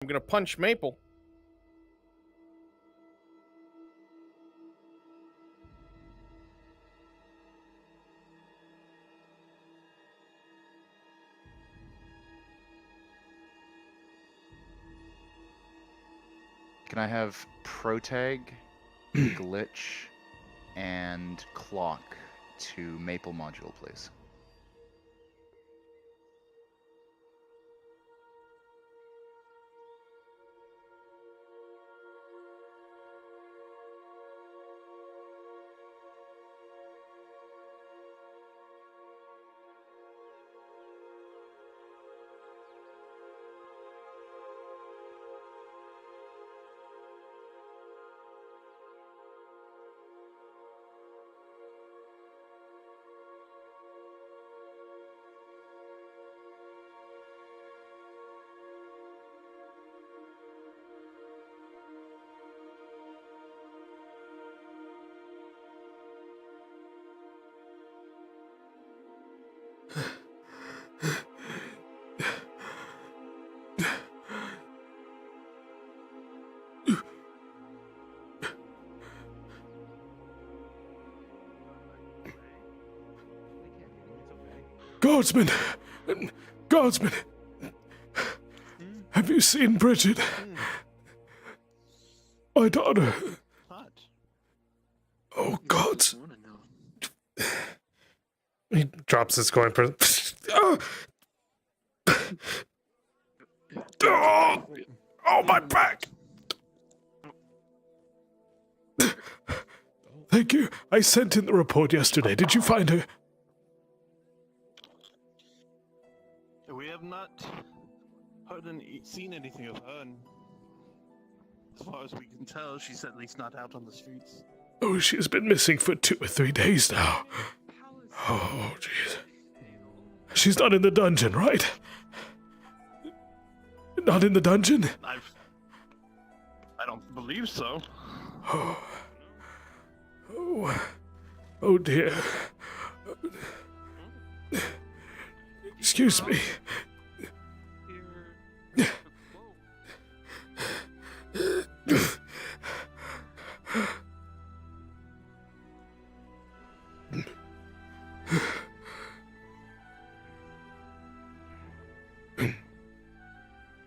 I'm gonna punch Maple. Can I have Protag, Glitch, and Clock to Maple module, please? Guardsman! Guardsman! Have you seen Bridget? My daughter. What? Oh, God. He drops his coin for. Oh, my back! Thank you. I sent in the report yesterday. Did you find her? We have not heard and seen anything of her, and as far as we can tell, she's at least not out on the streets. Oh, she has been missing for 2 or 3 days now. Oh, jeez. She's not in the dungeon, right? Not in the dungeon? I don't believe so. Oh dear. Excuse me.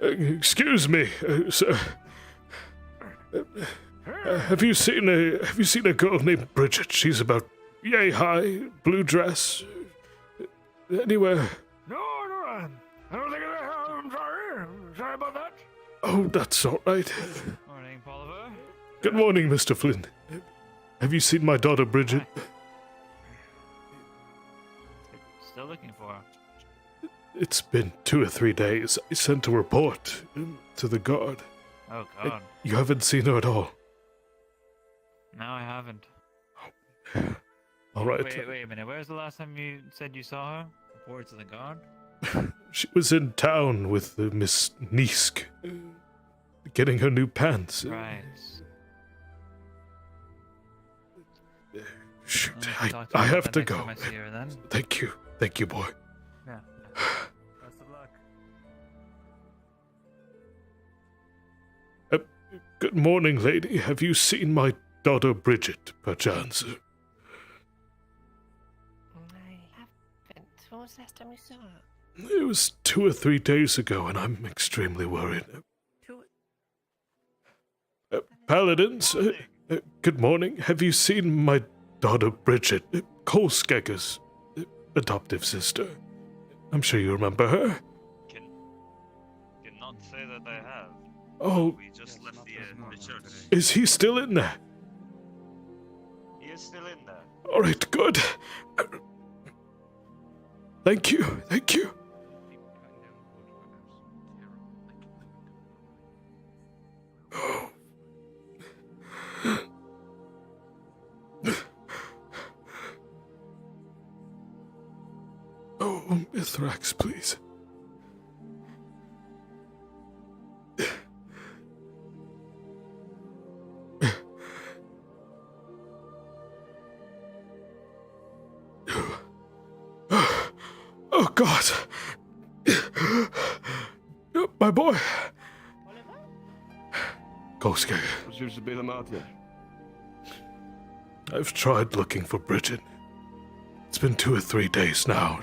Excuse me, sir. Have you seen a girl named Bridget? She's about yay high, blue dress. Anywhere? No, I don't think I'm sorry. I'm sorry about that. Oh, that's all right. Morning, Oliver. Good morning, Mr. Flynn. Have you seen my daughter Bridget? Still looking for her. It's been 2 or 3 days. I sent a report to the guard. Oh, God. You haven't seen her at all? No, I haven't. All right. Wait a minute. Where's the last time you said you saw her? Report to the guard? She was in town with Miss Nisk, getting her new pants. Right. Shoot, Talk I you have about to next go. time I see her, then. Thank you, boy. Yeah. Best of luck. Good morning, lady. Have you seen my daughter Bridget, perchance? I haven't. When was the last time you saw her? It was 2 or 3 days ago, and I'm extremely worried. Paladins, good morning. Have you seen my daughter Bridget, Cole Skegger's adoptive sister? I'm sure you remember her. Cannot say that I have. Oh, We just left the church. is he still in there? He is still in there. All right, good. Thank you. Oh, Mithrax, please. Oh, God. My boy. Kosuke, What seems to be the matter? I've tried looking for Bridget. It's been 2 or 3 days now.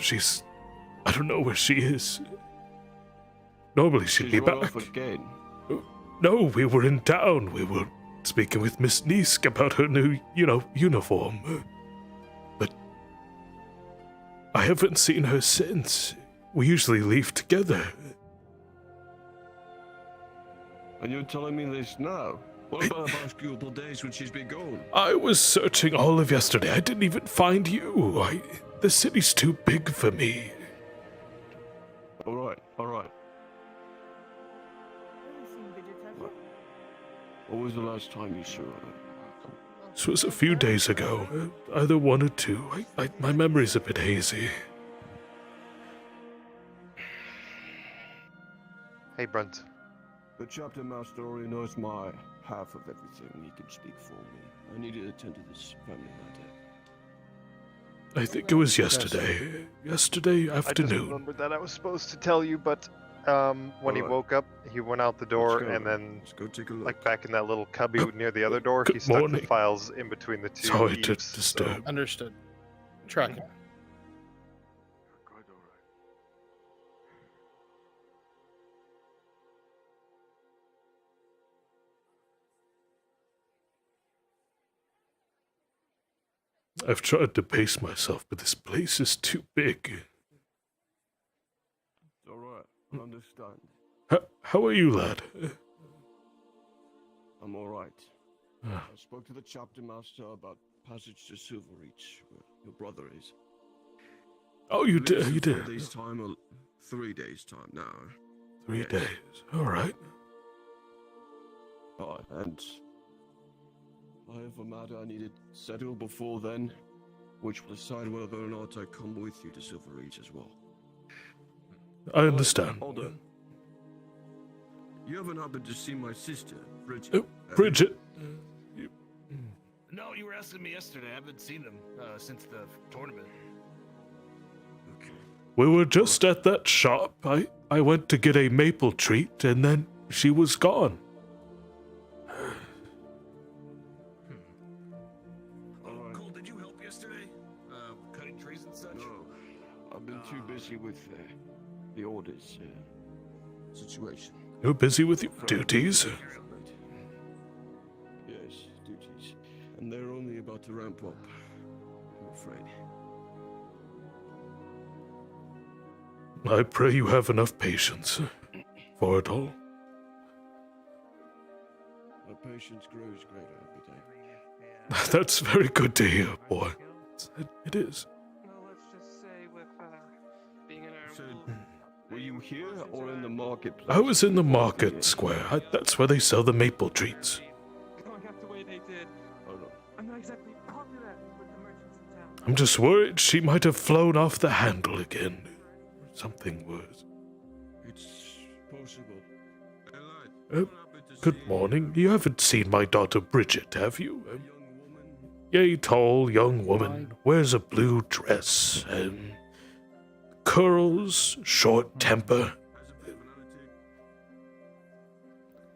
I don't know where she is. Normally she'd She's be run back. off again. No, we were in town. We were speaking with Miss Nisk about her new, uniform. But I haven't seen her since. We usually leave together. And you're telling me this now? What about the past couple days when she's been gone? I was searching all of yesterday. I didn't even find you. The city's too big for me. Alright. What was the last time you saw her? This was a few days ago. Either 1 or 2. My memory's a bit hazy. Hey, Brunt. The chapter master already knows my half of everything. He can speak for me. I need to attend to this family matter. I think it was yesterday. Yesterday I just afternoon. remembered that I was supposed to tell you, but when he Alright. woke up, he went out the door, Let's go. and then, Let's go take a look. like back in that little cubby near the other door, he Good stuck the morning. files in between the two Sorry to eaves, disturb. Understood. Tracking. Quite alright. I've tried to pace myself, but this place is too big. It's alright. I understand. How are you, lad? I'm alright. Ah. I spoke to the chapter master about passage to Silverreach, where your brother is. Oh, you did. Lives You in 4 did. days' time or 3 days' time now. 3 Yes. days. All right. And I have a matter I needed settled before then, which will decide whether or not I come with you to Silverreach as well. I understand. Hold on. You haven't happened to see my sister, Bridget? Oh, have you? Bridget. No, you were asking me yesterday. I haven't seen him since the tournament. Okay. We were just at that shop. I went to get a maple treat, and then she was gone. Alright. Cole, did you help yesterday? Cutting trees and such? No, I've been too busy with the orders situation. You're busy with your duties. Yes, duties. And they're only about to ramp up, I'm afraid. I pray you have enough patience for it all. My patience grows greater every day. That's very good to hear, boy. It is. Well, let's just say with being in our So, were you here or in the marketplace? I was in the market square. That's where they sell the maple treats. going up the way they did. Oh no. I'm not exactly popular with the merchants in town. I'm just worried she might have flown off the handle again. Something worse. It's possible. Hey, lad, Uh, what happened to Good see morning. You haven't seen my daughter Bridget, have you? a young woman? Yay, tall young woman, wears a blue dress, curls, short temper. Has a bit of an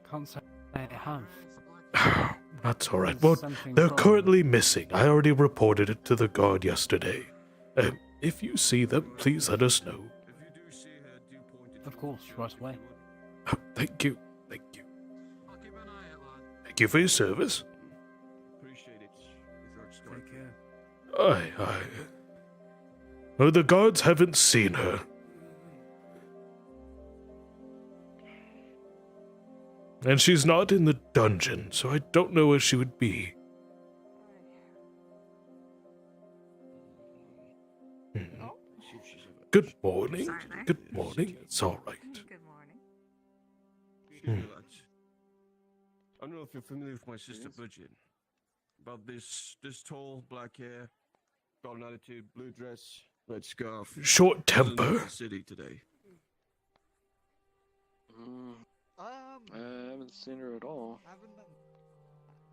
attitude. Can't say I have. That's all right. There's Well, something they're wrong. currently missing. I already reported it to the guard yesterday. If you see them, please let us know. If you do see her, do point it Of to course, us. right away. Thank you. Thank you. I'll keep an eye out, lad. Thank you for your service. Appreciate it. With your strike. Take care. Aye. Oh, the guards haven't seen her. And she's not in the dungeon, so I don't know where she would be. See if she's ever- Good morning. Good morning. It's all right. Good morning. Excuse me, lads. I don't know if you're familiar with my sister Bridget. About this tall, black hair, got an attitude, blue dress, red scarf. Short Doesn't leave temper. the city today. I haven't seen her at all.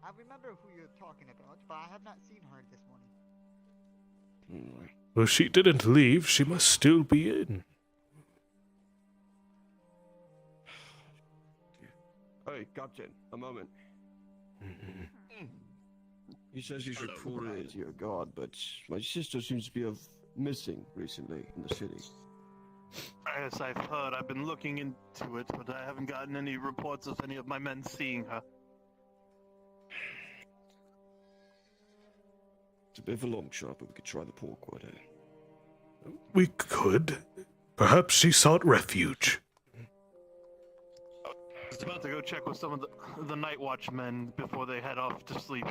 I remember who you're talking about, but I have not seen her this morning. Alright. Well, she didn't leave. She must still be in. Hey, Captain, a moment. He says he's reported it to your guard, but my sister seems to be missing recently in the city. As I've heard, I've been looking into it, but I haven't gotten any reports of any of my men seeing her. It's a bit of a long shot, but we could try the pork water. We could. Perhaps she sought refuge. I was about to go check with some of the night watchmen before they head off to sleep.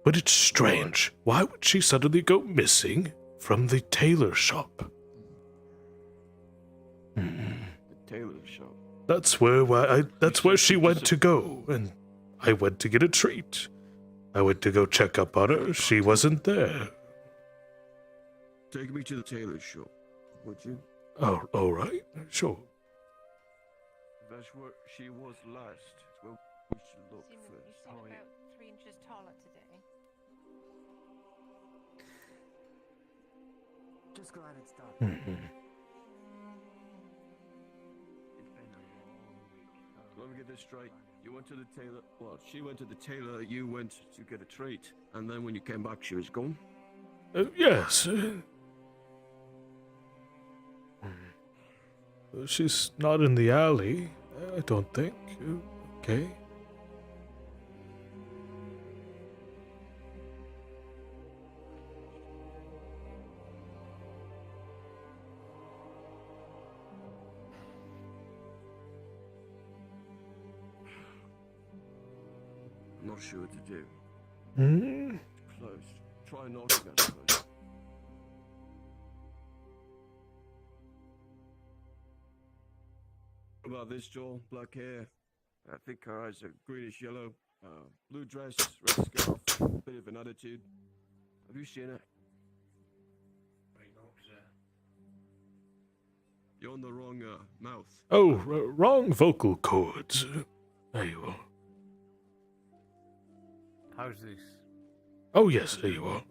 But it's strange. Why would she suddenly go missing from the tailor shop? The tailor shop. That's where she went to go, and I went to get a treat. I went to go check up on her. She wasn't there. Take me to the tailor shop, would you? Oh, all right, sure. That's where she was last. Well, we should look You first. seem about 3 inches taller today. Just glad it's done. Let me get this straight. You went to the tailor. Well, she went to the tailor. You went to get a treat, and then when you came back, she was gone. Yes. She's not in the alley, I don't think. Okay. I'm not sure what to do. Hmm? Closed. Try knocking at it first. What about this doll? Black hair. I think her eyes are greenish yellow. Blue dress, red scarf. Bit of an attitude. Have you seen her? You're on the wrong mouth. Oh, wrong vocal cords. There you are. How's this? Oh, yes, there you are.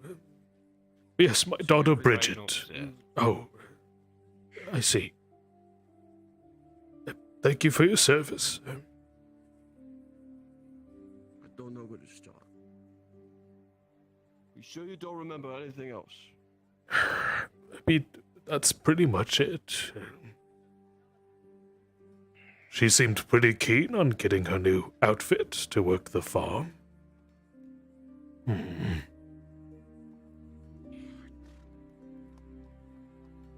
Yes, my daughter Bridget. Oh, I see. Thank you for your service. I don't know where to start. You sure you don't remember anything else? I mean, that's pretty much it. She seemed pretty keen on getting her new outfit to work the farm.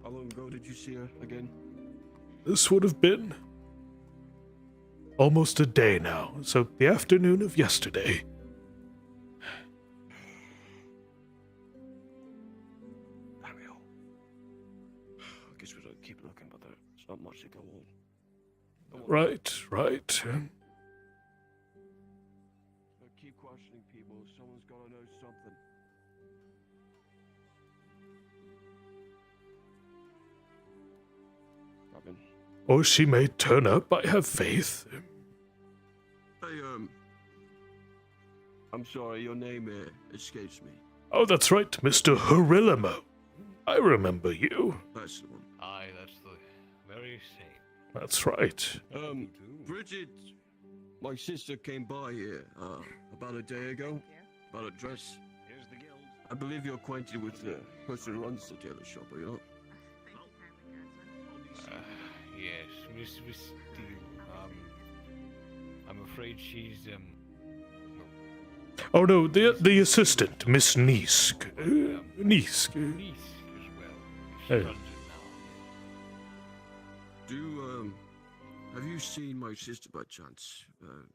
How long ago did you see her again? This would have been almost a day now, so the afternoon of yesterday. Ariel. I guess we don't keep looking, but there's not much to go on. Right. Keep questioning people. Someone's gotta know something. Robin. Or she may turn up, I have faith. Hey, I'm sorry, your name escapes me. Oh, that's right, Mr. Harillamo. I remember you. That's the one. Aye, that's the very same. That's right. Bridget, my sister came by here about a day ago, about a dress. Here's the guild. I believe you're acquainted with the person who runs the tailor shop, are you not? Yes, Miss Steele. I'm afraid she's Oh no, the assistant, Miss Nisk. Nisk. niece as well. She Hey. runs it now. Have you seen my sister by chance?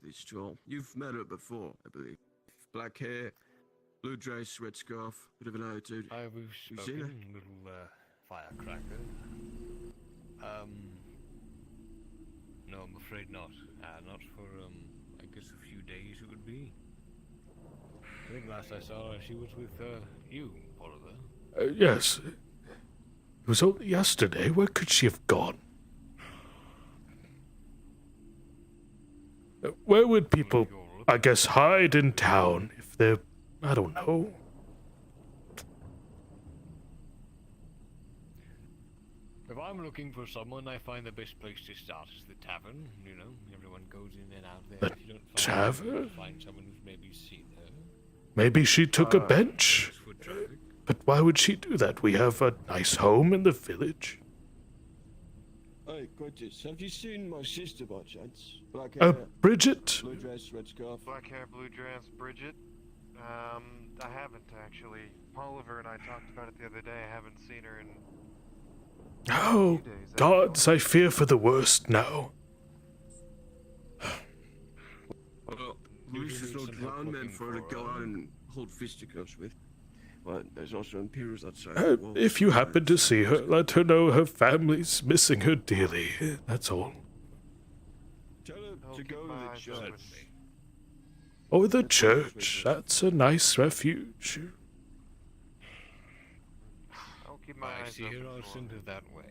This tall. You've met her before, I believe. Black hair, blue dress, red scarf, bit of an attitude. We've You seen her? spoken, little firecracker. No, I'm afraid not. Not for I guess a few days it would be. I think last I saw her, she was with you, Oliver. Yes. It was only yesterday. Where could she have gone? Where would people, I guess, hide in town if they're, I don't know. If I I'm looking for someone. I find the best place to start is the tavern. You know, everyone goes in and out there. The If you don't find tavern? find someone who's maybe seen her. Maybe she took a bench. Thanks for traffic. But why would she do that? We have a nice home in the village. Hey, Curtis, have you seen my sister by chance? Black hair, Bridget? blue dress, red scarf. Black hair, blue dress, Bridget. I haven't actually. Oliver and I talked about it the other day. I haven't seen her in Oh, gods, I fear for the worst now. Well, Lucius no drowned men for her to go out and hold fisticuffs with. But there's also Imperials outside. If you happen to see her, let her know her family's missing her dearly. That's all. Tell her to go to the church. Or the church. That's a nice refuge. I'll keep my I eyes see open her. I'll for send her that way.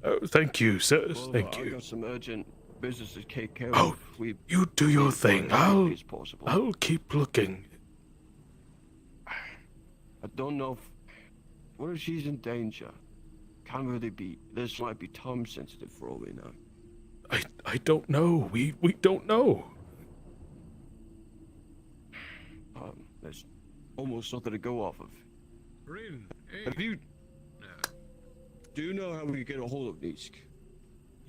Oh, thank you, sirs. Well, Thank I you. got some urgent business to take care Oh, of. We you do your need thing. as quickly as possible. I'll keep looking. I don't know if... What if she's in danger? Can't really be... This might be time sensitive for all we know. I don't know. We don't know. There's almost nothing to go off of. Rin, hey. Have you... No. Do you know how we can get a hold of Nisk?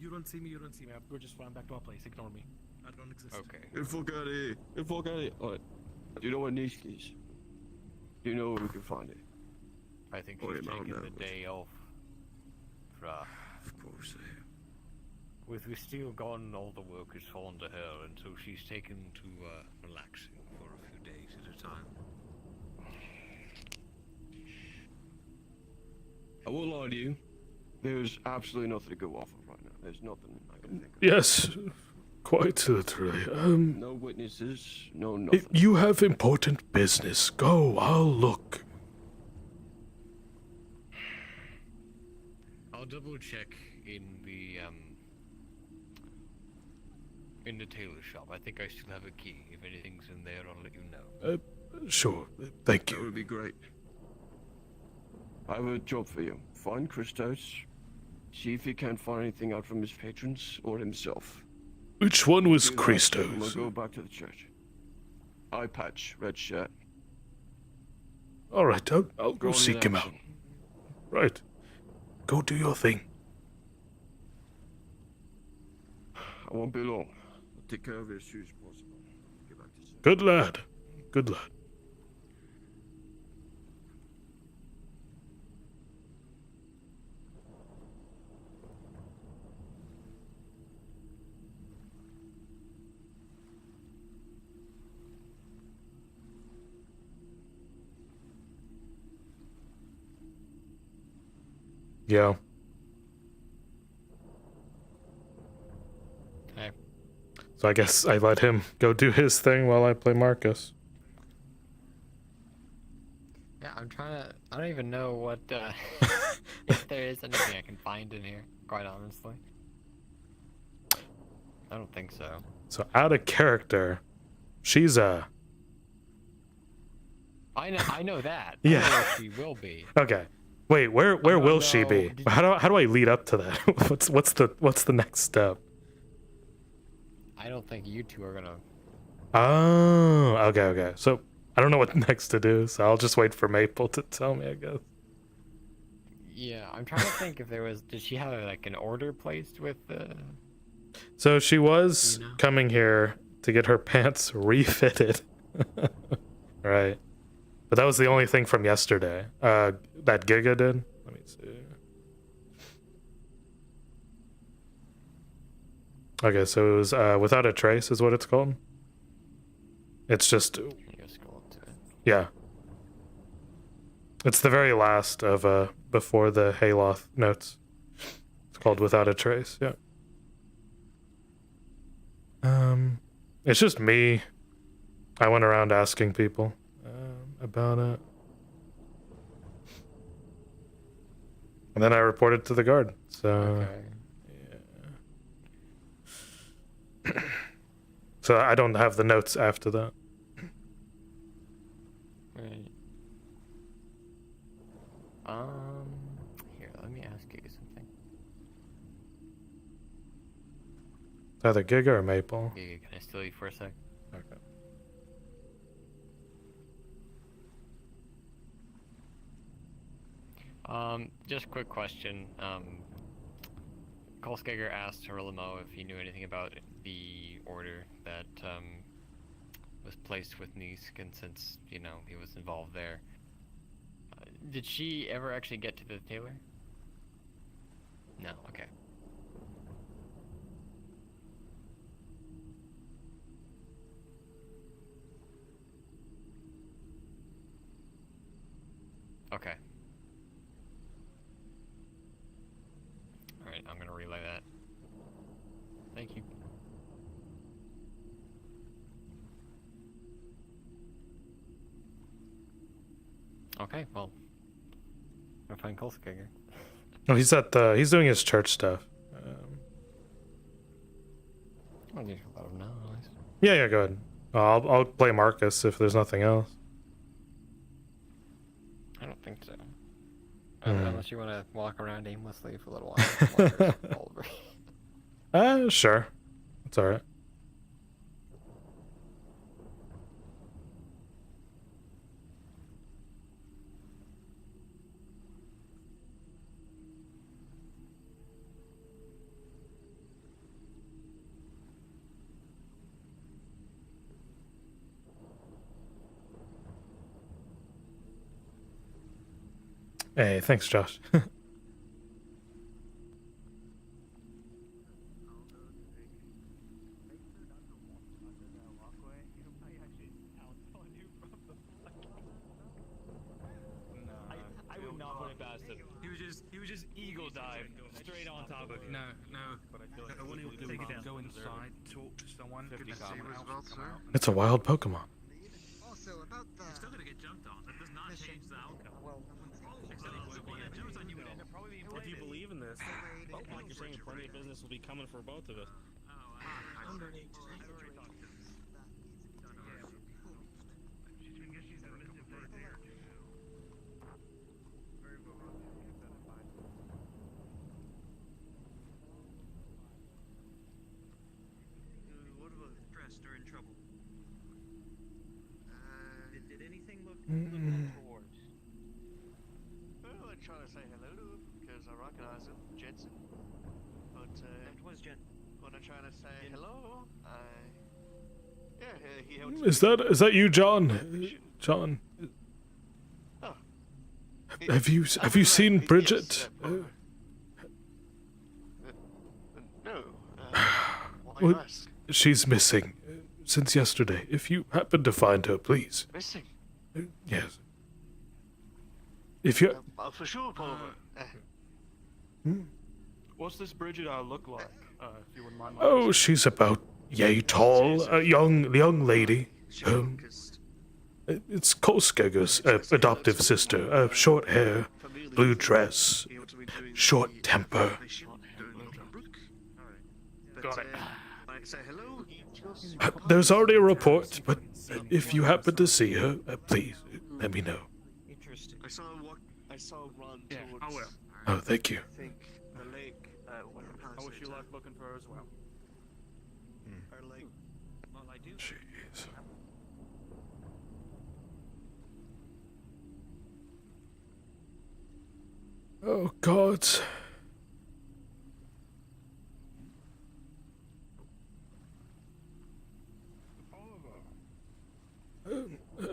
You don't see me. We're just flying back to our place. Ignore me. I don't exist. Okay. Infogare. Alright. Do you know where Nisk is? Do you know where we can find it? I think Oh, she's yeah, taking no, the day off. Of course. With still gone, all the work has fallen to her, and so she's taken to relaxing for a few days at a time. I won't lie to you. There's absolutely nothing to go off of right now. There's nothing I can think of. Yes, quite literally. No witnesses, no If nothing. you have important business, go. I'll look. I'll double check in the tailor shop. I think I still have a key. If anything's in there, I'll let you know. Sure. Thank That you. would be great. I have a job for you. Find Christos. See if he can't find anything out from his patrons or himself. Which one was Do that, and Christos? We'll go back to the church. Eye patch, red shirt. All right, I'll go Grown in seek him out. action. Right. Go do your thing. I won't be long. I'll take care of it as soon as possible. Get back to church. Good lad. Good lad. Yeah. Okay. So I guess I let him go do his thing while I play Marcus. Yeah, I'm trying to. I don't even know what. If there is anything I can find in here, quite honestly. I don't think so. So out of character, she's a... I know that. Yeah. I know where she will be. Okay. Wait, where don't will she know. be? Did How do I lead up to that? what's the next step? I don't think you two are gonna. Oh, okay. So I don't know what next to do, so I'll just wait for Maple to tell me, I guess. Yeah, I'm trying to think if there was. Did she have like an order placed with the? So she was You know? coming here to get her pants refitted. Right. But that was the only thing from yesterday. That Giga did. Let me see. Okay, so it was Without a Trace is what it's called. It's just... You go scroll up to it. Yeah. It's the very last of before the Hayloth notes. It's called Without a Trace, yeah. It's just me. I went around asking people about it. And then I reported to the guard. So Okay. yeah. So I don't have the notes after that. Right. Here, let me ask you something. Either Giga or Maple. Giga, can I steal you for a sec? Okay. Just a quick question. Kolskager asked Harlemo if he knew anything about the order that was placed with Nisk, and since, you know, he was involved there. Did she ever actually get to the tailor? No, okay. Okay. Alright, I'm gonna relay that. Thank you. Okay, well, I'm gonna find Kolskager. No, he's at the. He's doing his church stuff. I'll just let him know. At least. Yeah, go ahead. I'll play Marcus if there's nothing else. I don't think so. Unless you want to walk around aimlessly for a little while. Sure. It's alright. Hey, thanks, Josh. He was just eagle dive straight on top of you. No. I want to take it down. Go inside, talk to someone. It's a wild Pokemon. Also, about the... Still gonna get jumped on. That does not change the outcome. Well, If you believe in this, like you're saying, plenty of business will be coming for both of us. What about stressed or in trouble? Did anything look towards? Well, I'm trying to say hello to him because I recognize him, Jensen. But That was Jen. when I'm trying to say hello, he held. Is that you, John? John. Oh. Have you seen Bridget? No. Why Well, you ask? she's missing since yesterday. If you happen to find her, please. Missing? Yes. If you. For sure, Pulver. What's this Bridget look like? If you wouldn't mind. Oh, she's about yay tall, a young lady. It's Kolskager's adoptive sister. Short hair, blue dress, short temper. Got it. Say hello. There's already a report, but if you happen to see her, please let me know. Interesting. I saw her run Yeah, towards. I will. Oh, thank you. I think the lake. When her I wish you luck looking for her as well. Her lake. Well, I do. Jeez. Oh God.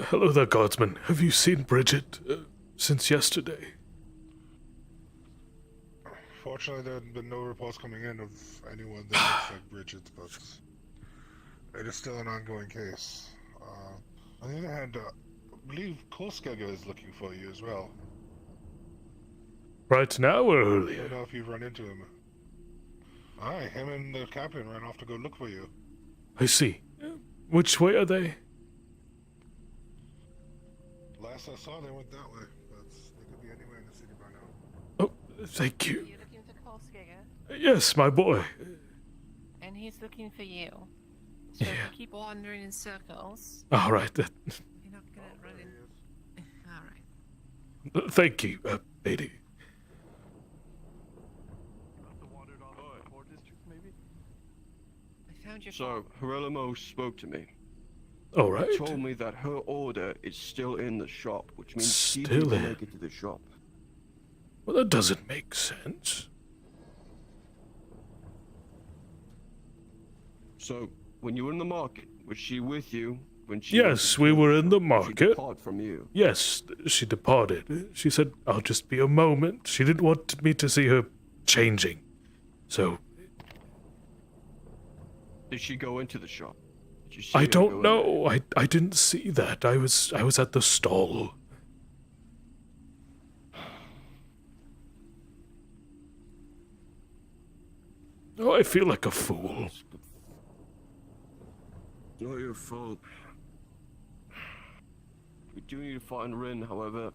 Hello there, Guardsman. Have you seen Bridget since yesterday? Fortunately, there have been no reports coming in of anyone that looks like Bridget, but it is still an ongoing case. On the other hand, I believe Kolskager is looking for you as well. Right now or I don't earlier? know if you've run into him. Aye, him and the captain ran off to go look for you. I see. Which way are they? Last I saw, they went that way, but they could be anywhere in the city by now. Oh, thank you. You looking for Kolskager? Yes, my boy. And he's looking for you. So if Yeah. you keep wandering in circles, All right. you're not gonna run in. Alright. Thank you, lady. The wandered off the core district, maybe? found your So, Herodomo spoke to me. All right. He told me that her order is still in the shop, which means she Still didn't in. make it to the shop. Well, that doesn't make sense. So, when you were in the market, was she with you when she went Yes, to we the were in the shop? Did market. She depart from you. Yes, she departed. She said, I'll just be a moment. She didn't want me to see her changing. So, Did she go into the shop? Did you see I her don't go in know. I didn't see that. I was at the stall. Oh, I feel like a fool. It's not your fault. We do need to find Rin, however.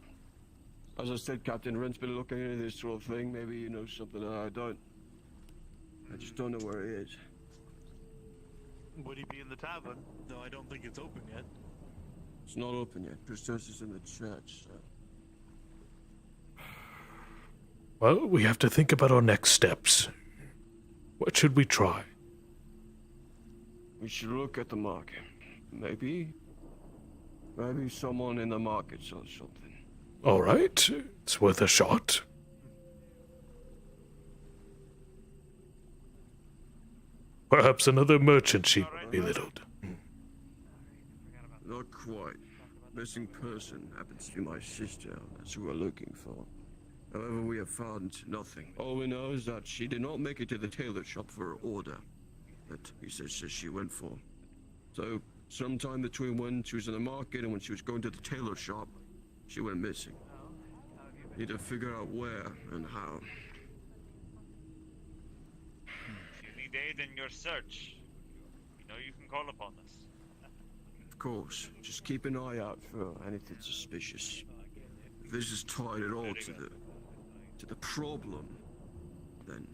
As I said, Captain, Rin's been looking into this sort of thing. Maybe you know something that I don't. I just don't know where he is. Would he be in the tavern? No, I don't think it's open yet. It's not open yet. Christos is in the church, so... Well, we have to think about our next steps. What should we try? We should look at the market. Maybe someone in the market saw something. All right, it's worth a shot. Perhaps another merchant she belittled. Not quite. Missing person happens to be my sister. That's who we're looking for. However, we have found nothing. All we know is that she did not make it to the tailor shop for her order that he says she went for. So, sometime between when she was in the market and when she was going to the tailor shop, she went missing. Need to figure out where and how. If you need aid in your search, you know you can call upon us. Of course, just keep an eye out for anything suspicious. If this is tied at all to the problem, then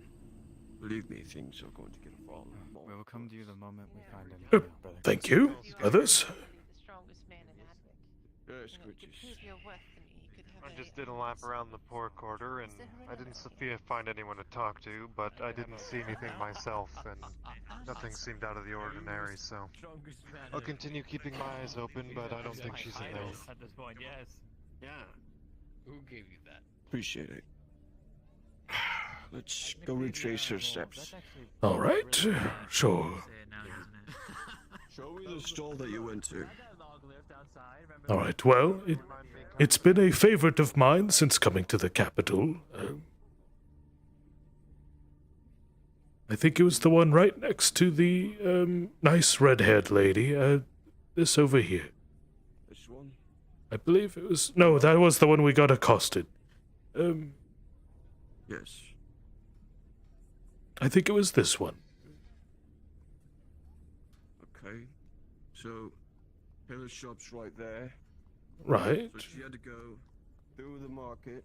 believe me, things are going to get far more. We will come to you the moment we find anything, brother. Thank you, others. The strongest man in Adwick. Yes, You know, you could Quitches. prove your worth to me. You could have I just did a lap around the poor quarter, and I didn't find anyone to talk to, but I didn't see anything myself, and nothing seemed out of the ordinary, so I'll continue keeping my eyes open, but I don't think she's in there. At this point, yes. Yeah. Who gave you that? Appreciate it. Let's go retrace her steps. All right, sure. Show me the stall that you went to. All right, well, it's been a favorite of mine since coming to the capital. I think it was the one right next to the nice red-haired lady. This over here. This one? I believe it was... No, that was the one we got accosted. Yes. I think it was this one. Okay. So, tailor shop's right there. Right. So she had to go through the market,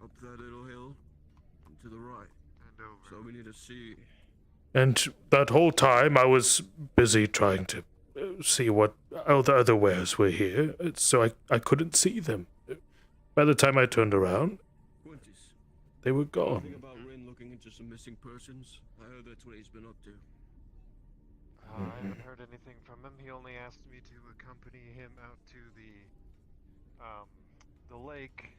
up that little hill, and to the right. And over. So we need to see. And that whole time I was busy trying to see what other wares were here, so I couldn't see them. By the time I turned around, Quintus. they were Anything gone. about Rin looking into some missing persons? I heard that's what he's been up to. I haven't heard anything from him. He only asked me to accompany him out to the lake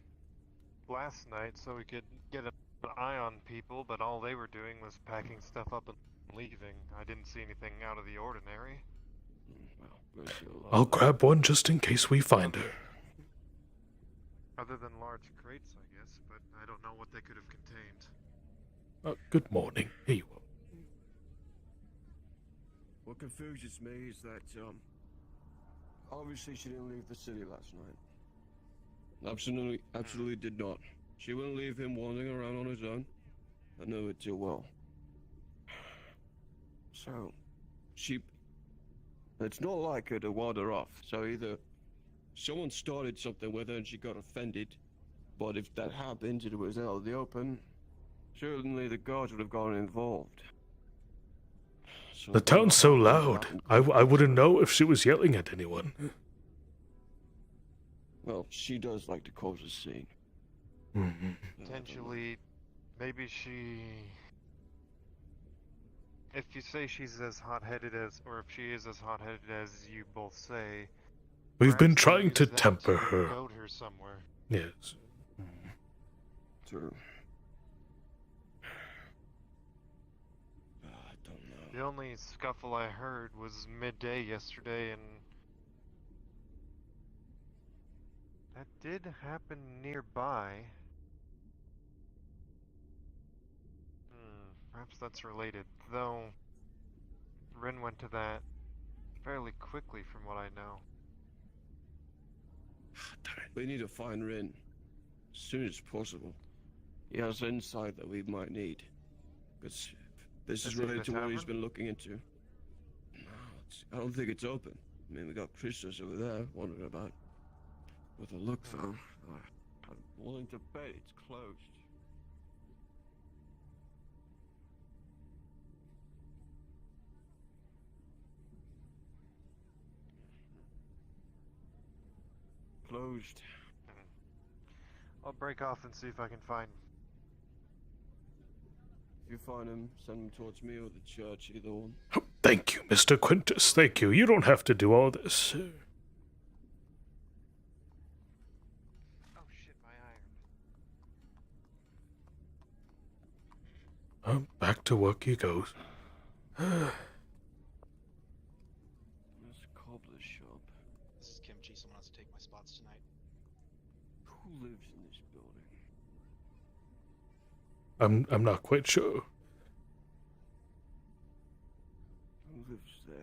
last night so we could get an eye on people, but all they were doing was packing stuff up and leaving. I didn't see anything out of the ordinary. Well, bless your luck. I'll grab one just in case we find her. Other than large crates, I guess, but I don't know what they could have contained. Good morning. Here you are. What confuses me is that, obviously she didn't leave the city last night. Absolutely did not. She wouldn't leave him wandering around on his own. I know it too well. So, it's not like her to wander off. So either someone started something with her and she got offended, but if that happened, it was out of the open, certainly the guards would have gotten involved. So The town's so loud. I wouldn't know if she was yelling at anyone. Well, she does like to cause a scene. Potentially, maybe she if you say she's as hot-headed as, or if she is as hot-headed as you both say, We've been perhaps trying use to that temper to her. goad her somewhere. Yes. True. I don't know. The only scuffle I heard was midday yesterday, and that did happen nearby. Perhaps that's related, though Rin went to that fairly quickly from what I know. We need to find Rin as soon as possible. He has insight that we might need. Because this is he in related the to what he's tavern? been looking into. No, I don't think it's open. I mean, we got Christos over there wandering about. With a look, though, I'm willing to bet it's closed. Closed. I'll break off and see if I can find. If you find him, send him towards me or the church, either one. Thank you, Mr. Quintus. Thank you. You don't have to do all this. Oh shit, my iron. Back to work he goes. This cobbler's shop. This is Kimchi. Someone has to take my spots tonight. Who lives in this building? I'm not quite sure. Who lives there?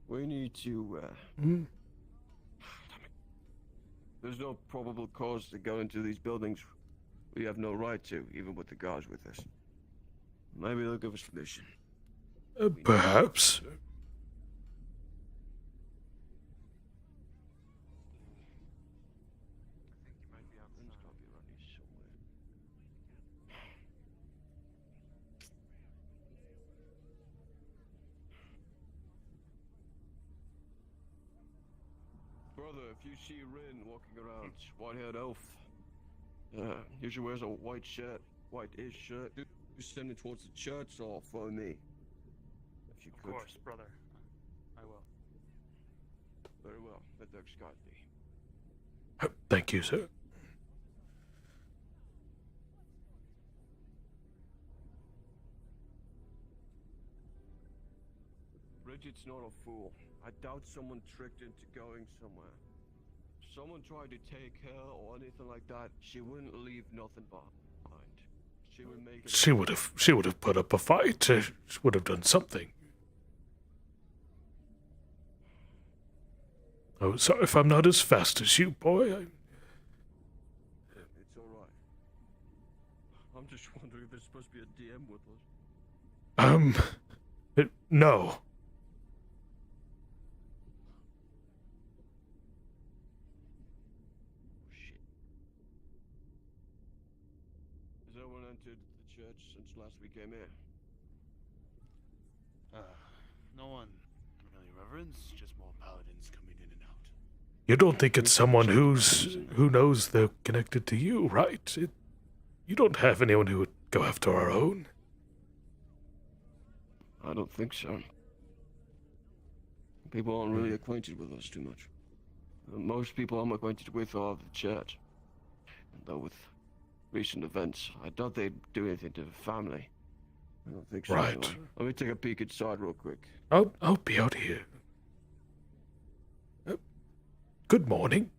We need to, There's no probable cause to go into these buildings. We have no right to, even with the guards with us. Maybe they'll give us permission. Perhaps. Rin's gotta be around here somewhere. Brother, if you see Rin walking around, white-haired elf, usually wears a white shirt, white-ish shirt. You send it towards the church or follow me. If you could. Of course, brother. I will. Very well. Let the guide thee. Thank you, sir. Bridget's not a fool. I doubt someone tricked her into going somewhere. If someone tried to take her or anything like that, she wouldn't leave nothing behind. She would make it. She would have put up a fight. She would have done something. Oh, sorry if I'm not as fast as you, boy. It's all right. I'm just wondering if there's supposed to be a DM with us. No. Shit. Has anyone entered the church since last we came here? No one really reverence, just more paladins coming in and out. You don't think it's someone who knows they're connected to you, right? You don't have anyone who would go after our own. I don't think so. People aren't really acquainted with us too much. Most people I'm acquainted with are the church. And though with recent events, I doubt they'd do anything to the family. I don't think so. Right. Anyway. Let me take a peek inside real quick. I'll be out here. Good morning.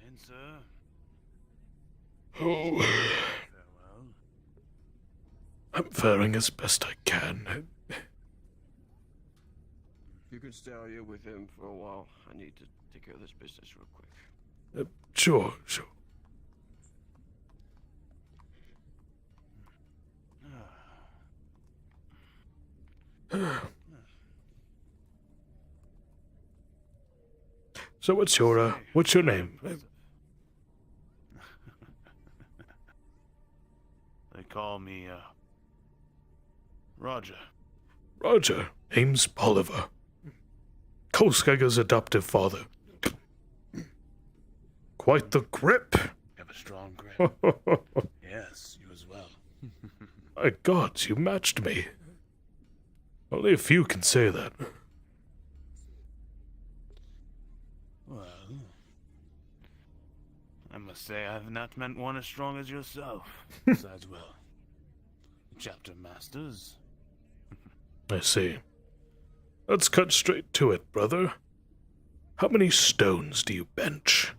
Morning, sir. Oh. Farewell. I'm faring as best I can. You can stay out here with him for a while. I need to take care of this business real quick. Sure. So what's your name? They call me, Roger. Roger. Name's Oliver. Kolskager's adoptive father. Quite the grip. You have a strong grip. Yes, you as well. My gods, you matched me. Only a few can say that. Well, I must say I've not met one as strong as yourself. Besides, well, chapter masters. I see. Let's cut straight to it, brother. How many stones do you bench?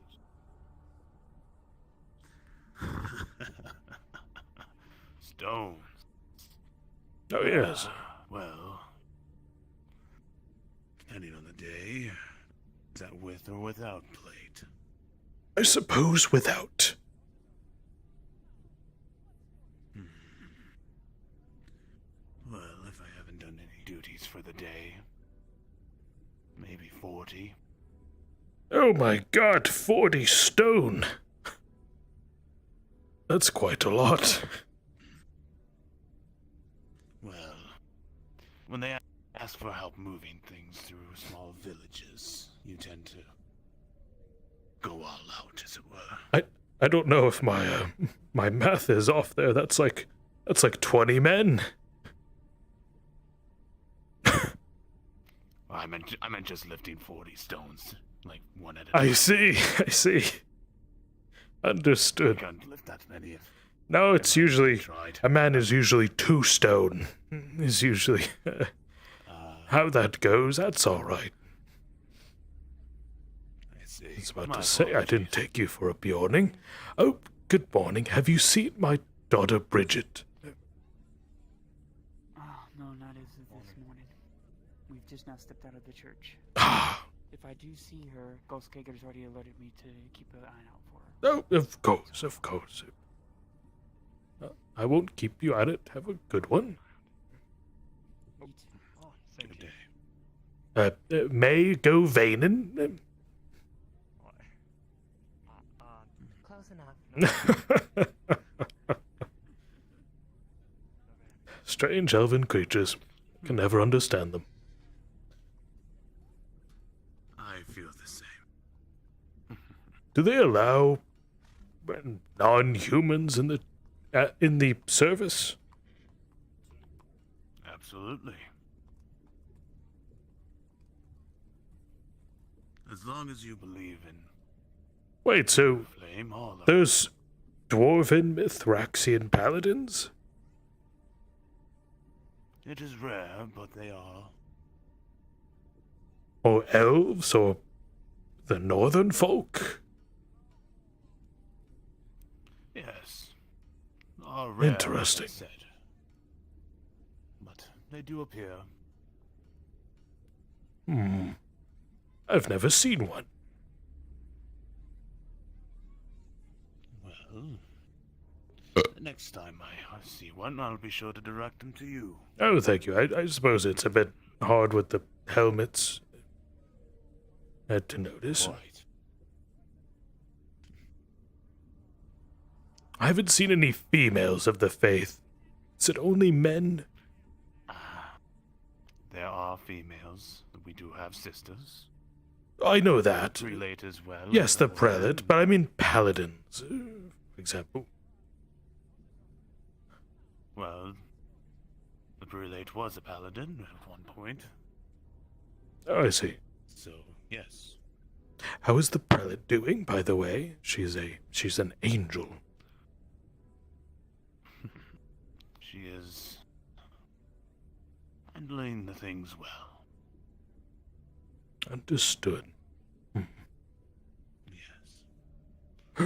Stones. Oh, yes. Well, depending on the day, is that with or without plate? I suppose without. Well, if I haven't done any duties for the day, maybe 40. Oh my god, 40 stone! That's quite a lot. Well, when they ask for help moving things through small villages, you tend to go all out, as it were. I don't know if my math is off there. That's like 20 men. I meant just lifting 40 stones, like one at a time. I see. Understood. Can't lift that many if No, it's usually tried. a man is usually 2 stone. Is usually how that goes. That's all right. I see. I was about My to say I apologies. didn't take you for a Bjorning. Oh, good morning. Have you seen my daughter Bridget? Oh, no, not as of this morning. We've just now stepped out of the church. Ah, If I do see her, Ghostkager's already alerted me to keep an eye out for her. oh, of course. I won't keep you at it. Have a good one. Good day. May go Vanen. Close enough. Strange elven creatures. Can never understand them. I feel the same. Do they allow non-humans in the service? Absolutely. As long as you believe in Wait, so flame, all of there's dwarven Mithraxian paladins? it is rare, but they are. Or elves, or the northern folk? Yes. Are rare, Interesting. like I said. But they do appear. I've never seen one. Well, next time I see one, I'll be sure to direct them to you. Oh, thank you. I suppose it's a bit hard with the helmets. Had to notice. Right. I haven't seen any females of the faith. Is it only men? There are females. We do have sisters. I know that. Prelate as well. Yes, the Well, prelate, but I mean paladins, for example. Well, the prelate was a paladin at one point. Oh, I see. So, yes. How is the prelate doing, by the way? She's an angel. She is handling the things well. Understood. Yes.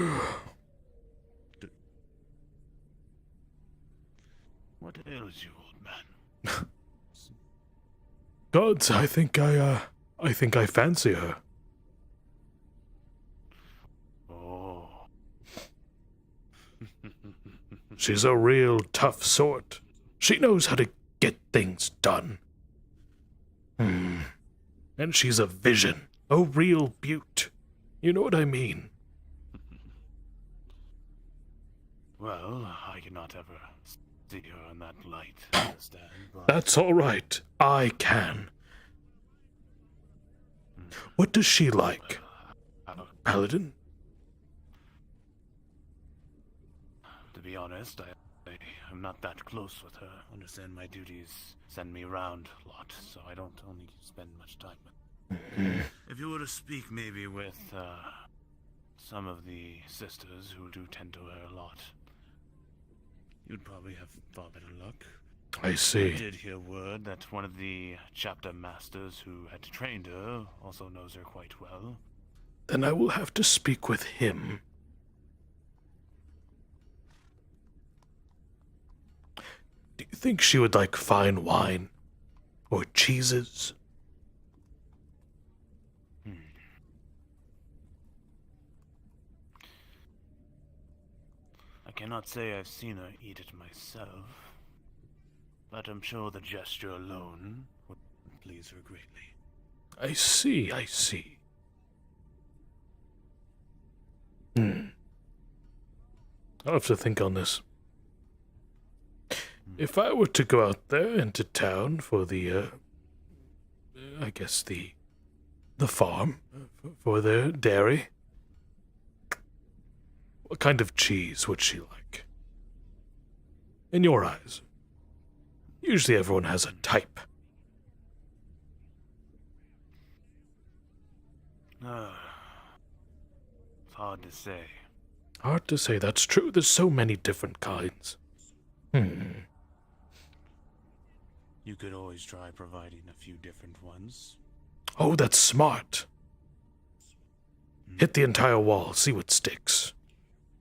What ails you, old man? Gods, I think I fancy her. Oh. She's a real tough sort. She knows how to get things done. And she's a vision. A real beaut. You know what I mean? Well, I cannot ever see her in that light, understand? But That's all right. I can. What does she like? Paladin? to be honest, I I'm not that close with her. Understand my duties send me around a lot, so I don't only spend much time with her. If you were to speak maybe with some of the sisters who do tend to her a lot, you'd probably have far better luck. I see. I did hear word that one of the chapter masters who had trained her also knows her quite well. Then I will have to speak with him. Do you think she would like fine wine? Or cheeses? I cannot say I've seen her eat it myself, but I'm sure the gesture alone would please her greatly. I see, I see. I'll have to think on this. If I were to go out there into town for the, I guess the farm, for their dairy, what kind of cheese would she like? In your eyes. Usually everyone has a type. It's hard to say. Hard to say, that's true. There's so many different kinds. You could always try providing a few different ones. Oh, that's smart. Hit the entire wall, see what sticks.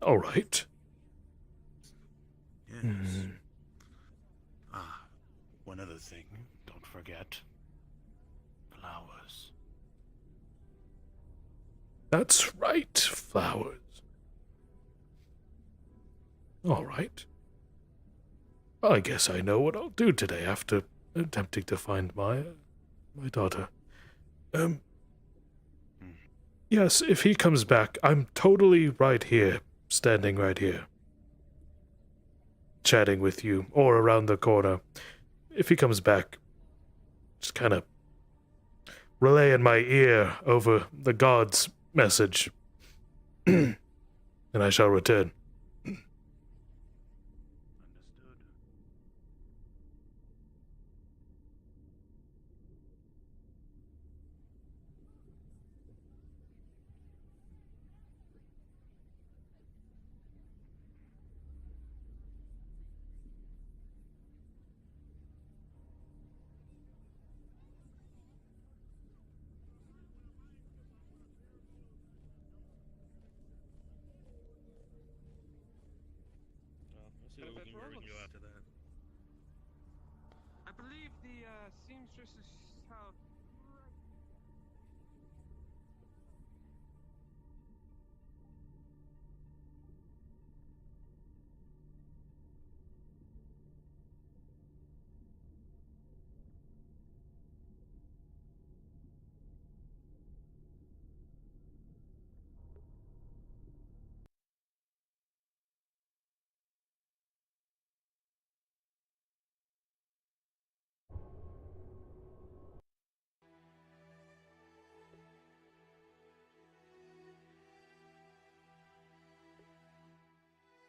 All right. Yes. One other thing, don't forget. Flowers. That's right, flowers. All right. Well, I guess I know what I'll do today after attempting to find my daughter. Yes, if he comes back, I'm totally right here, standing right here, chatting with you, or around the corner. If he comes back, just kind of relay in my ear over the god's message, and I shall return. See what we can where we can go after that. I believe the seamstress is out.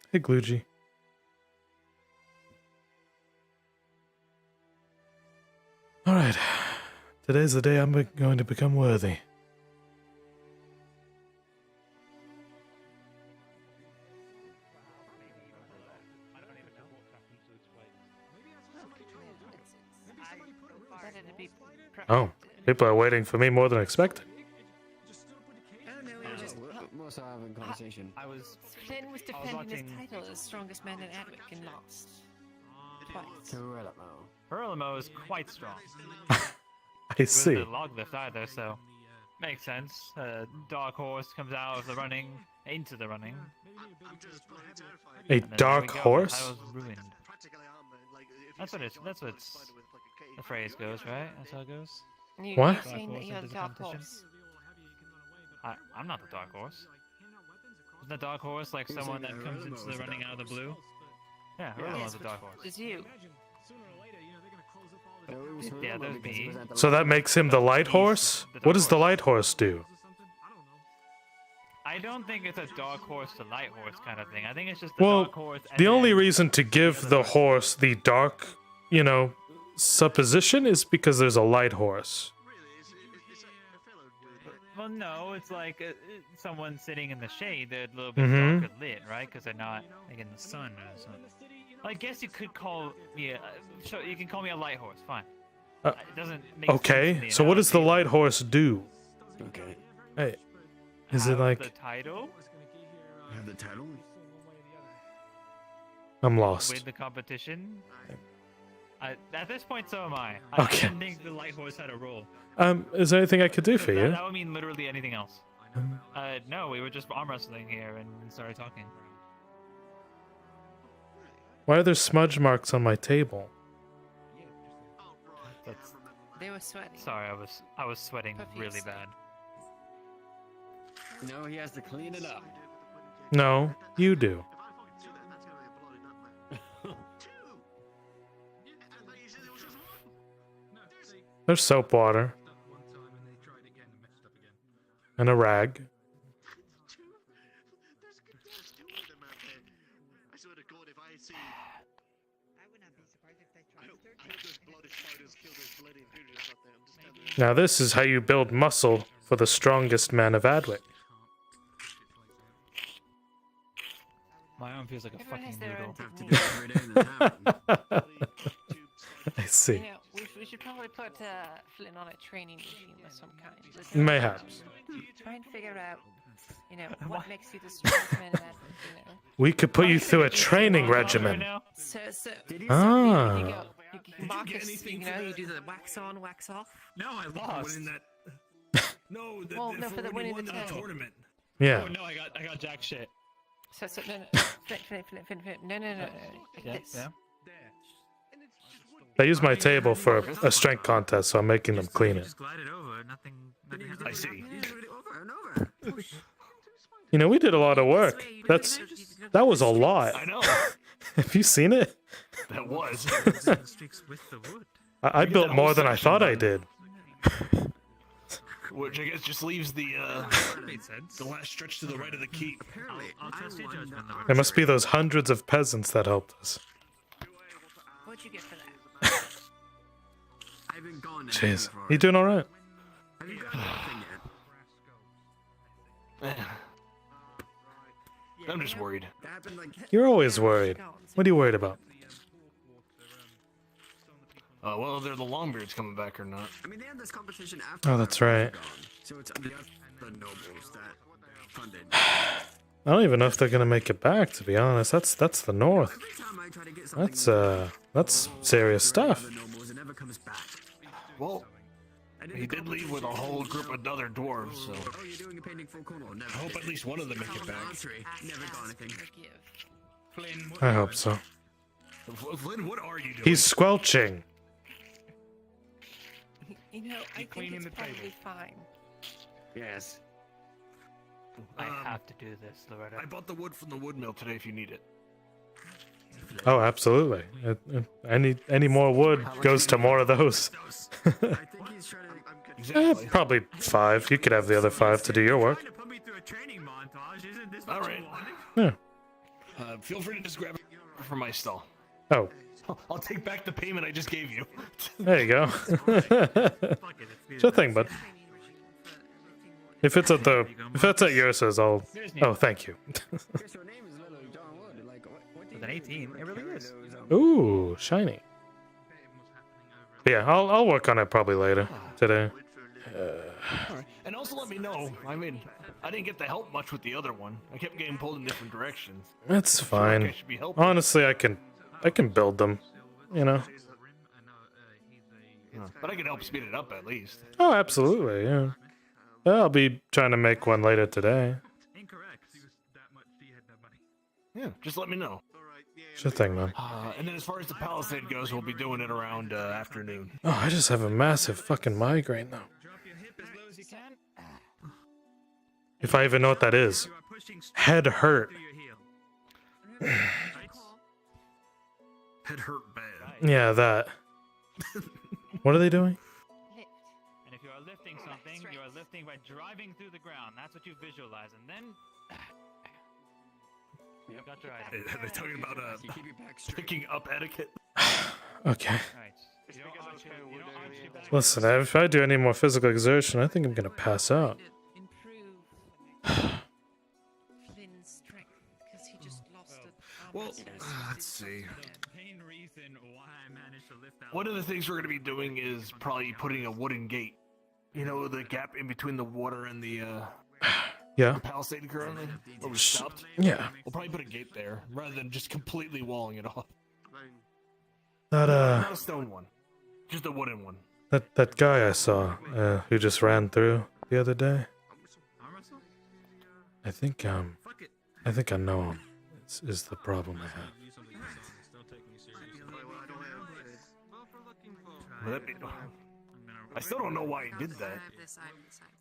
Hey, Glugy. Alright. Today's the day I'm going to become worthy. Oh, people are waiting for me more than expected. Oh no, we were just. More so having conversation. Flynn was defending his title as strongest man in Adwick and lost. Twice. Hurlamo is quite strong. I see. Wasn't a log lift either, so makes sense. Dark horse comes out of the running into the running. A dark horse? Ruined. That's what it's. That's what the phrase goes, right? That's how it goes. What? You're saying that you're the dark horse. I'm not the dark horse. Isn't the dark horse like someone that comes into the running out of the blue? Yeah, Hurlamo's the dark horse. It's you. Yeah, there's me. So that makes him the light horse? What does the light horse do? I I don't think it's a dark horse to light horse kind of thing. I think it's just a Well, dark horse. And the only then- reason to give the horse the dark, supposition is because there's a light horse. Well, no, it's like someone sitting in the shade. They're a little bit Mhm. darker lit, right? Because they're not like in the sun or something. Well, I guess you could call me so you can call me a light horse. Fine. It doesn't make sense to Okay, the so what does the analogy. light horse do? Okay. Hey, is it Have like the title Have the title? I'm lost? with the competition? At this point, so am I. Okay. I didn't think the light horse had a role. Is there anything I could do for you? That would mean literally anything else. No, we were just arm wrestling here and started talking. Why are there smudge marks on my table? That's, They were sweaty. sorry, I was sweating really bad. No, he has to clean it up. No, you do. There's soap water. And a rag. I swear to God, if I see... I would not be surprised if they tried to I hope those bloody spiders kill those bloody intruders up there. I'm just telling you. Now this is how you build muscle for the strongest man of Adwick. My arm feels like a Everyone has fucking their own noodle. technique. Every day in the tavern. I see. You know, we should probably put Flynn on a training regime of some kind. Listen, Mayhaps. Try and figure out, what makes you the strongest man in that, We could put you through a training regimen. So, Ah. you go, Marcus, you do the wax on, wax off. No, I lost. Winning that. No, Well, for the winning the the tournament. tournament. Yeah. Oh no, I got jack shit. So no, Flynn, no. Yeah, This. yeah. I use my table for a strength contest, so I'm making them clean it. Just glide it over. Nothing I see. We did a lot of work. That was a lot. I know. Have you seen it? That was. streaks with the wood. I built more than I thought I did. Which I guess just leaves the Made sense. the last stretch to the right of the keep. I'll trust your judgment. There must be those hundreds of peasants that helped us. What'd you get for that? I haven't gone there Jeez, before. you doing all right? Have you got anything yet? I'm just worried. That happened like... You're always worried. What are you worried about? Well, they're the Longbeards coming back or not. I mean, they had this competition after. Oh, that's right. So it's the nobles that funded. I don't even know if they're gonna make it back. To be honest, that's the north. Every time I try to get something That's serious stuff. the nobles, it never comes back. Well, he did leave with a whole group of other dwarves, so Oh, you're doing a painting full corner. Never. I hope at least one of them make it back. Archery, never got anything. Flynn, I hope so. Flynn, what are you doing? He's squelching. I think cleaning it's the table. probably fine. Yes. I have to do this, Loretta. I bought the wood from the wood mill today if you need it. Oh, absolutely. Any more wood goes to more of those. I think he's trying to... Exactly. Probably 5. You could have the other 5 to do your work. Put me through a training montage. Isn't this All right. Yeah. Feel free to just grab it from my stall. Oh, I'll take back the payment I just gave you. there you go. Sure thing, bud. If it's at yours, I'll. Oh, thank you. With an 18, it really is. Ooh, shiny. But yeah, I'll work on it probably later today. Alright. And also let me know. I mean, I didn't get to help much with the other one. I kept getting pulled in different directions. That's I feel like I fine. should be helping. Honestly, I can build them. But I can help speed it up at least. Oh, absolutely. Yeah. I'll be trying to make one later today. Incorrect. Yeah, just let me know. Sure thing, man. And then as far as the Palisade goes, we'll be doing it around afternoon. Oh, I just have a massive fucking migraine now. Drop your hip as low as you can. If I even know what that is. Head hurt. Head hurt bad. Yeah, that. What are they doing? And if you are lifting something, you are lifting by driving through the ground. That's what you visualize, and then. Yep. Got your item. Are they talking about You keep your back straight. picking up etiquette? Okay. Right. You don't arch your back. Listen, if I do any more physical exertion, I think I'm gonna pass out. Flynn's strength because he just lost it. Well, let's see. The main reason why I managed to lift that. One of the things we're gonna be doing is probably putting a wooden gate. You know, the gap in between the water and the Yeah. palisade currently, where we stopped. Yeah. We'll probably put a gate there rather than just completely walling it off. That Not a stone one, just a wooden one. that guy I saw who just ran through the other day. I think I know him. Is the problem I have. I still don't know why he did that.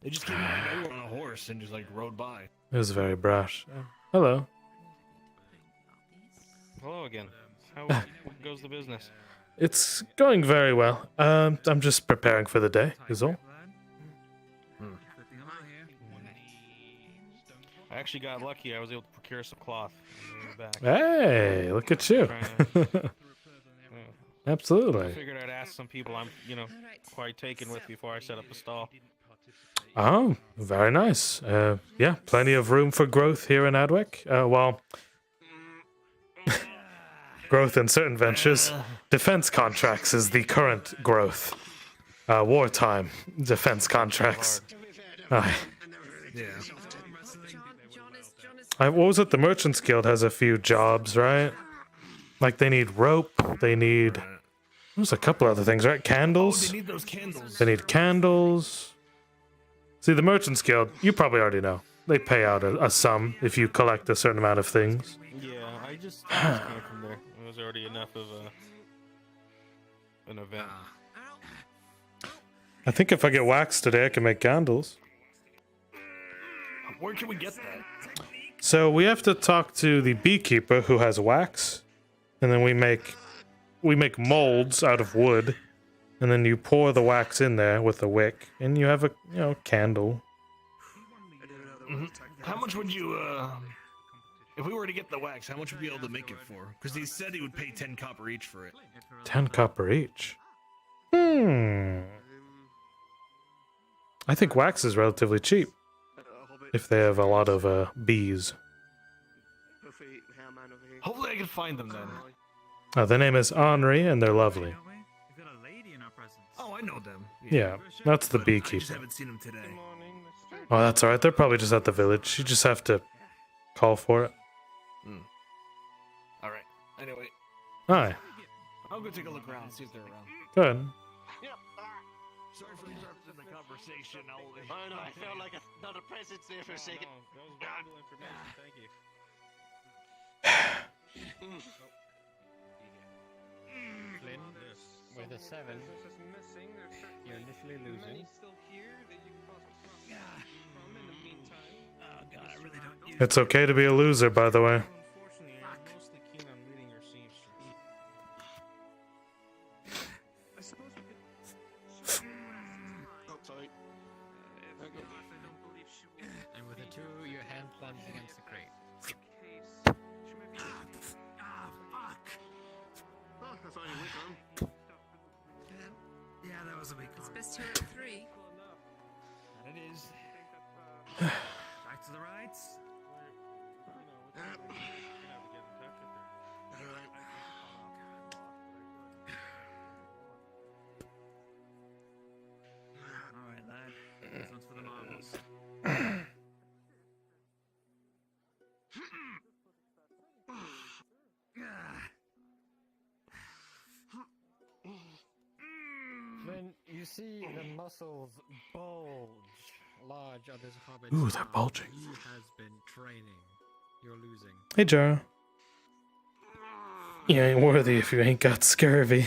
They just came out of nowhere on a horse and just like rode by. It was very brash. Hello. Hello again. How goes the business? It's going very well. I'm just preparing for the day, is all. I actually got lucky. I was able to procure some cloth. on the way back. Hey, look at you. Absolutely. I figured I'd ask some people I'm, quite taken with before I set up a stall. Oh, very nice. Yeah, plenty of room for growth here in Adwick. Well, growth in certain ventures. Defense contracts is the current growth. Wartime defense contracts. Aye. Yeah. What was it? The Merchants Guild has a few jobs, right? Like they need rope. They need. There's a couple other things, right? Candles. They need those candles. They need candles. See, the Merchants Guild, you probably already know. They pay out a sum if you collect a certain amount of things. Yeah, I just came from there. It was already enough of an event. I think if I get wax today, I can make candles. Where can we get that? So we have to talk to the beekeeper who has wax, and then we make molds out of wood, and then you pour the wax in there with a wick, and you have a candle. How much would you if we were to get the wax, how much would we be able to make it for? Because he said he would pay 10 copper each for it. 10 copper each. I think wax is relatively cheap if they have a lot of bees. Hopefully I can find them then. Their name is Henri, and they're lovely. Oh, I know them. Yeah, that's the I just beekeeper. haven't seen them today. Oh, that's alright. They're probably just at the village. You just have to call for it. All right. Anyway, Hi. I'll go take a look around, see if they're around. Good. Sorry for interrupting the conversation. I know, I felt like another presence there for a second. That was valuable information. Thank you. Flynn, with a 7, you're initially losing. Oh god, I really don't use It's okay to be a loser, by the way. Unfortunately, you're mostly keen on reading your seamstress. I suppose we could. Oh, sorry. And with a 2, your hand plunges against the crate. Oh, I thought you went on. Yeah, that was a weak It's one. best to roll 3. That it is. Back to the rights. Alright, lad. This one's for the marbles. Flynn, you see the muscles bulge large on this hobbit's Ooh, they're arm. bulging. He has been training. You're losing. Hey, Jara. You ain't worthy if you ain't got scurvy.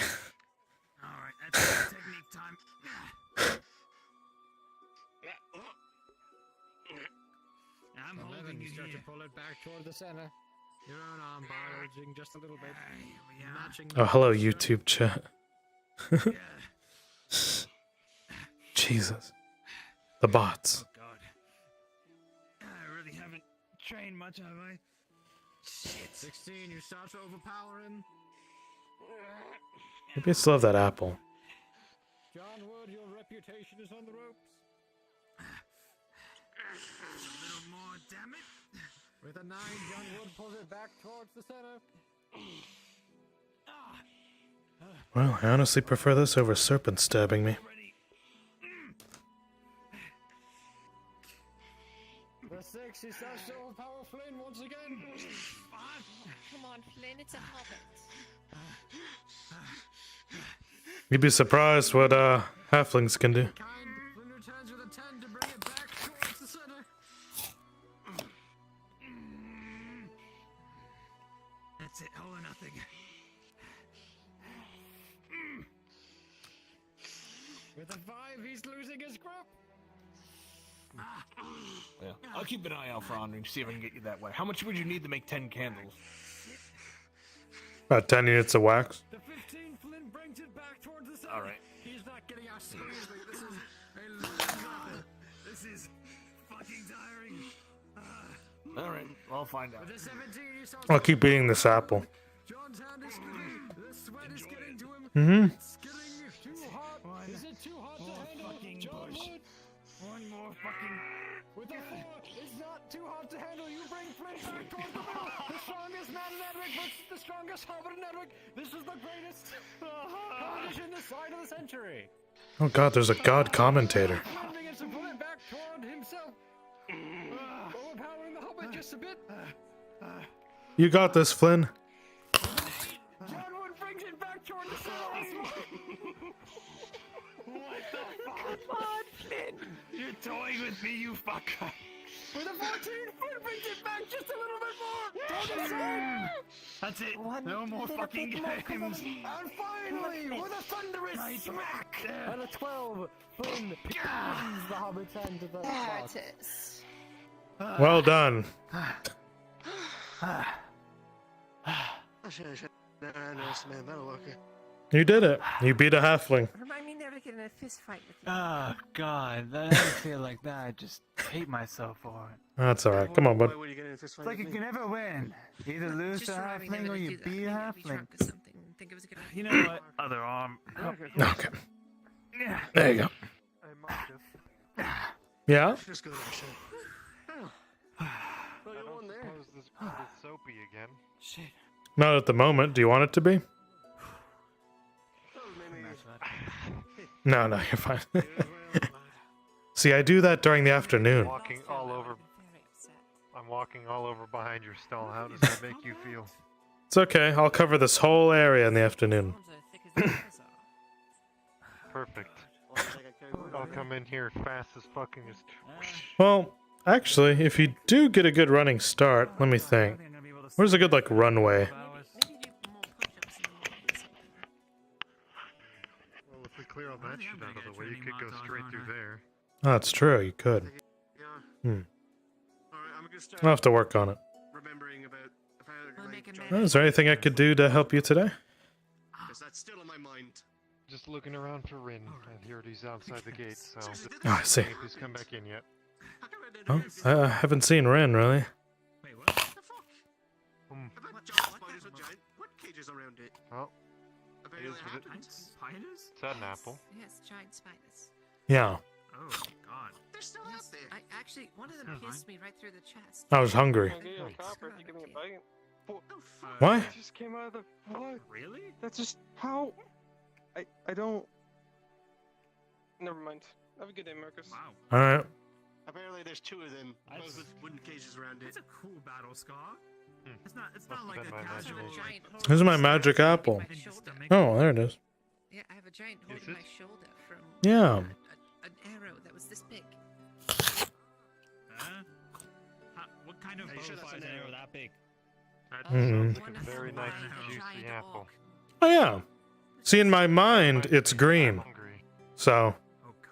Alright, that's technique time. I'm 11, holding you you start here. to pull it back toward the center. Your own arm bulging just a little bit. Matching Oh, hello, YouTube chat. Jesus. The bots. Oh God. I really haven't trained much, have I? Shit. 16, you start to overpower him. Maybe I still have that apple. John Wood, your reputation is on the ropes. A little more, damn it. With a 9, John Wood pulls it back towards the center. Well, I honestly prefer this over serpent stabbing me. The 6, he starts to overpower Flynn once again. Come on, Flynn, it's a hobbit. You'd be surprised what halflings can do. Flynn returns with a 10 to bring it back towards the center. That's it, all or nothing. With a 5, he's losing his grip. Yeah. I'll keep an eye out for Andre and see if I can get you that way. How much would you need to make 10 candles? About 10 units of wax. The 15, Flynn brings it back towards the center. All right. He's not getting us seriously. This is a long This is fucking tiring. All right, I'll find out. With the 17, he starts I'll keep eating this apple. John's hand is getting, the sweat is getting to him. Mm-hmm. It's getting too hot. Is it too hot to handle? Fucking John push. Wood, One more fucking. with a 4, it's not too hot to handle. You bring Flynn back towards the middle. The strongest man in Edwick versus the strongest hobbit in Edwick. This is the greatest competition this side of the century. Oh god, there's a god commentator. Flynn begins to pull it back toward himself. Overpowering the hobbit just a bit. You got this, Flynn. John Wood brings it back toward the center. What the fuck? Come on, Flynn. You're toying with me, you fucker. With a 14, Flynn brings it back just a little bit more. Toward the center. That's it. No more fucking games. And finally, with a thunderous smack. And a 12, Flynn pins the hobbit's hand to the There box. it is. Well done. I should never underestimate Metal Worker. You did it. You beat a halfling. Remind me never to get in a fist fight with you. Oh God, that I feel like that. I just hate myself for it. That's alright. Come on, bud. Why would you get in a fist It's fight like you with can me? never win. Either lose to Just a remind me halfling never or to you do that. beat a I think I'd be halfling. drunk or something. I think it was a good idea. You know what? Other arm. Okay. Yeah. There you go. Hey, Marcus. Yeah? Just go to the show. Oh, I you don't won there. suppose this group is soapy again. Shit. Not at the moment. Do you want it to be? Oh, maybe. No, you're fine. See, I do that during the afternoon. Walking all over. Very upset. I'm walking all over behind your stall. How does that make you feel? It's okay. I'll cover this whole area in the afternoon. Arms are thick as the walls are. Perfect. Well, I think I carried one I'll over. come in here fast as fucking just. Well, actually, if you do get a good running start, let me think. Where's a good, like, runway? Maybe do more push-ups in the morning or something. Well, if we clear all that shit out of the way, you could go straight through there. Oh, that's true. You could. Yeah. Hmm. Alright, I'm gonna start I'll have to work on it. remembering about if I We'll like, make a John- man. Is there anything I could do to help you today? because that's still on my mind. Just looking around for Rin. I heard he's outside the gate, so. Oh, I see. If he's come back in yet. How come I didn't Oh, I haven't seen Ren, really. Wait, what? What the fuck? Hmm. I've had giant spiders with giant wood cages around it. Oh, Apparently is it what it- happened. Spiders? is that an apple? Yes, giant spiders. Yeah. Oh God. They're still out Yes, there. I actually one of them pierced me right through the chest. I was hungry. I'll give you a copper if you give me a bite. Oh, fuck. What? That just came out of the. What? Really? That's just how. I don't. Never mind. Have a good day, Marcus. Wow. Alright. Apparently there's 2 of them, both with wooden cages around it. That's a cool battle scar. It's not. It's Must not have like a been my casual. I have a imagination. giant hole Here's in my my magic shoulder. apple. My In the shoulder. stomach. Oh, there it is. Yeah, I have a giant hole Is in it? my shoulder from Yeah. an arrow that was this big. What kind of Are bow you sure that's flies an an arrow arrow? that big? That Mhm. sounds like a very nice juicy apple. Oh, yeah. See, in my mind, it's green. I'm hungry. So, Oh God.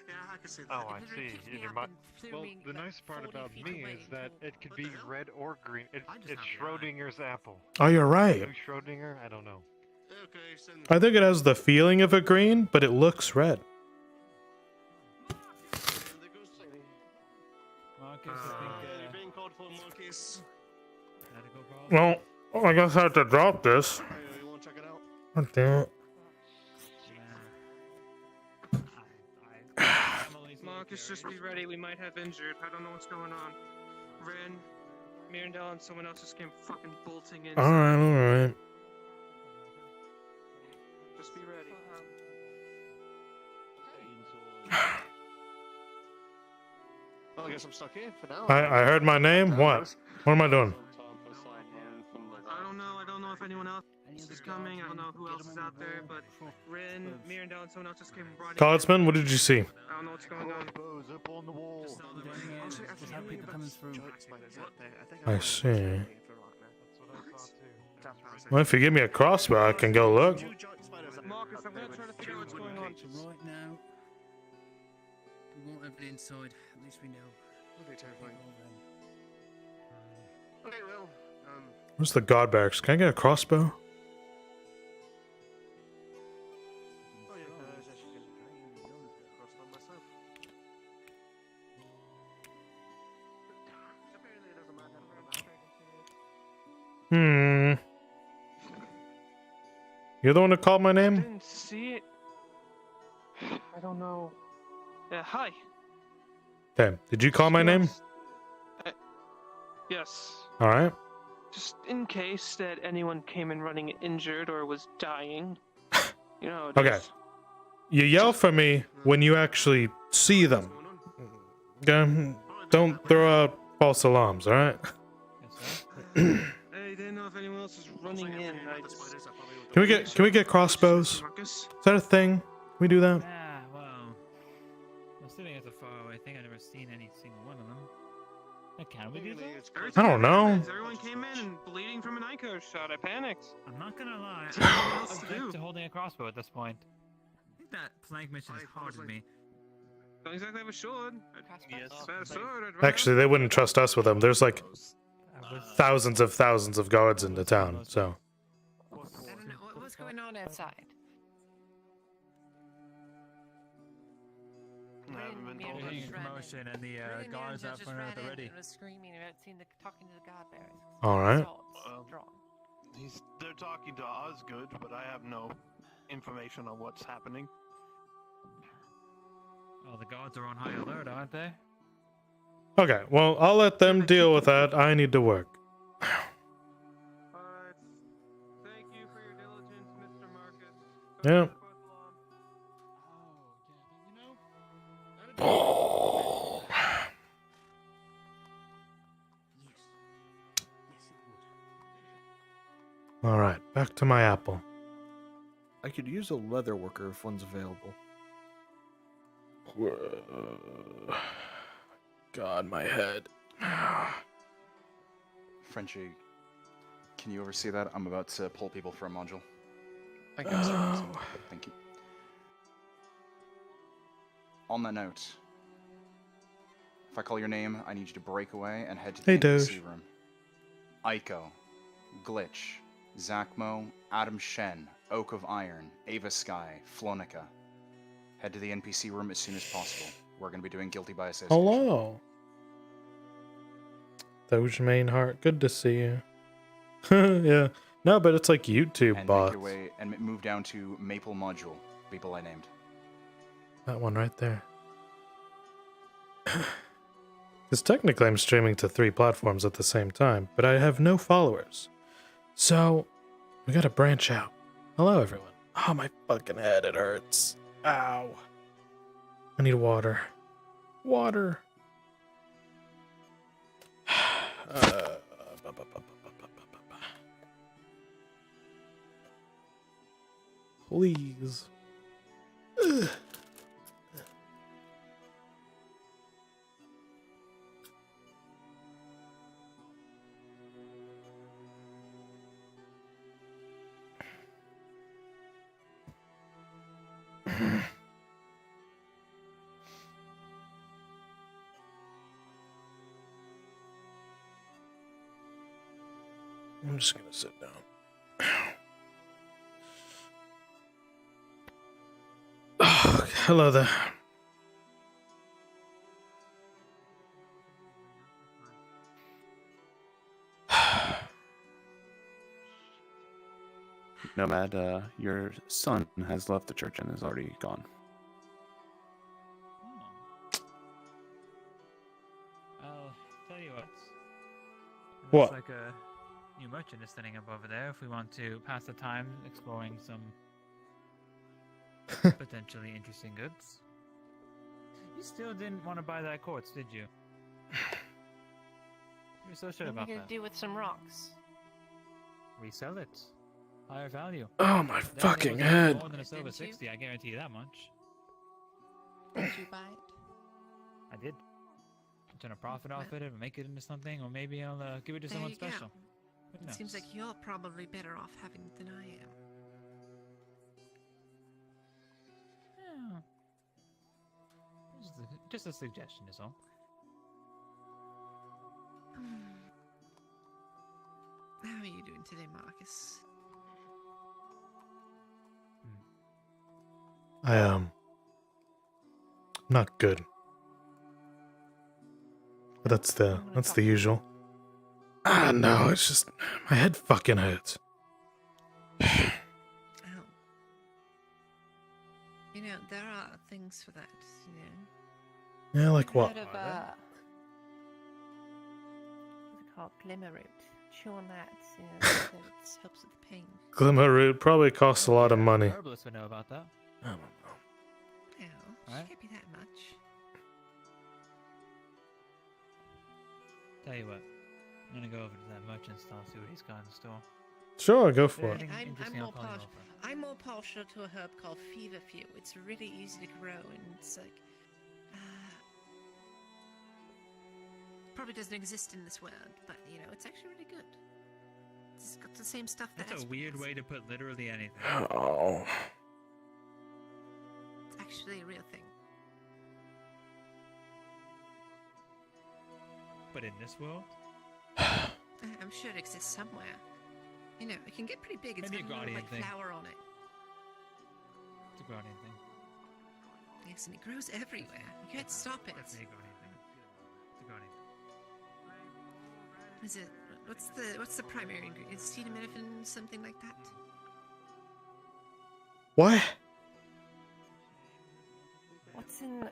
Yeah, I can see that. Oh, I It literally see. picked me In your up mind. and flew Well, me the about nice part 40 about feet me away is that until- it could What be the hell? red or green. I just It's have the eye. Schrodinger's apple. oh, you're right. New Schrodinger? I don't know. Okay, send I think it has the feeling of a green, but it looks red. Well, I guess I have to drop this. Hey, you want to check it out? God damn it. Marcus, just be ready. We might have injured. I don't know what's going on. Ren, Mirandel, and someone else just came fucking bolting in. Alright. Just be ready. Well, I guess I'm stuck here for now. I heard my name? What? What am I doing? I don't know if anyone else is coming. I don't know who else is out there, but Ren, Mirandel, and someone else just came running. Godsman, what did you see? I don't know what's going on. Up on the wall. Just have people coming through. I see. Well, if you give me a crossbow, I can go look. Marcus, I'm gonna try to figure out what's going on. Right now, we won't have it inside. At least we know. Okay, terrifying. Okay, well, Where's the god barracks? Can I get a crossbow? oh yeah, there's actually a crossbow myself. Apparently it doesn't matter. You're the one who called my I name? didn't see it. I don't know. Yeah, hi. Okay, did you call my name? Yes. Alright. Just in case that anyone came in running injured or was dying. You know. Okay. You yell for me when you actually see them. Okay? Don't throw out false alarms, alright? I didn't know if anyone else was running in. Can we get crossbows? Is that a thing? Can we do that? Yeah, well, I'm assuming it's a faraway thing. I've never seen any single one of them. Can we do that? I don't know. Everyone came in and bleeding from an Ico shot. I panicked. I'm not gonna lie. What else to I'm do? holding a crossbow at this point. I think that flank mission is hard to me. Don't exactly have a sword. Yes. A sword. I'd rather- Actually, they wouldn't trust us with them. There's like thousands of guards in the town, so. I don't know. What's going on outside? We're hearing a commotion and the guards out front at the ready. Was screaming about talking to the god barracks. Alright. They're talking to us good, but I have no information on what's happening. Oh, the guards are on high alert, aren't they? Okay, well, I'll let them deal with that. I need to work. Alright. Thank you for your diligence, Mr. Marcus. Yeah. Alright, back to my apple. I could use a leather worker if one's available. God, my head. Frenchie, can you oversee that? I'm about to pull people for a module. I guess. Thank you. On that note, if I call your name, I need you to break away and head to the NPC room. Aiko, Glitch, Zachmo, Adam Shen, Oak of Iron, Ava Sky, Flonica. Head to the NPC room as soon as possible. We're going to be doing Guilty by Association. Hello. Doge Mainheart, good to see you. Yeah. No, but it's like YouTube and bots. Make your way and move down to Maple Module, people I named. That one right there. Because technically I'm streaming to 3 platforms at the same time, but I have no followers. So, we gotta branch out. Hello, everyone. Oh, my fucking head, it hurts. Ow. I need water. Water. Please. Ugh. I'm just gonna sit down. Oh, hello there. Nomad, your son has left the church and is already gone. I'll tell you what. What? Looks like a new merchant is standing up over there. If we want to pass the time exploring some potentially interesting goods. You still didn't want to buy that quartz, did you? You're so sure What are about you that. gonna do with some rocks? Resell it. Higher value. Oh my That thing fucking was worth head. More than a silver Didn't you? 60, I guarantee you that much. Did you buy it? I did. Turn a profit off it and make it into something, or maybe I'll give it to There someone you go. special. Who It seems knows? like you're probably better off having it than I am. Yeah. Just a suggestion is all. How are you doing today, Marcus? I am not good. But that's the usual. Ah, no, it's just my head fucking hurts. Oh. You know, there are things for that, you know. Yeah, like what? Heard of, what's it called? Glimmer root. Chew on that, you know, so it helps with the pain. Glimmer root probably costs a lot of money. Herbalist would know about that. I don't know. Oh, Right. can't be that much. Tell you what, I'm gonna go over to that merchant stall, see what he's got in store. Sure, go for it. Anything interesting, I'll call you over. I'm more partial to a herb called feverfew. It's really easy to grow, and it's like probably doesn't exist in this world, but you know, it's actually really good. It's got the same stuff that. That's a weird way to put literally anything. Oh. It's actually a real thing. But in this world, I'm sure it exists somewhere. You know, it can get pretty big. It's Maybe got a a little guardian like thing. flower on it. it's a guardian thing. Yes, and it grows everywhere. You can't stop it. Definitely a guardian thing. It's a guardian thing. Is it? What's the primary ingredient? Is acetaminophen, something like that? What? What's in?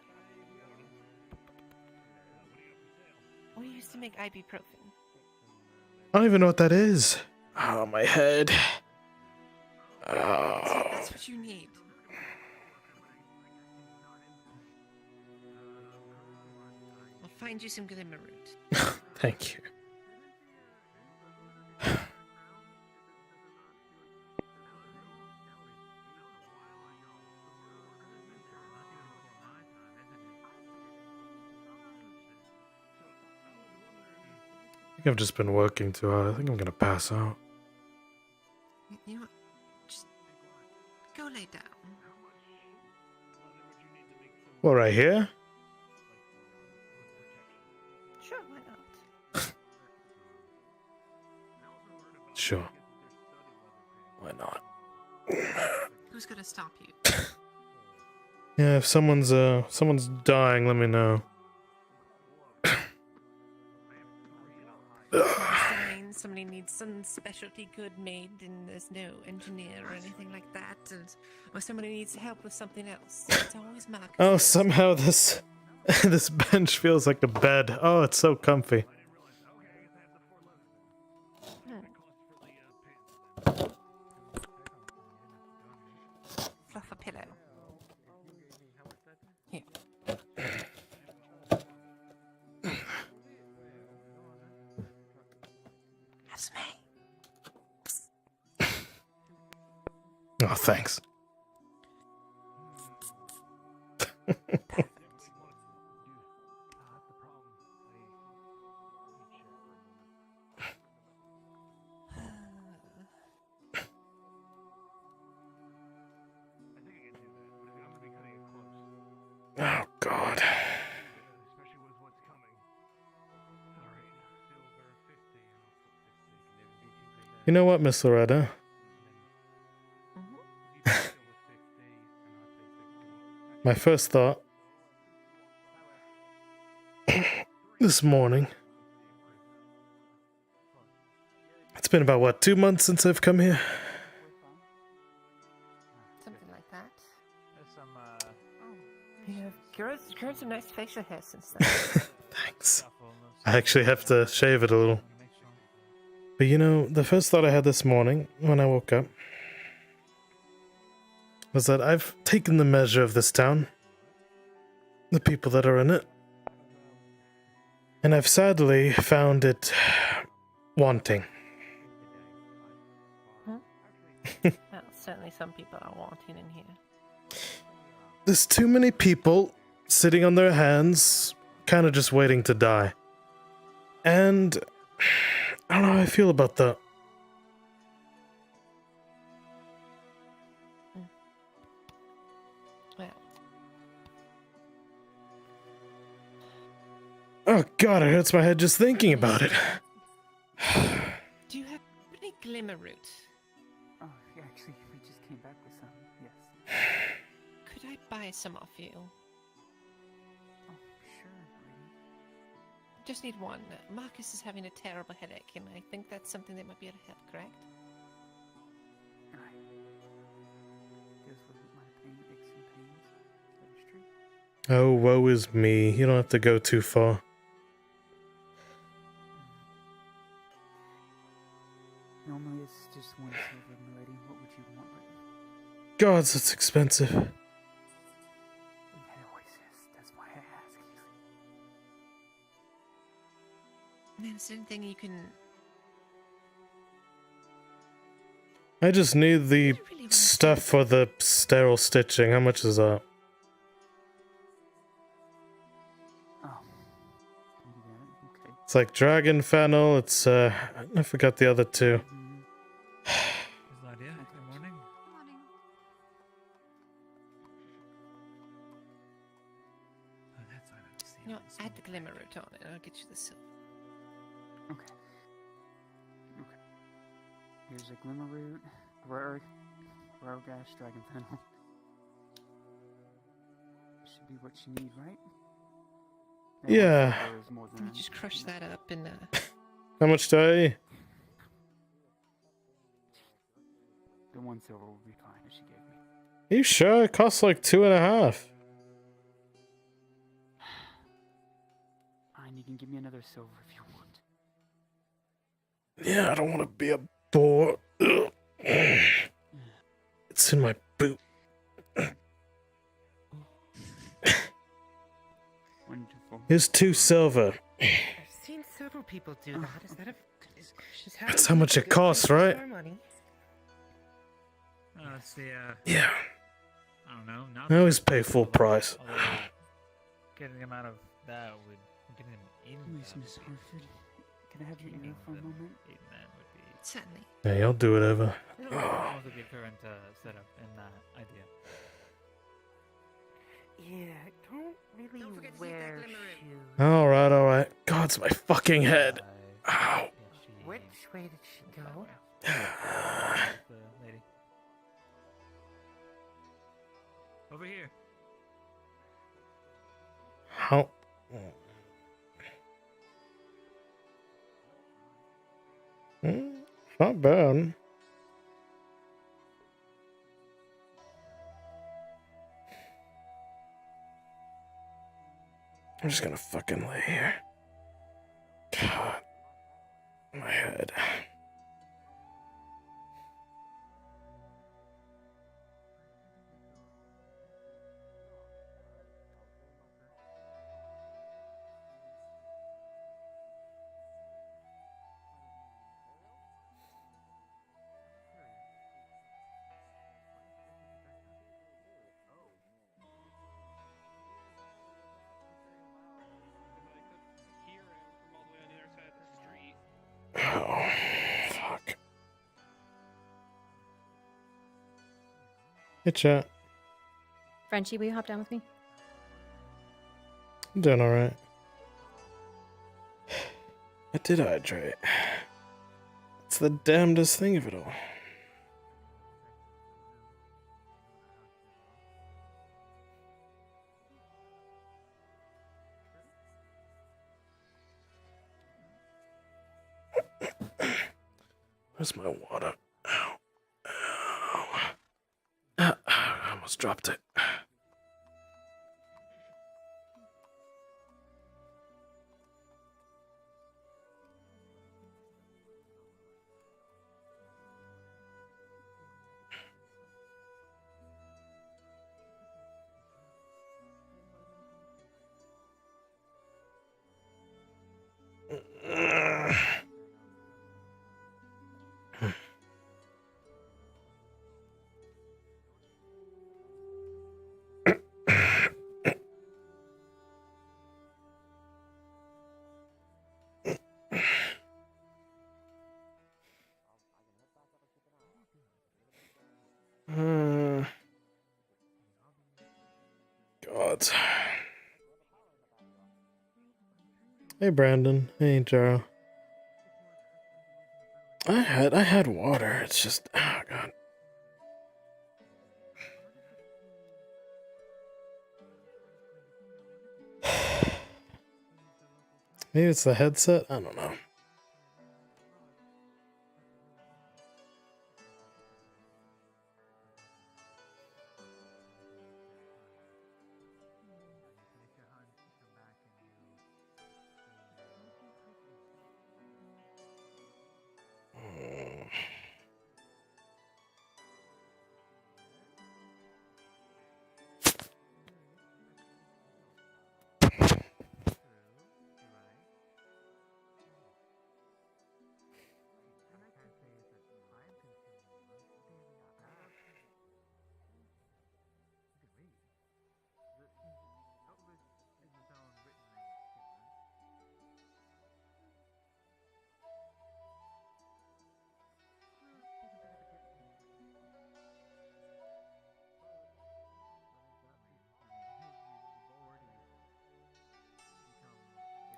We used to make ibuprofen. I don't even know what that is. Oh, my head. Oh. That's what you need. I'll find you some glimmer root. Thank you. I think I've just been working too hard. I think I'm gonna pass out. You know what? Just go lay down. What, right here? Sure, why not? Sure. Why not? Who's gonna stop you? Yeah, if someone's dying, let me know. Somebody needs some specialty good made, and there's no engineer or anything like that, or somebody needs help with something else. It's always Marcus. Oh, somehow this this bench feels like a bed. Oh, it's so comfy. Fluff a pillow. Here. Have some hay. Oh, thanks. Oh, God. You know what, Miss Loretta? My first thought this morning. It's been about, what, 2 months since I've come here? Yeah, grown some nice facial hair since then. Thanks. I actually have to shave it a little. But you know, the first thought I had this morning when I woke up was that I've taken the measure of this town, the people that are in it, and I've sadly found it wanting. Well, certainly some people are wanting in here. There's too many people sitting on their hands, kind of just waiting to die. And I don't know how I feel about that. Well. Oh god, it hurts my head just thinking about it. Do you have any glimmer root? Oh, yeah, actually, we just came back with some. Yes. Could I buy some off you? Oh, sure, lady. Just need one. Marcus is having a terrible headache, and I think that's something that might be able to help, correct? Right. Deals with my pain, aches, and pains. That is true. Oh, woe is me. You don't have to go too far. Normally it's just one silver, my lady. What would you want? Gods, that's expensive. It always is. That's why I ask you. Is there anything you can... I just need the stuff for the sterile stitching. How much is that? Oh. Okay. It's like dragon fennel. It's I forgot the other two. Lydia, good morning. Oh, that's what I'm seeing. You know, add the glimmer root on it, and I'll get you the silver. Okay. Here's a glimmer root, Rogash, dragon fennel. Should be what you need, right? Now, Yeah. there is more than You just crush that up and How much do I eat? the one silver will be fine that she gave me. Are you sure? It costs like 2.5. Fine, you can give me another silver if you want. Yeah, I don't want to be a bore. Ugh. It's in my boot. Wonderful. Here's 2 silver. I've seen several people do that. Is that a... That's how much it costs, right? It's the, Yeah. I don't know. Not I always pay full price. although getting him out of that would... Getting him in Please, Miss Hartford, can I have your ear for a moment? that would be... Certainly. Hey, I'll do whatever. I want to get current setup in that idea. Yeah, don't really wear shoes. Alright. God, it's my fucking head. Ow. Which way did she go? The lady. Over here. How? Not bad. I'm just gonna fucking lay here. God. My head. Oh, fuck. Hey, chat. Frenchie, will you hop down with me? I'm doing alright. I did hydrate. It's the damnedest thing of it all. Where's my water? Ow. Ow. I almost dropped it. God. Hey, Brandon. Hey, Jaro. I had water. It's just, oh God. Maybe it's the headset. I don't know.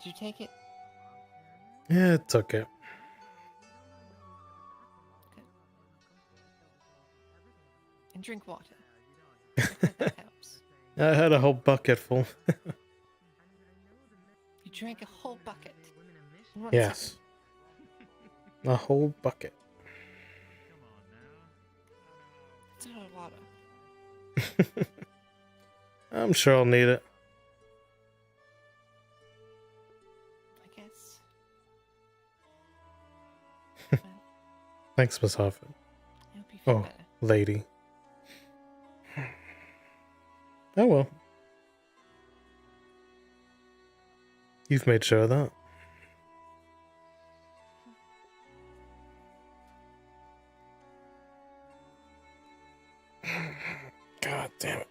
Did you take it? Yeah, it's okay. And drink water. I think that helps. I had a whole bucket full. You drank a whole bucket. in 1 Yes. second. A whole bucket. That's not a lot of. I'm sure I'll need it. I guess. Thanks, Miss Hoffman. I hope you feel Oh, better. lady. Oh well. You've made sure of that. God damn it.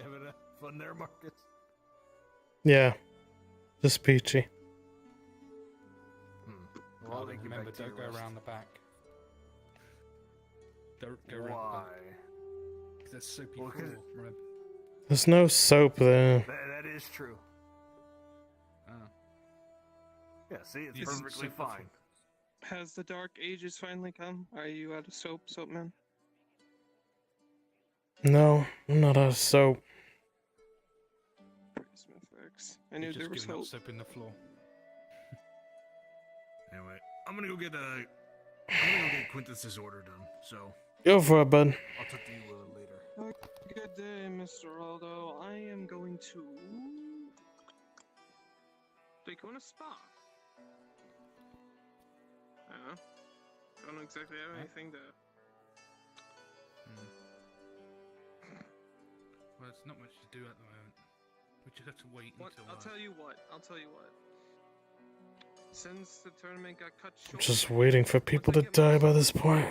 Having a fun there, Marcus? Yeah, just peachy. Well, thank you. Remember, Back to don't your go rest. around the back. Don't go Why? around the back. Because there's soapy Well, 'cause floor, remember? There's no soap there. That is true. Oh. Yeah, see, it's Isn't perfectly soap fine. Has the dark ages finally come? Are you out of soap, Soapman? No, I'm not out of soap. I knew He's there just was giving up hope. soap in the floor. Anyway, I'm gonna go get Quintus's order done. So Go for it, bud. I'll talk to you later. Good day, Mr. Aldo. I am going to... Take you on a spa. I don't exactly have anything to... Well, there's not much to do at the moment. We just have to wait until. I'll tell you what. Since the tournament got cut I'm short... just waiting for people to die by this point.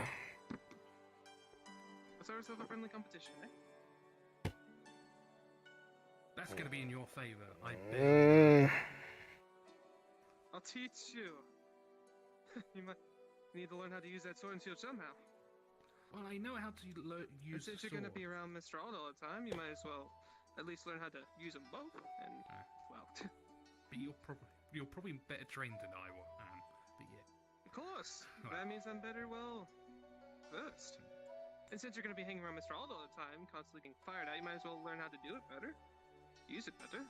Let's start ourselves a friendly competition, eh? That's gonna be in your favor, I bet. I'll teach you. You might need to learn how to use that sword and shield somehow. Well, I know how to use. Since you're gonna be around Mr. Aldo all the time, you might as well at least learn how to use them both. And well, But you're probably better trained than I am. But yeah. of course, Right. that means I'm better versed. And since you're gonna be hanging around Mr. Aldo all the time, constantly getting fired at, you might as well learn how to do it better, use it better.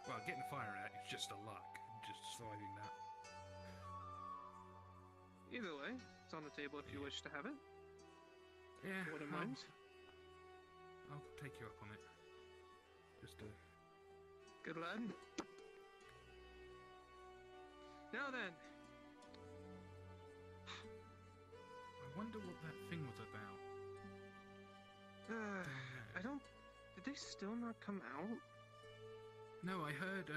Well, getting fired at is just a luck. Just deciding that. Either way, it's on the table if you wish to have it. Yeah. Wouldn't mind. I'll take you up on it. Just Good lad. Now then. I wonder what that thing was about. I don't... Did they still not come out? No, I heard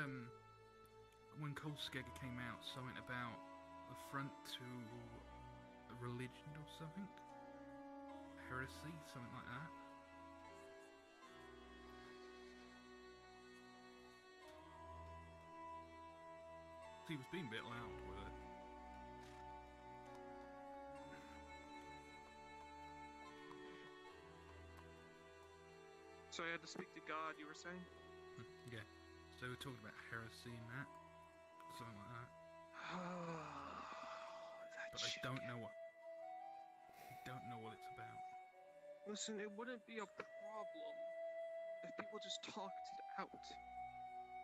when Kolskega came out, something about the front to a religion or something? Heresy, something like that. He was being a bit loud with it. So I had to speak to God, you were saying? Yeah. So we're talking about heresy and that. Something like that. But I don't know what. I don't know what it's about. Listen, it wouldn't be a problem if people just talked it out.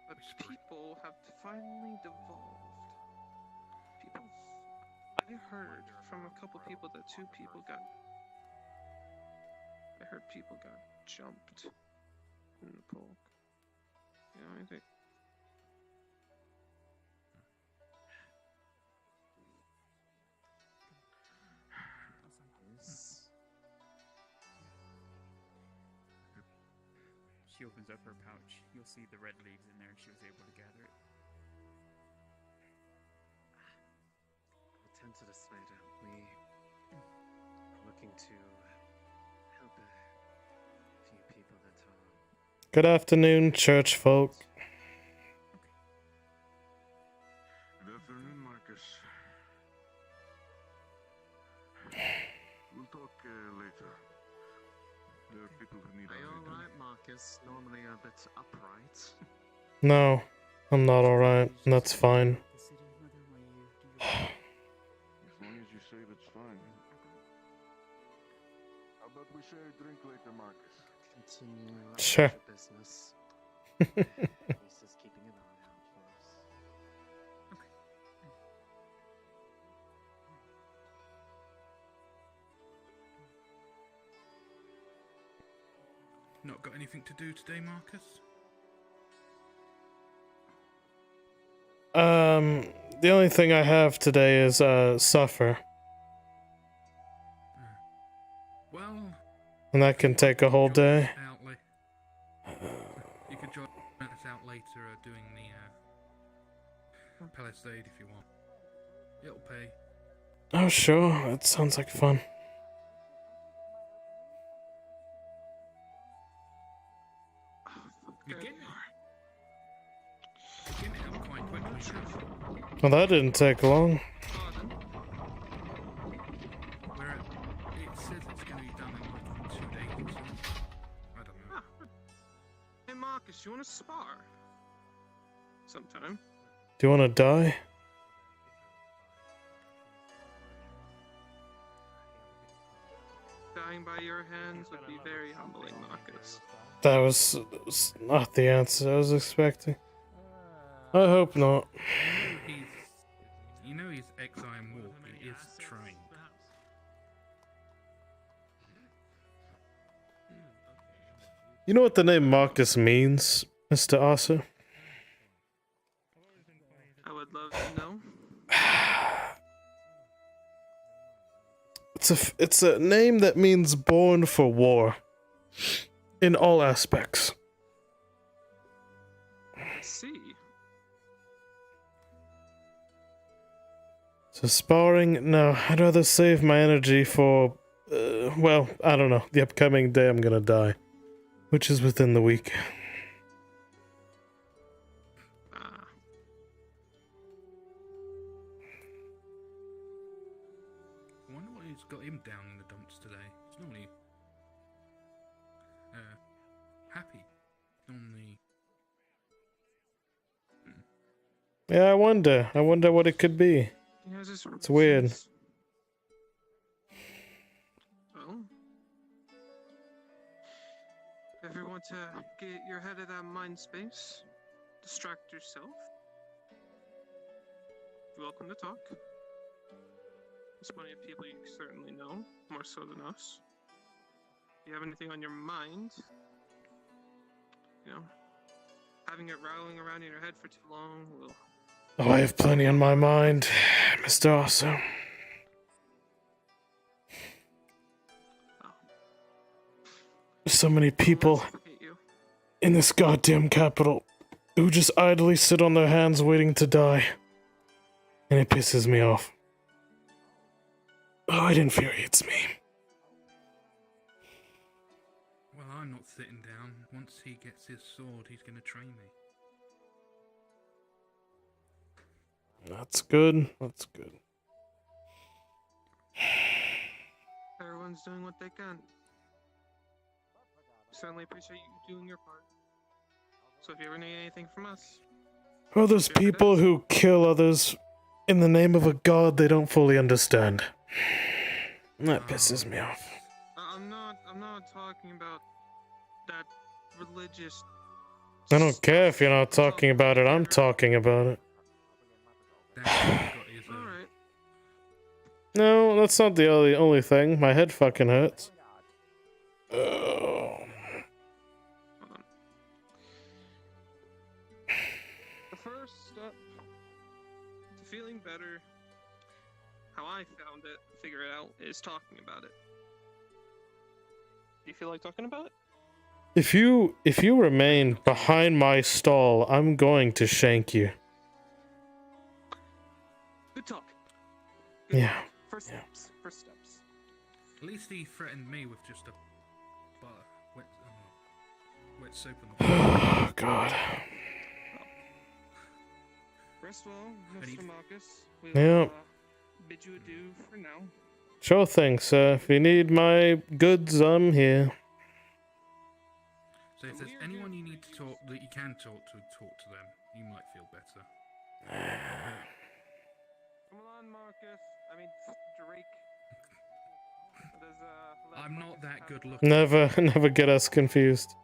But people have finally devolved. I heard from a couple people that I heard people got jumped in the pool. You know anything? She opens up her pouch. You'll see the red leaves in there, and she was able to gather it. I'll tend to this later. We are looking to help a few people that are... Good afternoon, church folk. Good afternoon, Marcus. We'll talk later. There are people who need Are you our help. alright, Marcus? Normally you're a bit upright. No, I'm not alright. That's fine. As long as you save, it's fine. How about we share a drink later, Marcus? Continue Sure. your business. He's just keeping an eye out for us. Not got anything to do today, Marcus? The only thing I have today is suffer. Well, And that can take a whole day. outlay. doing the palisade if you want. It'll pay. Oh, sure. That sounds like fun. You're getting it up quite quickly now. Well, that didn't take long. Where it says it's going to be done in like 2 days or something. I don't know. Hey Marcus, you want to spar? Sometime. Do you want to die? Dying by your hands would be very humbling, Marcus. That was not the answer I was expecting. I hope not. You know he's ex-Iron Wolf. He is trained. You know what the name Marcus means, Mr. Arthur? I would love to know. It's a name that means born for war. In all aspects. See. So sparring? No, I'd rather save my energy for, well, I don't know, the upcoming day I'm gonna die. Which is within the week. I wonder what he's got him down in the dumps today. He's normally happy. Normally. Yeah, I wonder what it could be. He has his It's weird. reasons. Well, if you want to get your head out of that mind space, distract yourself, you're welcome to talk. There's plenty of people you certainly know, more so than us. If you have anything on your mind, you know, having it rattling around in your head for too long will... Oh, I have plenty on my mind, Mr. Arthur. There's so many people in this goddamn capital who just idly sit on their hands waiting to die. And it pisses me off. Oh, it infuriates me. Well, I'm not sitting down. Once he gets his sword, he's going to train me. That's good. That's good. Everyone's doing what they can. Certainly appreciate you doing your part. So if you ever need anything from us... Well, there's people who kill others in the name of a god they don't fully understand. That pisses me off. I'm not talking about that religious... I don't care if you're not talking about it, I'm talking about it. Alright. No, that's not the only thing. My head fucking hurts. Oh. The first step to feeling better, how I found it, figure it out, is talking about it. Do you feel like talking about it? If you remain behind my stall, I'm going to shank you. Good talk. Yeah. First steps. First steps. At least he threatened me with just a wet soap on the Oh, God. First of all, Mr. Marcus, we Yeah. will bid you adieu for now. Sure thing, sir. If you need my goods, I'm here. So if there's anyone you need to talk that you can talk to them, you might feel better. Come on, Marcus. I mean, Drake. I'm not that good looking. Never get us confused.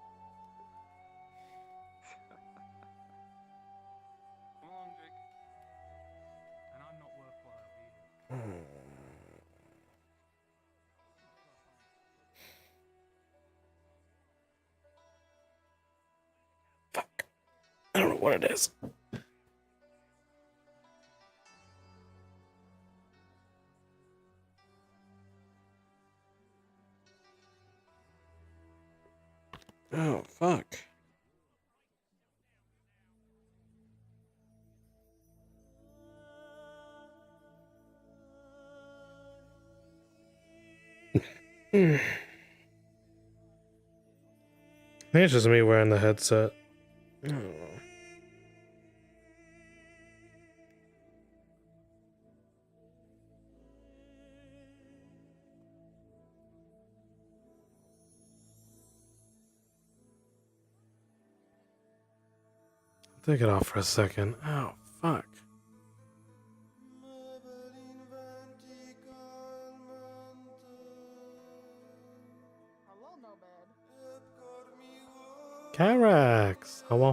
Come along, Drake. And I'm not worthwhile either. I don't know what it is. Oh, fuck. I think it's just me wearing the headset. I don't know. Take it off for a second. Oh, fuck. Carax! Hello.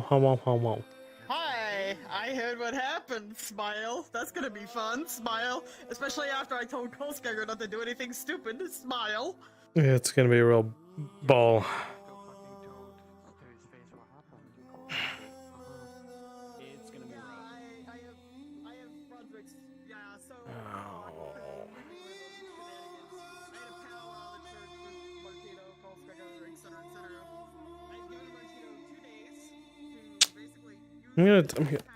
Hi! I heard what happened, Smile. That's gonna be fun, Smile. Especially after I told Kolskager not to do anything stupid, Smile. Yeah, it's gonna be a real ball. It's gonna be rough. I have Brunswick's, yeah, so... I had a powwow at the church with Martino, Kolskager, etc., etc. I've given Martino 2 days to basically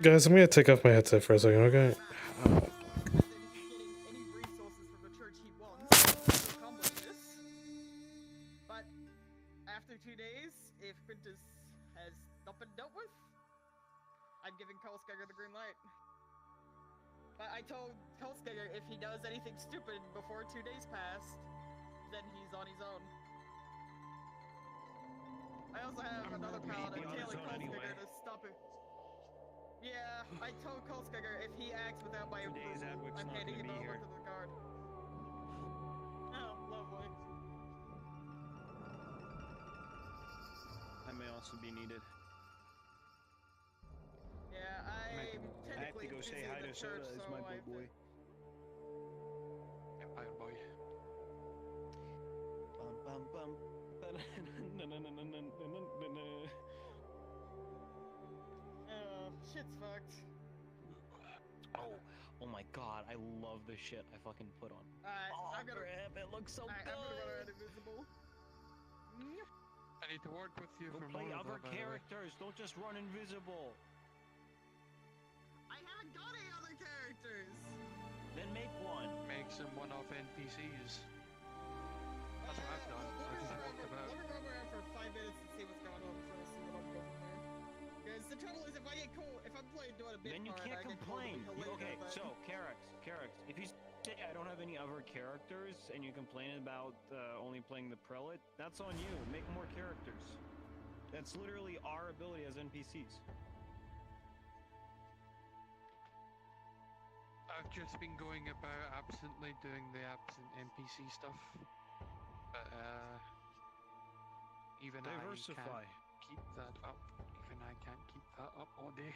Guys, I'm gonna take off my headset for a second, okay? Oh. any resources from the church he wants to accomplish this. But after 2 days, if Quintus has not been dealt with, I'm giving Kolskager the green light. But I told Kolskager if he does anything stupid before 2 days pass, then he's on his own. I also have another paladin tailing Kolskager to stop it. Yeah, I told Kolskager if he acts without my approval, I'm handing him over to the guard. Oh, lovely. I may also be needed. Yeah, I'm I have to go say hi to Soda as my big boy. Empire boy. Bum bum bum. Oh, shit's fucked. Oh my god, I love the shit I fucking put on. I'm gonna crap, it looks so good. I'm gonna run around invisible. I need to work with you Go for play more of other that, by the way. characters, don't just run invisible. I haven't got any other characters! Then make one. Make some one-off NPCs. That's what I've done. I just walked about. Let me run around for 5 minutes and see what's going on before I see what I'm doing there. Because the trouble is, if I get cool, if I'm playing doing a bit Then you part, can't I get cool complain. to be Okay, hilarious, so Carax, if you say I don't have any other characters and you complain about only playing the prelate, that's on you. Make more characters. That's literally our ability as NPCs. I've just been going about absently doing the absent NPC stuff. But, even Diversify. I can't keep that up. Even I can't keep that up all day.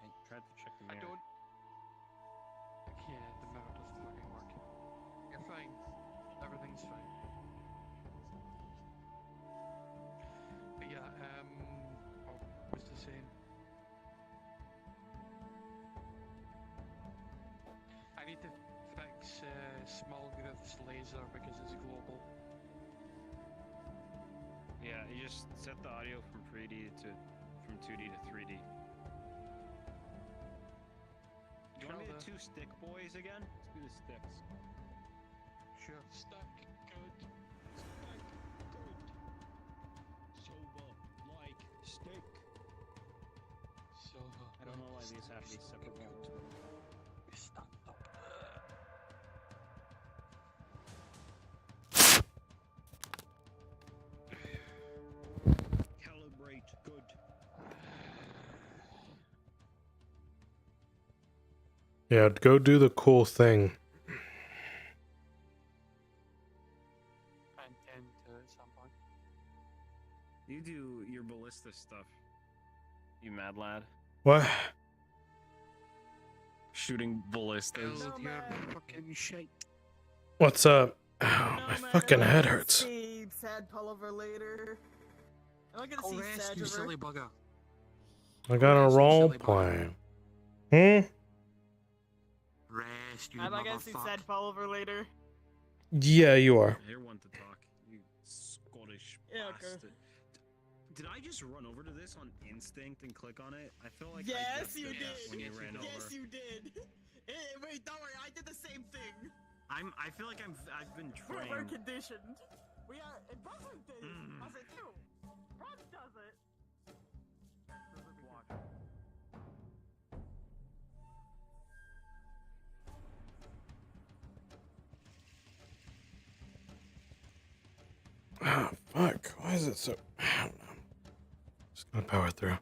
I tried to check the I mirror. don't... Yeah, the mirror doesn't fucking work. You're fine. Everything's fine. But yeah, what was I saying? I need to fix Smallgriff's laser because it's global. Yeah, you just set the audio from 2D to 3D. Do you want me to do stick boys again? Let's do the sticks. Sure. Stuck good. Stuck good. Sober like stick. Sober. I don't know why these have these separate ones. Stuck up. Calibrate good. Yeah, go do the cool thing. I intend to at some point. You do your ballista stuff. You mad lad. What? Shooting ballistas. Build your fucking shit. What's up? Oh, my fucking head hurts. See Sad Pullover later. Am I gonna Oh, see rest, Sad you River? silly bugger. I got a role play. Rest, you Am I gonna see motherfucker. Sad Pullover later? Yeah, you are. You're one to talk, you Scottish Yeah, okay. bastard. Did I just run over to this on instinct and click on it? I feel like I Yes, just you did that did. when you ran Yes, over. you did. Wait, don't worry. I did the same thing. I feel like I've been We're trained. conditioned. We are. And Buzzard does it too. Rod does it. Oh, fuck. Why is it so... I don't know. Just gonna power through.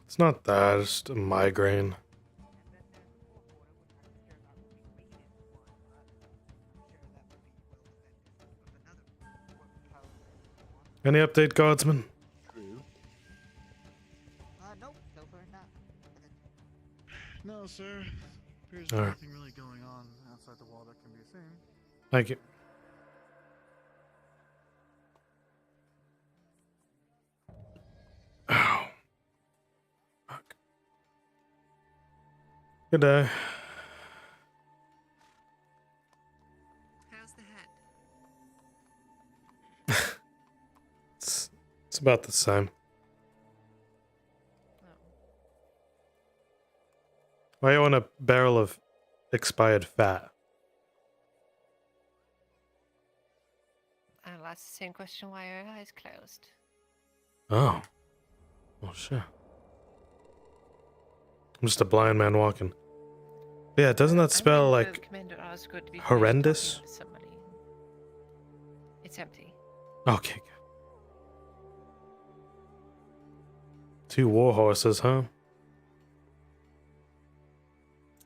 It's not that, it's just a migraine. Any update, Guardsman? Nope, so far not. No, sir. Appears Alright. nothing really going on outside the wall that can be seen. Thank you. Ow. Fuck. Good day. How's the head? It's about the same. Why you want a barrel of expired fat? I'll ask the same question why are your eyes closed? Oh. Well, shit. I'm just a blind man walking. Yeah, doesn't that spell like Commander Osgood to be finished horrendous? talking to somebody. It's empty. Okay, good. 2 war horses, huh?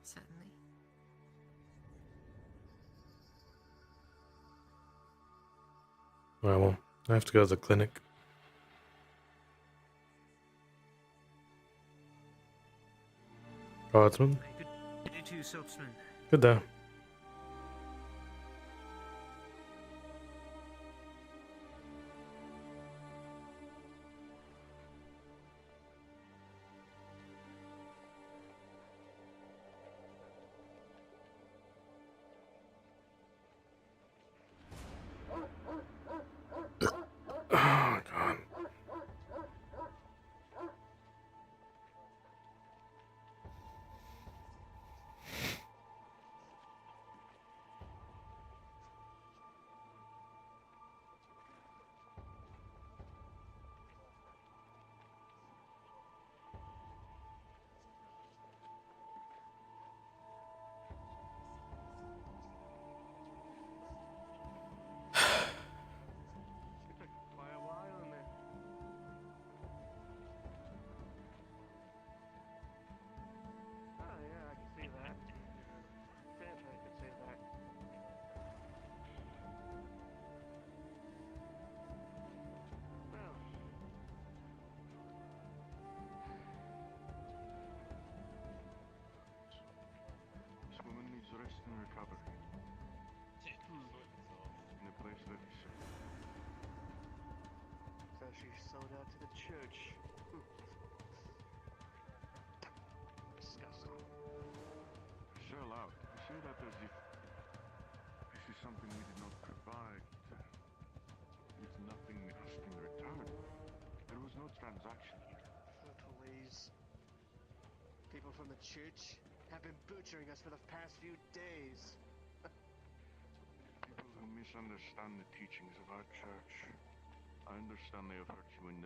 Certainly. Alright, well, I have to go to the clinic. Guardsman? Good day to you, Soapsman. Good day. Oh, God. Quite a while in there. Oh yeah, I can see that. Definitely can see that. Well. This woman needs rest and recovery. In a place that is safe. So she sold out to the church. Disgusting. Sell out. You say that as if this is something we did not provide, with nothing asked in return. There was no transaction here. Oh, please. People from the church have been butchering us for the past few days. People who misunderstand the teachings of our church. I understand they have hurt you and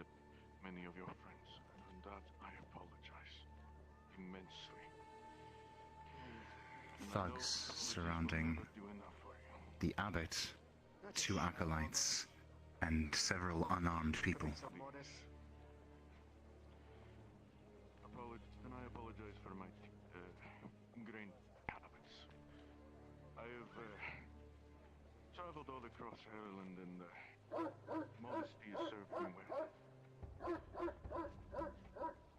many of your friends, and on that I apologize immensely. Thugs surrounding the abbot, 2 acolytes, and several unarmed people. And I apologize for my ingrained habits. I have traveled all across Ireland, and modesty has served me well.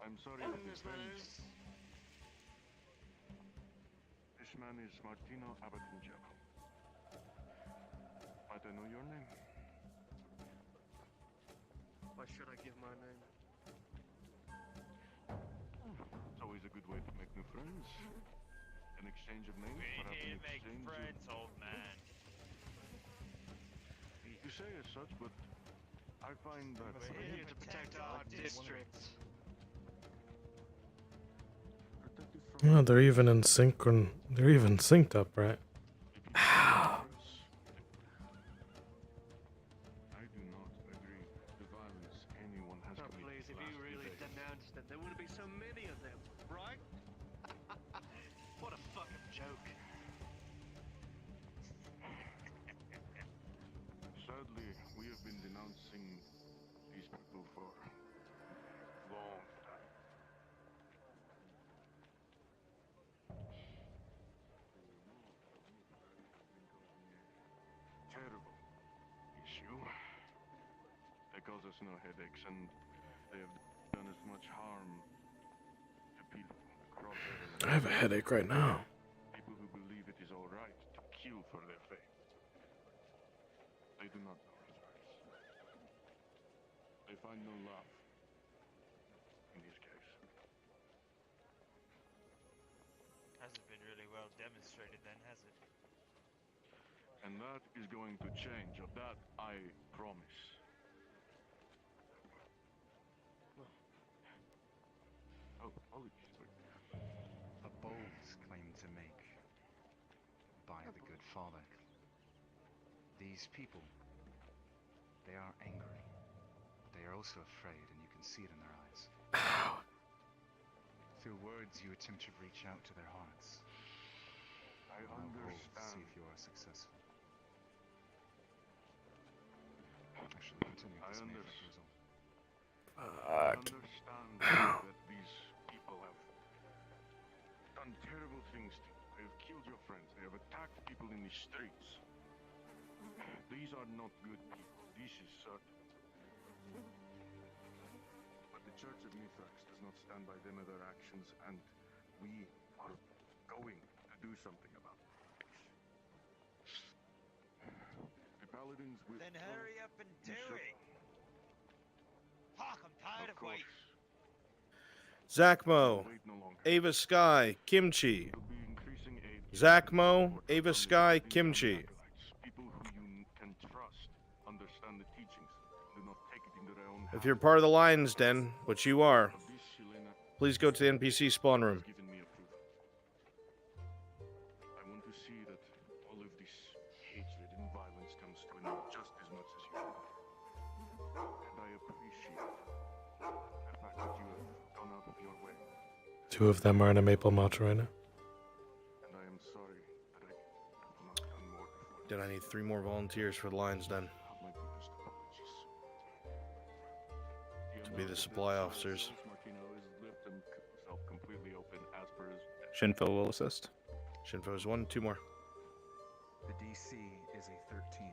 I'm sorry that this man is Martino Abatingelo. Might I know your name? Why should I give my name? It's always a good way to make new friends. An exchange of names. We're perhaps here an to make exchange friends, old man. You say as such, but I find that We're here to protect our district. Oh, they're even in sync. They're even synced up, right? Ow. I do not agree with the violence anyone has Oh, committed please, the if you last really 2 days. denounced them, there wouldn't be so many of them, right? What a fucking joke. Sadly, we have been denouncing these people for a long time. Terrible issue. They cause us no headaches, and they have done as much harm to people across the I have a headache right now. people who believe it is all right to kill for their faith. They do not know his rights. They find no love in his case. Hasn't been really well demonstrated then, has it? And that is going to change. Of that, I promise. Oh, apologies. A bold claim to make by the good father. These people, they are angry, but they are also afraid, and you can see it in their eyes. Through words, you attempt to reach out to their hearts. I I'll roll to see understand. if you are successful. Actually, continue. I This may affect the understand. result. I understand that these people have done terrible things to you. They have killed your friends. They have attacked people in the streets. These are not good people. This is certain. But the Church of Mithrax does not stand by them or their actions, and we are going to do something about it. The paladins will. Then hurry up and do it. Fuck, I'm tired of waiting. Zachmo, Ava Sky, Kimchi. Zachmo, Ava Sky, Kimchi. People who you can trust understand the teachings. Do not take it into their own hands. If you're part of the Lion's Den, which you are, please go to the NPC spawn room. Given me approval. I want to see that all of this hatred and violence comes to an end just as much as you. And I appreciate the fact that you have gone out of your way. 2 of them are in a maple match right now. And I am sorry that I have not done more before. Then I need 3 more volunteers for the Lion's Den My deepest apologies. to be the supply officers. Martino has left himself completely open as per his. Shinfo will assist. Shinfo is 1, 2 more. The DC is a 13,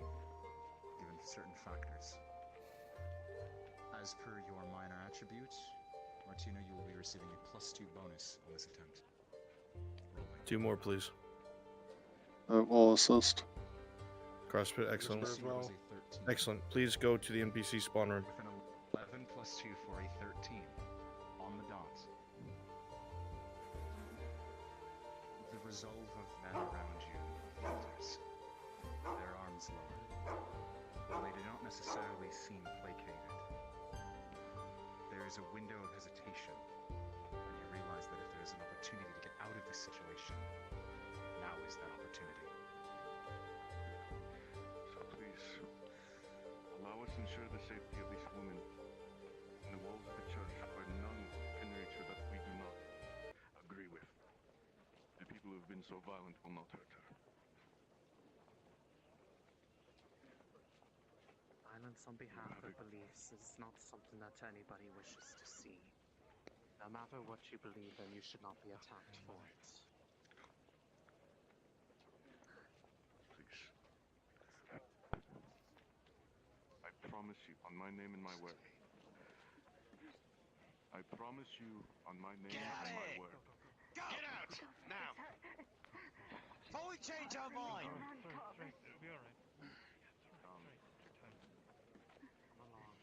given certain factors. As per your minor attribute, Martino, you will be receiving a +2 bonus on this attempt. 2 more, please. I'll assist. CrossFit, excellent. DC was a 13. Excellent. Please go to the NPC spawn room. With an 11 +2 for a 13 on the dot. The resolve of men around you falters, their arms lowered. While they do not necessarily seem placated, there is a window of hesitation when you realize that if there is an opportunity to get out of this situation, now is that opportunity. So please, allow us to ensure the safety of this woman in the walls of the church where none can reach her that we do not agree with. The people who have been so violent will not hurt her. Violence on behalf of beliefs is not something that anybody wishes to see. No matter what you believe in, you should not be attacked for it. Please. I promise you, on my name and my word. I promise you, on my name and my word. Go! Get out! Now! Before we change our mind! It'll be alright. Come along.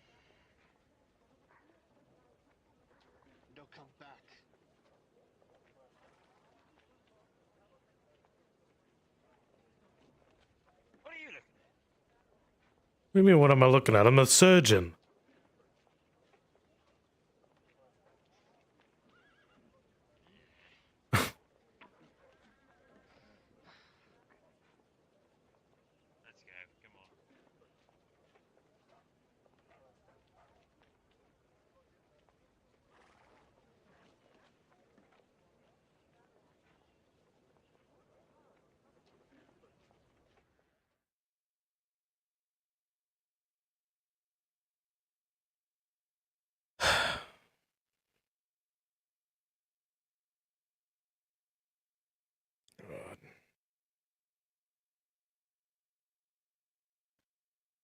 Don't come back. What are you looking at? What do you mean, what am I looking at? I'm a surgeon.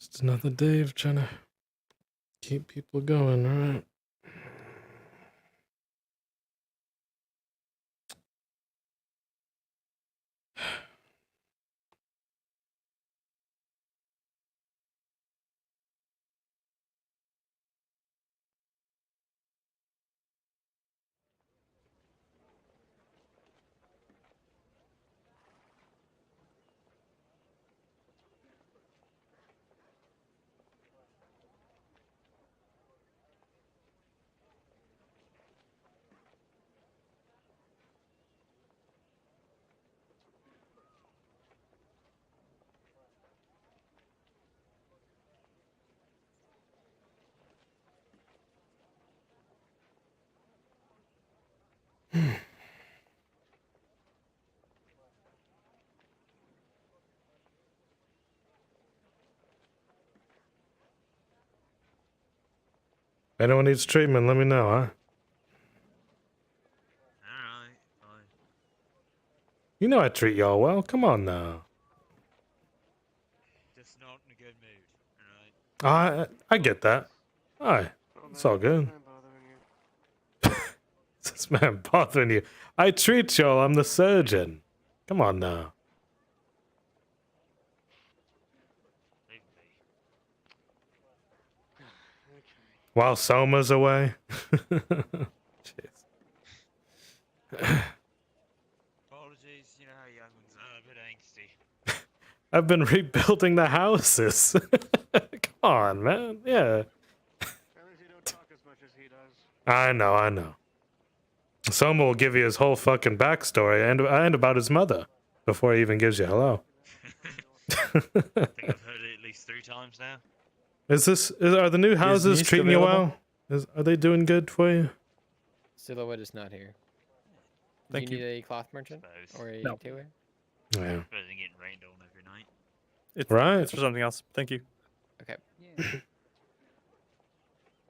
Just another day of trying to keep people going, right? If anyone needs treatment, let me know, huh? Alright, fine. You know I treat y'all well. Come on now. Just not in a good mood, alright? I get that. Aye, it's all good. This man bothering you. I treat y'all. I'm the surgeon. Come on now. While Soma's away. Jeez. Apologies, you know how young ones are, a bit angsty. I've been rebuilding the houses. Come on, man. Yeah. I know. Soma will give you his whole fucking backstory and about his mother before he even gives you hello. I think I've heard it at least 3 times now. Are the new houses Yeast treating you available? well? Are they doing good for you? Silhouette is not here. Thank Do you need a cloth merchant or a No. tailor? Yeah. Better than getting rained on every night. Right. It's for something else. Thank you. Okay.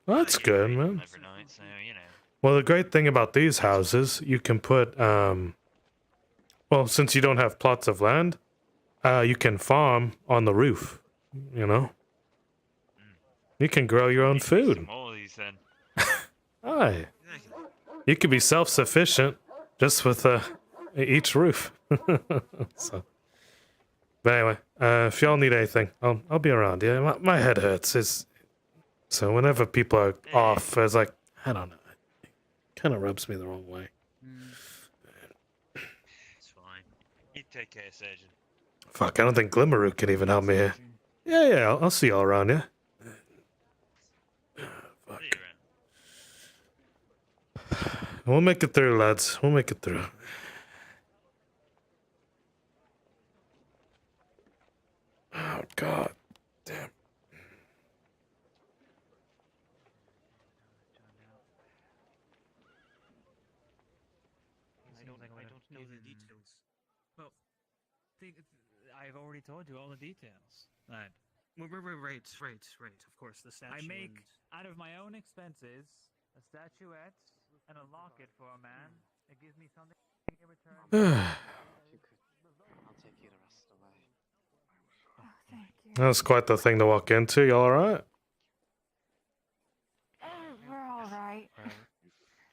Well, that's good, man. Every night, so, you know. Well, the great thing about these houses, you can put, well, since you don't have plots of land, you can farm on the roof, you know? You can grow your own food. Some more of these then. Aye. You could be self-sufficient just with each roof. So, but anyway, if y'all need anything, I'll be around. Yeah, my head hurts. So whenever people are off, it's like, I don't know. It kind of rubs me the wrong way. It's fine. You take care, surgeon. Fuck, I don't think Glimmeroo can even help me here. Yeah, I'll see y'all around, yeah? Fuck. We'll make it through, lads. We'll make it through. Oh, God. Damn. I don't know the details. Well, I've already told you all the details. Right. Right. Of course, the statue. I make, out of my own expenses, a statuette and a locket for a man. It gives me something in return. I'll take you the rest of the way. Oh, thank you. That's quite the thing to walk into. Y'all alright? We're all right.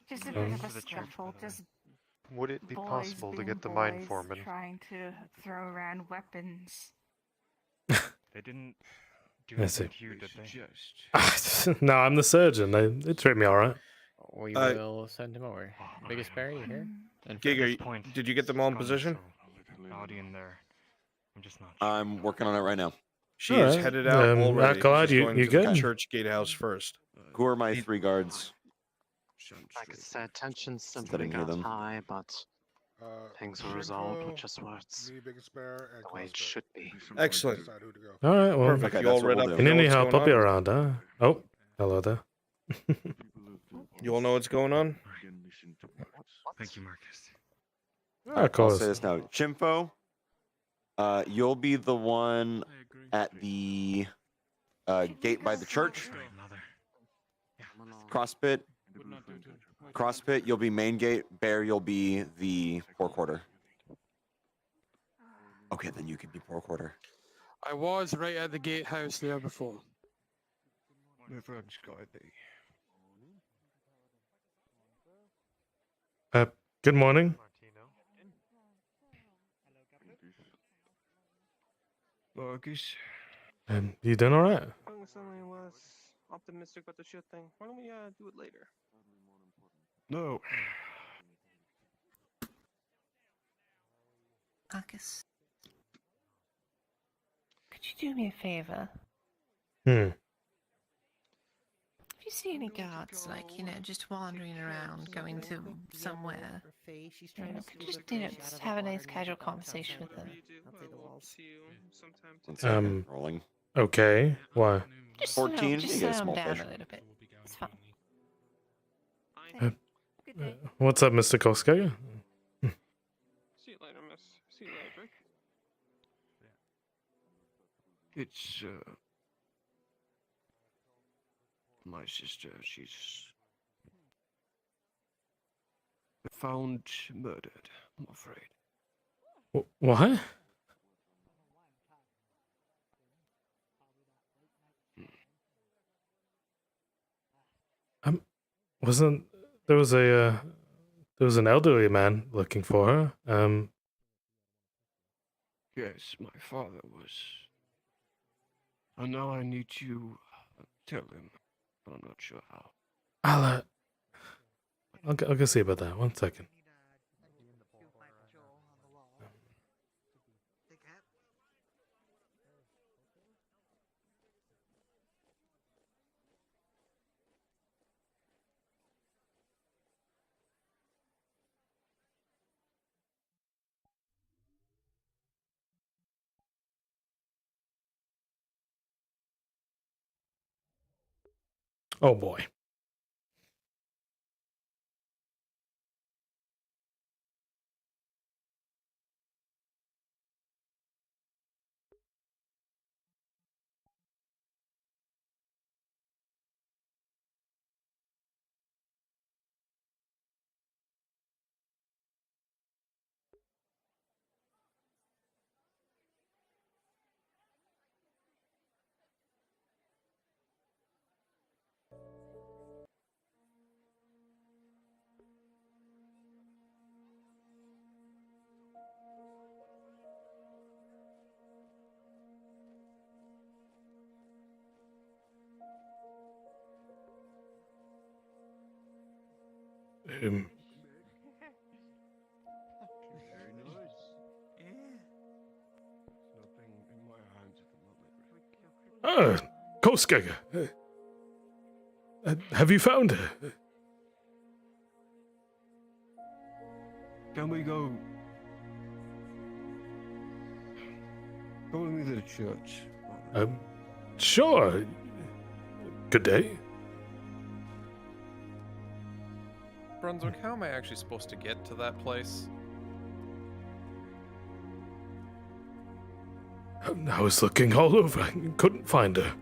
Just a bit of a scuffle. Just Would it be boys possible to being get the mine boys foreman? trying to throw around weapons. They didn't do Let's anything see. to you, did they? No, I'm the surgeon. They treat me alright. We will send him over. Biggest Barry, you here? And Gig, point, did you get them all in position? Body in there. I'm just not. I'm working on it right now. She is Alright. headed out already. Acolyte, She's you going you to the good? church gatehouse first. Who are my 3 guards? Like I said, tensions simply Didn't hear got them. high, but things were resolved with just words. The way it should be. Excellent. Alright, well. Perfect. Okay, You all that's what read we'll up? do. You You need know any what's help? going I'll be on? around, huh? Oh, hello there. You all know what's going on? Thank you, Marcus. Of I'll course. say this now. Chimpo, you'll be the one at the gate by the church. Crosspit, you'll be main gate. Bear, you'll be the poor quarter. Okay, then you can be poor quarter. I was right at the gatehouse there before. Everyone's got to be. Good morning. Marcus. You doing all right? I suddenly was optimistic about the shit thing. Why don't we do it later? No. Marcus, could you do me a favor? Hmm. If you see any guards, like, just wandering around, going to somewhere, could you just have a nice casual conversation with them? Rolling. Okay. Why? Just 14. Just You get a slow small them down fish. a little bit. It's fine. What's up, Mr. Koskaya? See you later, miss. See you later, Drake. It's my sister. She's found murdered. I'm afraid. What? Wasn't there was an elderly man looking for her? Yes, my father was. And now I need to tell him, but I'm not sure how. I'll go see about that. 1 second. Oh boy. Very nice. Nothing in my hands at the moment. Koskaya. Have you found her? Can we go? Go with me to the church. Sure. Good day. Brunswick, how am I actually supposed to get to that place? I was looking all over. I couldn't find her.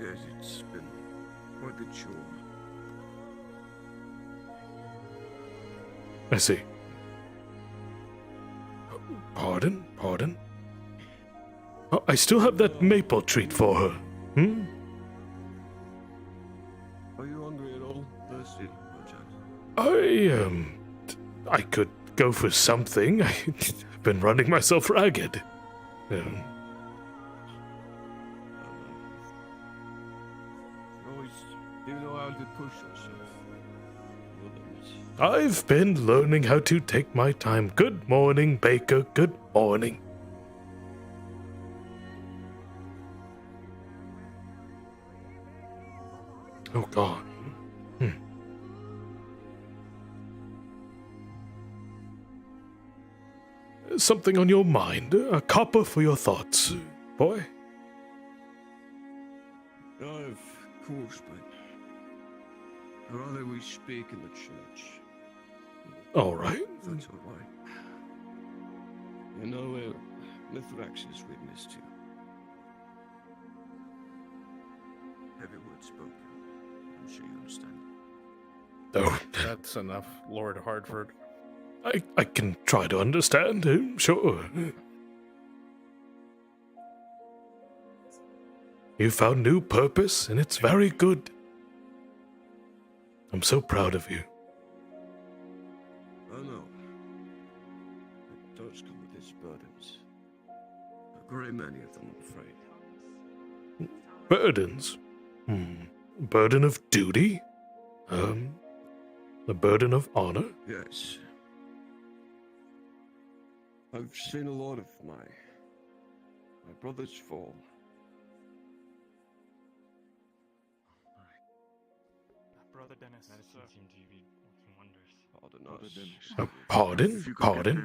Yes, it's been quite a chore. I see. Pardon? Oh, I still have that maple treat for her. Hmm? Are you hungry at all? Thirsty, I could go for something. I've been running myself ragged. Always do know how to push yourself. I've been learning how to take my time. Good morning, Baker. Good morning. Oh, God. Something on your mind? A copper for your thoughts, boy? Of course, but I'd rather we speak in the church. All right. If that's all right. You know, Mithrax is witness to. Every word spoken. I'm sure you understand. Oh. That's enough, Lord Hartford. I can try to understand, sure. You found new purpose, and it's very good. I'm so proud of you. I know. It does come with its burdens. A great many of them, I'm afraid. Burdens? Burden of duty? The burden of honor? Yes. I've seen a lot of my brothers fall. Brother Dennis, medicine seemed to be working wonders. Pardon us. Pardon?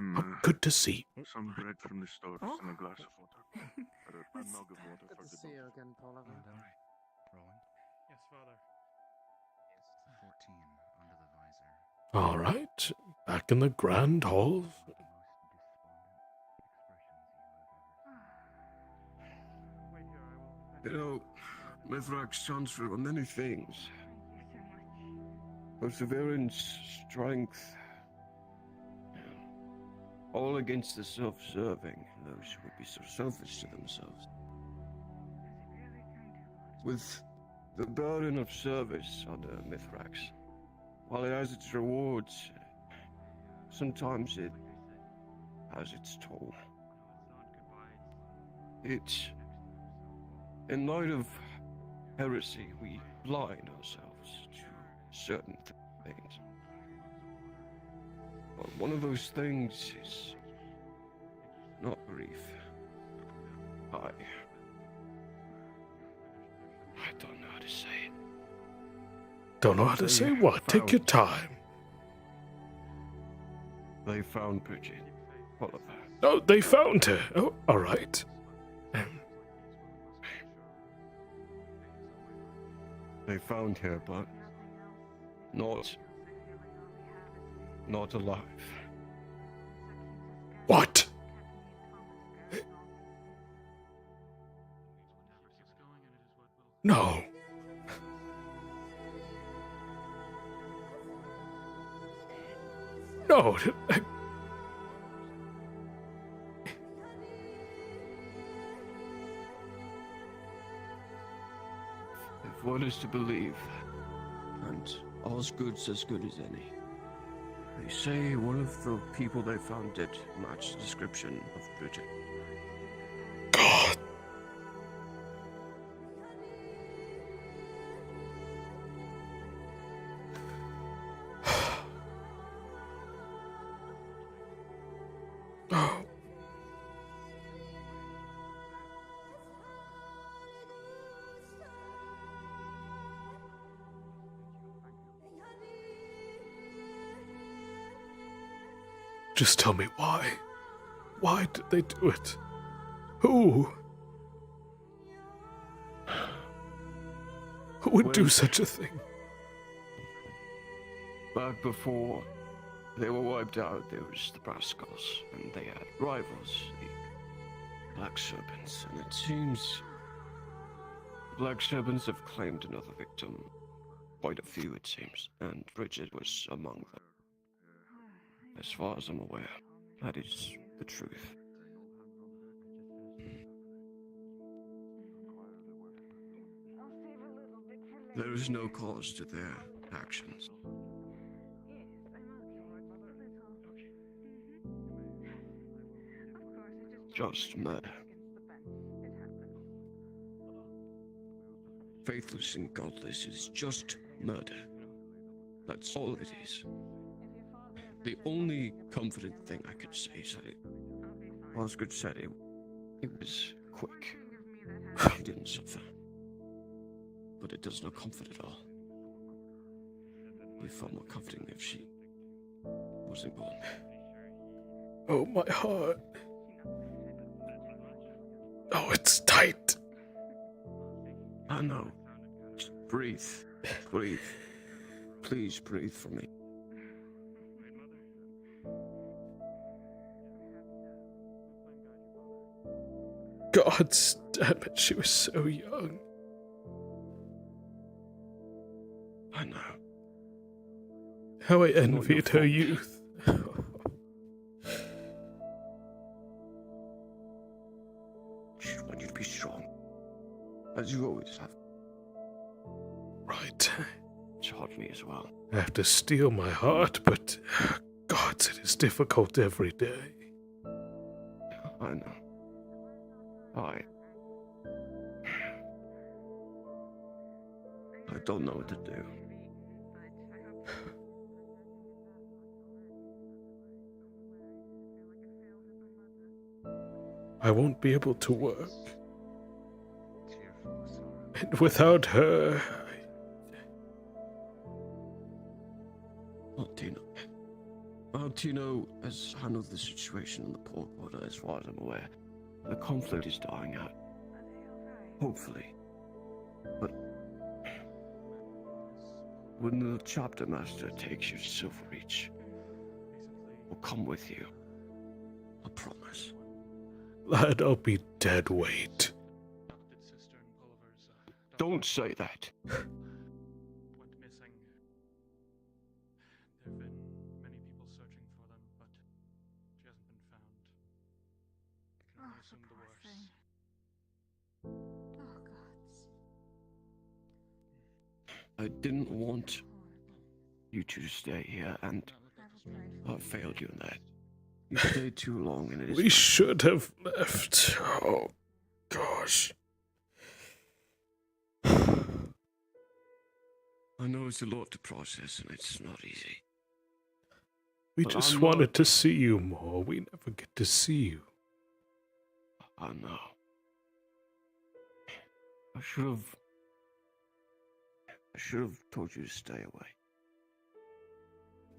Good to see. Some bread from the store and a glass of water. A mug of water for the See you again, Paula. Roland? Yes, Father. 14 under the visor. All right, back in the grand hall. You know, Mithrak's transfer on many things. Perseverance, strength. All against the self-serving, those who would be so selfish to themselves. With the burden of service under Mithrax, while it has its rewards, sometimes it has its toll. It's in light of heresy, we blind ourselves to certain things. But one of those things is not grief. I don't know how to say it. Don't know how to say what? Take your time. They found Bridget. Oliver. Oh, they found her. Oh, all right. They found her, but not alive. What? No. No. If one is to believe, and Osgood's as good as any, they say one of the people they found did match the description of Bridget. God. Oh. Just tell me why. Why did they do it? Who? Who would do such a thing? Back before they were wiped out, there was the Brascals, and they had rivals, the Black Serpents, and it seems the Black Serpents have claimed another victim. Quite a few, it seems, and Bridget was among them. As far as I'm aware, that is the truth. There is no cause to their actions. Just murder. Faithless and godless is just murder. That's all it is. The only comforting thing I could say is that Osgood said it was quick. He didn't suffer. But it does no comfort at all. It would be far more comforting if she wasn't born. Oh, my heart. Oh, it's tight. I know. Just breathe. Breathe. Please breathe for me. God damn it, she was so young. I know. How I envied her youth. Just want you to be strong. As you always have. Right. It's hard for me as well. I have to steel my heart, but God, it is difficult every day. I know. I don't know what to do. I won't be able to work. And without her... Tino has handled the situation in the port quarter as far as I'm aware. The conflict is dying out. Hopefully. But when the chapter master takes you to Silverreach, we'll come with you. I promise. Lad, I'll be dead weight. Don't say that. Went missing. There have been many people searching for them, but she hasn't been found. I can only assume the worst. Oh, God. I didn't want you two to stay here, and I failed you in that. You stayed too long, and it is... We should have left. Oh, gosh. I know it's a lot to process, and it's not easy. We But just I'm wanted not- to see you more. We never get to see you. I know. I should have told you to stay away.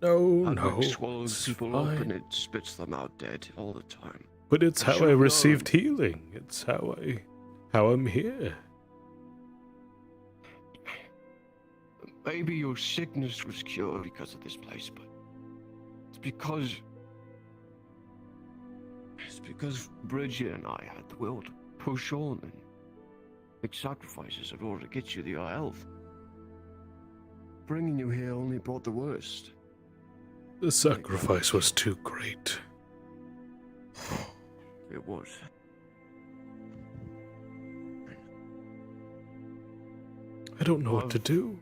No, That no. book swallows it's people up and fine. it spits them out dead all the time. But it's I how I should've received healing. It's how I'm here. Maybe your sickness was cured because of this place, but it's because Bridget and I had the will to push on and make sacrifices in order to get you the health. Bringing you here only brought the worst. The sacrifice was too great. It was. I don't know what to do.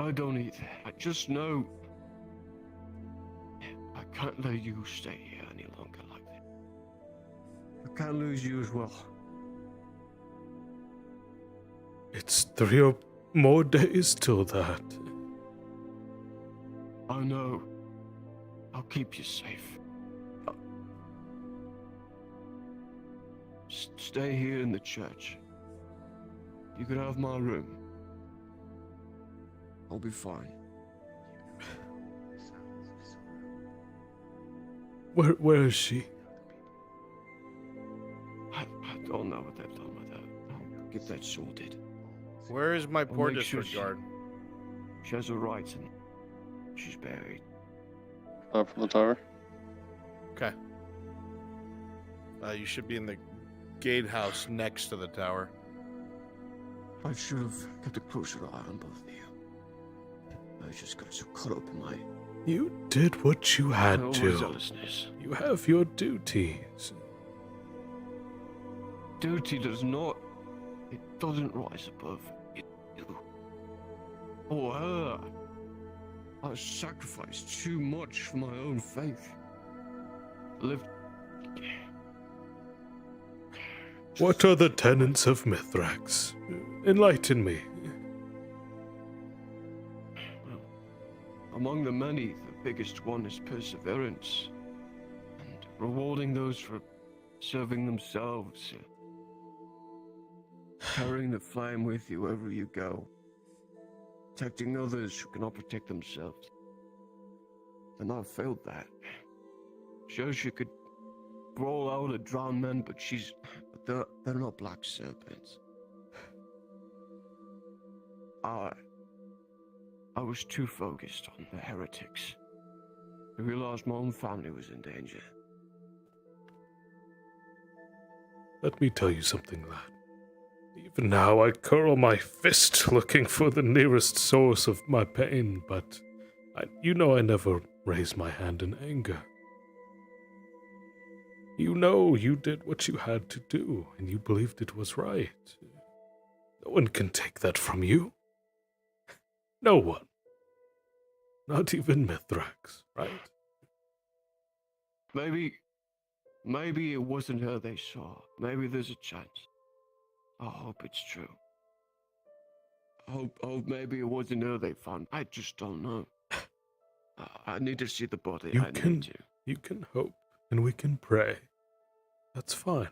I don't either. I just know I can't let you stay here any longer like that. I can't lose you as well. It's 3 or more days till that. I know. I'll keep you safe. Stay here in the church. You can have my room. I'll be fine. Where is she? I don't know what they've done with her. I'll get that sorted. Where is my I'll poor make sure disregard? She has her rights and she's buried. Up from the tower. Okay. You should be in the gatehouse next to the tower. I should have kept a closer eye on both of you. I just got so caught up in my You did what you had to. overzealousness. You have your duties. Duty does not. It doesn't rise above you. Or her. I sacrificed too much for my own faith. Lived. What are the tenets of Mithrax? Enlighten me. Among the many, the biggest one is perseverance. And rewarding those for serving themselves. Carrying the flame with you wherever you go. Protecting others who cannot protect themselves. And I failed that. Sure, she could roll out a drowned man, but they're not black serpents. I was too focused on the heretics. I realized my own family was in danger. Let me tell you something, lad. Even now I curl my fist looking for the nearest source of my pain, but you know I never raise my hand in anger. You know you did what you had to do, and you believed it was right. No one can take that from you. No one. Not even Mithrax, right? Maybe it wasn't her they saw. Maybe there's a chance. I hope it's true. Hope maybe it wasn't her they found. I just don't know. I need to see the body. You can hope, and we can pray. That's fine.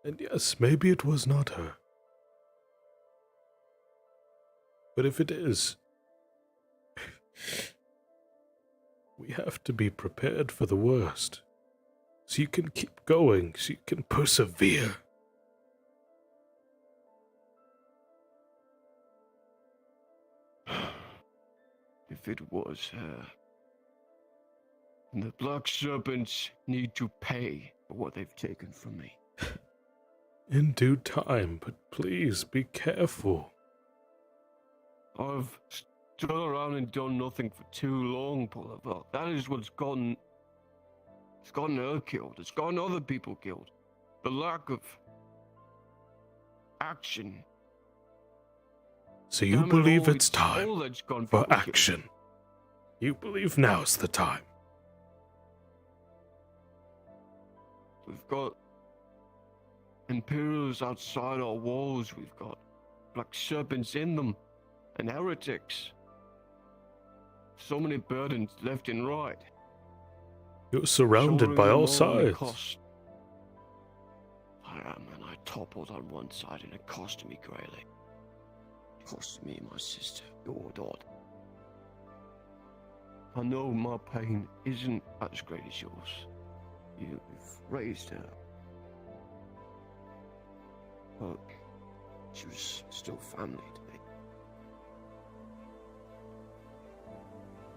And yes, maybe it was not her. But if it is, we have to be prepared for the worst. So you can keep going, so you can persevere. If it was her, the Black Serpents need to pay for what they've taken from me. In due time, but please be careful. I've stood around and done nothing for too long, Bolivar. That is what's gotten... It's gotten her killed. It's gotten other people killed. The lack of action. So you Damn it believe all, it's time all that's gone for people action. killed. You believe now's the time. We've got Imperials outside our walls. We've got Black Serpents in them. And heretics. So many burdens left and right. You're surrounded by all sides. I am, and I toppled on one side, and it cost me greatly. It cost me my sister, your daughter. I know my pain isn't as great as yours. You've raised her. But she was still family to me.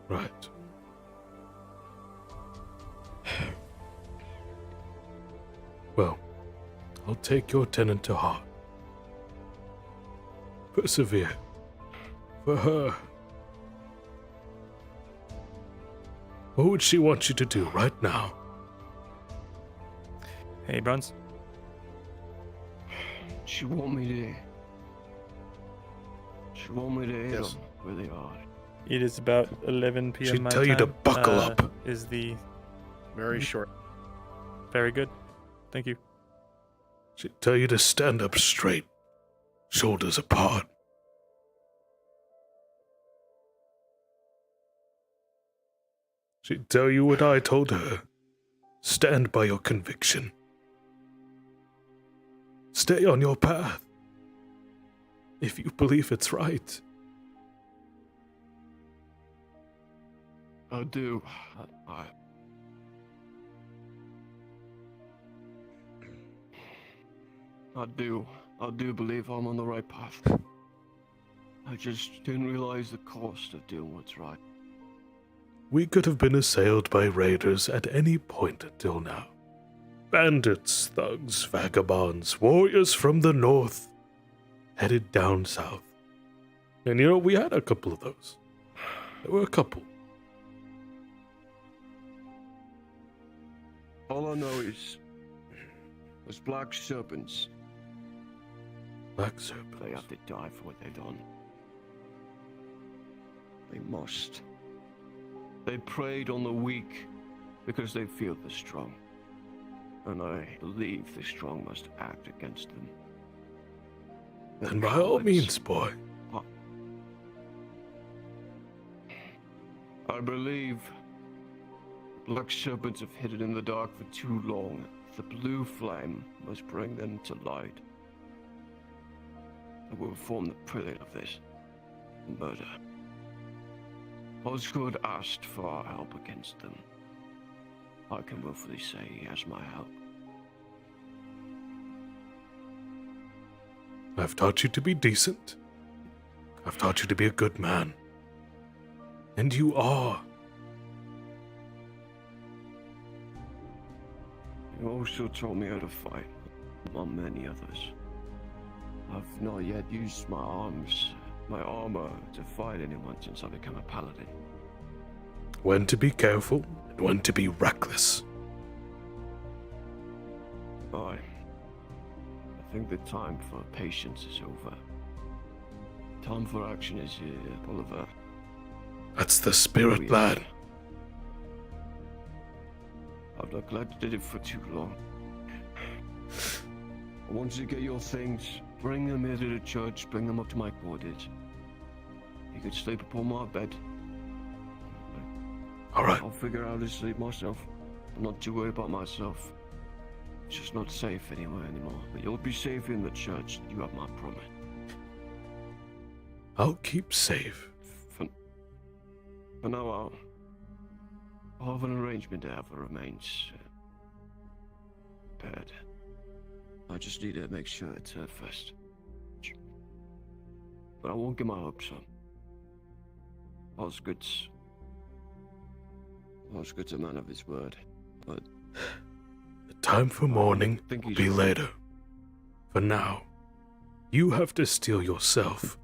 Right. Well, I'll take your tenet to heart. Persevere. For her. What would she want you to do right now? Hey, Bruns. She want me to hit them where they are. It is about 11 p.m. She'd my tell you to time. buckle up. Is the... Very short. Very good. Thank you. She'd tell you to stand up straight, shoulders apart. She'd tell you what I told her. Stand by your conviction. Stay on your path. If you believe it's right. I do. I do believe I'm on the right path. I just didn't realize the cost of doing what's right. We could have been assailed by raiders at any point until now. Bandits, thugs, vagabonds, warriors from the north, headed down south. And you know, we had a couple of those. There were a couple. All I know is those Black Serpents. Black Serpents. They have to die for what they've done. They must. They preyed on the weak because they feel the strong. And I believe the strong must act against them. Then by all means, boy. I believe Black Serpents have hidden in the dark for too long. The blue flame must bring them to light. I will form the prelude of this murder. Osgood asked for our help against them. I can willfully say he has my help. I've taught you to be decent. I've taught you to be a good man. And you are. You also taught me how to fight, among many others. I've not yet used my arms, my armor, to fight anyone since I became a paladin. When to be careful, one to be reckless. I think the time for patience is over. Time for action is here, Oliver. That's the spirit, yes. lad. I've neglected it for too long. I want you to get your things, bring them here to the church, bring them up to my quarters. You could sleep upon my bed. Alright. I'll figure out how to sleep myself. I'm not too worried about myself. It's just not safe anywhere anymore. But you'll be safe in the church. You have my promise. I'll keep safe. For now, I'll have an arrangement to have the remains prepared. I just need to make sure it's her first. But I won't get my hopes up. Osgood's a man of his word, but the time for mourning will be later. For now, you have to steel yourself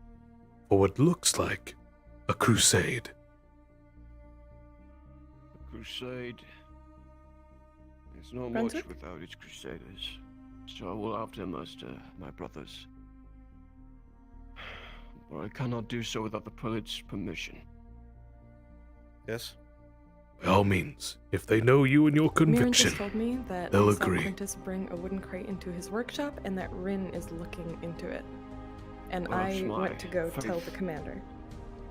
for what looks like a crusade. a crusade is not Brunswick? much without its crusaders. So I will have to muster my brothers. But I cannot do so without the prelate's permission. Yes? By all means, if they know you and your Mirren conviction, just told me that they'll he saw agree. Quintus bring a wooden crate into his workshop and that Rin is looking into it. And Well, it's I my went to go tell faith. the commander.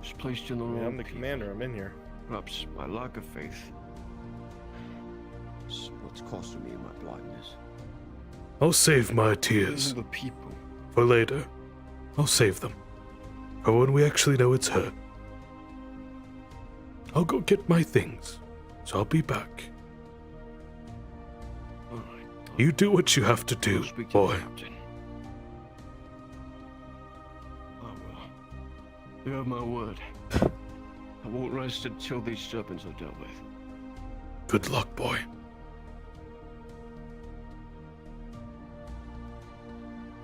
It's placed in the Yeah, wrong I'm the commander. I'm in here. Perhaps my lack of faith is what's costing me my blindness. I'll save my These tears are the people. for later. I'll save them for when we actually know it's her. I'll go get my things, so I'll be back. All right. You do what you have to do, I'll speak to boy. the captain. I will. You have my word. I won't rest until these serpents are dealt with. Good luck, boy.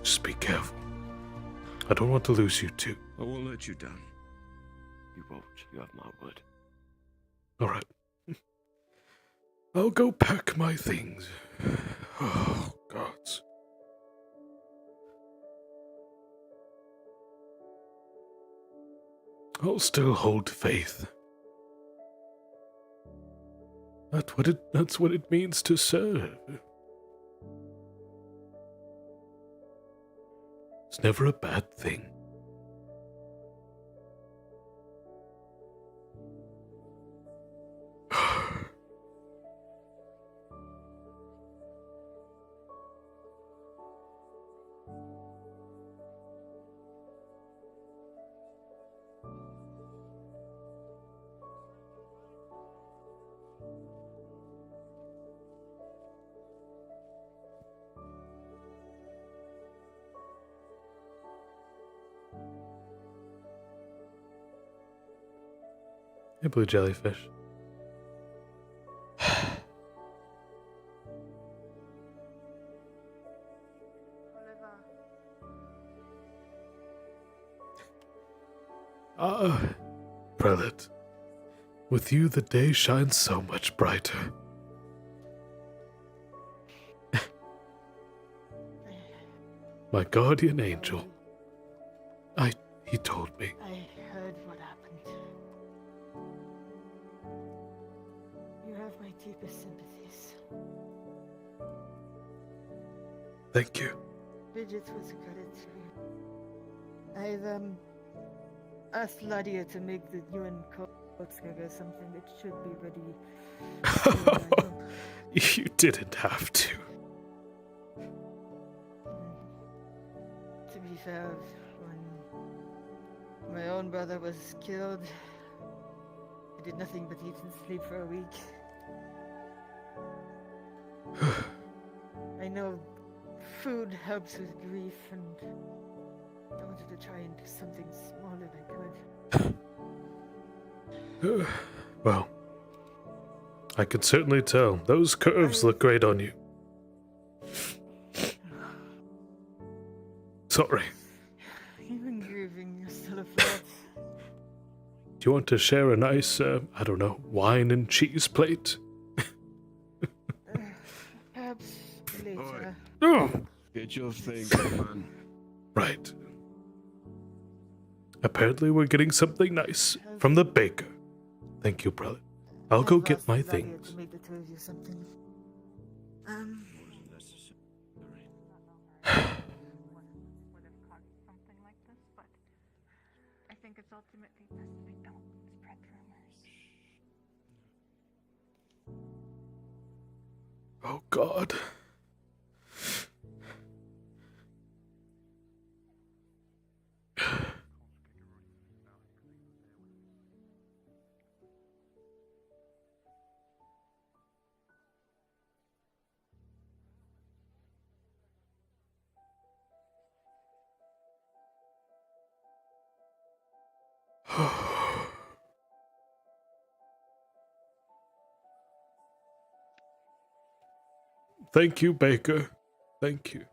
Just be careful. I don't want to lose you too. I won't let you down. You won't. You have my word. All right. I'll go pack my things. Oh, gods. I'll still hold faith. That's what it means to serve. It's never a bad thing. Hey, blue jellyfish. Ah, prelate. With you, the day shines so much brighter. My guardian angel. He told me. I heard what happened. You have my deepest sympathies. Thank you. Bridget was gutted too. I've asked Ladia to make the UN coats or something that should be ready. You didn't have to. To be fair, when my own brother was killed, I did nothing but eat and sleep for a week. I know food helps with grief, and I wanted to try and do something small if I could. Well, I can certainly tell. Those curves look great on you. Sorry. Even grieving, you're still afloat. Do you want to share a nice, I don't know, wine and cheese plate? Get your thing, man. Right. Apparently we're getting something nice from the baker. Thank you, brother. I'll go get my things. To make the two of you something. I think it's ultimately best we don't spread rumors. Oh, God. Thank you, Baker. Thank you.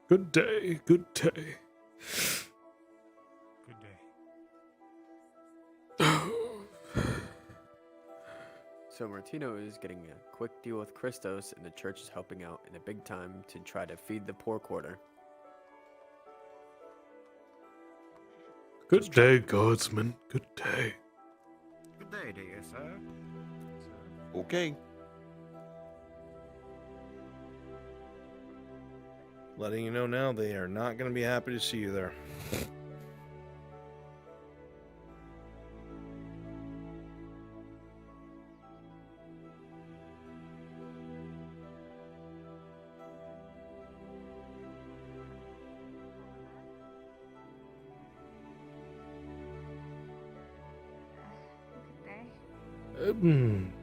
Good day, good day. Good day. So Martino is getting a quick deal with Christos, and the church is helping out in a big time to try to feed the poor quarter. Good day, guardsman. Good day. Good day, dear sir. Okay. Letting you know now, they are not going to be happy to see you there.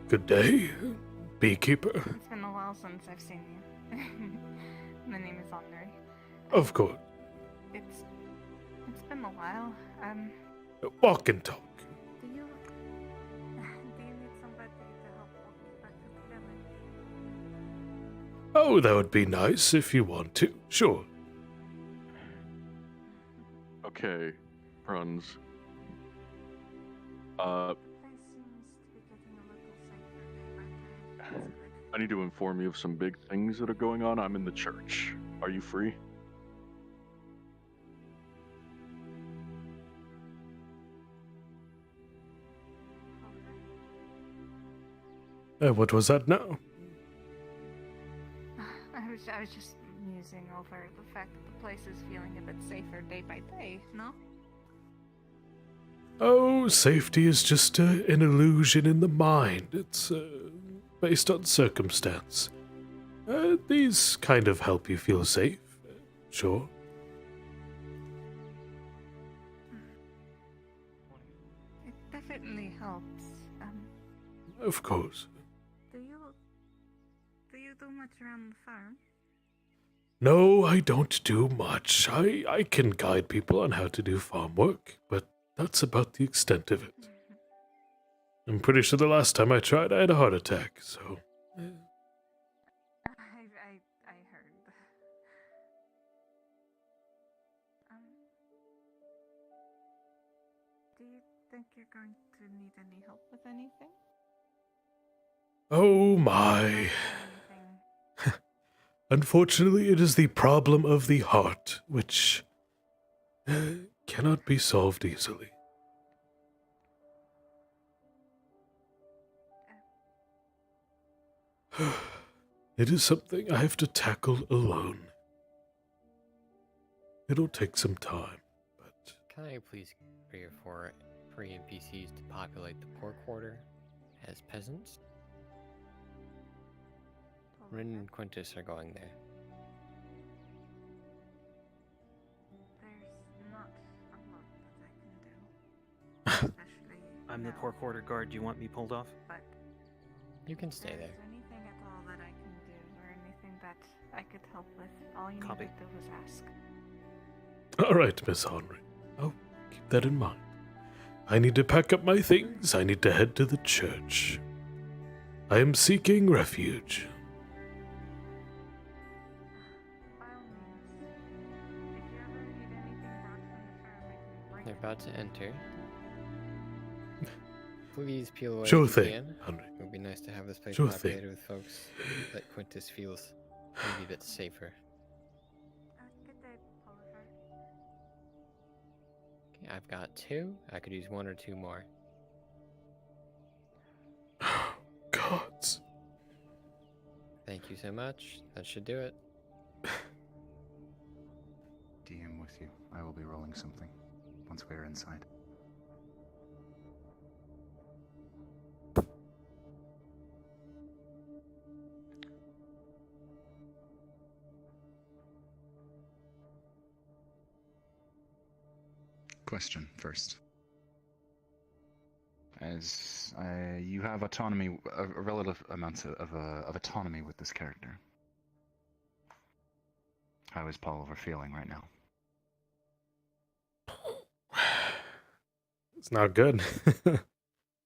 Good day, beekeeper. It's been a while since I've seen you. My name is Andre. Of course. It's been a while. Walk and talk. Do you need somebody to help walk you back to the village? Oh, that would be nice if you want to. Sure. Okay, Bruns. I need to inform you of some big things that are going on. I'm in the church. Are you free? What was that now? I was just musing over the fact that the place is feeling a bit safer day by day, no? Oh, safety is just an illusion in the mind. It's based on circumstance. These kind of help you feel safe, sure. It definitely helps. Of course. Do you do much around the farm? No, I don't do much. I can guide people on how to do farm work, but that's about the extent of it. I'm pretty sure the last time I tried, I had a heart attack, so... I heard. Do you think you're going to need any help with anything? Oh my. Unfortunately, it is the problem of the heart, which cannot be solved easily. It is something I have to tackle alone. It'll take some time, but... Can I please pray for free NPCs to populate the poor quarter as peasants? Rin and Quintus are going there. There's not a lot that I can do. Especially I'm the poor quarter guard. Do you want me pulled off? But you can stay there. If I could help with. All you Copy. needed to do was ask. All right, Miss Henry. I'll keep that in mind. I need to pack up my things. I need to head to the church. I am seeking refuge. By all means. If you ever need anything brought from the firm, I can bring They're it. about to enter. Please peel away Sure if you thing, can. Henry. It would be nice to have this place Sure populated thing. with folks that Quintus feels maybe a bit safer. Good day, Oliver. Okay, I've got 2. I could use 1 or 2 more. Gods. Thank you so much. That should do it. DM with you. I will be rolling something once we're inside. Question first. As you have autonomy, a relative amount of autonomy with this character. How is Paulover feeling right now? It's not good.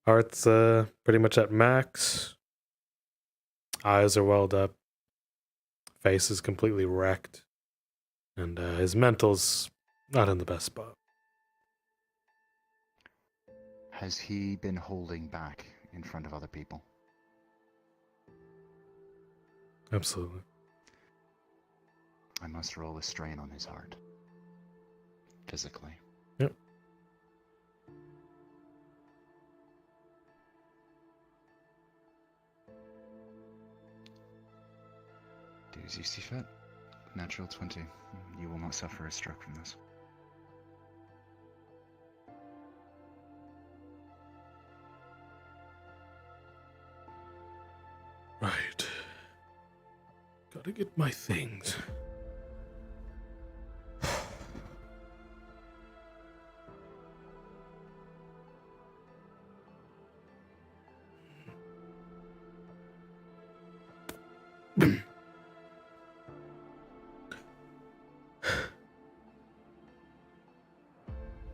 Heart's pretty much at max. Eyes are welled up. Face is completely wrecked. And his mental's not in the best spot. Has he been holding back in front of other people? Absolutely. I must roll a strain on his heart. Physically. Yep. Do as you see fit. Natural 20. You will not suffer a stroke from this. Right. Gotta get my things.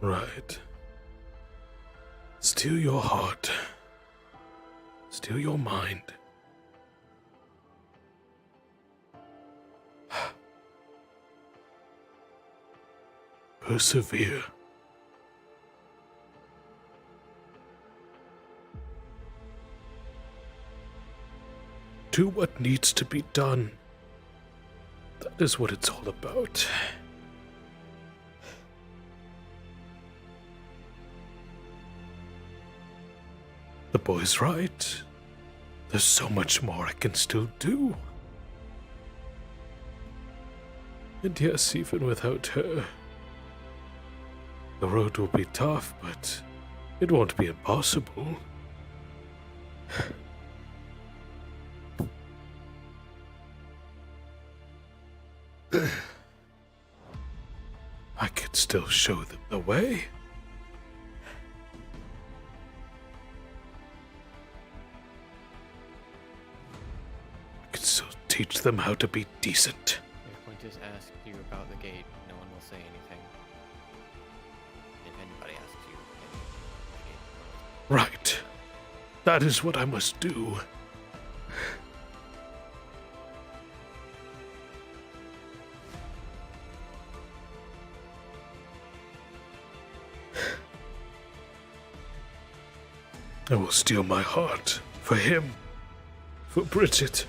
Right. Steal your heart. Steal your mind. Persevere. Do what needs to be done. That is what it's all about. The boy's right. There's so much more I can still do. And yes, even without her, the road will be tough, but it won't be impossible. I could still show them the way. I could still teach them how to be decent. If Quintus asks you about the gate, no one will say anything. If anybody asks you, Right. That is what I must do. I will steal my heart for him, for Bridget.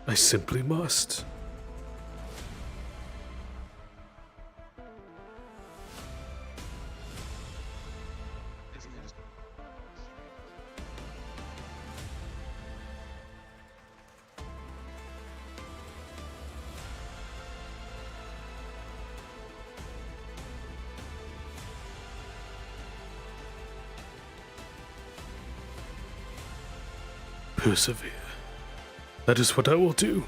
I simply must. Persevere. That is what I will do.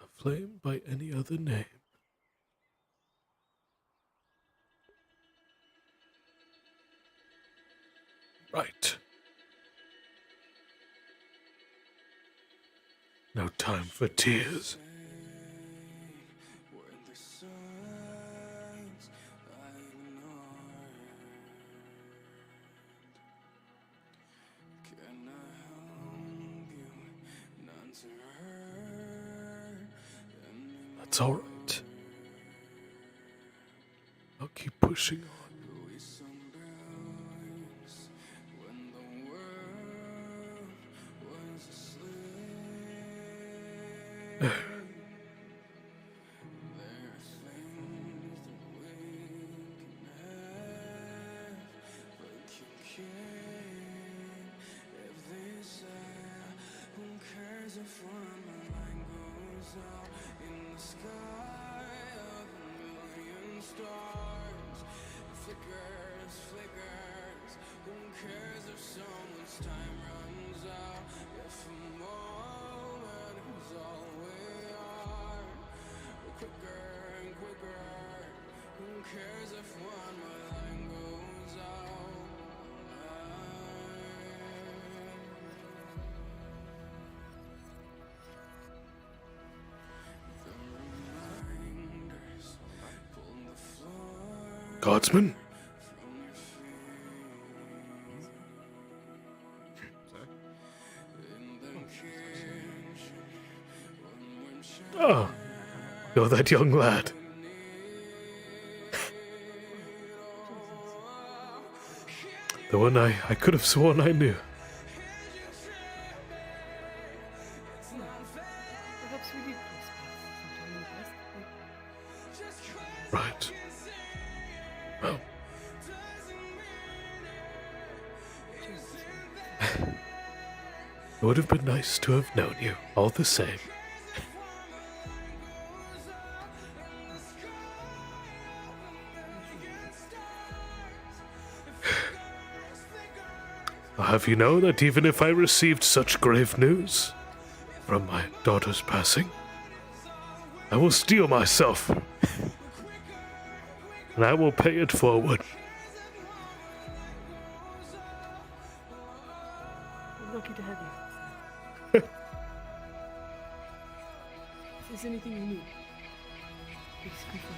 A flame by any other name. Right. No time for tears. That's all right. I'll keep pushing on. Guardsman? Oh, you're that young lad. The one I could have sworn I knew. Perhaps we did cross paths sometime in the past. Right. Well. It would have been nice to have known you, all the same. I'll have you know that even if I received such grave news from my daughter's passing, I will steel myself, and I will pay it forward. We're lucky to have you. If there's anything you need, please confirm.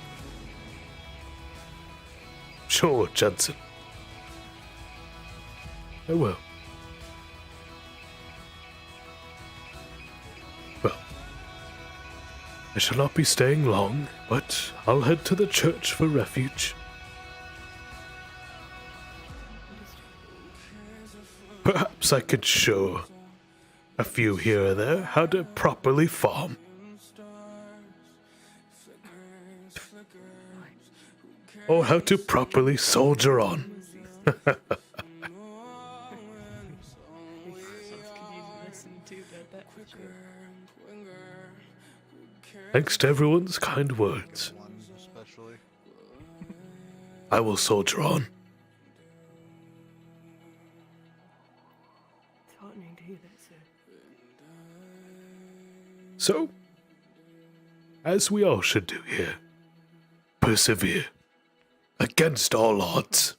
Sure, Jensen. I will. Well, I shall not be staying long, but I'll head to the church for refuge. Perhaps I could show a few here or there how to properly farm. Or how to properly soldier on. Thanks to everyone's kind words. I will soldier on. It's heartening to hear that, sir. So, as we all should do here, persevere against all odds.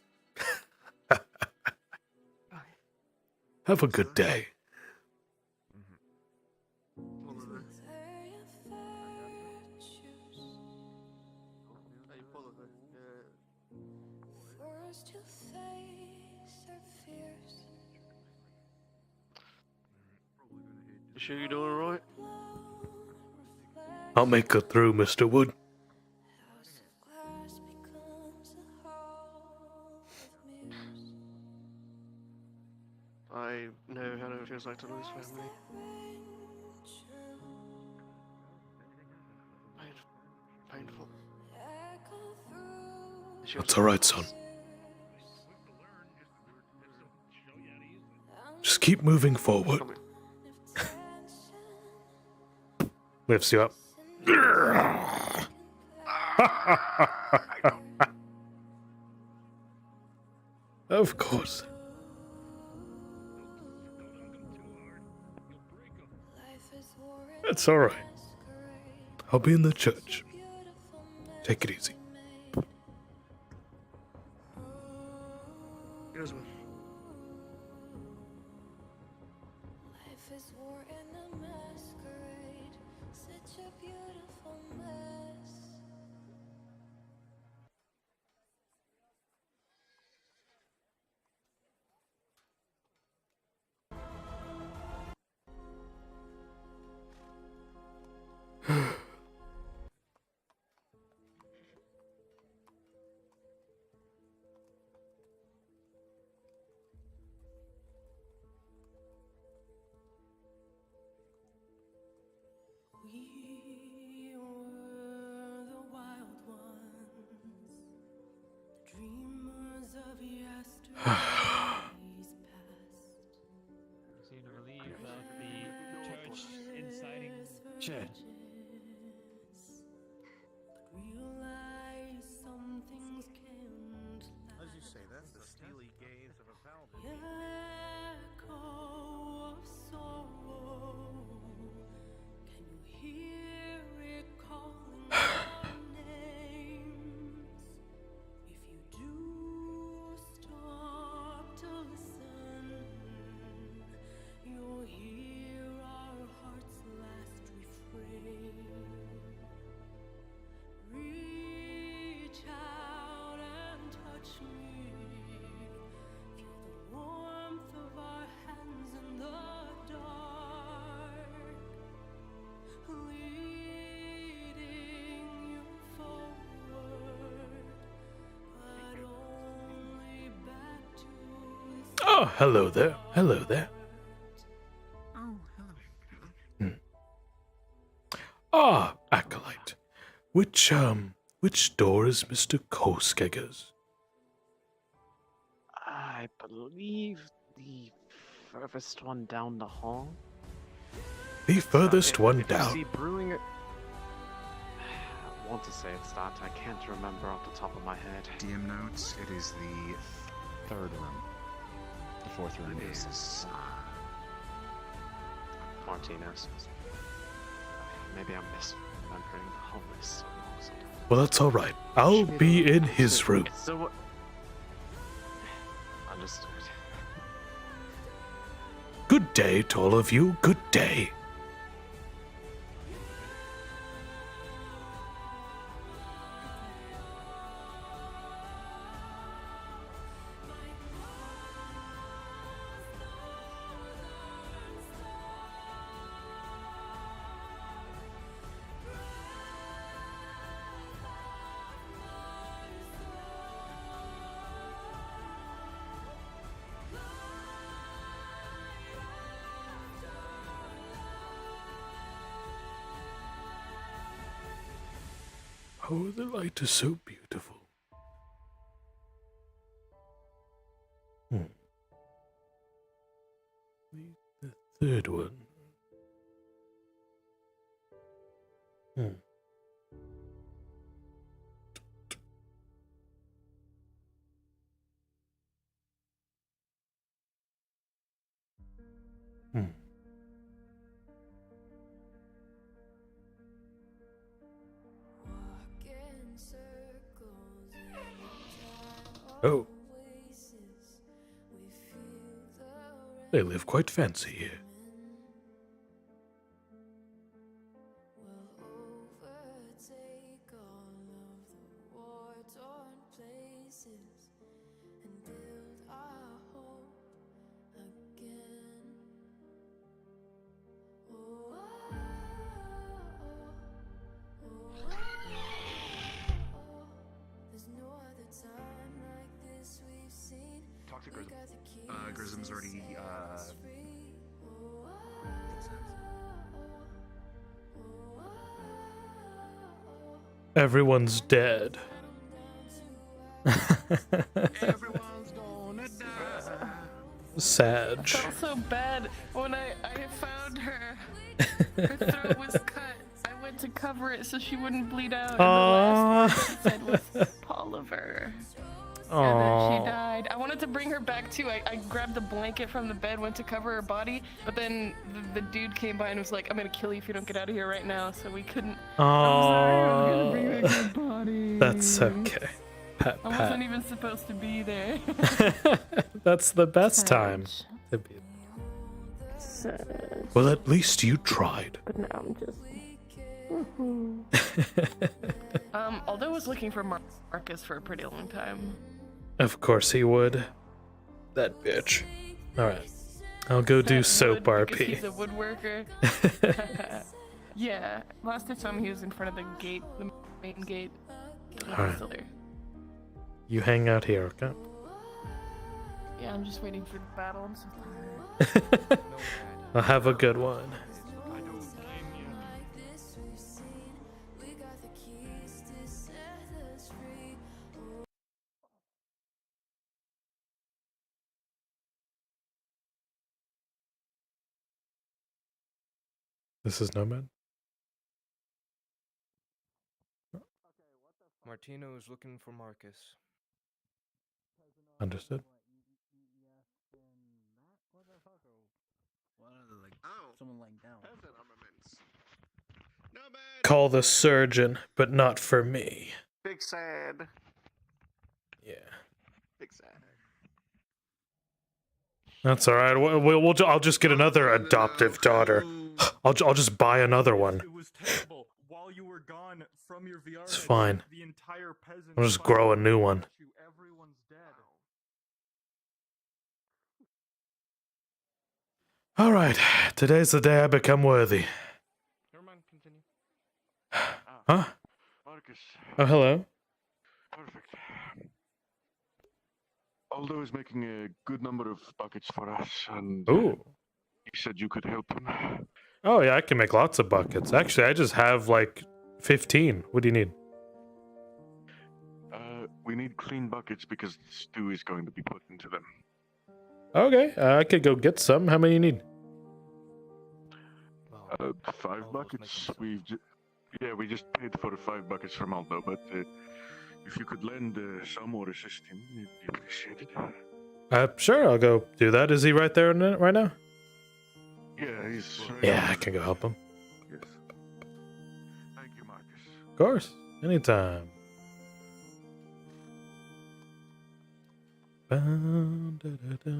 Have a good day. You sure you're doing alright? I'll make it through, Mr. Wood. I know how it feels like to lose family. Painful. That's alright, son. Just keep moving forward. Lifts you up. Of course. It's alright. I'll be in the church. Take it easy. Here's one. Shit. As you say that, the steely gaze of a Valden. Oh, hello there. Hello there. Oh, hello. Ah, acolyte. Which door is Mr. Koskegger's? I believe the furthest one down the hall. The furthest one If down. you see brewing, I want to say it's that. I can't remember off the top of my head. DM notes, it is the third room. The fourth room is Martinez. Maybe I'm misremembering the whole list. Well, that's all right. I'll be in his room. So understood. Good day to all of you. Good day. Oh, the light is so beautiful. The third one. Oh. They live quite fancy here. talk to Grism. Grism's already Everyone's dead. Everyone's gonna die. Sag. I felt so bad when I found her. Her throat was cut. I went to cover it so she wouldn't bleed out. And the last word she said was Poliver. And then she died. I wanted to bring her back too. I grabbed the blanket from the bed, went to cover her body, but then the dude came by and was like, I'm gonna kill you if you don't get out of here right now, so we couldn't. I'm sorry, I was gonna bring back her body. That's okay. Pat, I wasn't even supposed to be there. That's the best time to be. Well, at least you tried. But now I'm just. Aldo was looking for Marcus for a pretty long time. Of course he would. That bitch. Alright. I'll go do soap Because RP. he's a woodworker. Yeah, last I saw him, he was in front of the gate, the main gate. Alright. Still there. You hang out here, okay? Yeah, I'm just waiting for the battle. I'm so tired. I'll have a good one. This is Nomad? Martino is looking for Marcus. Understood. Someone laying down. Peasant armaments. No bad. Call the surgeon, but not for me. Big sad. Yeah. Big sad. That's all right. I'll just get another adoptive daughter. I'll just buy another one. It was terrible. While you were gone from your VR, It's fine. the entire peasant I'll just grow a new one. Everyone's dead. All right. Today's the day I become worthy. Never mind, continue. Huh? Marcus. Oh, hello. Perfect. Aldo is making a good number of buckets for us, and Ooh. he said you could help him. Oh, yeah, I can make lots of buckets. Actually, I just have like 15. What do you need? We need clean buckets because stew is going to be put into them. Okay, I could go get some. How many you need? 5 buckets. We just paid for 5 buckets from Aldo, but if you could lend some or assist him, it'd be appreciated. Sure, I'll go do that. Is he right there right now? Yeah, he's. Yeah, I can go help him. Yes. Thank you, Marcus. Of course, anytime. Ba-da-da-da.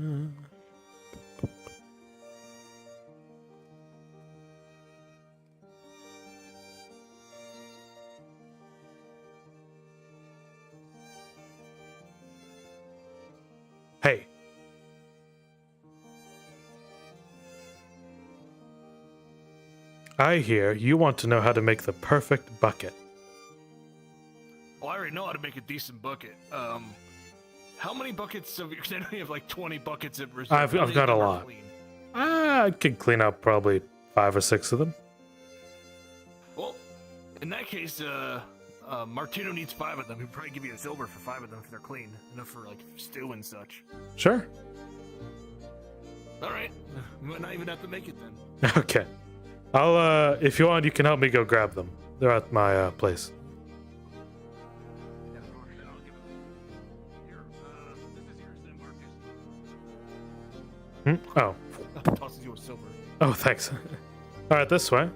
Hey. I hear you want to know how to make the perfect bucket. Well, I already know how to make a decent bucket. How many buckets of because I know you have like 20 buckets at reserve. I've got a lot. I could clean up probably 5 or 6 of them. Well, in that case, Martino needs 5 of them. He'd probably give you a silver for 5 of them if they're clean, enough for like stew and such. Sure. All right, we might not even have to make it then. Okay. I'll if you want, you can help me go grab them. They're at my place. Oh. Tosses you a silver. Oh, thanks. All right, this way.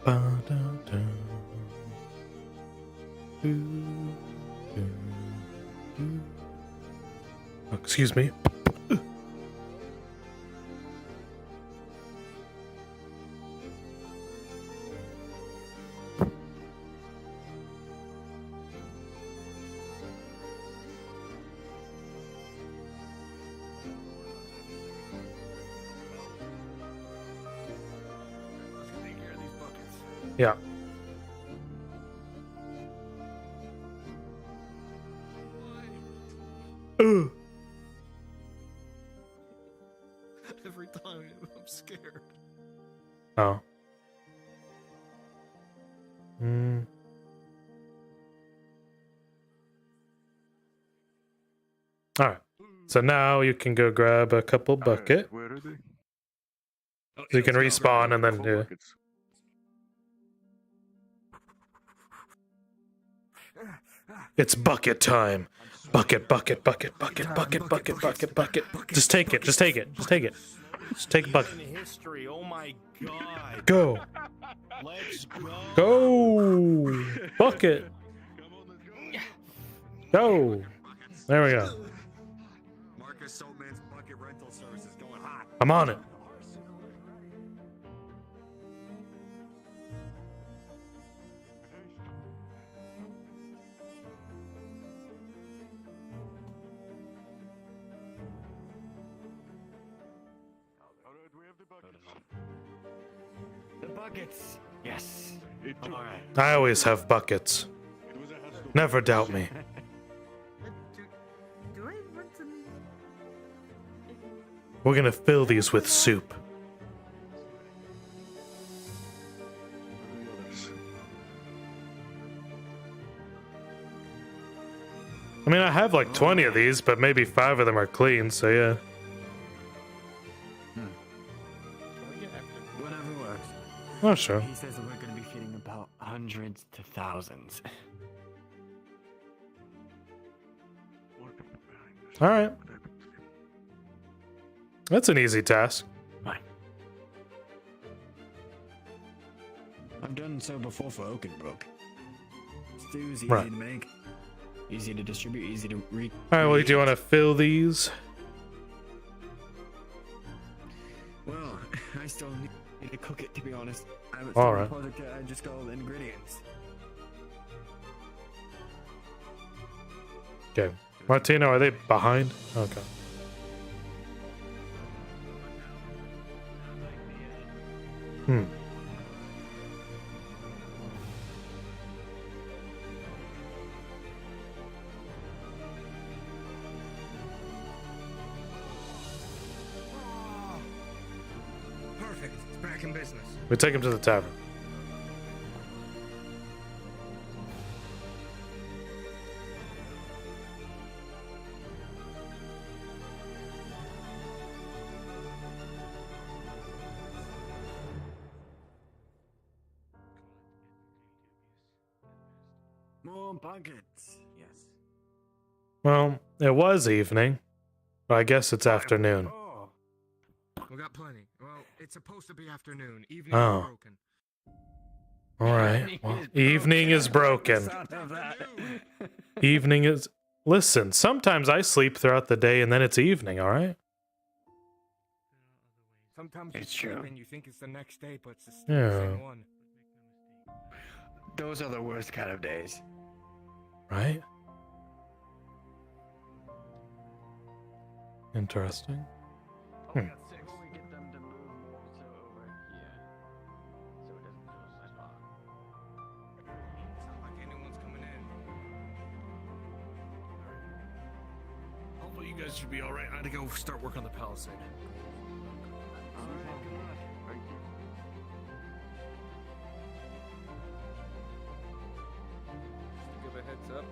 Oh, excuse me. Yeah. Every time I'm scared. Oh. Hmm. All right. So now you can go grab a couple bucket. Where are they? So you can respawn and then do. It's bucket time. Bucket, bucket, bucket, bucket, bucket, bucket, bucket, bucket. Just take it. Just take it. Just take it. Just take a bucket. History. Oh my god. Go. Let's go. Go. Bucket. Go. There we go. Marcus Soulman's bucket rental service is going hot. I'm on it. The buckets. Yes. All right. I always have buckets. Never doubt me. Do I want to? We're gonna fill these with soup. I mean, I have like 20 of these, but maybe 5 of them are clean, so yeah. Whatever works. Oh, sure. He says that we're going to be feeding about hundreds to thousands. All right. That's an easy task. Right. I've done so before for Oakenbrook. Stew's easy Right. to make, easy to distribute, easy to All right, well, do you want to fill these? Well, I still need to cook it, to be honest. I haven't All started right. the project yet. I just got all the ingredients. Okay. Martino, are they behind? Okay. Hmm. Perfect. It's back in business. We take him to the tavern. More buckets. Yes. Well, it was evening, but I guess it's afternoon. We got plenty. Well, it's supposed to be afternoon. Evening Oh. is broken. All right. Well, evening is broken. Evening is. Listen, sometimes I sleep throughout the day and then it's evening, all right? Sometimes It's you sleep true. and you think it's the next day, but it's just Yeah. the same one. Those are the worst kind of days. Right? Interesting. Hmm. Before we get them to move more so over here, so it doesn't feel so far. Sounds like anyone's coming in. Hopefully you guys should be alright. I had to go start work on the palisade. Alright, good luck. Thank you. Just to give a heads up,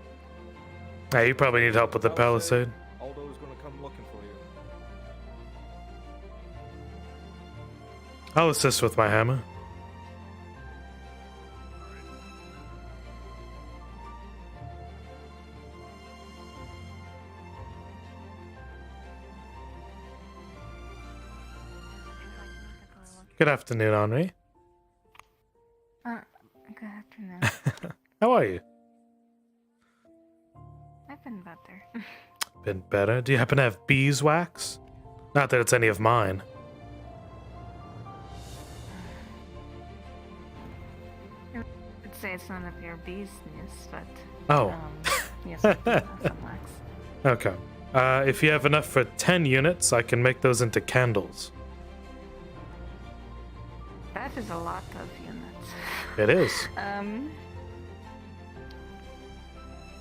Hey, you probably need help with the palisade. Aldo's gonna come looking for you. I'll assist with my hammer. Good afternoon, Henri. Good afternoon. How are you? I've been better. Been better. Do you happen to have beeswax? Not that it's any of mine. I would say it's none of your business, but Oh. yes, I do have some wax. Okay. If you have enough for 10 units, I can make those into candles. That is a lot of units. It is.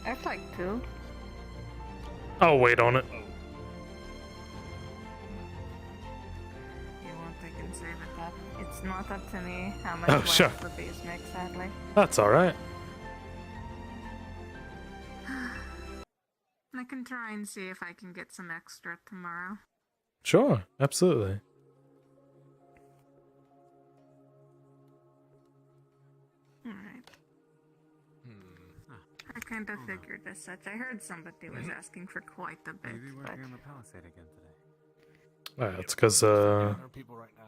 I'd like two. I'll wait on it. You want, I can save it up. It's not up to me how much Oh, wax sure. the bees make, sadly. That's alright. I can try and see if I can get some extra tomorrow. Sure, absolutely. Alright. I kind of figured as such. I heard somebody was asking for quite a bit, Maybe but working on the palisade again today. Well, it's because There are people right now.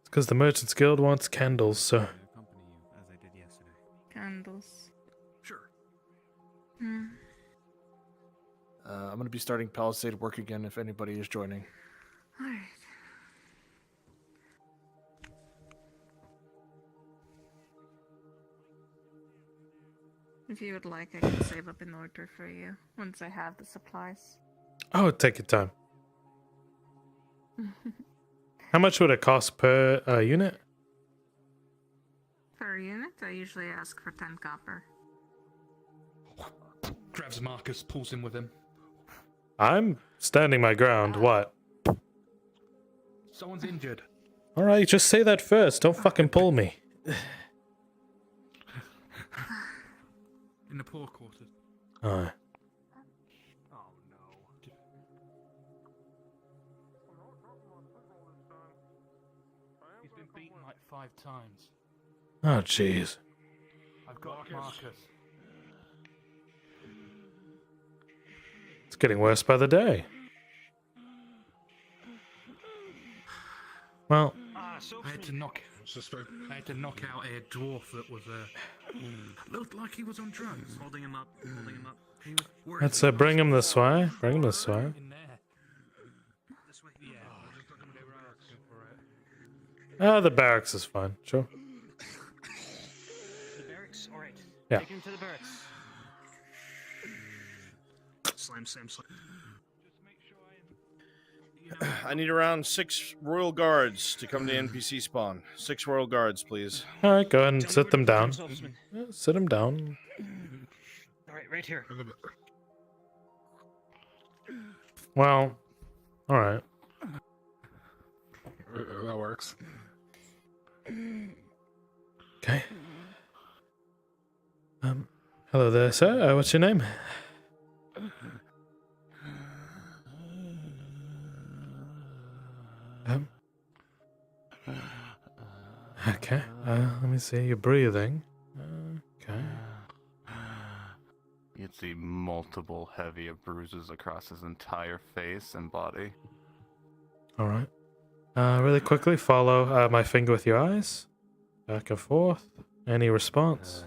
it's because the Merchants Guild wants candles, so Accompany you as I did yesterday. candles. Sure. Hmm. I'm gonna be starting palisade work again if anybody is joining. Alright. If you would like, I can save up an order for you once I have the supplies. oh, take your time. How much would it cost per unit? Per unit, I usually ask for 10 copper. Grabs Marcus, pulls him with him. I'm standing my ground. What? Someone's injured. All right, just say that first. Don't fucking pull me. In the poor quarters. Alright. Oh no. He's been beaten like 5 times. Oh, jeez. I've got Marcus. It's getting worse by the day. Well, I had to knock out a dwarf that was looked like he was on drugs. Holding him up. Holding him up. He was worried. let's bring him this way. Bring him this way. In there. This way. Yeah. The barracks is fine. Sure. The barracks. All right. Yeah. Take him to the barracks. Slam, slam, slam. I need around 6 royal guards to come to NPC spawn. 6 royal guards, please. All right, go ahead and sit them down. Yeah, sit them down. All right, right here. Well, all right. That works. Okay. Hello there, sir. What's your name? Okay. Let me see. You're breathing. Okay. You'd see multiple heavy bruises across his entire face and body. All right. Really quickly, follow my finger with your eyes. Back and forth. Any response?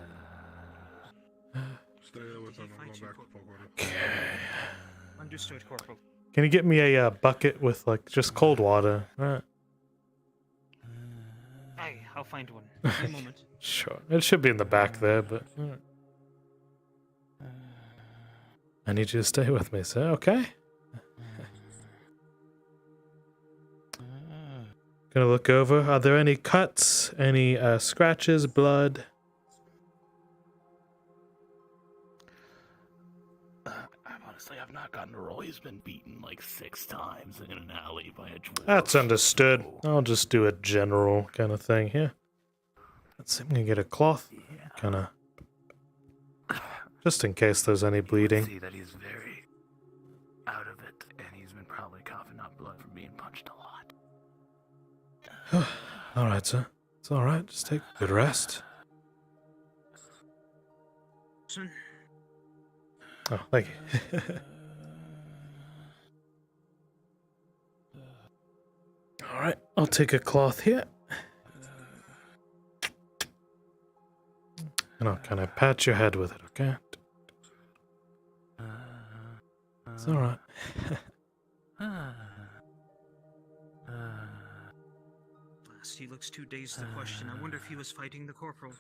Stay with him. I'm going back to forward. Okay. Understood, Corporal. Can you get me a bucket with like just cold water? Right. Aye, I'll find one. Give me a moment. Sure. It should be in the back there, but I need you to stay with me, sir. Okay. Gonna look over. Are there any cuts? Any scratches? Blood? Honestly, I've not gotten a roll. He's been beaten like 6 times in an alley by a dwarf. That's understood. I'll just do a general kind of thing here. Let's see. I'm gonna get a cloth. Kind of. Just in case there's any bleeding. See that he's very out of it, and he's been probably coughing up blood from being punched a lot. Alright, sir. It's alright. Just take a good rest. Son. Oh, thank you. Alright, I'll take a cloth here. And I'll kind of pat your head with it, okay? It's alright. He looks too dazed to question. I wonder if he was fighting the corporal.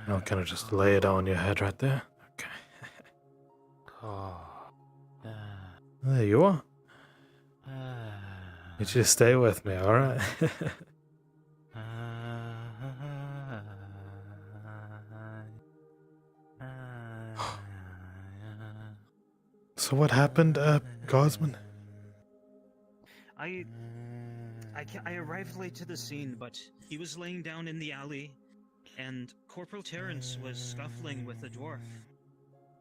I'll kind of just lay it on your head right there. Okay. There you are. You just stay with me, alright? So what happened, Gosman? I arrived late to the scene, but he was laying down in the alley, and Corporal Terrence was scuffling with a dwarf,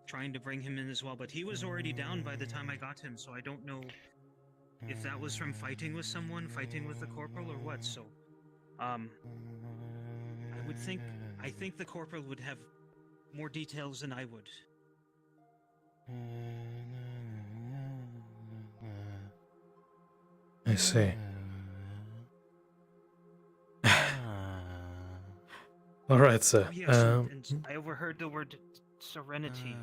trying to bring him in as well, but he was already down by the time I got him, so I don't know if that was from fighting with someone, fighting with the corporal, or what, so, I think the corporal would have more details than I would. I see. Alright, sir. Oh, yes, and I overheard the word serenity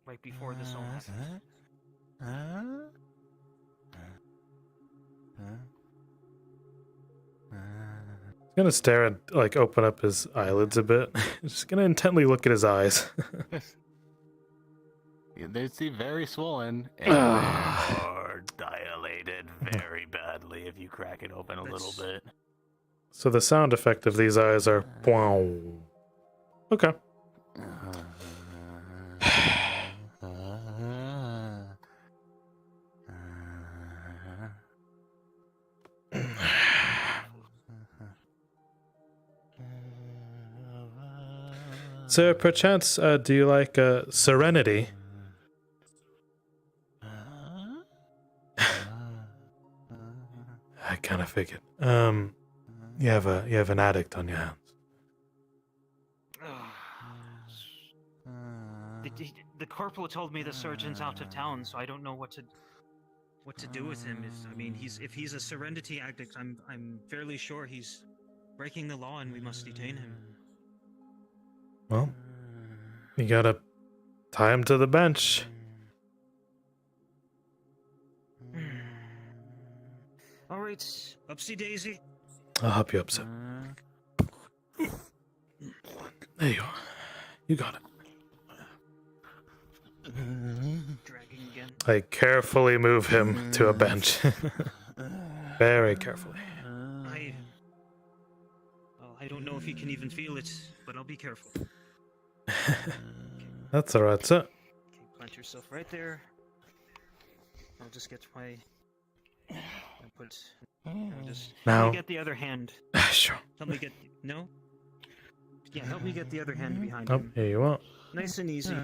right before this all happened. He's gonna stare and like open up his eyelids a bit. Just gonna intently look at his eyes. They seem very swollen and are dilated very badly if you crack it open a little bit. So the sound effect of these eyes are wow. Okay. So perchance, do you like Serenity? I kind of figured. You have an addict on your hands. The corporal told me the surgeon's out of town, so I don't know what to do with him. If he's a Serenity addict, I'm fairly sure he's breaking the law, and we must detain him. Well, you gotta tie him to the bench. All right, upsy daisy. I'll help you up, sir. There you are. You got it. Dragging again. I carefully move him to a bench. Very carefully. I don't know if he can even feel it, but I'll be careful. That's alright, sir. Okay, plant yourself right there. I'll just get my. I'll just Now. help me get the other hand. Sure. Help me get. No. Yeah, help me get the other hand behind Oh, him. here you are. Nice and easy.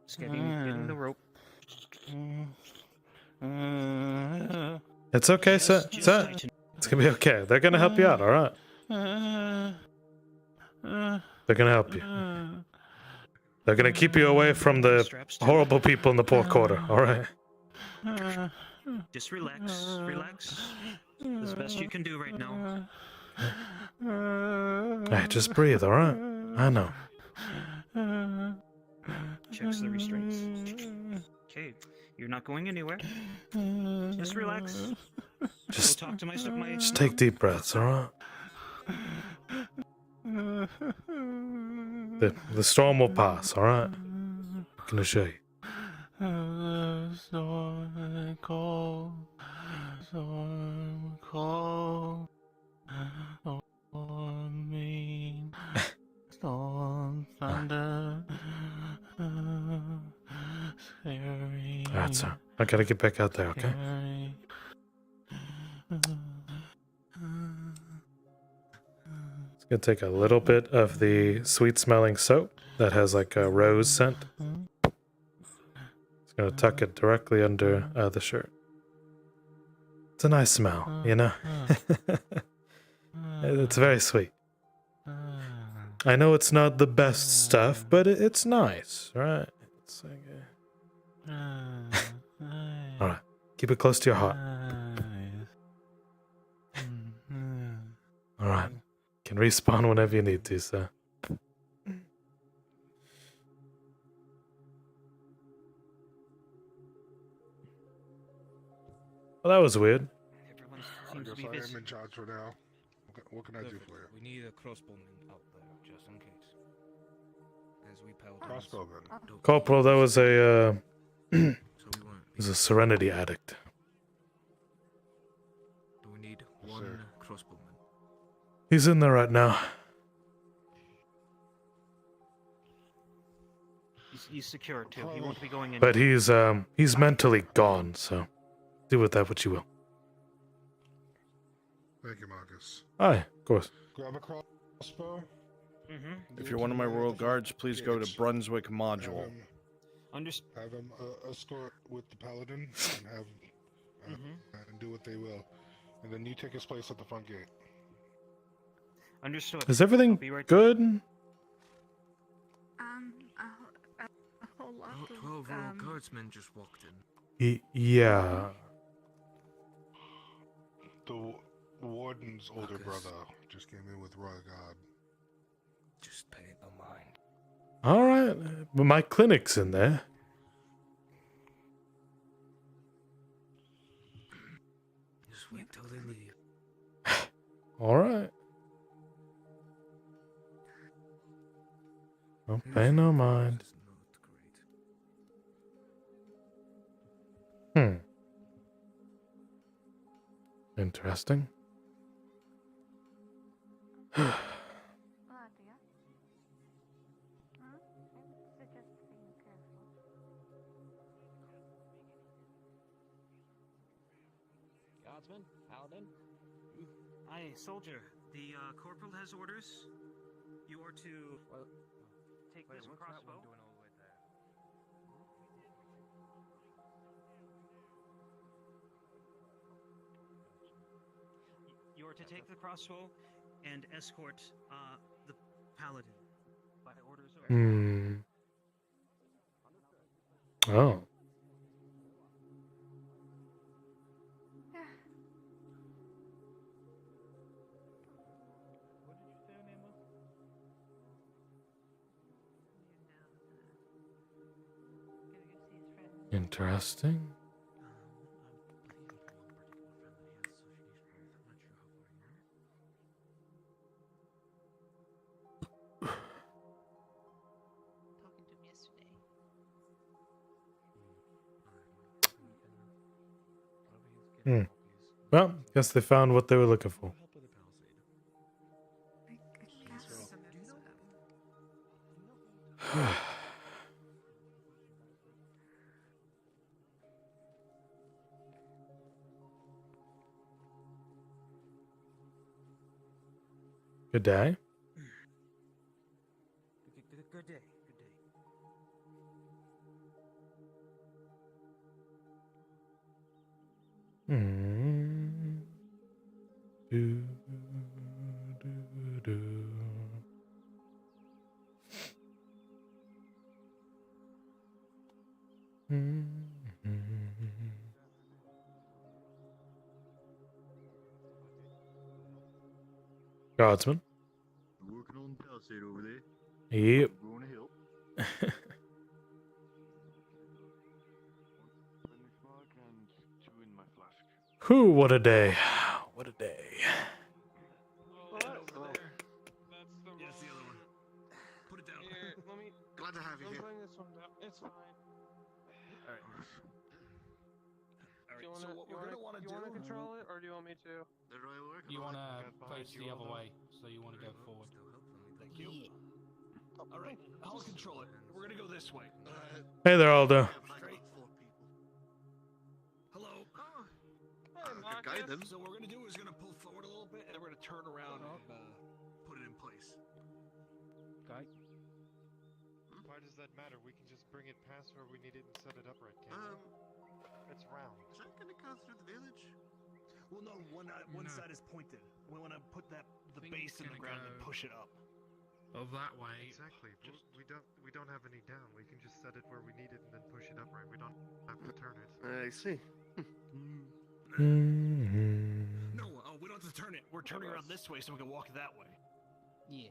Just getting the rope. It's okay, sir. Sir, it's gonna be okay. They're gonna help you out, alright? They're gonna help you. They're gonna keep you away from the horrible people in the poor quarter, alright? Just relax. Relax. As best you can do right now. Hey, just breathe, alright? I know. Checks the restraints. Okay, you're not going anywhere. Just relax. Just Go talk to my. Just take deep breaths, alright? The storm will pass, alright? I can assure you. Storm cold, storm mean, storm thunder, scary. Alright, sir. I gotta get back out there, okay? It's gonna take a little bit of the sweet-smelling soap that has like a rose scent. It's gonna tuck it directly under the shirt. It's a nice smell, you know? It's very sweet. I know it's not the best stuff, but it's nice, right? It's like Alright, keep it close to your heart. Alright, can respawn whenever you need to, sir. Well, that was weird. I guess I am in charge for now. What can I do for you? We need a crossbowman out there, just in case. As we paladins. Crossbowman. Corporal, that was a was a Serenity addict. Do we need one crossbowman? He's in there right now. He's secure too. He won't be going in. But he's mentally gone, so do with that what you will. Thank you, Marcus. Aye, of course. Grab a crossbow. If you're one of my royal guards, please go to Brunswick Module. Have him escort with the paladin and have and do what they will, and then you take his place at the front gate. Understood. Is everything good? A whole lot of 12 royal guardsmen just walked in. Yeah. The warden's older brother just came in with royal guard. Just pay it no mind. Alright, but my clinic's in there. Just wait till they leave. Alright. Don't pay no mind. Interesting. Guardsman, paladin. Aye, soldier. The corporal has orders. You are to take this crossbow. You're to take the crossbow and escort the paladin by orders of. Hmm. Oh. What did you say her name was? Interesting. Talking to him yesterday. Hmm. Well, guess they found what they were looking for. Good day. Good day. Good day. Mm. Do, do, do. Guardsman. Working on the palisade over there. Yep. I'm going to help. Friendly smoke and 2 in my flask. Whew, what a day. What a day. Yes, the other one. Put it down. Here, let me. Glad to have you I'm here. putting this one down. It's fine. All right. Do you So what we're gonna want to do? You want to control it, or do you want me to? You want to face the other way, so you want to go forward. Thank you. All right, I'll control it. We're gonna go this way. Hey there, Aldo. Straight. Hello. Hey, So what we're gonna do is gonna pull forward a little bit, and then we're gonna turn around and put it in place. Okay. Why does that matter? We can just bring it past where we need it and set it upright, can't we? It's round. Is that gonna go through the village? Well, no, one side is pointed. We want to put the base in the ground and push it up. Oh, that way. Exactly. We don't have any down. We can just set it where we need it and then push it upright. We don't have to turn it. I see. No, we don't have to turn it. We're turning around this way so we can walk that way. Yeah.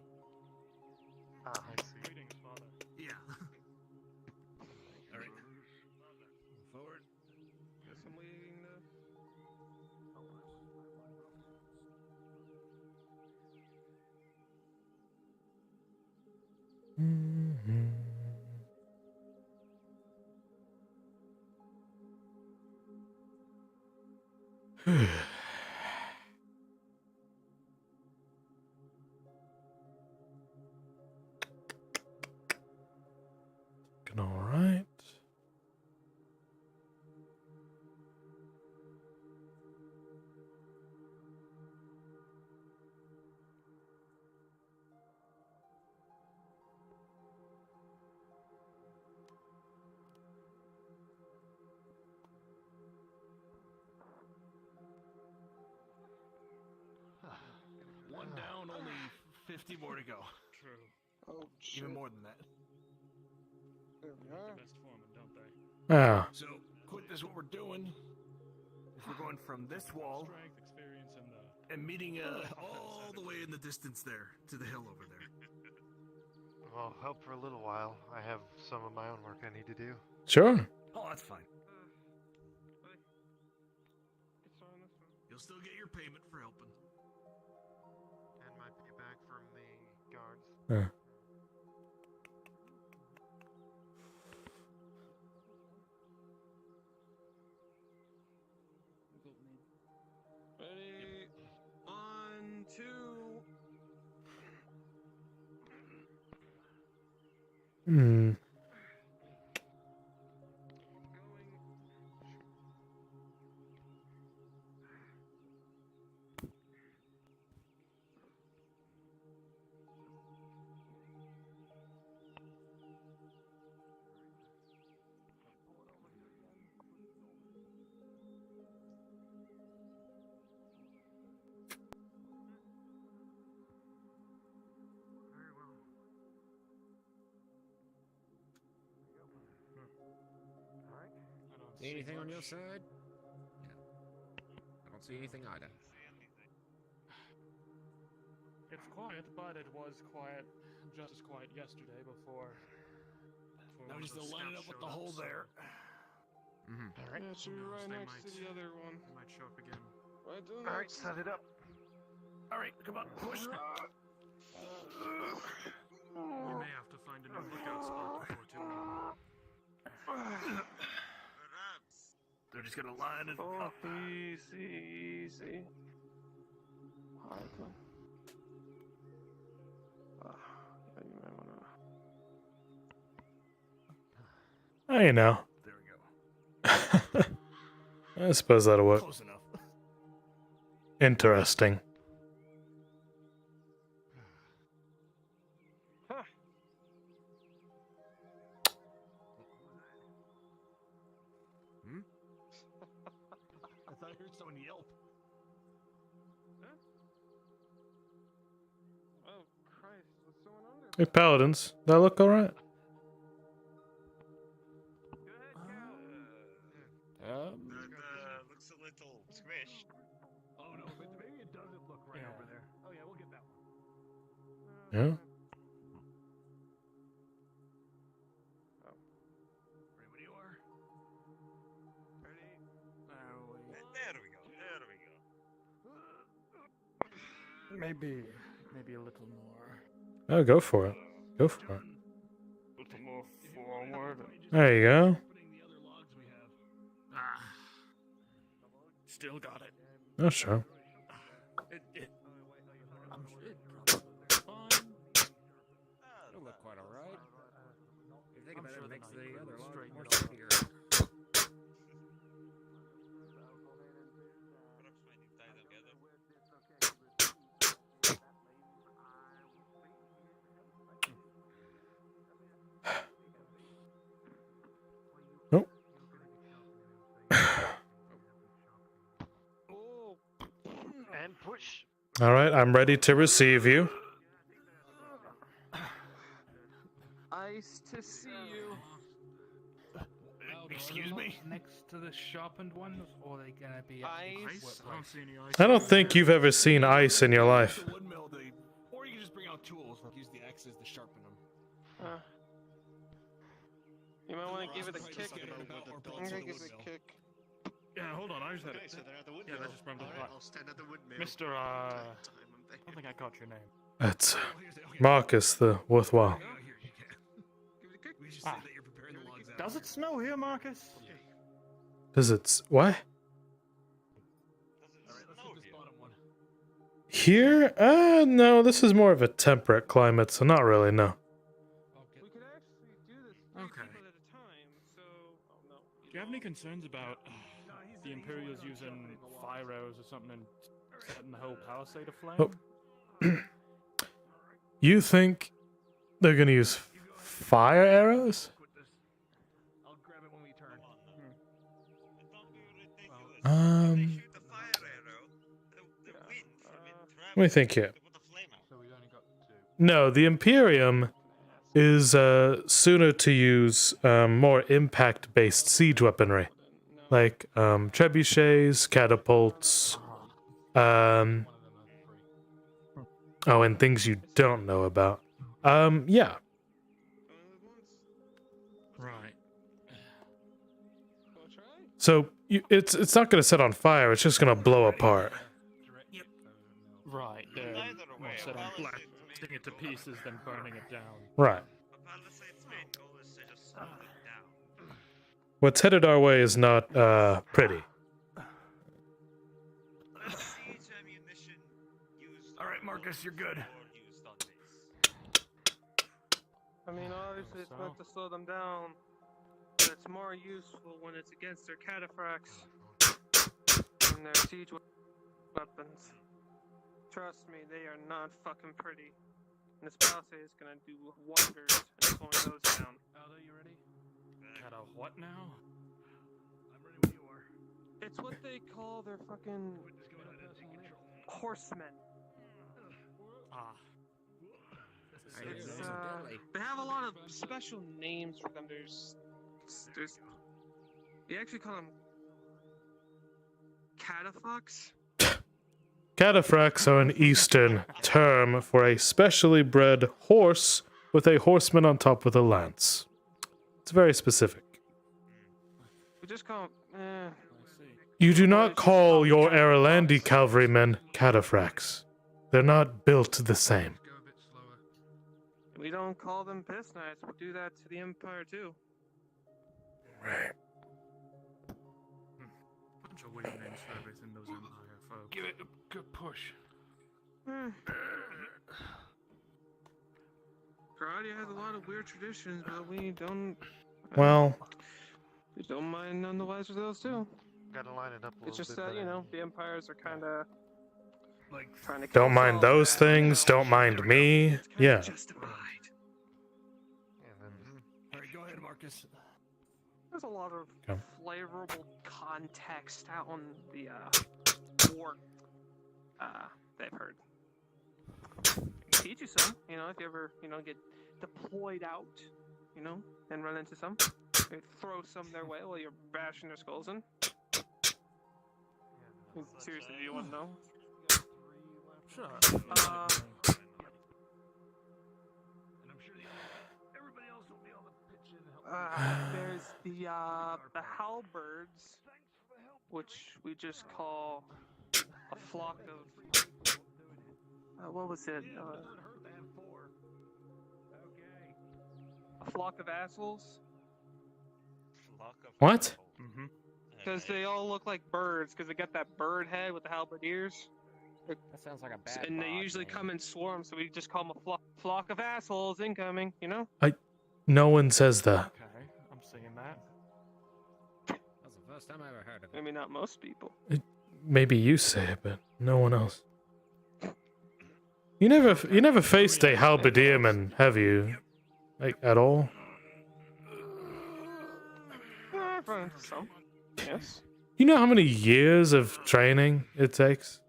Ah, I see. Greetings, father. Yeah. All right. Forward. Guess I'm leaving the. All right. One down, only 50 more to go. True. Oh, shit. Even more than that. There we Need are. the best foreman, don't they? Yeah. So, quick, this is what we're doing. Is we're going from this wall Strength, experience, and and meeting all the way in the distance there to the hill over there. Well, help for a little while. I have some of my own work I need to do. Sure. Oh, that's fine. It's on this one. You'll still get your payment for helping. And my payback from the guards. Yeah. Ready? 1, 2. Hmm. See anything on your side? I don't see anything either. It's quiet, but it was quiet, just as quiet yesterday before. Now just to line it up with the hole there. Alright. Yeah, should be right next to the other one. They might show up again. Alright, set it up. Alright, come on, push. We may have to find a new lookout spot before too long. They're just gonna line it up. Easy. Alright, come on. Yeah, you might wanna... Oh, you know. There we go. I suppose that'll work. Close enough. Interesting. I thought I heard someone yelp. Oh, Christ, what's going on there? Hey, Paladins. That look alright? Looks a little squished. Oh no, maybe it doesn't look right over there. Oh yeah, we'll get that one. Yeah. Ready when you are. Ready? There we go. Maybe a little more. Oh, go for it. Go for it. A little more forward. There you go. Still got it. Oh, sure. I'm sure it's fine. It'll look quite alright. If you think about it, it makes the other log more sturdier. And push. Alright, I'm ready to receive you. Nice to see you. Excuse me? Next to the sharpened ones, or are they gonna be ice? I don't see any ice. I don't think you've ever seen ice in your life. Or you can just bring out tools, like use the axes to sharpen them. You might want to give it a kick. I'm gonna give it a kick. Yeah, hold on. I just had Okay, it. so they're at the Yeah, windmill. that just remembered. Alright, I'll stand at the windmill. Mr. I don't think I caught your name. That's Marcus the Worthwhile. Ah. Does it snow here, Marcus? Does it... What? Here? No, this is more of a temperate climate, so not really, no. We could actually do this Okay. people at a time, so... Oh, no. Do you have any concerns about the Imperials using fire arrows or something and setting the whole palisade aflame? Oh. You think they're gonna use fire arrows? I'll grab it when we turn. Let me think here. No, the Imperium is sooner to use more impact-based siege weaponry, like trebuchets, catapults, oh, and things you don't know about. Yeah. Right. So it's not going to set on fire. It's just going to blow apart. Right. More set on blasting it to pieces than burning it down. Right. What's headed our way is not pretty. Alright, Marcus, you're good. I mean, obviously it's meant to slow them down, but it's more useful when it's against their cataphracts and their siege weapons. Trust me, they are not fucking pretty. And this palisade is gonna do wonders in slowing those down. Aldo, you ready? Got a what now? I'm ready when you are. It's what they call their fucking horsemen. Ah. It's, they have a lot of special names for them. There's You actually call them catafalques? Cataphracts are an Eastern term for a specially bred horse with a horseman on top with a lance. It's very specific. We just call them. You do not call your Erlandi cavalrymen cataphracts. They're not built the same. We don't call them piss knights. We do that to the Empire too. Right. Bunch of weird names for everything, those Empire folk. Give it a good push. Karate has a lot of weird traditions, but we don't. Well, We don't mind none the wiser those too. Gotta line it up a It's little just bit that, you better. know, the empires are kind of like trying to. don't mind those things. Don't mind me. Yeah. Justified. Alright, go ahead, Marcus. There's a lot of Okay. flavorable context out on the war. They've heard. Teach you some, you know, if you ever, you know, get deployed out, you know, and run into some. Maybe throw some their way while you're bashing their skulls in. Seriously, do you want to know? Sure. Uh, And I'm sure everybody else will be able to pitch in and help. there's the halberds, which we just call a flock of. What was it? A flock of assholes. What? Mm-hmm. Because they all look like birds, because they got that bird head with the halberdiers. That sounds like a bad And they bod usually name. come in swarms, so we just call them a flock of assholes incoming, you know? No one says that. Okay, I'm seeing that. That's the first time I ever heard of it. Maybe not most people. Maybe you say it, but no one else. You never faced a halberdier, have you? Like at all? Some. Yes. You know how many years of training it takes?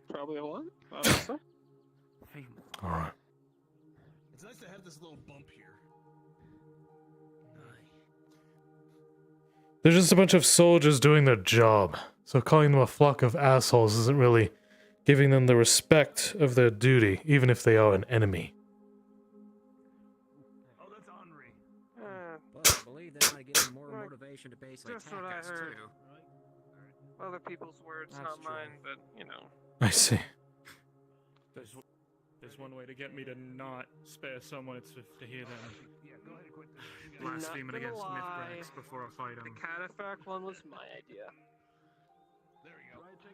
Probably a lot. Honestly. All right. It's nice to have this little bump here. They're just a bunch of soldiers doing their job. So calling them a flock of assholes isn't really giving them the respect of their duty, even if they are an enemy. Oh, that's Henri. But I believe they might give them more motivation to basically Just attack what I us heard. too. Other people's words, That's not true. mine, but, you know. I see. There's one way to get me to not spare someone, it's to hear them blaspheming Not gonna against lie, Mythrax before I fight The them. cataphract one was my idea.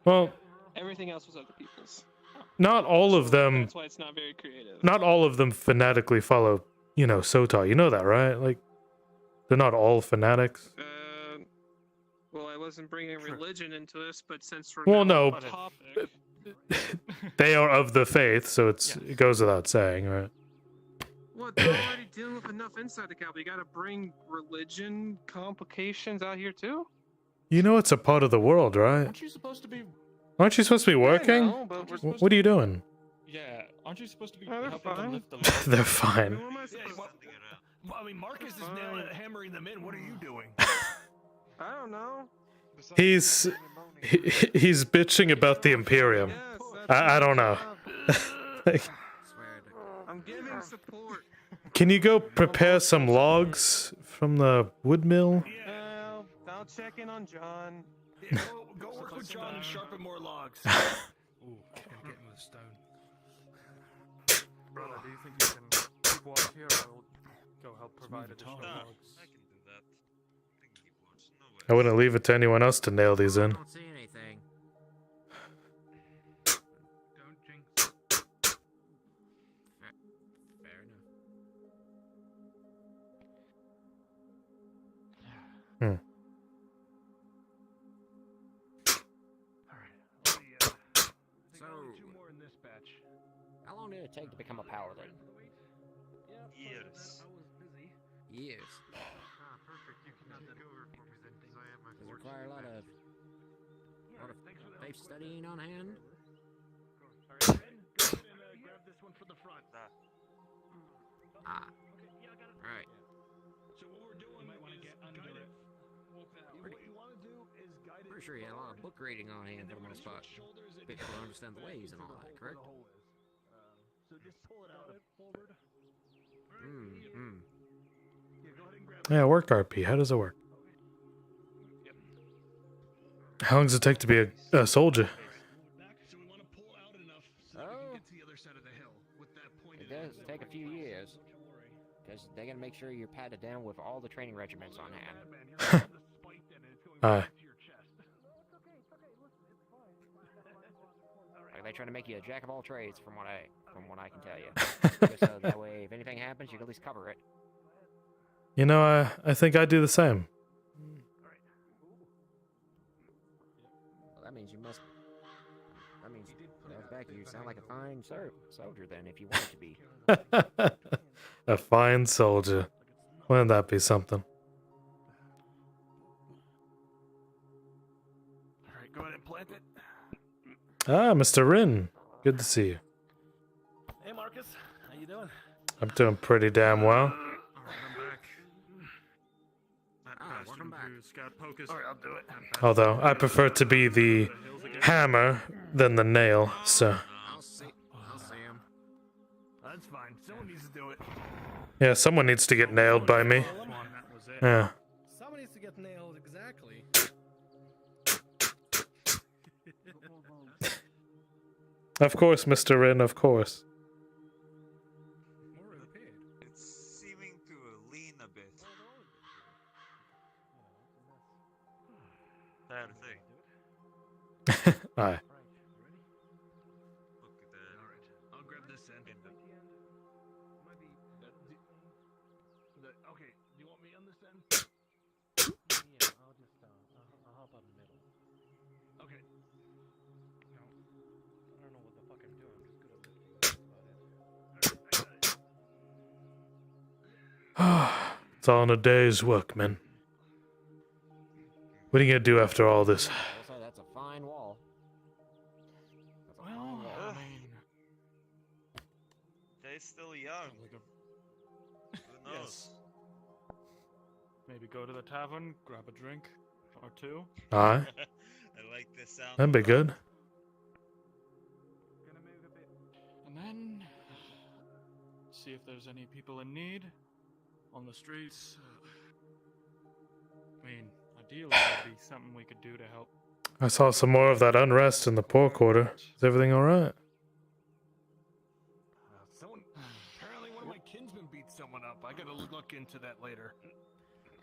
Well, Everything else was other people's. not all of them. That's why it's not very creative. Not all of them fanatically follow, Sotar. You know that, right? Like, they're not all fanatics. Well, I wasn't bringing religion into this, but since we're Well, now no. on the topic, They are of the faith, so it goes without saying, right? what, they're already dealing with enough inside the capital. You gotta bring religion complications out here too? You know it's a part of the world, right? Aren't you supposed to be? Aren't you supposed to be working? know, but we're What are you doing? Yeah, aren't you supposed to be they're helping them fine. lift the load? They're fine. What am I supposed Well, I mean, Marcus is nailing it, hammering them in. What are you doing? I don't know. He's bitching about the Imperium. I don't know. Like, I'm giving support. can you go prepare some logs from the wood mill? Well, I'll check in on John. Yeah, go work with John and sharpen more logs. Ooh, I'm getting the stone. Brother, do you think you can keep watch here, or I will go help provide additional logs? I can do that. I can keep watch. No way. I wouldn't leave it to anyone else to nail these in. I don't see anything. Don't jinx. Fair enough. Hmm. So, how long did it take to become a paladin? Years. Years. Perfect. You can take over for me then, because I am my Does it fortune. require a lot of faith studying on hand? Grab this one for the front. Ah. pretty sure you had a lot of book reading on hand for the most part. People don't understand the ways and all that, correct? So just pull it out forward. Yeah, work RP. How does it work? How long does it take to be a soldier? So we want to pull out enough so that we can get to the other side of the hill with that pointed. It does take a few years, because they gotta make sure you're padded down with all the training regiments on hand. Aye. Like they trying to make you a jack of all trades, from what I can tell you. Just so that way, if anything happens, you can at least cover it. You know, I think I do the same. Well, that means you must. That means back you sound like a fine soldier then, if you want to be. A fine soldier. Wouldn't that be something? Alright, go ahead and plant it. Ah, Mr. Rin. Good to see you. Hey Marcus, how you doing? I'm doing pretty damn well. Welcome back. Alright, I'll do it. Although, I prefer to be the hammer than the nail, so... I'll see him. That's fine. Someone needs to do it. Yeah, someone needs to get nailed by me. Yeah. Someone needs to get nailed, exactly. Of course, Mr. Rin, of course. It's seeming to lean a bit. Bad thing. Aye. Look at that. Alright, I'll grab this end. Okay, do you want me on this end? Yeah, I'll hop on the middle. Okay. No, I don't know what the fuck I'm doing. I'm just good at lifting. That's about it. It's all in a day's work, man. What are you gonna do after all this? Also, that's a fine wall. That's a fine wall. I mean, They're still young. Who knows? yes. Maybe go to the tavern, grab a drink or two. Aye. I like this sound. That'd be good. And then see if there's any people in need on the streets. I mean, ideally, that'd be something we could do to help. I saw some more of that unrest in the poor quarter. Is everything alright? Someone. Apparently, one of my kinsmen beat someone up. I gotta look into that later.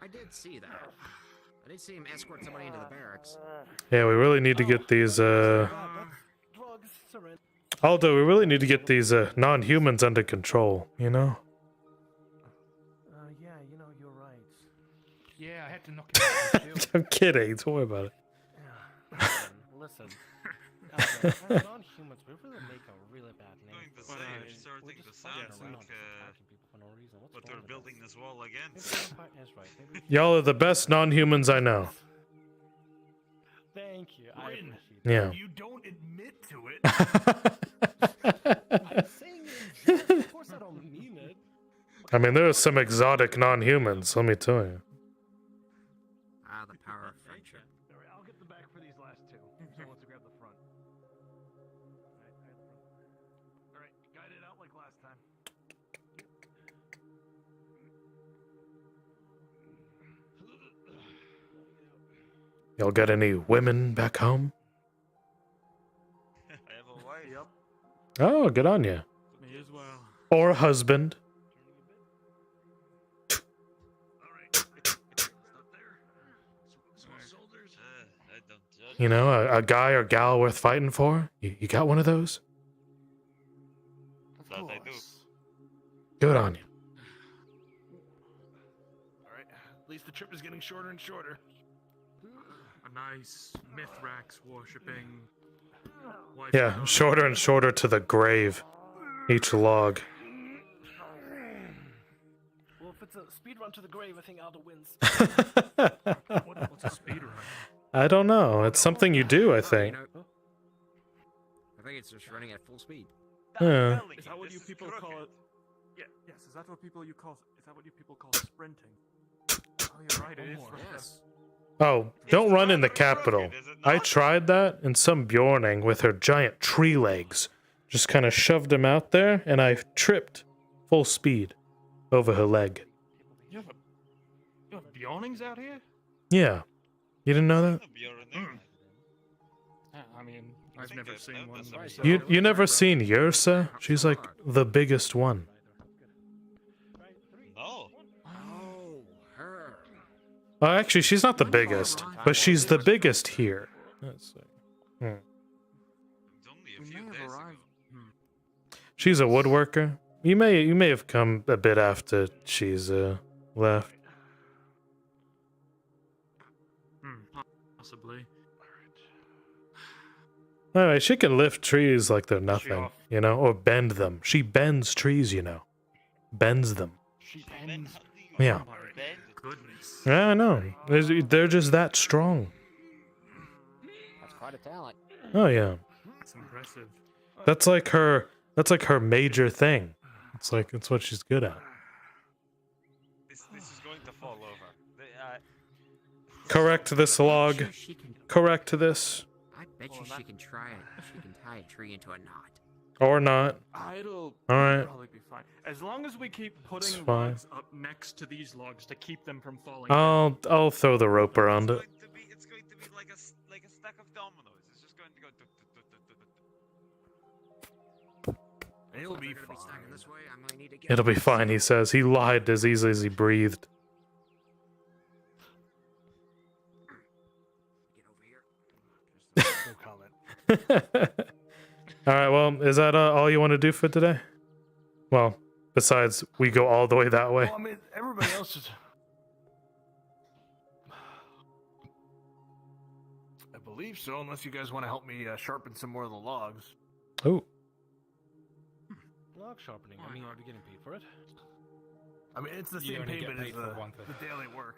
I did see that. I did see him escort somebody into the barracks. Yeah, we really need to get these, Drugs, surrender. Aldo, we really need to get these, non-humans under control, you know? Yeah, you know, you're right. Yeah, I had to knock it out. I'm kidding, don't worry about it. Yeah. Listen. As non-humans, we really make a really bad name. Going to for say, ourselves. it's starting We're to just sound fucking around, like just attacking people for no reason. What's what wrong we're with building us? this wall Maybe against. the Empire is right. Maybe we should- Y'all are the best non-humans I know. Thank you. I Rin, appreciate it. Yeah. You don't admit to it. I'm saying it. Of course, I don't mean it. I mean, there are some exotic non-humans, let me tell you. Ah, the power of friendship. Alright, I'll get the back for these last two. So let's grab the front. Alright, guide it out like last time. Y'all got any women back home? I have a wife. Yep. Oh, good on you. Me as well. Or a husband. I don't judge. You know, a guy or gal worth fighting for? You got one of those? That I do. Good on you. Alright, at least the trip is getting shorter and shorter. A nice Mithrax worshipping wife. Yeah, shorter and shorter to the grave. Each log. Well, if it's a speed run to the grave, I think Aldo wins. What's a speed run? I don't know. It's something you do, I think. I think it's just running at full speed. Yeah. Is that what you people call it? Yeah. Yes. Is that what you people call sprinting? Oh, you're right. It is. Yes. Oh, don't run in the capital. I tried that, and some Bjorning with her giant tree legs just kind of shoved him out there, and I tripped full speed over her leg. You have Bjornings out here? Yeah. You didn't know that? I mean, I've never seen one. You never seen Yrsa? She's like the biggest one. No. Oh, her. Well, actually, she's not the biggest, but she's the biggest here. Let's see. She's a woodworker. You may have come a bit after she's left. Possibly. Anyway, she can lift trees like they're nothing, you know, or bend them. She bends trees, you know. Bends them. She bends. Yeah. Goodness. Yeah, I know. They're just that strong. That's quite a talent. Oh yeah. That's impressive. That's like her major thing. It's what she's good at. This is going to fall over. Correct this log. Correct this. I bet you she can try it. She can tie a tree into a knot. Or not. It'll Alright. probably be fine. As long as we keep It's putting fine. logs up next to these logs to keep them from falling. I'll throw the rope around it. It's going to be like a stack of dominoes. It's just going to go. It'll be fine. This way, I might need to get It'll be fine, he says. He lied as easily as he breathed. No comment. Alright, well, is that all you want to do for today? Well, besides, we go all the way that way. Well, I mean, everybody else is. I believe so, unless you guys want to help me sharpen some more of the logs. Oh. Log sharpening. I mean, are you getting paid for it? I mean, it's the You same only get payment as paid for one thing. the daily work.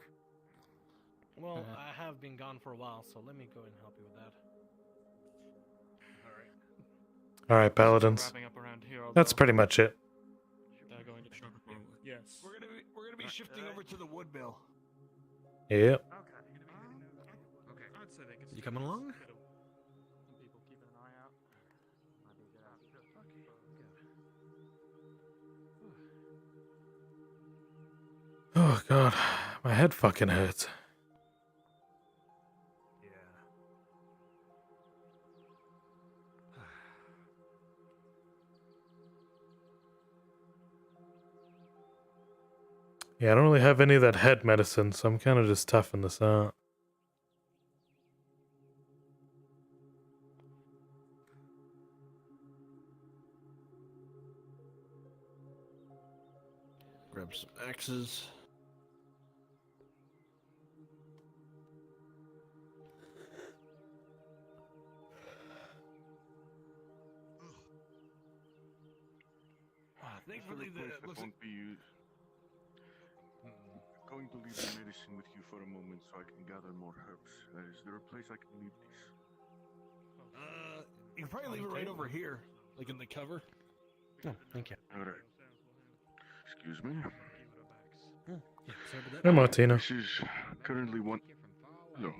Well, I have been gone for a while, so let me go and help you with that. Alright, paladins. Wrapping up around here, That's although pretty much it. They're going to sharpen. Yes. We're gonna be shifting over to the wood mill. Yep. Okay. I'd say they can. You coming along? Some people keeping an eye out. Oh god, my head fucking hurts. Yeah, I don't really have any of that head medicine, so I'm kind of just toughing this out. Grab some axes. Thankfully, the place that won't be used. Going to leave the medicine with you for a moment so I can gather more herbs. Is there a place I can leave these? You can probably leave it right over here, like in the cover. Oh, thank you. All right. Excuse me. Hey, Martina. This is currently one. No,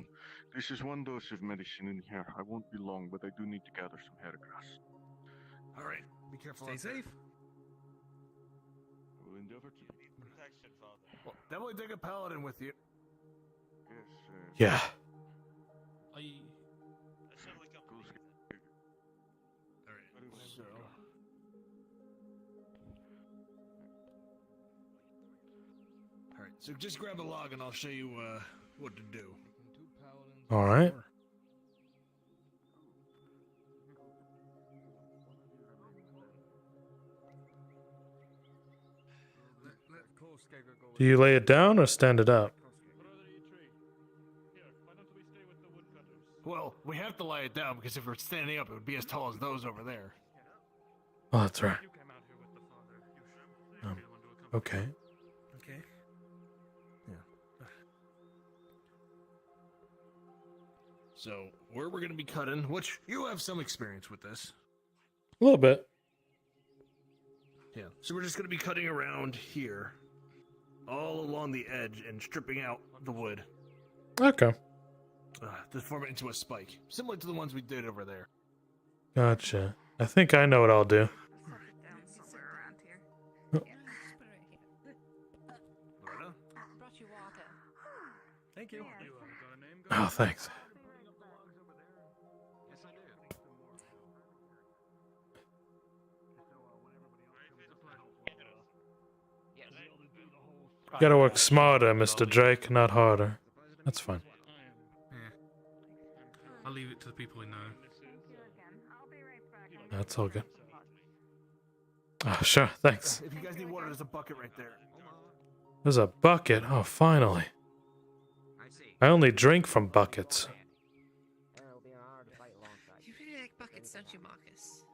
this is one dose of medicine in here. I won't be long, but I do need to gather some hair grass. All right, be careful. Stay safe. I will endeavor to. Protection, Father. Well, definitely take a paladin with you. Yes. Yeah. So. All right, so just grab a log and I'll show you what to do. All right. Do you lay it down or stand it up? Well, we have to lie it down because if we're standing up, it would be as tall as those over there. Oh, that's right. Okay. Okay. Yeah. So, where we're going to be cutting, which you have some experience with this. A little bit. Yeah. So we're just going to be cutting around here, all along the edge and stripping out the wood. Okay. to form it into a spike, similar to the ones we did over there. Gotcha. I think I know what I'll do. Set it down somewhere around here. Oh. Yeah, just put it right here. Loretta? Brought you water. Thank you. Oh, thanks. Gotta work smarter, Mr. Drake, not harder. That's fine. Yeah. I'll leave it to the people who know. That's all good. Oh, sure, thanks. If you guys need water, there's a bucket right there. There's a bucket. Oh, finally. I only drink from buckets. You really like buckets, don't you, Marcus?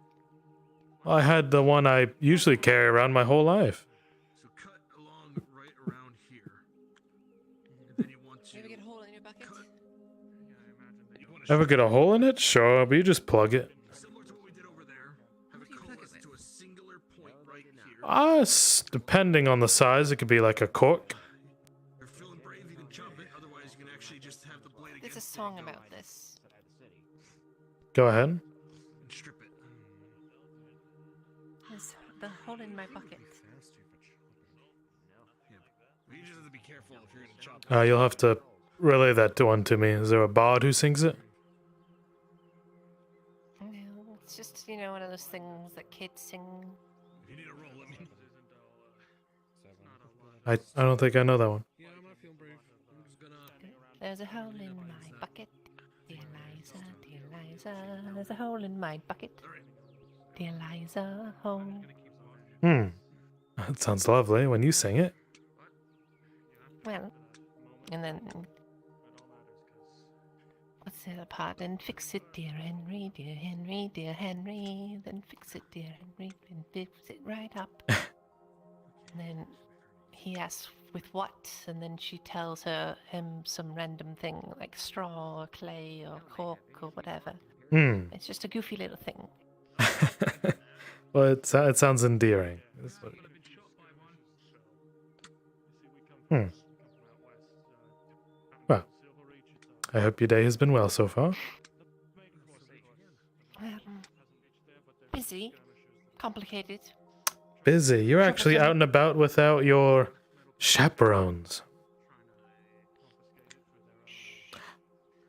I had the one I usually carry around my whole life. So cut along right around here. And then you want to... You ever get a hole in your bucket? Ever get a hole in it? Sure, but you just plug it. Similar to what we did over there. Have it coalesce to a singular point right here. Depending on the size, it could be like a cork. If you're feeling brave, you can chop it. Otherwise, you can actually just have the blade There's a song about this. Go ahead. and strip it. There's the hole in my bucket. But you just have to be careful if you're gonna chop it. You'll have to relay that one to me. Is there a bard who sings it? No, it's just, you know, one of those things that kids sing. If you need a roll, let me. I don't think I know that one. Yeah, I'm not feeling brave. I'm just gonna. There's a hole in my bucket. Dear Liza, dear Liza. There's a hole in my bucket. Dear Liza, hole. That sounds lovely when you sing it. Well, and then what's the other part? And fix it, dear Henry, dear Henry, dear Henry. Then fix it, dear Henry, then fix it right up. And then he asks with what, and then she tells him some random thing like straw or clay or cork or whatever. It's just a goofy little thing. Well, it sounds endearing. That's what Well, I hope your day has been well so far. Busy, complicated. Busy. You're actually out and about without your chaperones.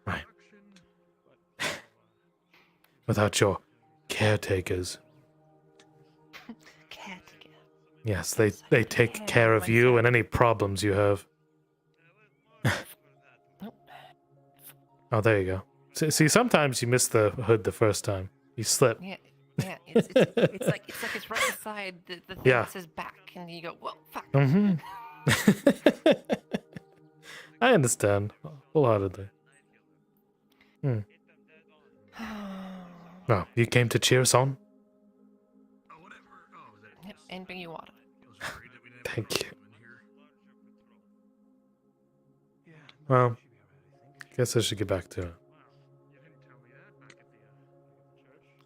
Right. Without your caretakers. Caretaker. Yes, they take care of you and any problems you have. Oh, there you go. See, sometimes you miss the hood the first time. You slip. Yeah, it's like it's right beside the thing Yeah. that says back, and you go, well, fuck. I understand wholeheartedly. Oh, you came to cheer us on? Yep, and bring you water. Thank you. Well, guess I should get back to it.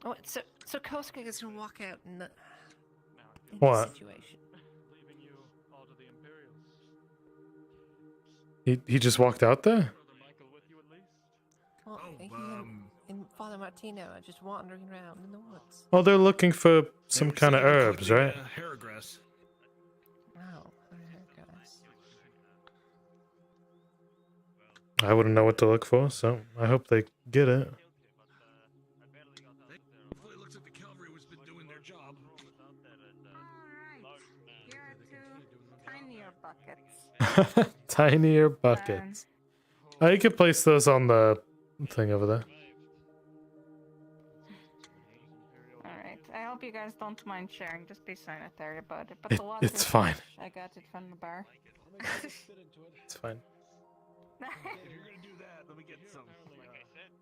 Oh, so Kosuke is gonna walk out in the What? situation. He just walked out there? Well, he and Father Martino are just wandering around in the woods. Oh, they're looking for some kind of herbs, right? Haragrass. Oh, guys. I wouldn't know what to look for, so I hope they get it. Hopefully it looks like the cavalry has been doing their job. Here are two tinier buckets. Tinier buckets. Oh, you could place those on the thing over there. Alright, I hope you guys don't mind sharing. Just be sanitary about it. But the water It's fine. I got it from the bar. It's fine. If you're gonna do that, let me get some.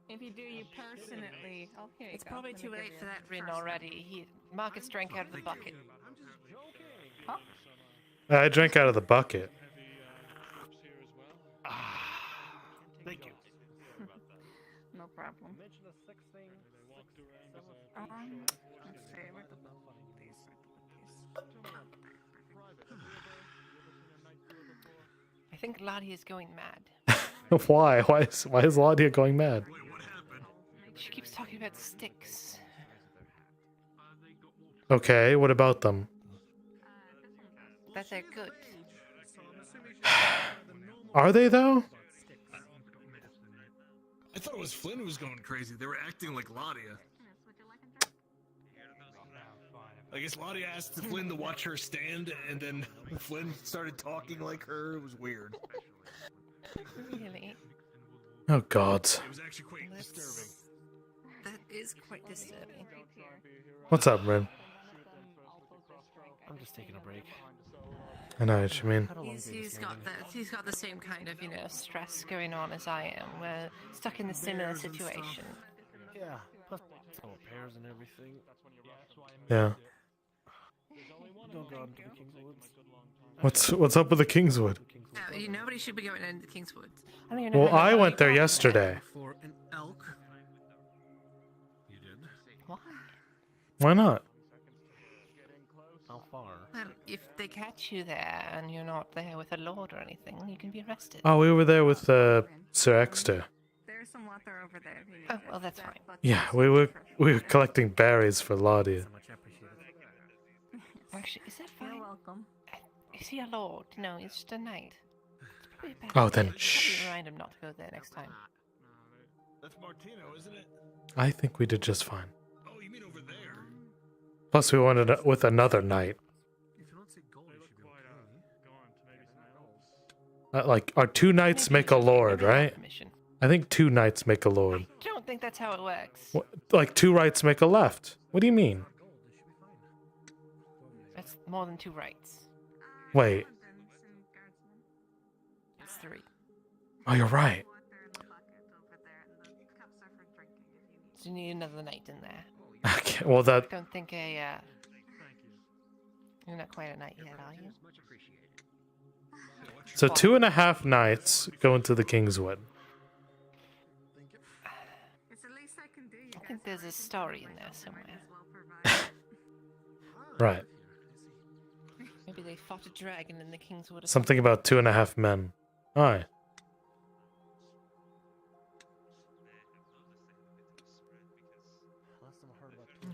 If you do, you personally. Oh, here you It's go. probably Let me too give late you for that, Rin, personal. already. Marcus drank out of the bucket. Huh? I drank out of the bucket. Thank you. No problem. Let's see. Where the I think Lottie is going mad. Why? Why is Laudia going mad? She keeps talking about sticks. Okay, what about them? That they're good. Are they though? I thought it was Flynn who was going crazy. They were acting like Laudia. I guess Laudia asked Flynn to watch her stand, and then Flynn started talking like her. It was weird. Really? Oh God. It was actually quite disturbing. That is quite disturbing. What's up, man? I'm just taking a break. I know what you mean. He's got the same kind of, stress going on as I am. We're stuck in a similar situation. Yeah, plus some repairs and everything. Yeah. Don't go into the King's Woods. What's up with the Kingswood? Nobody should be going into the Kingswood. Well, I went there yesterday. For an elk. You did? Why? Why not? How far? Well, if they catch you there and you're not there with a lord or anything, you can be arrested. Oh, we were there with Sir Exeter. There's some water over there. Oh, well, that's fine. Yeah, we were collecting berries for Laudia. Actually, is that fine? You're welcome. Is he a lord? No, he's just a knight. It's probably a bad Oh, idea. then Probably shh. remind him not to go there next time. That's Martino, isn't it? I think we did just fine. Oh, you mean over there? Plus, we wanted it with another knight. If you don't say gold, you should be okay. Like, our 2 knights make a lord, right? I think 2 knights make a lord. I don't think that's how it works. What, like 2 rights make a left. What do you mean? That's more than 2 rights. Wait. It's 3. Oh, you're right. So you need another knight in there. Okay, well that. I don't think you're not quite a knight yet, are you? So 2.5 knights go into the Kingswood. I think there's a story in there somewhere. Right. Maybe they fought a dragon in the Kingswood. Or Something about 2.5 men. Aye.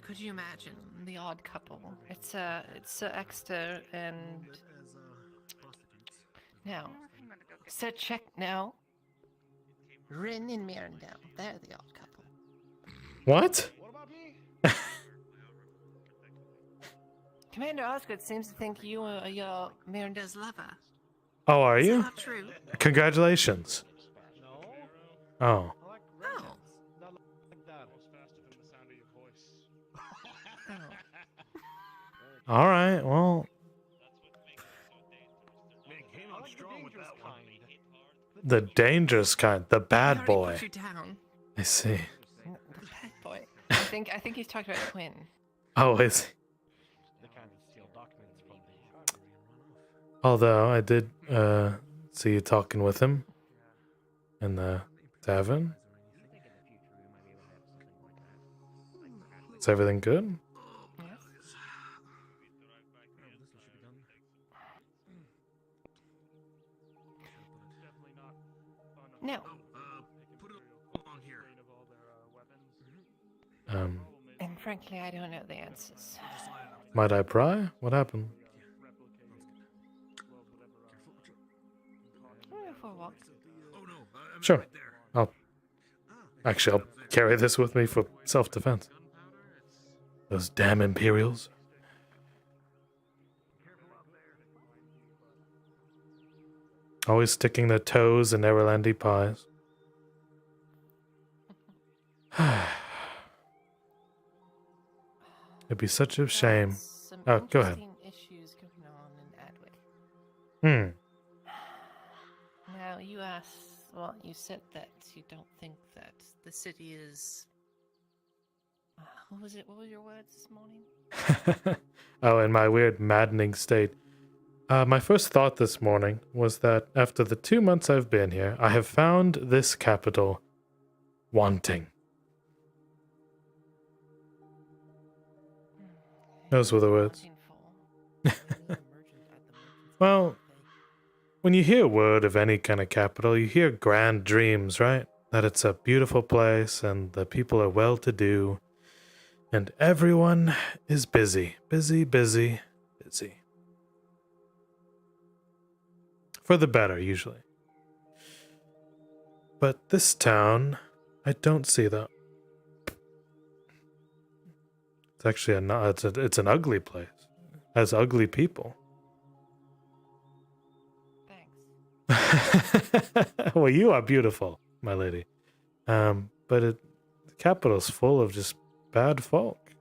Could you imagine the odd couple? It's Sir Exeter and no, Sir Check no. Rin and Mirandel. They're the odd couple. What? Commander Osgood seems to think you are your Mirandel's lover. Oh, are Is that you? not true? Congratulations. Oh. Oh. All right. Well. The dangerous kind, the bad boy. Put you down. I see. The bad boy. I think he's talking about Quinn. Oh, is he? Although I did see you talking with him in the tavern. Is everything good? No. And frankly, I don't know the answers. Might I pry? What happened? We'll go for a walk. Sure. I'll carry this with me for self-defense. Those damn Imperials. Always sticking their toes in Neverlandy pies. It'd be such a shame. Oh, go ahead. Issues going on in Adwick. Now, you asked, well, you said that you don't think that the city is... what was it? What were your words this morning? Oh, in my weird, maddening state. My first thought this morning was that after the 2 months I've been here, I have found this capital wanting. Those were the words. Well, when you hear word of any kind of capital, you hear grand dreams, right? That it's a beautiful place and the people are well-to-do and everyone is busy. Busy, busy, busy. For the better, usually. But this town, I don't see that. It's actually it's an ugly place. It has ugly people. Thanks. Well, you are beautiful, my lady. But the capital's full of just bad folk.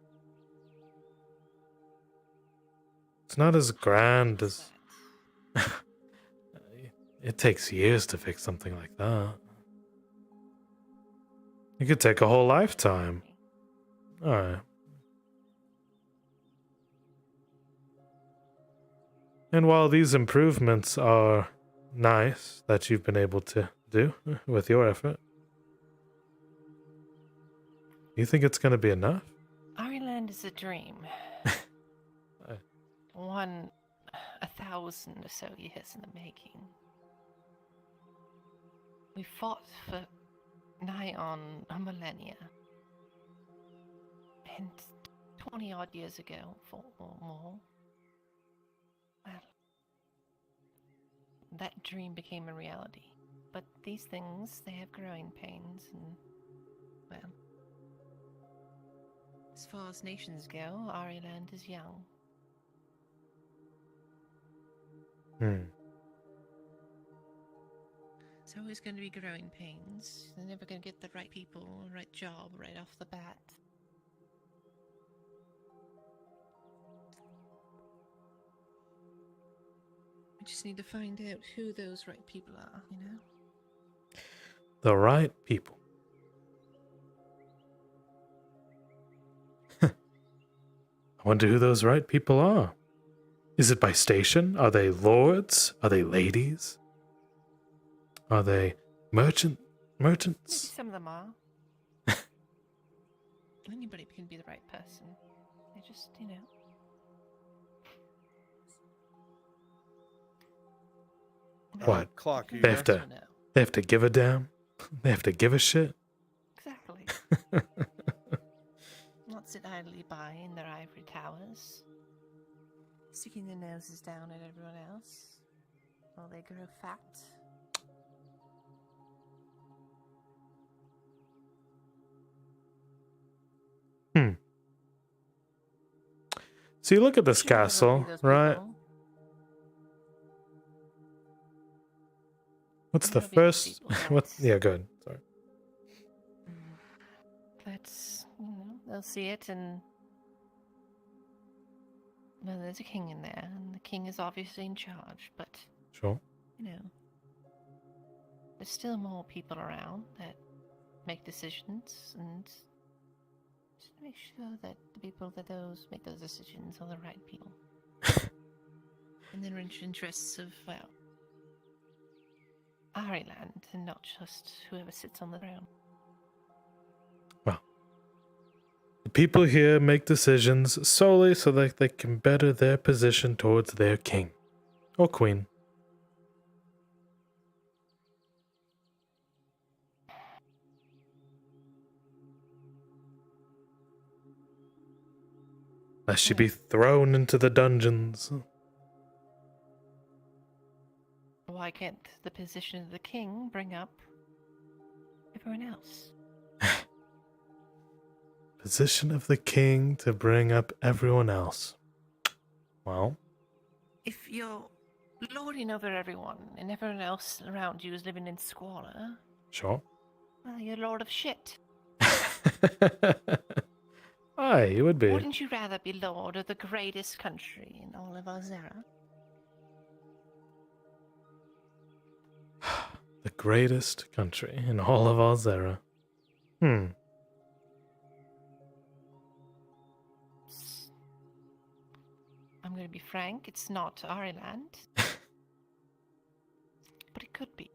It's not as grand as... It takes years to fix something like that. It could take a whole lifetime. Alright. And while these improvements are nice that you've been able to do with your effort, you think it's going to be enough? Ireland is a dream. 1,000 or so years in the making. We fought for nigh on a millennia. And 20 odd years ago, or more, well, that dream became a reality. But these things, they have growing pains, and, well, as far as nations go, Ireland is young. It's always going to be growing pains. They're never going to get the right people, the right job right off the bat. We just need to find out who those right people are, you know? The right people. I wonder who those right people are. Is it by station? Are they lords? Are they ladies? Are they merchants? Maybe some of them are. Anybody can be the right person. They just, you know. What? Clock, you They have to. They have to give a damn. They have to give a shit. Exactly. Not sit idly by in their ivory towers, sticking their noses down at everyone else while they grow fat. So you look at this castle, right? What's the first? What? Yeah, good. Sorry. That's, you know, they'll see it, and well, there's a king in there, and the king is obviously in charge. But Sure. you know, there's still more people around that make decisions, and just make sure that the people that make those decisions are the right people. In the interests of, well, Ireland, and not just whoever sits on the throne. Well, the people here make decisions solely so that they can better their position towards their king or queen. Lest she be thrown into the dungeons. Why can't the position of the king bring up everyone else? Position of the king to bring up everyone else. Well, If you're lording over everyone and everyone else around you is living in squalor, sure. well, you're lord of shit. Aye, it would be. Wouldn't you rather be lord of the greatest country in all of Alzera? The greatest country in all of Alzera. I'm going to be frank, it's not Ireland. But it could be.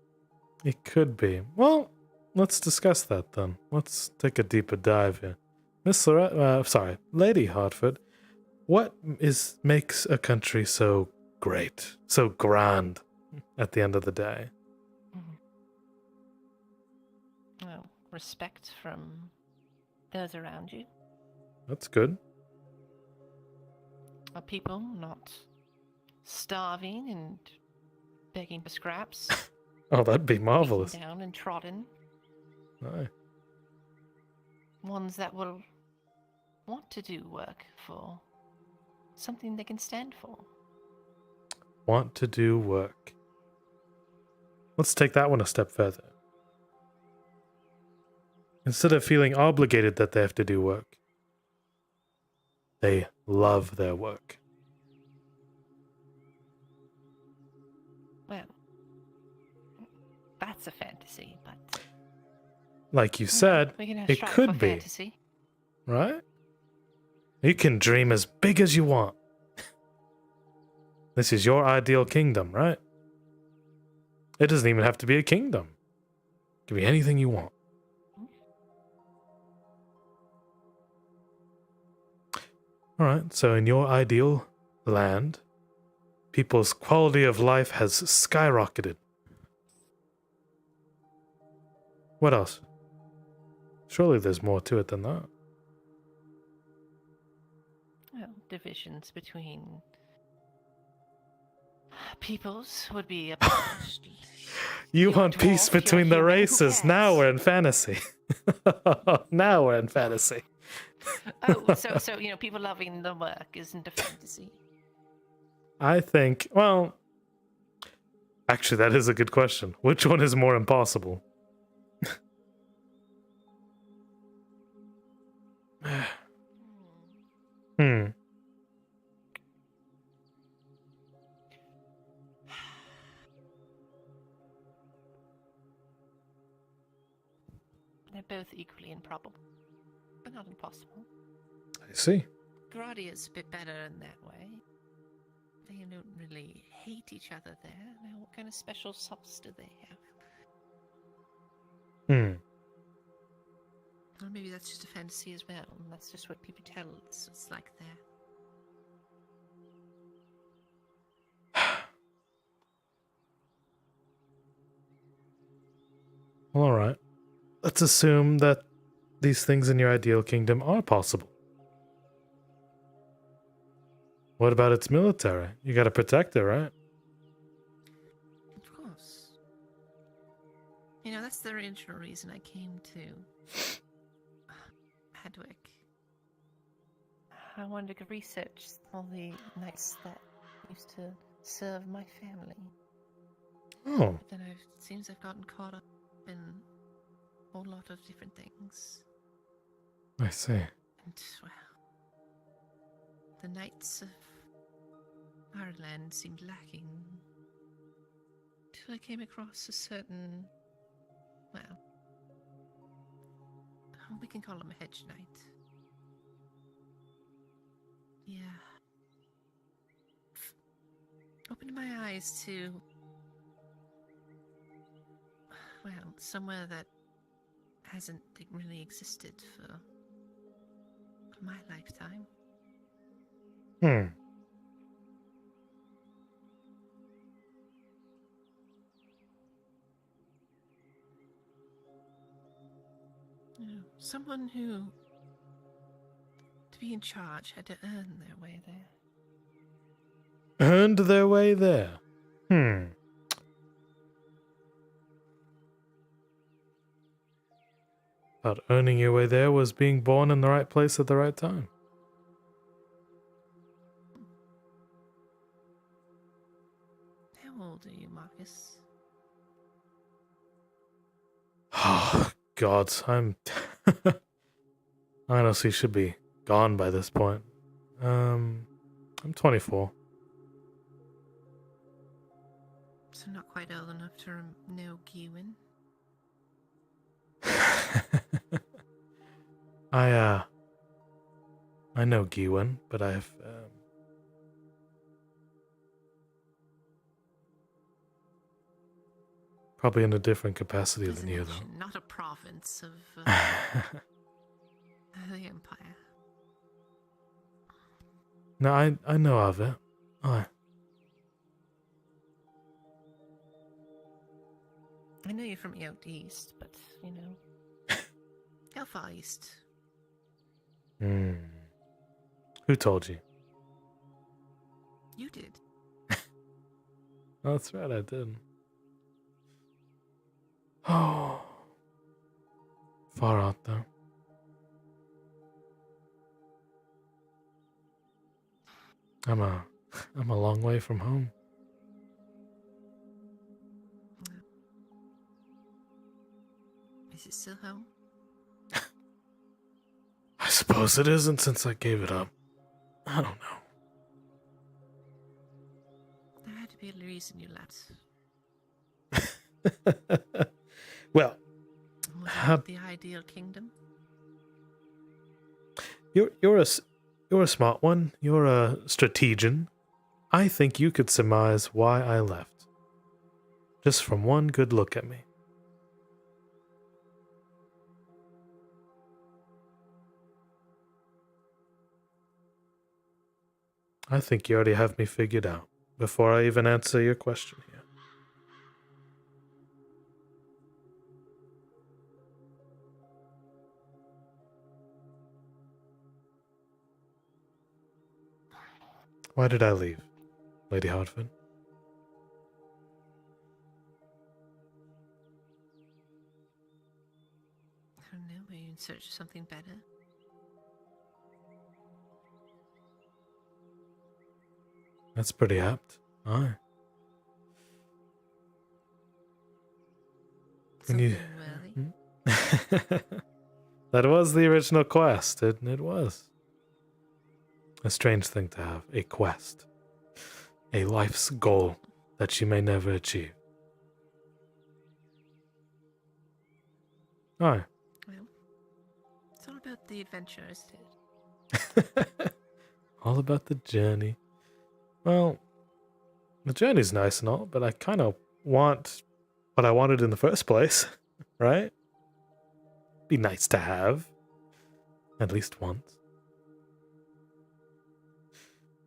It could be. Well, let's discuss that then. Let's take a deeper dive here. Miss Lady Hartford, what makes a country so great, so grand? at the end of the day. Well, respect from those around you. That's good. Are people not starving and begging for scraps? Oh, that'd be marvelous. Beaten down and trodden. Aye. Ones that will want to do work for something they can stand for. Want to do work. Let's take that one a step further. Instead of feeling obligated that they have to do work, they love their work. Well, that's a fantasy, but Like you said, we can it strive could for be, fantasy. right? You can dream as big as you want. This is your ideal kingdom, right? It doesn't even have to be a kingdom. It can be anything you want. Alright, so in your ideal land, people's quality of life has skyrocketed. What else? Surely there's more to it than that. Well, divisions between peoples would be abolished. You want peace between the races. Now we're in fantasy. Now we're in fantasy. Oh, so people loving the work isn't a fantasy. I think, well, actually, that is a good question. Which one is more impossible? Hmm. They're both equally improbable, but not impossible. I see. Gradia's a bit better in that way. They don't really hate each other there. Now, what kind of special sauce do they have? Or maybe that's just a fantasy as well, and that's just what people tell us it's like there. Well, alright. Let's assume that these things in your ideal kingdom are possible. What about its military? You gotta protect it, right? Of course. That's the original reason I came to Hedwick. I wanted to research all the knights that used to serve my family. Oh. But then it seems I've gotten caught up in a whole lot of different things. I see. And, well, the knights of Ireland seemed lacking. Till I came across a certain, well, we can call him a hedge knight. Yeah. Opened my eyes to, well, somewhere that hasn't really existed for my lifetime. Someone who, to be in charge, had to earn their way there. Earned their way there. But earning your way there was being born in the right place at the right time. How old are you, Marcus? Oh, God, I honestly should be gone by this point. I'm 24. So not quite old enough to know Gewin. I know Gewin, but I've probably in a different capacity than you, though. Not a province of the Empire. No, I know of it. Aye. I know you're from out east, but, you know. How far east? Hmm. Who told you? You did. Oh, that's right, I did. Oh. Far out, though. I'm a long way from home. Is it still home? I suppose it isn't since I gave it up. I don't know. There had to be a reason you left. Well, Was it not the ideal kingdom? you're a smart one. You're a strategian. I think you could surmise why I left. Just from one good look at me. I think you already have me figured out before I even answer your question here. Why did I leave, Lady Hartford? I don't know, were you in search of something better? That's pretty apt. Aye. Something That was the original quest. It was. A strange thing to have. A quest. A life's goal that you may never achieve. Aye. Well, it's all about the adventure, isn't it? All about the journey. Well, the journey's nice and all, but I kind of want what I wanted in the first place, right? Be nice to have. At least once.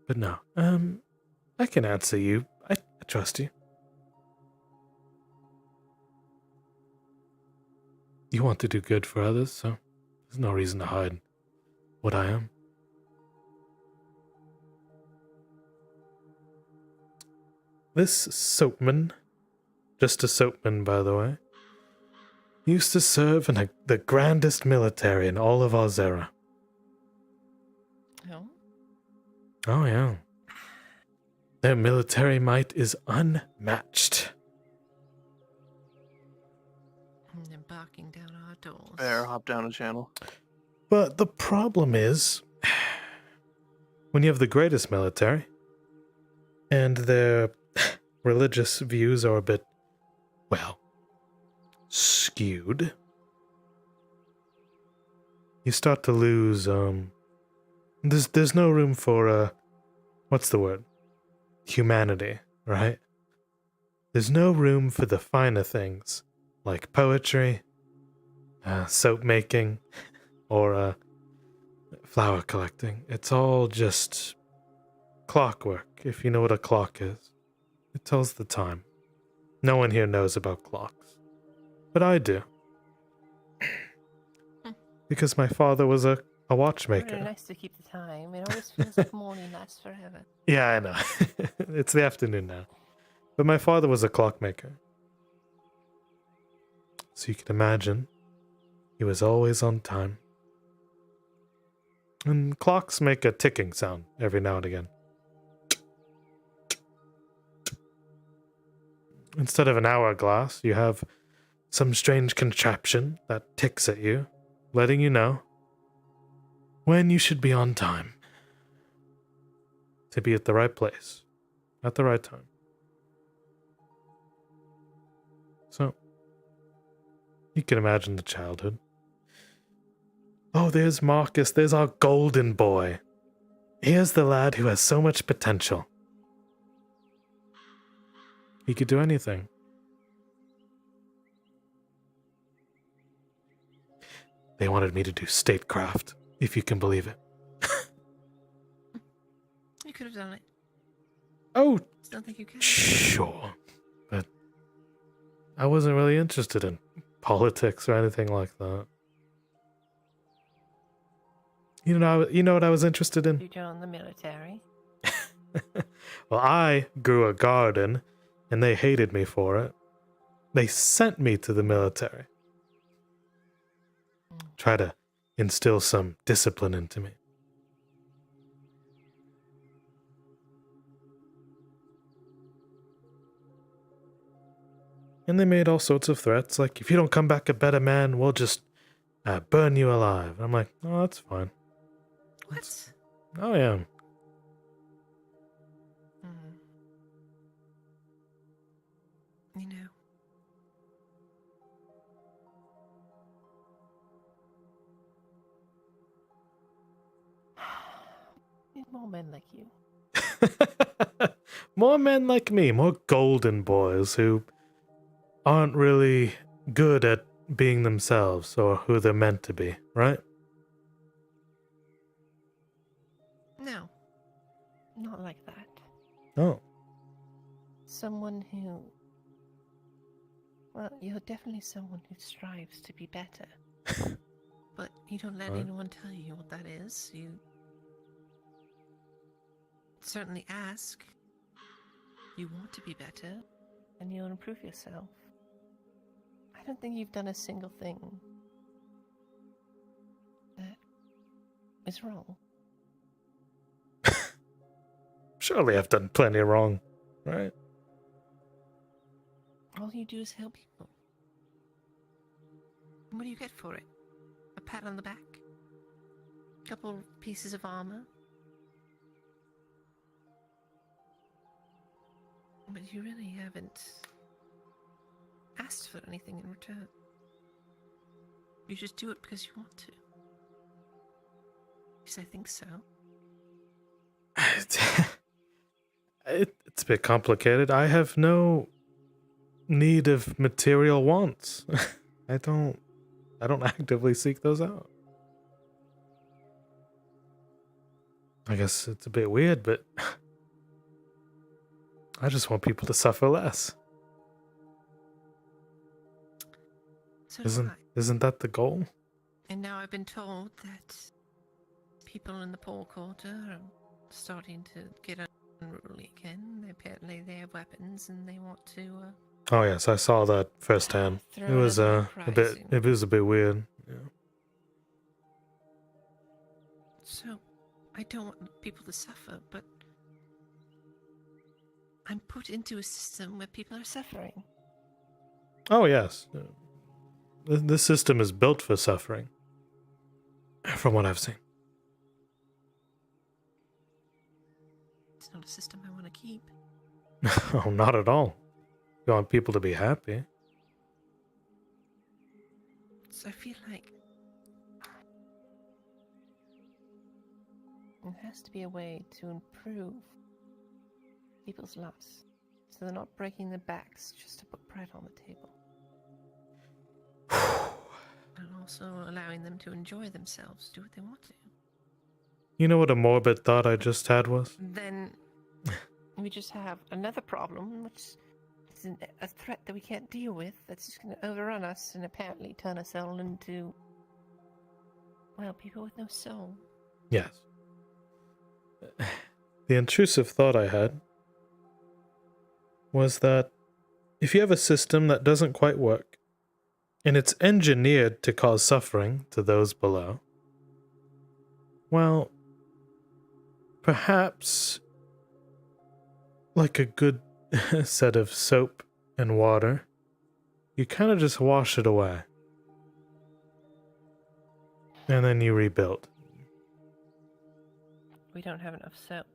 But no, I can answer you. I trust you. You want to do good for others, so there's no reason to hide what I am. This soapman, just a soapman by the way, used to serve in the grandest military in all of Ozera. Oh? Oh yeah. Their military might is unmatched. And they're barking down our doors. Bear, hop down a channel. But the problem is, when you have the greatest military, and their religious views are a bit, well, skewed, you start to lose, there's no room for, what's the word? Humanity, right? There's no room for the finer things, like poetry, soap making, or, flower collecting. It's all just clockwork, if you know what a clock is. It tells the time. No one here knows about clocks. But I do. Because my father was a watchmaker. Very nice to keep the time. It always feels like morning lasts forever. Yeah, I know. It's the afternoon now. But my father was a clockmaker. So you can imagine, he was always on time. And clocks make a ticking sound every now and again. Instead of an hourglass, you have some strange contraption that ticks at you, letting you know when you should be on time. To be at the right place, at the right time. So, you can imagine the childhood. Oh, there's Marcus, there's our golden boy. Here's the lad who has so much potential. He could do anything. They wanted me to do statecraft, if you can believe it. You could have done it. Oh, Still think you can. sure. But I wasn't really interested in politics or anything like that. You know what I was interested in? You joined the military. Well, I grew a garden, and they hated me for it. They sent me to the military. Try to instill some discipline into me. And they made all sorts of threats, like, if you don't come back a better man, we'll just burn you alive. I'm like, oh, that's fine. What? Oh, yeah. You know. Need more men like you. More men like me, more golden boys who aren't really good at being themselves or who they're meant to be, right? No. Not like that. Oh. Someone who... Well, you're definitely someone who strives to be better. But you don't let Right. anyone tell you what that is. You certainly ask. You want to be better, and you'll improve yourself. I don't think you've done a single thing that is wrong. Surely I've done plenty wrong, right? All you do is help people. And what do you get for it? A pat on the back? A couple pieces of armor? But you really haven't asked for anything in return. You just do it because you want to. Because I think so. It's a bit complicated. I have no need of material wants. I don't actively seek those out. I guess it's a bit weird, but I just want people to suffer less. So do I. Isn't that the goal? And now I've been told that people in the poor quarter are starting to get unruly again. Apparently they have weapons and they want to Oh yes, I saw that firsthand. It throw was another a bit. uprising. It was a bit weird. Yeah. So, I don't want people to suffer, but I'm put into a system where people are suffering. Oh yes, this system is built for suffering. From what I've seen. It's not a system I want to keep. Oh, not at all. You want people to be happy. So I feel like there has to be a way to improve people's lives, so they're not breaking their backs just to put bread on the table. And also allowing them to enjoy themselves, do what they want to. You know what a morbid thought I just had was? Then we just have another problem, which is a threat that we can't deal with, that's just going to overrun us and apparently turn us all into, well, people with no soul. Yes. The intrusive thought I had was that if you have a system that doesn't quite work, and it's engineered to cause suffering to those below, well, perhaps like a good set of soap and water, you kind of just wash it away. And then you rebuild. We don't have enough soap.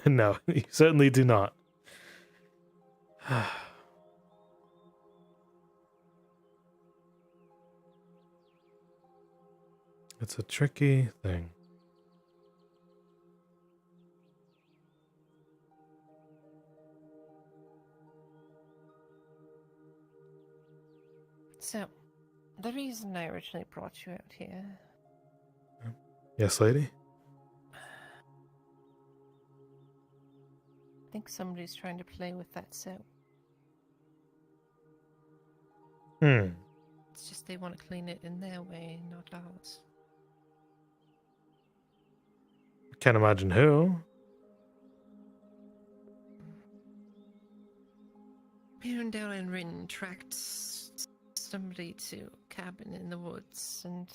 No, you certainly do not. It's a tricky thing. So, the reason I originally brought you out here... Yes, lady? I think somebody's trying to play with that soap. It's just they want to clean it in their way, not ours. Can't imagine who. Mirandel and Rin tracked somebody to a cabin in the woods, and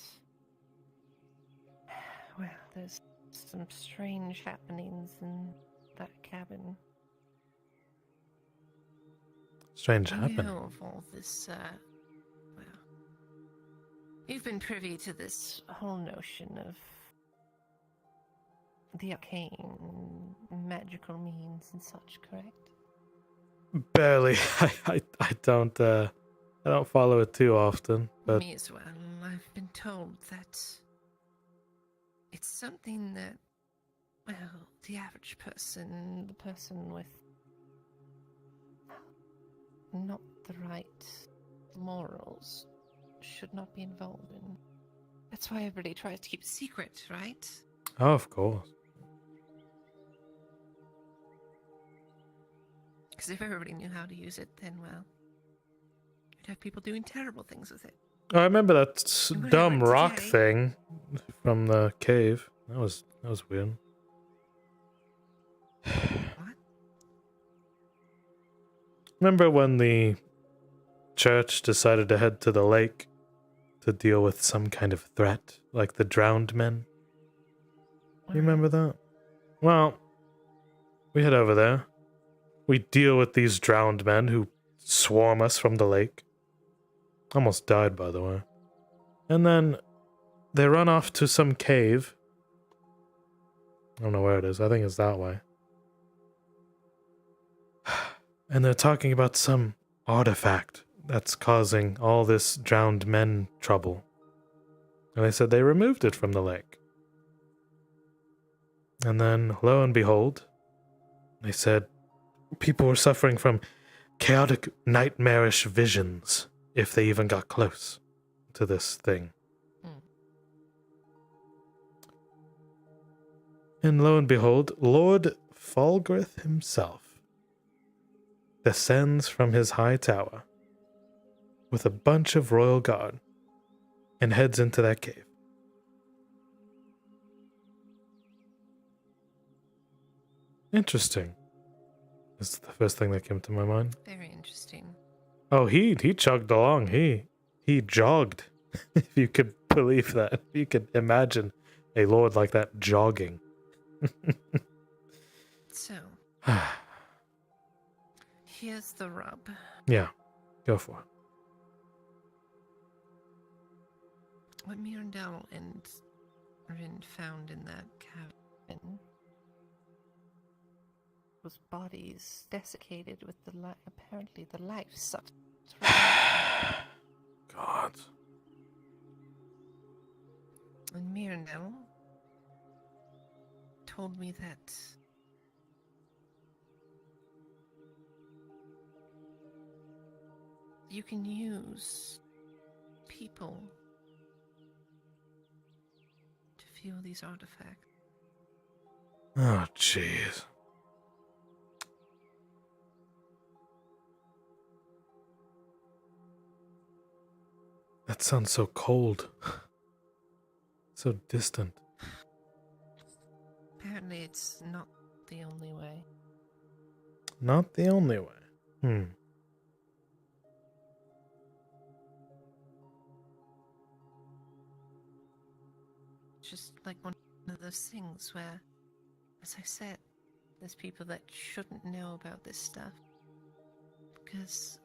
well, there's some strange happenings in that cabin. Strange You happening. know of all this, well, you've been privy to this whole notion of the arcane, magical means and such, correct? Barely. I don't follow it too often, but Me as well. I've been told that it's something that, well, the average person, the person with not the right morals, should not be involved in. That's why everybody tries to keep it secret, right? oh, of course. Because if everybody knew how to use it, then, well, you'd have people doing terrible things with it. I remember that I'm gonna dumb have it rock today. thing from the cave. That was weird. What? Remember when the church decided to head to the lake to deal with some kind of threat, like the drowned men? You remember that? Well, we head over there. We deal with these drowned men who swarm us from the lake. Almost died, by the way. And then they run off to some cave. I don't know where it is. I think it's that way. And they're talking about some artifact that's causing all this drowned men trouble. And they said they removed it from the lake. And then, lo and behold, they said people were suffering from chaotic, nightmarish visions if they even got close to this thing. And lo and behold, Lord Falgrith himself descends from his high tower with a bunch of royal guard and heads into that cave. Interesting. This is the first thing that came to my mind. Very interesting. Oh, he chugged along. He jogged. If you could believe that. If you could imagine a lord like that jogging. So, here's the rub. Yeah, go for it. What Mirandel and Rin found in that cabin was bodies desiccated with apparently the life sucked. God. And Mirandel told me that you can use people to feel these artifacts. Oh, jeez. That sounds so cold. So distant. Apparently it's not the only way. Not the only way. Just like one of those things where, as I said, there's people that shouldn't know about this stuff. Because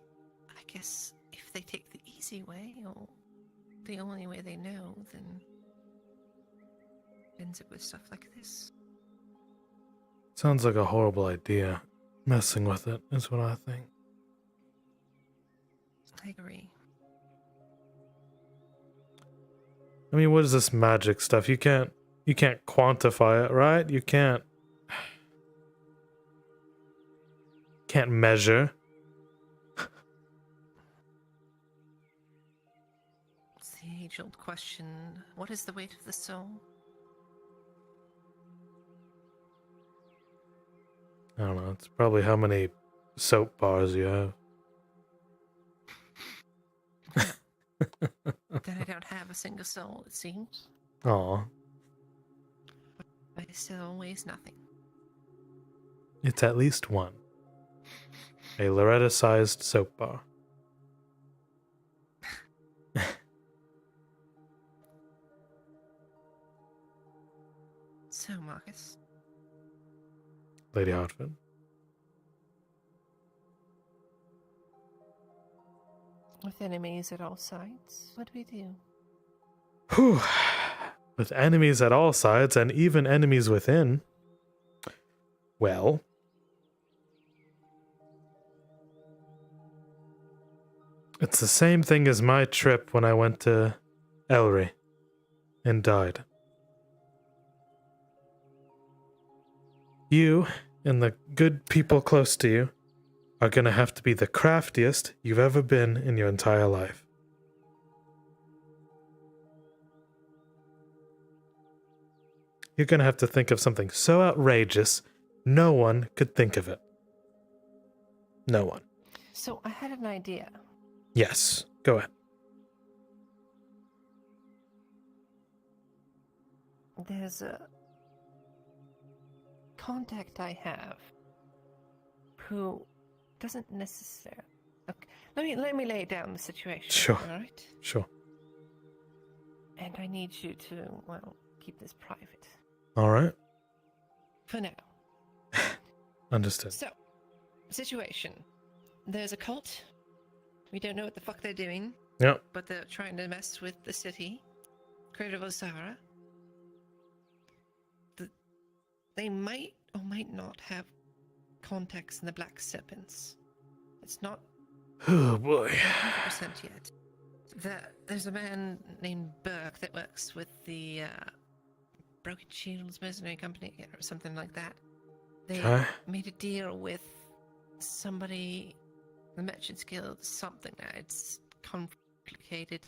I guess if they take the easy way, or the only way they know, then ends up with stuff like this. Sounds like a horrible idea. Messing with it is what I think. I agree. I mean, what is this magic stuff? You can't quantify it, right? You can't measure. It's the age-old question, what is the weight of the soul? I don't know. It's probably how many soap bars you have. Then I don't have a single soul, it seems. Aw. But it's still always nothing. It's at least one. A Loretta-sized soap bar. So, Marcus, Lady Hartford. with enemies at all sides, what do we do? Whew. With enemies at all sides and even enemies within. Well, it's the same thing as my trip when I went to Elry and died. You and the good people close to you are gonna have to be the craftiest you've ever been in your entire life. You're gonna have to think of something so outrageous, no one could think of it. No one. So, I had an idea. Yes, go ahead. There's a contact I have who doesn't necessarily. Okay, let me lay down the situation. Sure. All right. Sure. And I need you to, well, keep this private All right. for now. Understood. So, situation. There's a cult. We don't know what the fuck they're doing. Yep. But they're trying to mess with the city. Creator of Osara. They might or might not have contacts in the Black Serpents. It's not Oh boy. 100% yet. There's a man named Burke that works with the Broken Shields Mercenary Company or something like that. They Okay. made a deal with somebody, the Merchants Guild, something. It's complicated,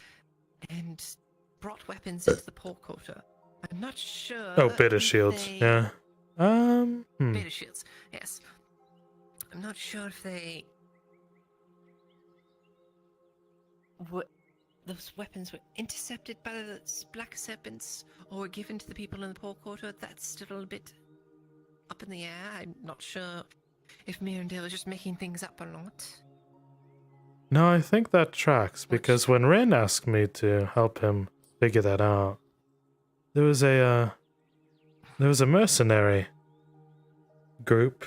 and brought weapons into the Port Quarter. I'm not sure. Oh, bitter if shields. they- Yeah. Beta shields, yes. I'm not sure if those weapons were intercepted by the Black Serpents or were given to the people in the Port Quarter. That's still a little bit up in the air. I'm not sure if Mirandale is just making things up or not. No, I think that tracks because when Rin asked me to help him figure that out, there was a mercenary group.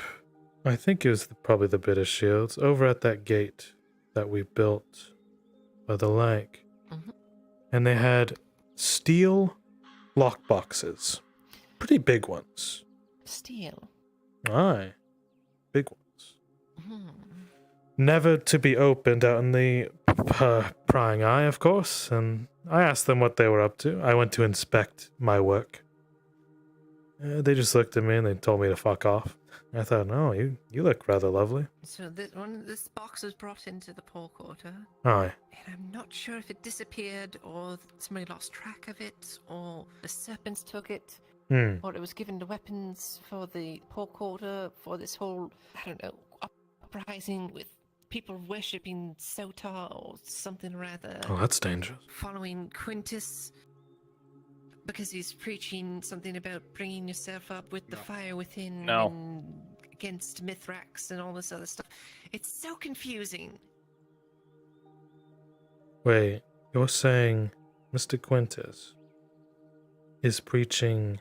I think it was probably the Bitter Shields over at that gate that we built by the lake. Mhm. And they had steel lockboxes. Pretty big ones. Steel. Aye. Big ones. Hmm. Never to be opened out in the prying eye, of course, and I asked them what they were up to. I went to inspect my work. They just looked at me and they told me to fuck off. I thought, no, you look rather lovely. So this box was brought into the Port Quarter. Aye. And I'm not sure if it disappeared or somebody lost track of it or the serpents took it or it was given to weapons for the Port Quarter for this whole, I don't know, uprising with people worshipping Sotar or something rather. Oh, that's dangerous. Following Quintus because he's preaching something about bringing yourself up with the fire within No. and against Mithrax and all this other stuff. It's so confusing. Wait, you're saying Mr. Quintus is preaching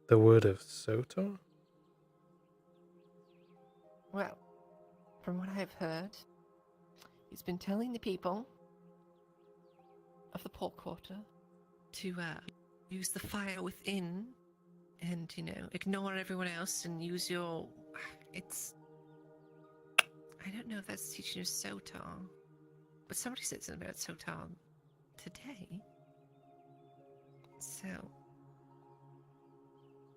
the word of Sotar? Well, from what I've heard, he's been telling the people of the Port Quarter to use the fire within and, ignore everyone else and use your... It's... I don't know if that's teaching of Sotar, but somebody said something about Sotar today. So...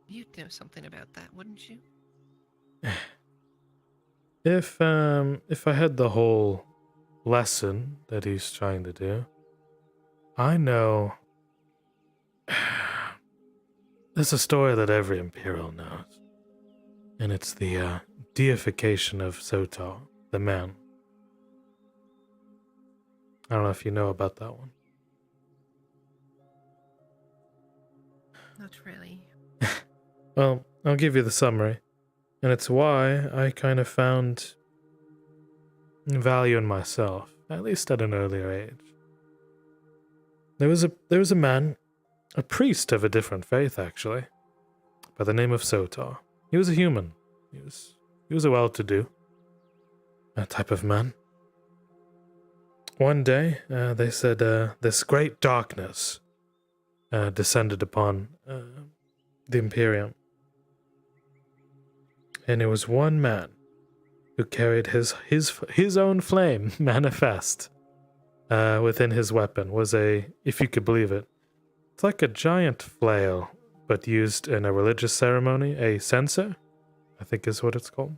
You'd know something about that, wouldn't you? If I had the whole lesson that he's trying to do, I know there's a story that every Imperial knows, and it's the deification of Sotar, the man. I don't know if you know about that one. Not really. Well, I'll give you the summary. And it's why I kind of found value in myself, at least at an earlier age. There was a man, a priest of a different faith actually, by the name of Sotar. He was a human. He was a well-to-do type of man. One day, they said this great darkness descended upon the Imperium. And it was one man who carried his own flame manifest within his weapon. Was a, if you could believe it, it's like a giant flail, but used in a religious ceremony, a censer, I think is what it's called.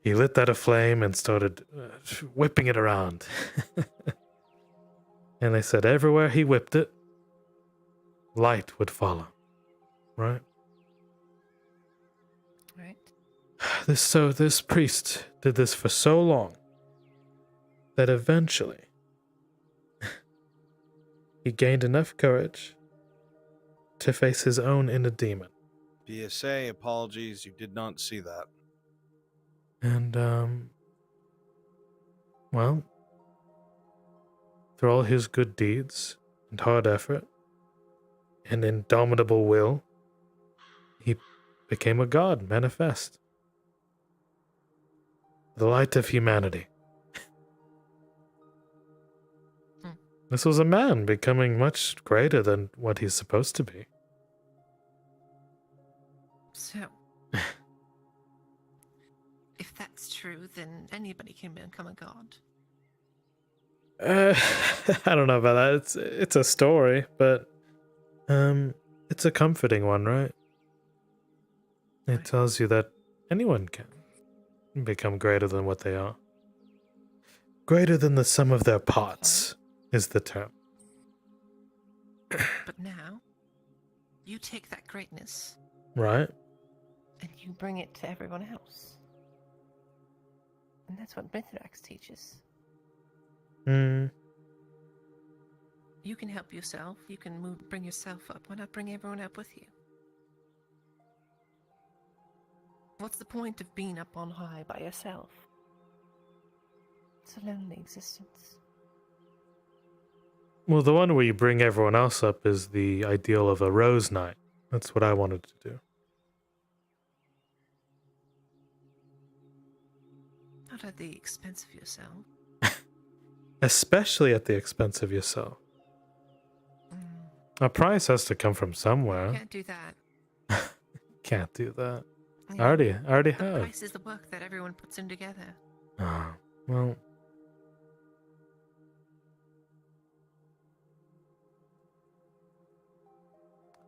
He lit that aflame and started whipping it around. And they said everywhere he whipped it, light would follow. Right? Right. This priest did this for so long that eventually he gained enough courage to face his own inner demon. PSA, apologies, you did not see that. And, well, through all his good deeds and hard effort and indomitable will, he became a god manifest. The light of humanity. This was a man becoming much greater than what he's supposed to be. So, if that's true, then anybody can become a god. I don't know about that. It's a story, but it's a comforting one, right? It tells you that anyone can become greater than what they are. Greater than the sum of their parts is the term. But now, you take that greatness Right? and you bring it to everyone else. And that's what Mithrax teaches. Hmm. You can help yourself, you can bring yourself up. Why not bring everyone up with you? What's the point of being up on high by yourself? It's a lonely existence. Well, the one where you bring everyone else up is the ideal of a rose night. That's what I wanted to do. Not at the expense of yourself. Especially at the expense of yourself. A price has to come from somewhere. Can't do that. Can't do that. Yeah. I already The have. price is the work that everyone puts in together. Oh, well.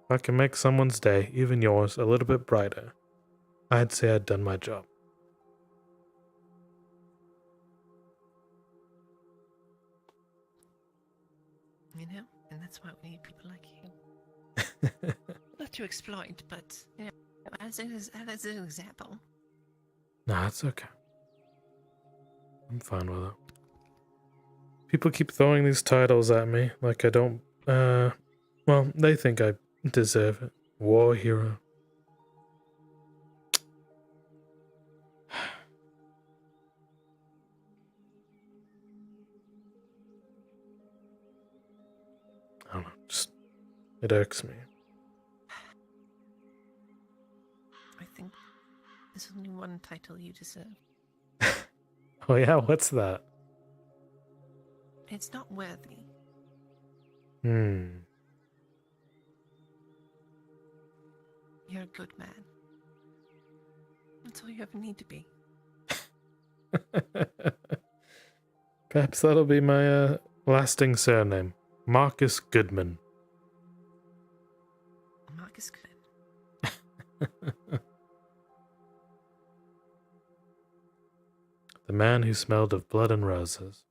If I can make someone's day, even yours, a little bit brighter, I'd say I'd done my job. You know? And that's why we need people like you. Not to exploit, but, you know, as an example. Nah, it's okay. I'm fine with it. People keep throwing these titles at me like I don't, well, they think I deserve it. War hero. I don't know, just, it irks me. I think there's only one title you deserve. Oh yeah, what's that? It's not worthy. Hmm. You're a good man. That's all you ever need to be. Perhaps that'll be my lasting surname. Marcus Goodman. Marcus Good. The man who smelled of blood and roses.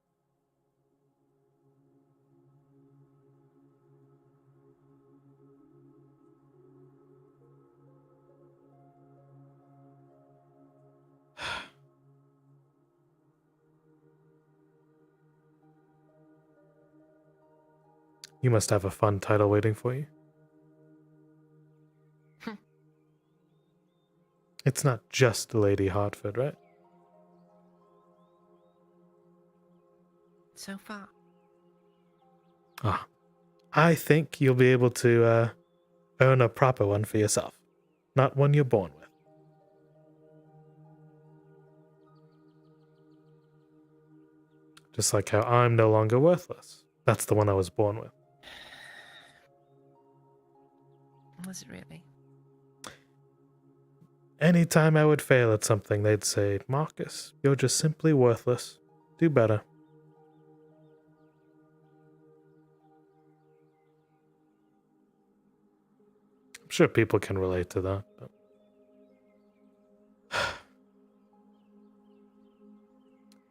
You must have a fun title waiting for you. It's not just Lady Hartford, right? So far. Ah, I think you'll be able to earn a proper one for yourself, not one you're born with. Just like how I'm no longer worthless. That's the one I was born with. Was it really? Anytime I would fail at something, they'd say, Marcus, you're just simply worthless. Do better. I'm sure people can relate to that. But...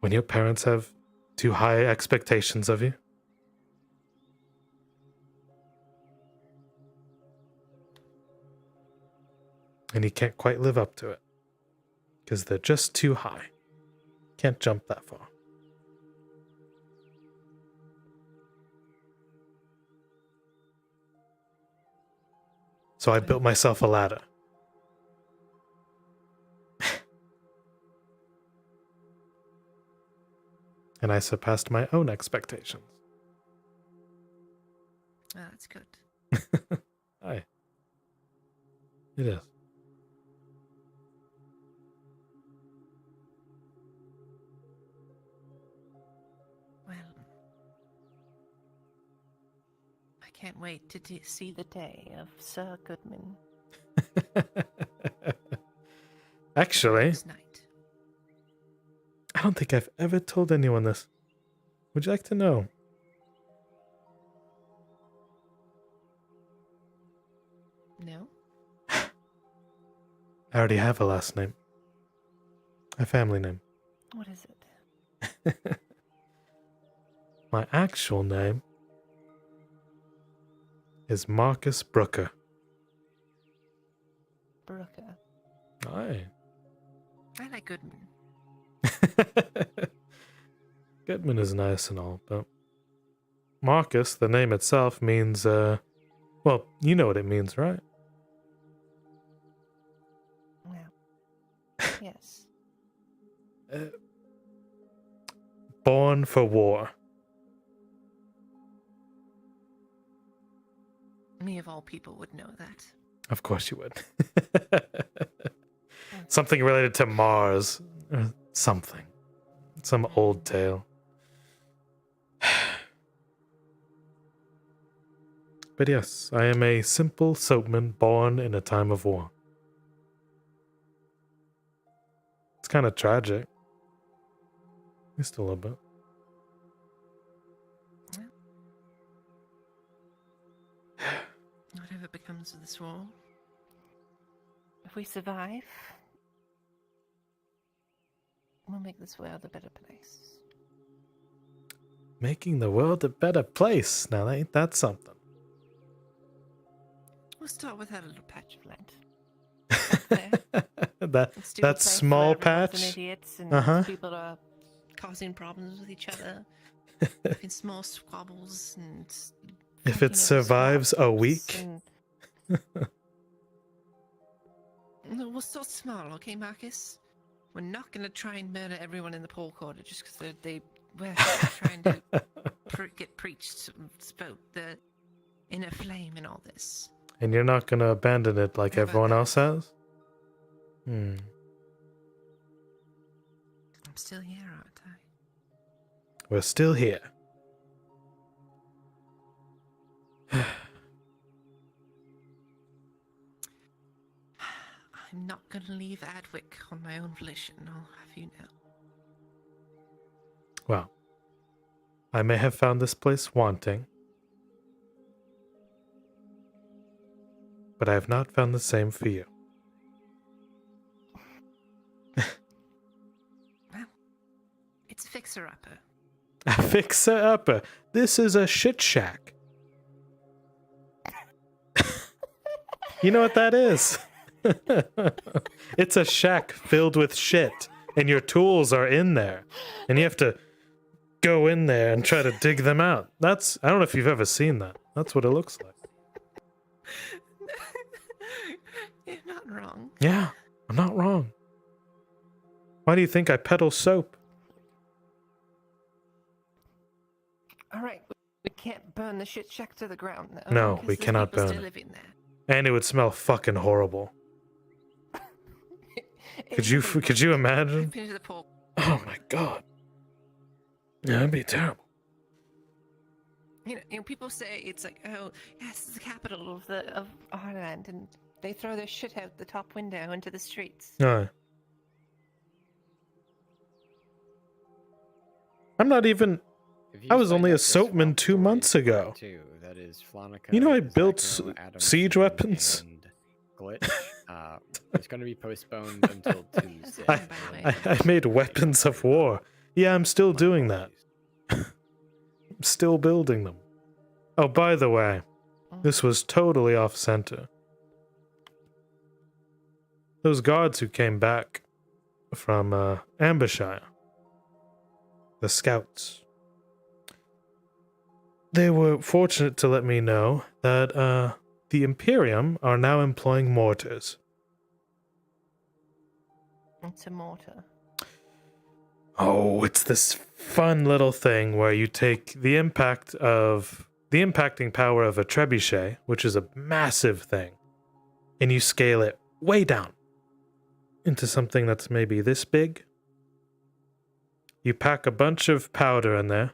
when your parents have too high expectations of you, and you can't quite live up to it because they're just too high. Can't jump that far. So I built myself a ladder. And I surpassed my own expectations. Oh, that's good. Aye. It is. Well, I can't wait to see the day of Sir Goodman. Actually, Next night. I don't think I've ever told anyone this. Would you like to know? No? I already have a last name. A family name. What is it? My actual name is Marcus Brooker. Brooker. Aye. I like Goodman. Goodman is nice and all, but Marcus, the name itself, means, well, you know what it means, right? Well, yes. Born for war. Me of all people would know that. Of course you would. Something related to Mars. Or something. Some old tale. But yes, I am a simple soapman born in a time of war. It's kind of tragic. Just a little bit. Whatever becomes of this war, if we survive, we'll make this world a better place. Making the world a better place. Now, ain't that something? We'll start with that little patch of land. that small patch. Idiots and people are causing problems with each other. Having small squabbles and. If it survives a week. No, we'll start small, okay, Marcus? We're not going to try and murder everyone in the poor quarter just because we're trying to get preached, spoke the inner flame and all this. And you're not going to abandon it like everyone else has? I'm still here, aren't I? We're still here. I'm not going to leave Adwick on my own volition, I'll have you know. Well, I may have found this place wanting, but I have not found the same for you. Well, it's a fixer-upper. A fixer-upper? This is a shit shack. You know what that is? It's a shack filled with shit, and your tools are in there, and you have to go in there and try to dig them out. I don't know if you've ever seen that. That's what it looks like. You're not wrong. Yeah, I'm not wrong. Why do you think I peddle soap? All right, we can't burn the shit shack to the ground now. No, because we there's cannot people burn still it. living there. And it would smell fucking horrible. Could you imagine? Finish the pork. Oh my god. Yeah, that'd be terrible. You know, people say it's like, oh, yes, it's the capital of Ireland, and they throw their shit out the top window into the streets. No. I'm not even. I was only a soapman 2 months ago. Too. That is Flonica, You know I built Zacco, Adam, siege weapons. and Glitch. It's going to be postponed until Tuesday. I made weapons of war. Yeah, I'm still doing that. I'm still building them. Oh, by the way, this was totally off center. Those guards who came back from Ambershire, the scouts, they were fortunate to let me know that the Imperium are now employing mortars. It's a mortar. Oh, it's this fun little thing where you take the impacting power of a trebuchet, which is a massive thing, and you scale it way down into something that's maybe this big. You pack a bunch of powder in there,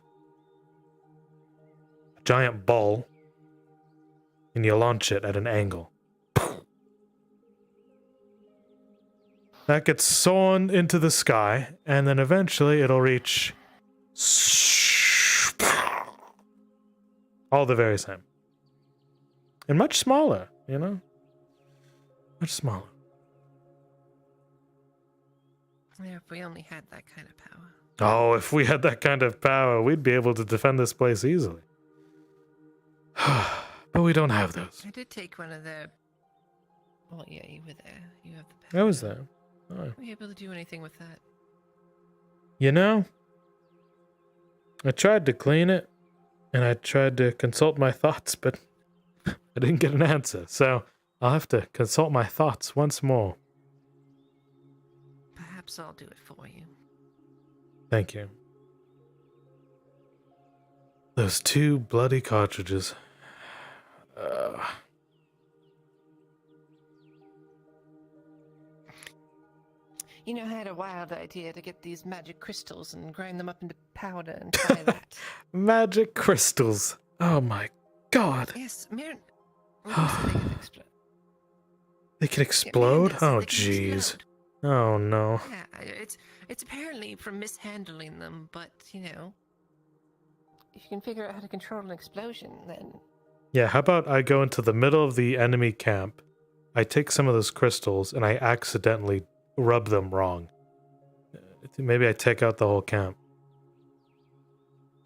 a giant ball, and you launch it at an angle. That gets sawn into the sky, and then eventually it'll reach all the very same. And much smaller, you know? Much smaller. Yeah, if we only had that kind of power. Oh, if we had that kind of power, we'd be able to defend this place easily. But we don't have those. I did take one of the... Well, yeah, you were there. You have the power. I was there. Oh. Were you able to do anything with that? You know, I tried to clean it, and I tried to consult my thoughts, but I didn't get an answer, so I'll have to consult my thoughts once more. Perhaps I'll do it for you. Thank you. Those 2 bloody cartridges. You know, I had a wild idea to get these magic crystals and grind them up into powder and try that. Magic crystals. Oh my god. Yes, Mir... they can explode. They can explode? Yeah, Oh, they can jeez. explode. Oh, no. Yeah, it's apparently from mishandling them, but, you know, if you can figure out how to control an explosion, then... Yeah, how about I go into the middle of the enemy camp, I take some of those crystals, and I accidentally rub them wrong. Maybe I take out the whole camp.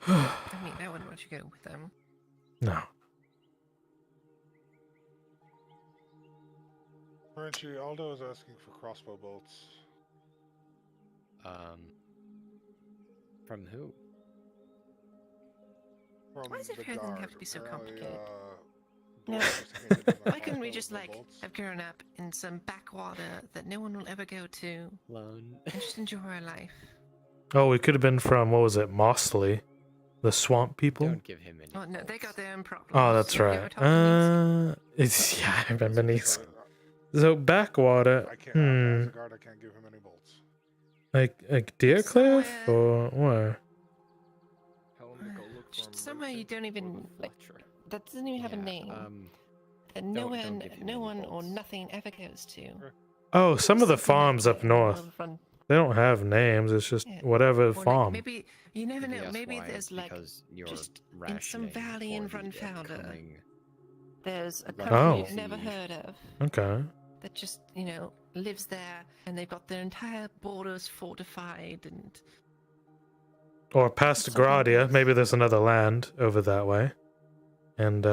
I mean, I wouldn't want you to go with them. No. Frenchie, Aldo is asking for crossbow bolts. From who? From Why does the everything guard. have to be so Apparently, complicated? Dwarves No. handed them Why couldn't we crossbow just, like, bolts. have grown up in some backwater that no one will ever go to? Lone. And just enjoy our life. Oh, we could have been from, what was it, Mossley? The swamp people? Don't give him any. Oh, no, they got their own problems. Oh, that's You ever right. talk to It's, yeah, I remember Nice. So, backwater, I can't, as a guard, I can't give him any bolts. like Deercliff, or where? Somewhere you don't even, like, that doesn't even have a name. That no one or nothing ever goes to. Oh, some of the farms up north. They don't have names, it's just whatever Or, like, farm. maybe, you never know, Yes, maybe why? there's, like, Because you're just in some rationing valley in for the Runfowler, upcoming there's a Run country Oh. you've never heard of. Okay. That just, you know, lives there, and they've got their entire borders fortified, and Or past Gradia, maybe there's another land over that way. And,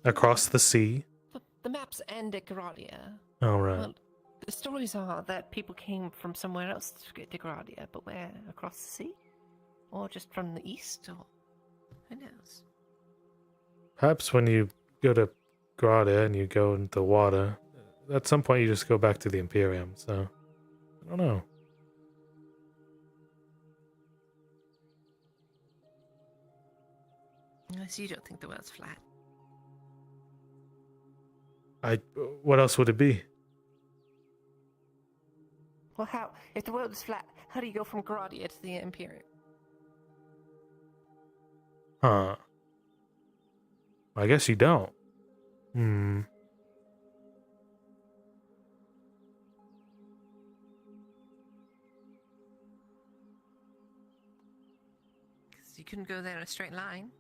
across the sea. the maps end at Gradia. Oh, right. Well, the stories are that people came from somewhere else to get to Gradia, but where? Across the sea? Or just from the east? Or who knows? Perhaps when you go to Grada and you go into the water, at some point you just go back to the Imperium, so... I don't know. Unless you don't think the world's flat. What else would it be? Well, how? If the world is flat, how do you go from Gradia to the Imperium? Huh. I guess you don't. Hmm. Because you couldn't go there in a straight line.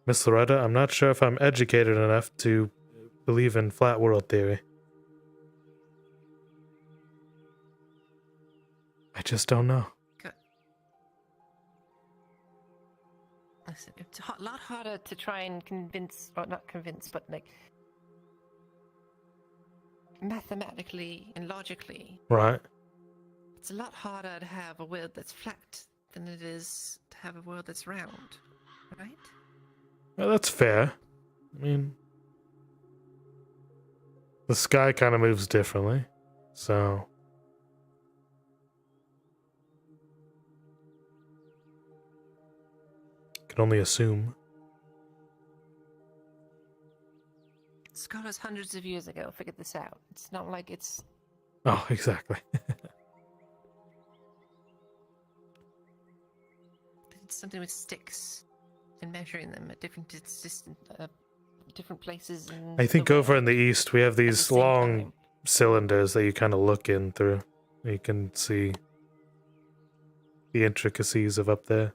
Miss Loretta, I'm not sure if I'm educated enough to believe in flat world theory. I just don't know. Good. Listen, it's a lot harder to try and convince, or not convince, but like mathematically and logically. Right. It's a lot harder to have a world that's flat than it is to have a world that's round, right? Well, that's fair. I mean, the sky kind of moves differently, so... Can only assume. Scholars hundreds of years ago figured this out. It's not like it's... Oh, exactly. It's something with sticks and measuring them at different different places. I think over in the east we have these long cylinders that you kind of look in through. You can see the intricacies of up there.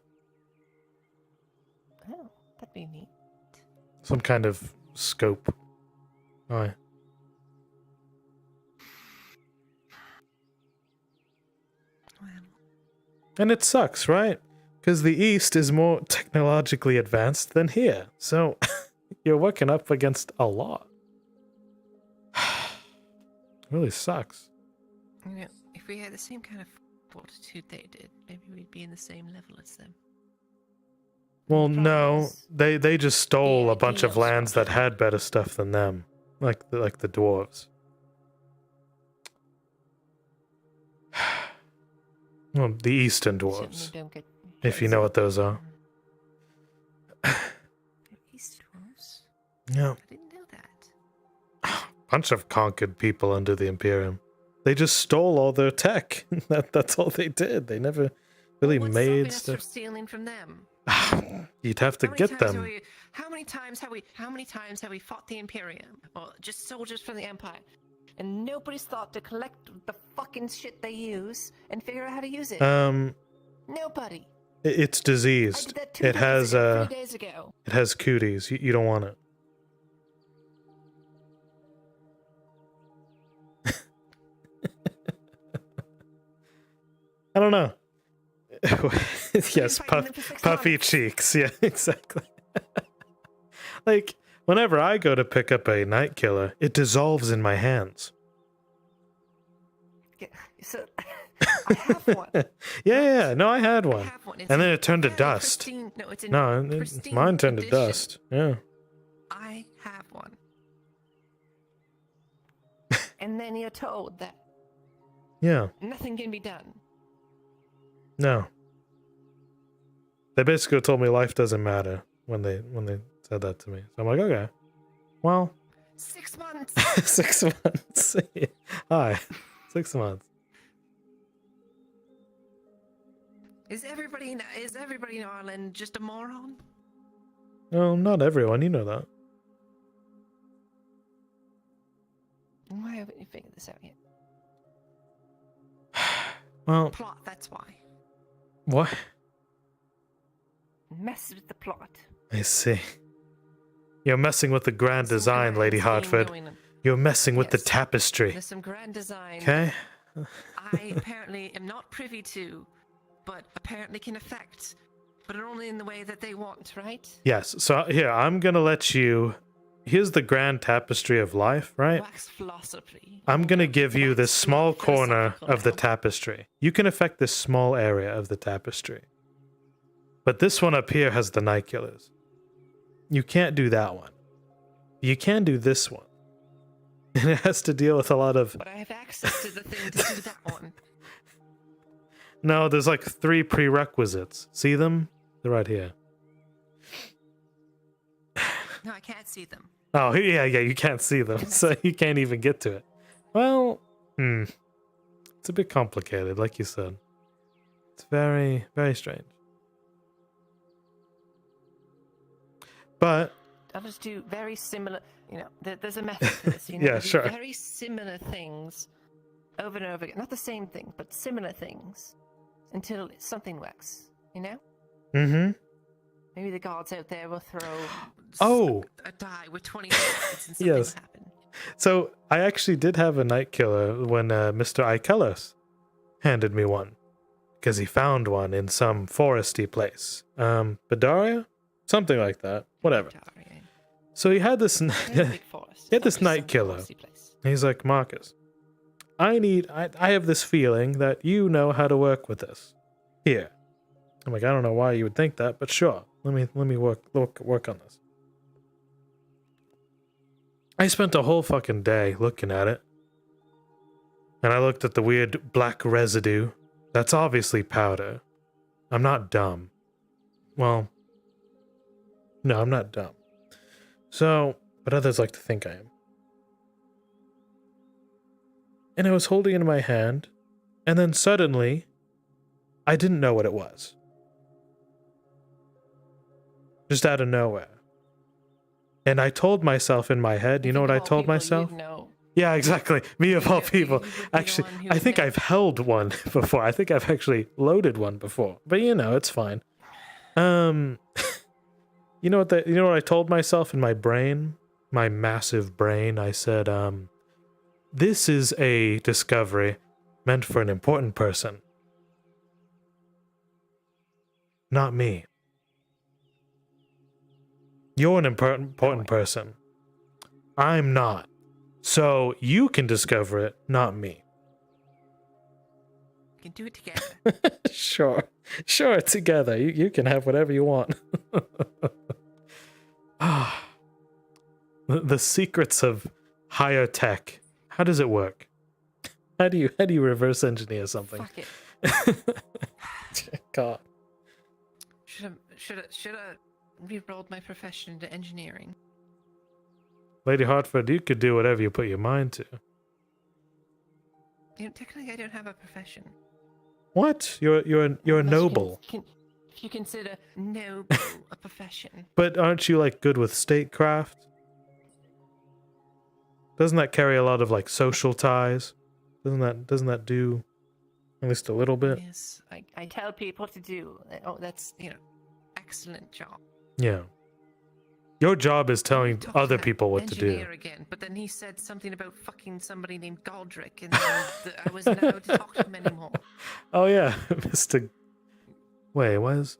Oh, that'd be neat. Some kind of scope. Oh, yeah. And it sucks, right? Because the East is more technologically advanced than here. So, you're working up against a lot. Really sucks. You know, if we had the same kind of fortitude they did, maybe we'd be in the same level as them. Well, no. They just stole a bunch of lands that had better stuff than them. Like the dwarves. Well, the Eastern dwarves. If you know what those are. East dwarves? Yeah. I didn't know that. Bunch of conquered people under the Imperium. They just stole all their tech. That's all they did. They never really made What's stuff. from stealing from them? You'd have to get them. How many times have we fought the Imperium? Or just soldiers from the Empire? And nobody's thought to collect the fucking shit they use and figure out how to use it. Nobody. It's diseased. It has 3 days ago. It has cooties. You don't want it. I don't know. Yes, puffy cheeks. Yeah, exactly. Like, whenever I go to pick up a night killer, it dissolves in my hands. Yeah, so, I have one. Yeah. No, I had one. It's And then it turned to dust. pristine- no, it's in No, pristine mine turned to condition. dust. Yeah. I have one. And then you're told that Yeah. nothing can be done. No. They basically told me life doesn't matter when they said that to me. So I'm like, okay. Well. 6 months. 6 months. Hi. 6 months. Is everybody in Ireland just a moron? No, not everyone. You know that. Why haven't you figured this out yet? Well. Plot, that's why. What? Mess with the plot. I see. You're messing with the grand design, Lady Hartford. You're messing with the tapestry. There's some grand design. Okay? I apparently am not privy to, but apparently can affect, but only in the way that they want, right? Yes. So here, I'm gonna let you. Here's the grand tapestry of life, right? Wax philosophy. I'm gonna give you this small corner of the tapestry. You can affect this small area of the tapestry. But this one up here has the night killers. You can't do that one. You can do this one. And it has to deal with a lot of... But I have access to the thing to do that one. No, there's like 3 prerequisites. See them? They're right here. No, I can't see them. Oh, yeah, you can't see them, so you can't even get to it. Well, it's a bit complicated, like you said. It's very, very strange. But... I'll just do very similar, there's a method to this, Yeah, do sure. very similar things over and over again. Not the same thing, but similar things until something works, Mm-hmm. Maybe the gods out there will Oh! a die with 20 cards and something Yes. will happen. So, I actually did have a night killer when Mr. Ikelos handed me one. Because he found one in some foresty place. Badaria? Something like that. Whatever. So he had this night killer. He's like, Marcus, I have this feeling that you know how to work with this. Here. I'm like, I don't know why you would think that, but sure. Let me work on this. I spent a whole fucking day looking at it. And I looked at the weird black residue. That's obviously powder. I'm not dumb. Well, no, I'm not dumb. So, but others like to think I am. And I was holding it in my hand, and then suddenly, I didn't know what it was. Just out of nowhere. And I told myself in my head, you know what I told myself? Yeah, exactly. Me of all people. Actually, I think I've held one before. I think I've actually loaded one before. But it's fine. You know what I told myself in my brain? My massive brain. I said, this is a discovery meant for an important person. Not me. You're an important person. I'm not. So you can discover it, not me. We can do it together. Sure, together. You can have whatever you want. The secrets of higher tech. How does it work? How do you reverse engineer something? Fuck it. God. Should I re-rolled my profession into engineering? Lady Hartford, you could do whatever you put your mind to. Technically, I don't have a profession. What? You're a noble. If you consider noble a profession. But aren't you like good with statecraft? Doesn't that carry a lot of like social ties? Doesn't that do at least a little bit? Yes, I tell people to do. Oh, that's excellent job. Yeah. Your job is telling other people what to do. Engineer again, but then he said something about fucking somebody named Galdrick, and then I wasn't allowed to talk to him anymore. Oh yeah, Mr. Wait, what is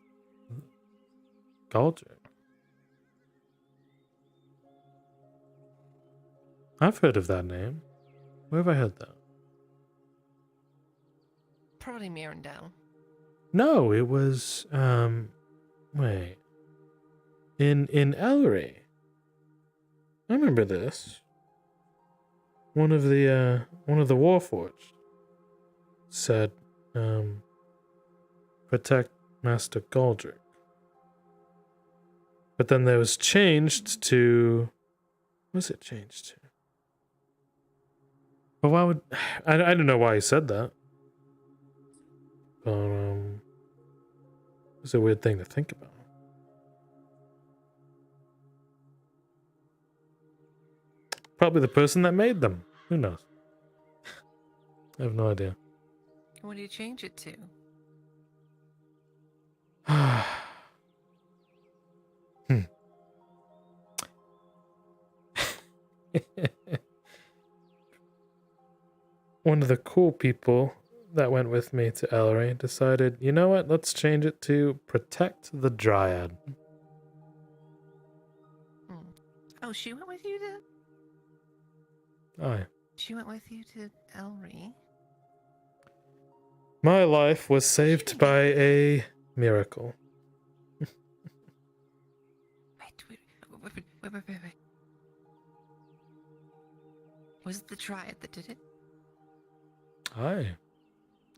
Galdrick? I've heard of that name. Where have I heard that? Probably Mirandel. No, it was wait. In Ellery. I remember this. One of the Warforged said protect Master Galdrick. But then there was changed to what was it changed to? But why would I don't know why he said that. But it's a weird thing to think about. Probably the person that made them. Who knows? I have no idea. What do you change it to? One of the cool people that went with me to Ellery decided, you know what, let's change it to Protect the Dryad. Oh, she went with you to... Aye. She went with you to Ellery? My life was saved by a miracle. Wait. Was it the Triad that did it? Aye.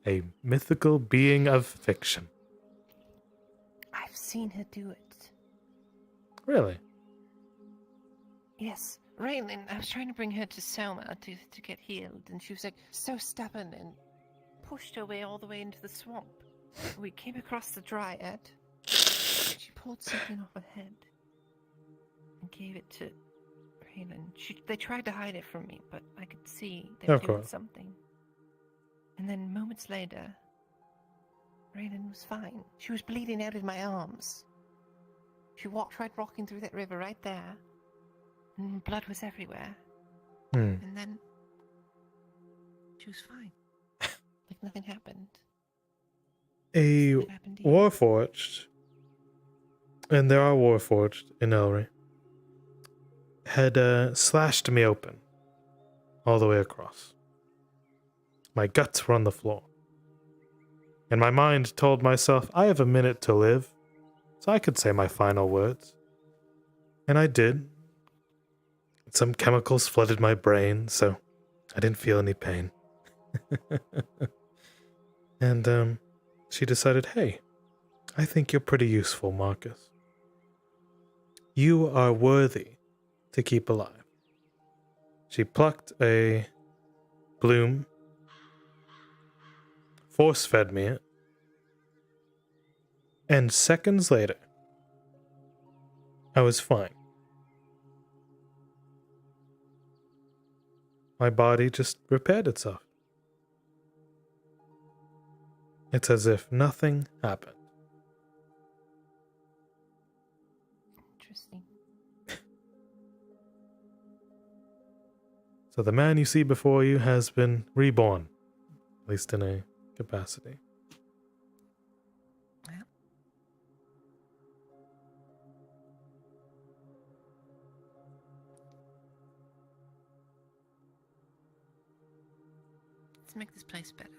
A mythical being of fiction. I've seen her do it. Really? Yes. Raylan, I was trying to bring her to Selma to get healed, and she was like so stubborn and pushed her way all the way into the swamp. We came across the Dryad. She pulled something off her head and gave it to Raylan. They tried to hide it from me, but I could see they were Of doing course. something. And then moments later, Raylan was fine. She was bleeding out of my arms. She tried walking through that river right there, and blood was everywhere. And then she was fine. Like nothing happened. A Something happened to you. Warforged, and there are Warforged in Elry, had slashed me open all the way across. My guts were on the floor. And my mind told myself, I have a minute to live, so I could say my final words. And I did. Some chemicals flooded my brain, so I didn't feel any pain. And she decided, hey, I think you're pretty useful, Marcus. You are worthy to keep alive. She plucked a bloom, force-fed me it, and seconds later, I was fine. My body just repaired itself. It's as if nothing happened. Interesting. So the man you see before you has been reborn, at least in a capacity. Let's make this place better.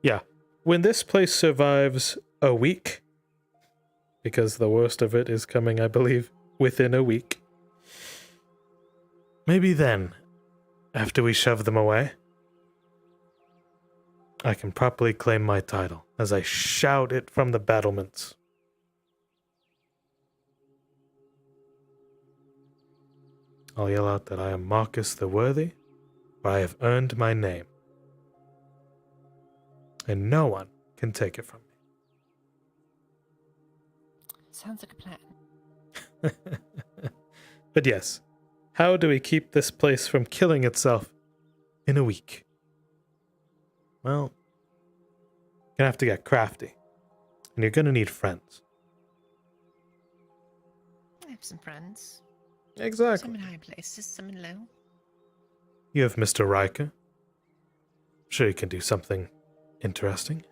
Yeah. When this place survives a week, because the worst of it is coming, I believe, within a week, maybe then, after we shove them away, I can properly claim my title as I shout it from the battlements. I'll yell out that I am Marcus the Worthy, for I have earned my name. And no one can take it from me. Sounds like a plan. But yes, how do we keep this place from killing itself in a week? Well, you're gonna have to get crafty. And you're gonna need friends. I have some friends. Exactly. Some in high places, some in low. You have Mr. Riker. I'm sure you can do something interesting.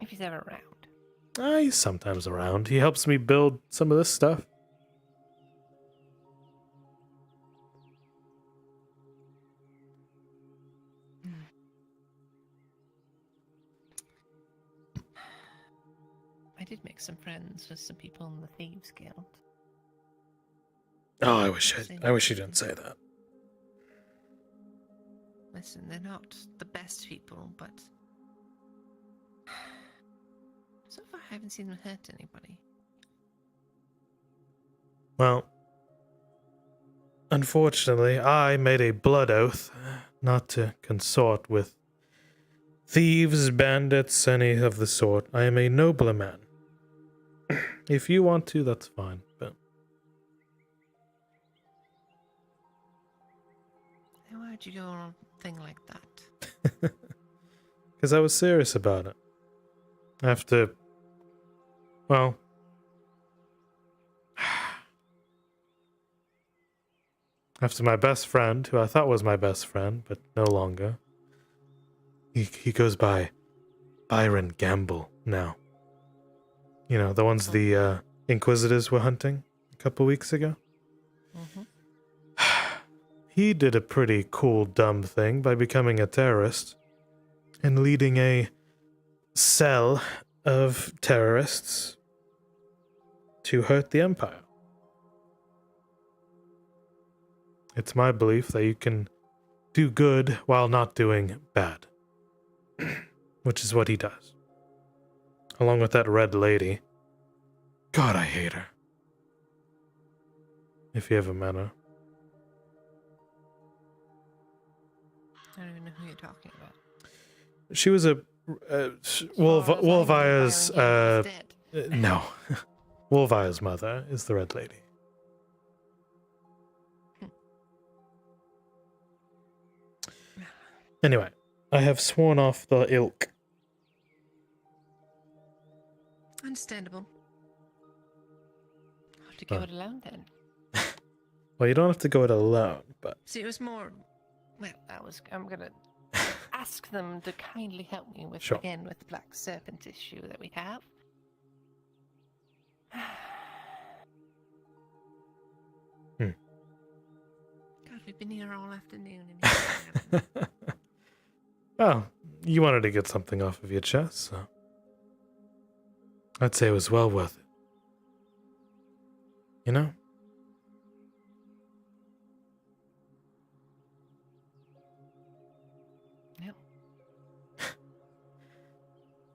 If he's ever around. He's sometimes around. He helps me build some of this stuff. I did make some friends with some people in the Thieves Guild. Oh, I wish you didn't say that. Listen, they're not the best people, but so far I haven't seen them hurt anybody. Well, unfortunately, I made a blood oath not to consort with thieves, bandits, any of the sort. I am a nobler man. If you want to, that's fine, but Why'd you go on a thing like that? because I was serious about it. After, well, after my best friend, who I thought was my best friend, but no longer, he goes by Byron Gamble now. You know, the ones the Inquisitors were hunting a couple weeks ago. He did a pretty cool, dumb thing by becoming a terrorist and leading a cell of terrorists to hurt the Empire. It's my belief that you can do good while not doing bad. Which is what he does. Along with that red lady. God, I hate her. If you ever met her. I don't even know who you're talking about. She was a Wolvire's no. Wolvire's mother is the red lady. Anyway, I have sworn off the ilk. Understandable. I'll have to go it alone then. Well, you don't have to go it alone, but See, it was more. Well, I'm gonna ask them to kindly help me with Sure. again with the black serpent issue that we have. Hmm. God, we've been here all afternoon and here we haven't. well, you wanted to get something off of your chest, so I'd say it was well worth it. You know? Yep.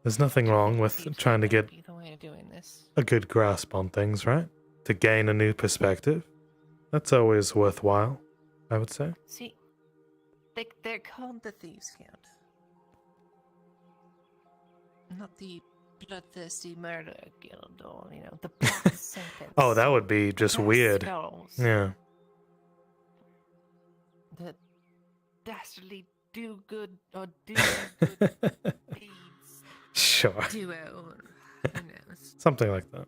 There's nothing wrong with trying to get Either way of doing this. a good grasp on things, right? To gain a new perspective. That's always worthwhile, I would say. See, they're called the Thieves Guild. Not the Bloodthirsty Murder Guild or, the Black Serpents. Oh, that would be just Black weird. Skulls. Yeah. The Dastardly Do Good or Do Good Deeds Sure. Duo. Or who knows? Something like that.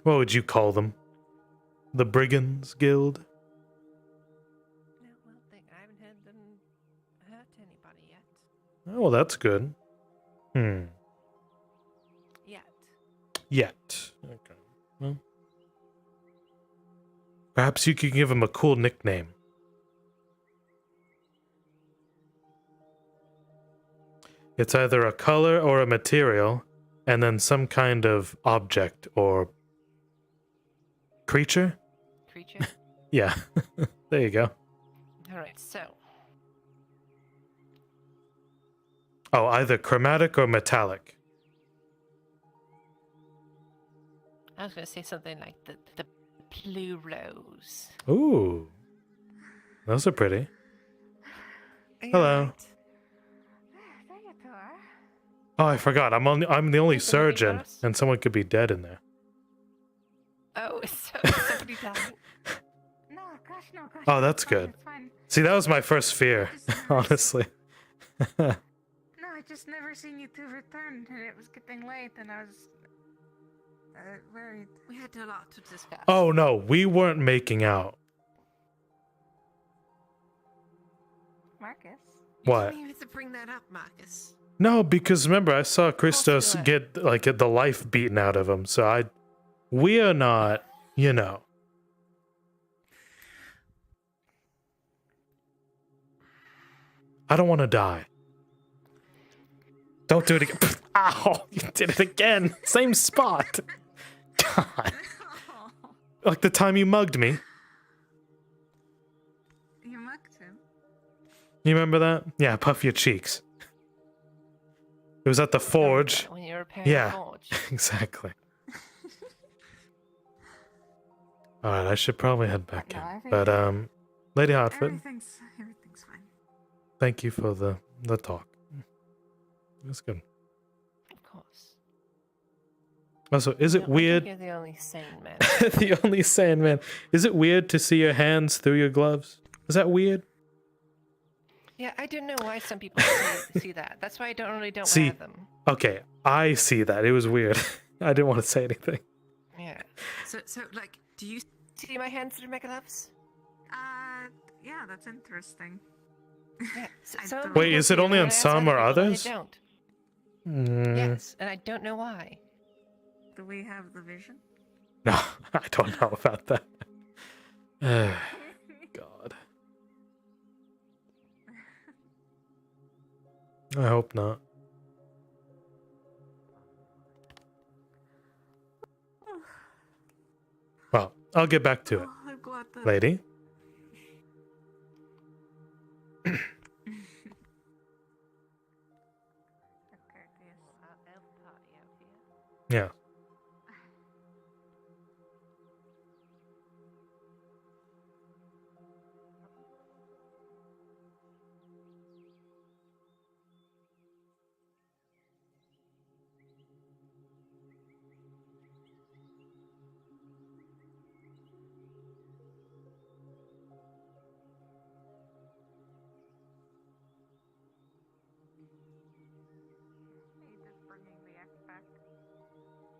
What would you call them? The Brigands Guild? No, well, I haven't heard them hurt anybody yet. Oh, well, that's good. Yet. Okay. Well, perhaps you could give him a cool nickname. It's either a color or a material, and then some kind of object or creature? Creature? Yeah. There you go. Alright, so. Oh, either chromatic or metallic. I was going to say something like the blue rose. Ooh. Those are pretty. Hello. There you go. Oh, I forgot. I'm the only surgeon, and someone could be dead in there. Oh, so somebody died. No, gosh, no, gosh. Oh, that's it's fine, good. It's fine. See, that was my first fear, honestly. No, I just never seen you two return, and it was getting late, and I was worried. We had a lot to discuss. Oh no, we weren't making out. Marcus? What? You didn't even have to bring that up, Marcus. No, because remember, I saw Christos get the life beaten out of him, so we are not, I don't want to die. Don't do it again. Ow, you did it again. Same spot. God. Like the time you mugged me. You mugged him? You remember that? Yeah, puff your cheeks. It was at the forge. When you were repairing Yeah, the forge. exactly. Alright, I should probably head back No, in. I think But, Lady Hartford, Everything's fine. thank you for the talk. It was good. Of course. Also, is it No, weird? I think you're the only sane man. The only sane man. Is it weird to see your hands through your gloves? Is that weird? Yeah, I don't know why some people see that. That's why I don't wear them. Okay, I see that. It was weird. I didn't want to say anything. Yeah. So like, do you see my hands through my gloves? Yeah, that's interesting. Yeah. Wait, is it only on some or others? They don't. Yes, and I don't know why. Do we have the vision? No, I don't know about that. God. I hope not. Well, I'll get back to it. I'm glad that. Lady? Yeah.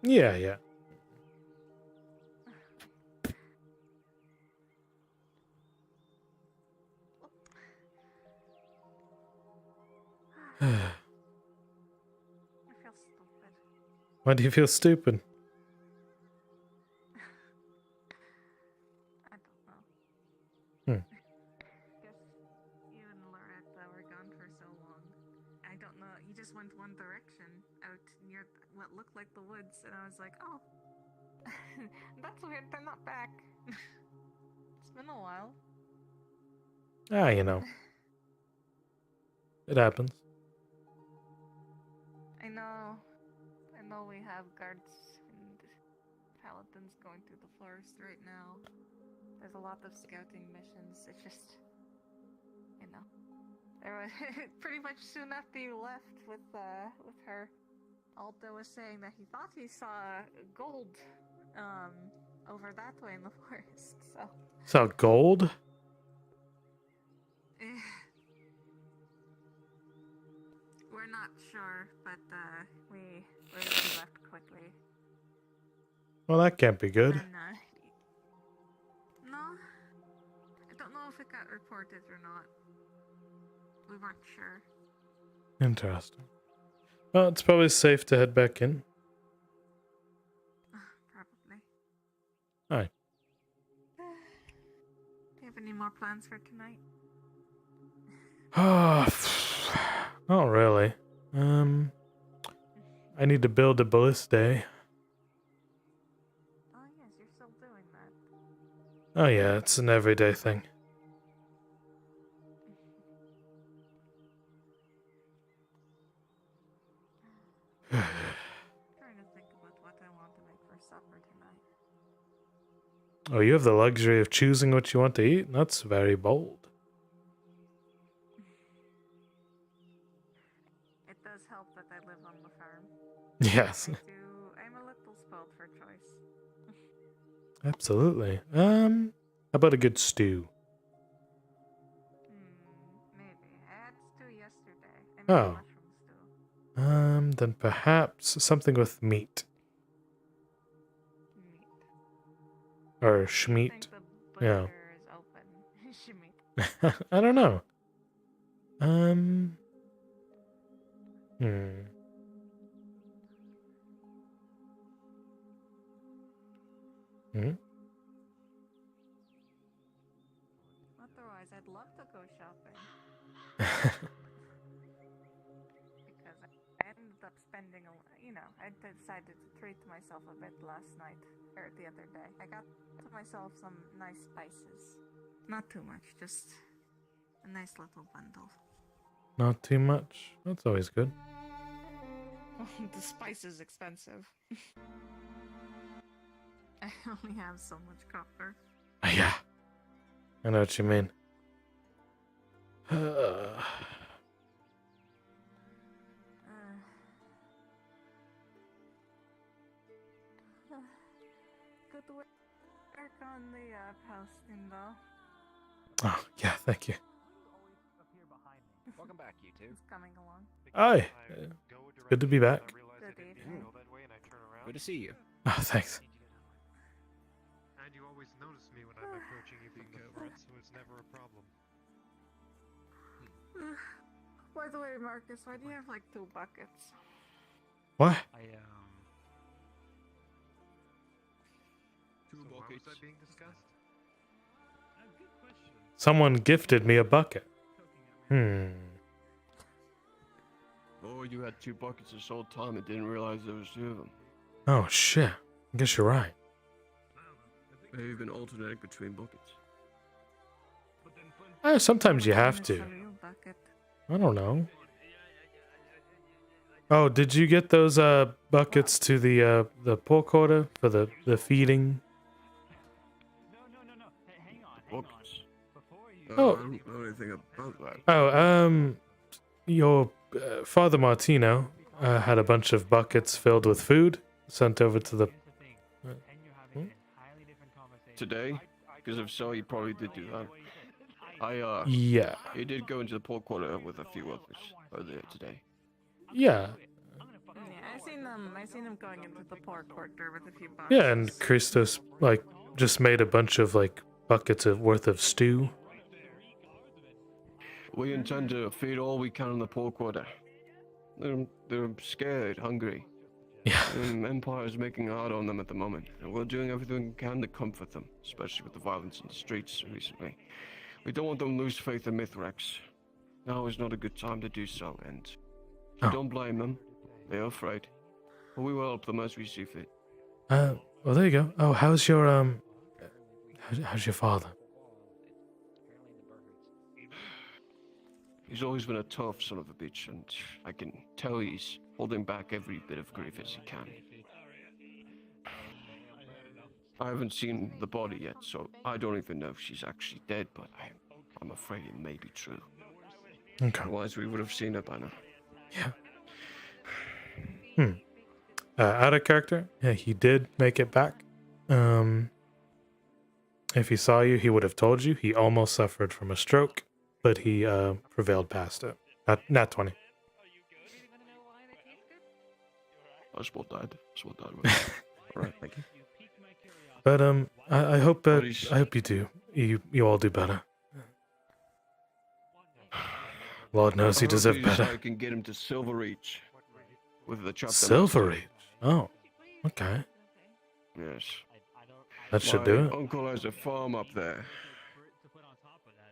Yeah, yeah. I feel stupid. Why do you feel stupid? I don't know. Hmm. Guess you and Loretta were gone for so long. I don't know. You just went one direction out near what looked like the woods, and I was like, oh, that's weird. They're not back. It's been a while. Ah, you know. It happens. I know we have guards and paladins going through the forest right now. There's a lot of scouting missions. It's just, you know, there was pretty much soon after you left with her. Aldo was saying that he thought he saw gold, over that way in the forest. So. So gold? We're not sure, but we left quickly. Well, that can't be good. And, no, I don't know if it got reported or not. We weren't sure. Interesting. Well, it's probably safe to head back in. Probably. Alright. Do you have any more plans for tonight? Not really. I need to build a ballista. Oh yes, you're still doing that. Oh yeah, it's an everyday thing. Trying to think about what I want to make for supper tonight. Oh, you have the luxury of choosing what you want to eat? That's very bold. It does help that I live on the farm. Yes. I'm a little spoiled for choice. Absolutely. How about a good stew? Maybe. I had stew yesterday. I made Oh. mushroom stew. Then perhaps something with meat. Or I schmeat. think the Yeah. butcher is open. Schmeat. I don't know. Otherwise, I'd love to go shopping. Because I ended up spending I decided to treat myself a bit last night, or the other day. I got to myself some nice spices. Not too much, just a nice little bundle. Not too much. That's always good. The spice is expensive. I only have so much copper. Yeah. I know what you mean. Good work on the posting, though. Oh, yeah, thank you. Welcome back, you two. It's coming along. Hi. Good to be back. Good evening. Good to see you. Oh, thanks. And you always notice me when I'm approaching you from the front, so it's never a problem. By the way, Marcus, why do you have like 2 buckets? What? Two buckets. How was that being discussed? Good question. Someone gifted me a bucket. thought you had 2 buckets this whole time and didn't realize there was 2 of them. Oh shit. I guess you're right. Maybe you've been alternating between buckets. Sometimes you have to. I don't know. Oh, did you get those buckets to the pork order for the feeding? Buckets? Oh. I don't know anything about that. Oh, your Father Martino had a bunch of buckets filled with food sent over to the... Today? Because if so, he probably did do that. Yeah. He did go into the pork quarter with a few others earlier today. Yeah. Yeah, I seen him going into the pork quarter with a few boxes. Yeah, and Christos, like, just made a bunch of, like, buckets worth of stew. We intend to feed all we can in the pork quarter. They're scared, hungry. Yeah. Empire's making it hard on them at the moment, and we're doing everything we can to comfort them, especially with the violence in the streets recently. We don't want them to lose faith in Mithrax. Now is not a good time to do so, and we don't blame them. They are afraid, but we will help them as we see fit. Well, there you go. Oh, how's your how's your father? He's always been a tough son of a bitch, and I can tell he's holding back every bit of grief as he can. I haven't seen the body yet, so I don't even know if she's actually dead, but I'm afraid it may be true. Okay. Otherwise, we would have seen her by now. Yeah. Out of character, yeah, he did make it back. If he saw you, he would have told you. He almost suffered from a stroke, but he prevailed past it. Not 20. I just died. All right, thank you. But I hope you do. You all do better. Lord knows you deserve better. I can get him to Silver Reach with the chapter. Silver Reach. Oh, okay. Yes. That should do it. My uncle has a farm up there,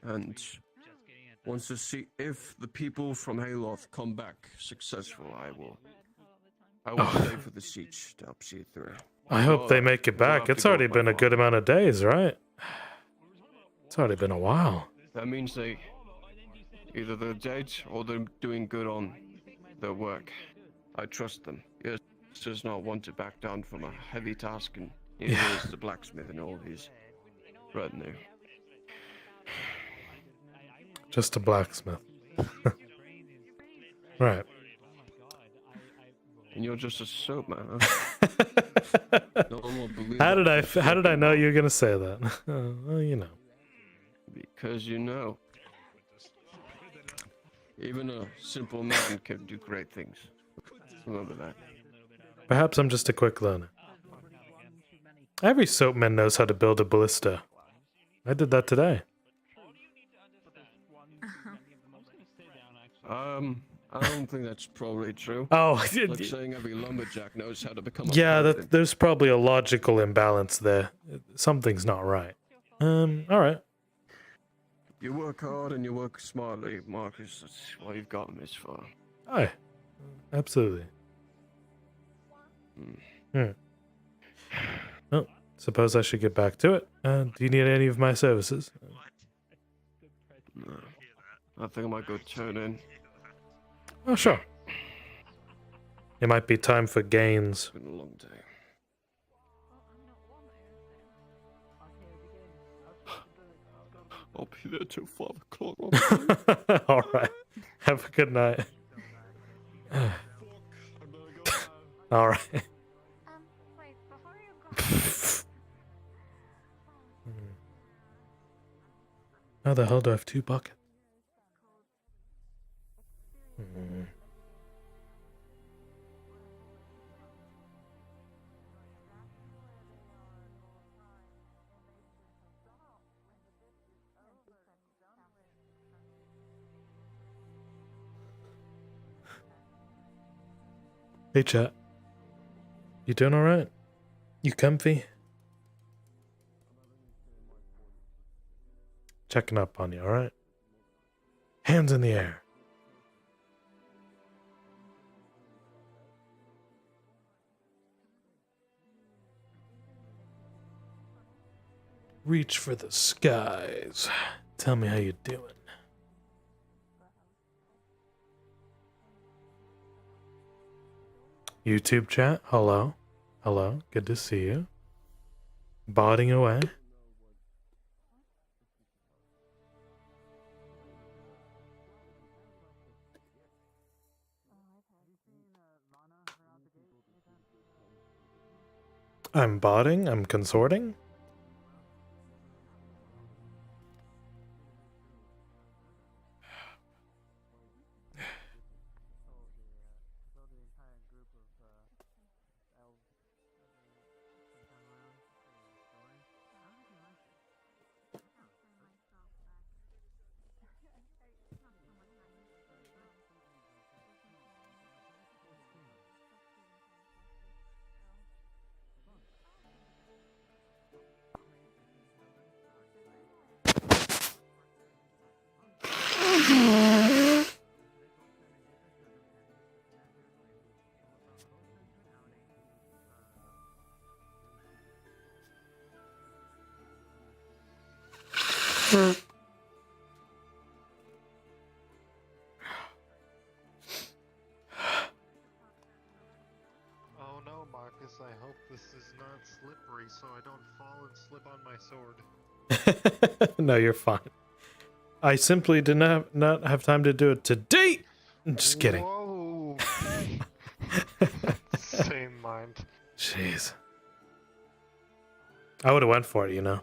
and wants to see if the people from Hayloft come back successful. I will stay for the siege to help see it through. I hope they make it back. It's already been a good amount of days, right? It's already been a while. That means either they're dead or they're doing good on their work. I trust them. Yes, does not want to back down from a heavy task, and neither is the blacksmith and all his retinue. Just a blacksmith. Right. And you're just a soap man, huh? No one will believe How that. did I know you were gonna say that? Well, you know. Because you know. Even a simple man can do great things. Remember that. Perhaps I'm just a quick learner. Every soapman knows how to build a ballista. I did that today. I don't think that's probably true. Oh, It's like saying every lumberjack knows how to become a yeah, paladin. there's probably a logical imbalance there. Something's not right. All right. You work hard and you work smartly, Marcus. That's what you've gotten this for. Aye, absolutely. Well, suppose I should get back to it. Do you need any of my services? No. I think I might go turn in. Oh, sure. It might be time for gains. It's been a long day. I'll be there till 5 o'clock. All right. Have a good night. All right. Wait, before you go. How the hell do I have 2 buckets? Hey chat. You doing alright? You comfy? Checking up on you, alright? Hands in the air. Reach for the skies. Tell me how you doing. YouTube chat, hello. Hello, good to see you. Botting away. I'm botting, I'm consorting. Oh no, Marcus, I hope this is not slippery so I don't fall and slip on my sword. No, you're fine. I simply did not have time to do it today. I'm just kidding. Whoa! Same mind. Jeez. I would have went for it, you know.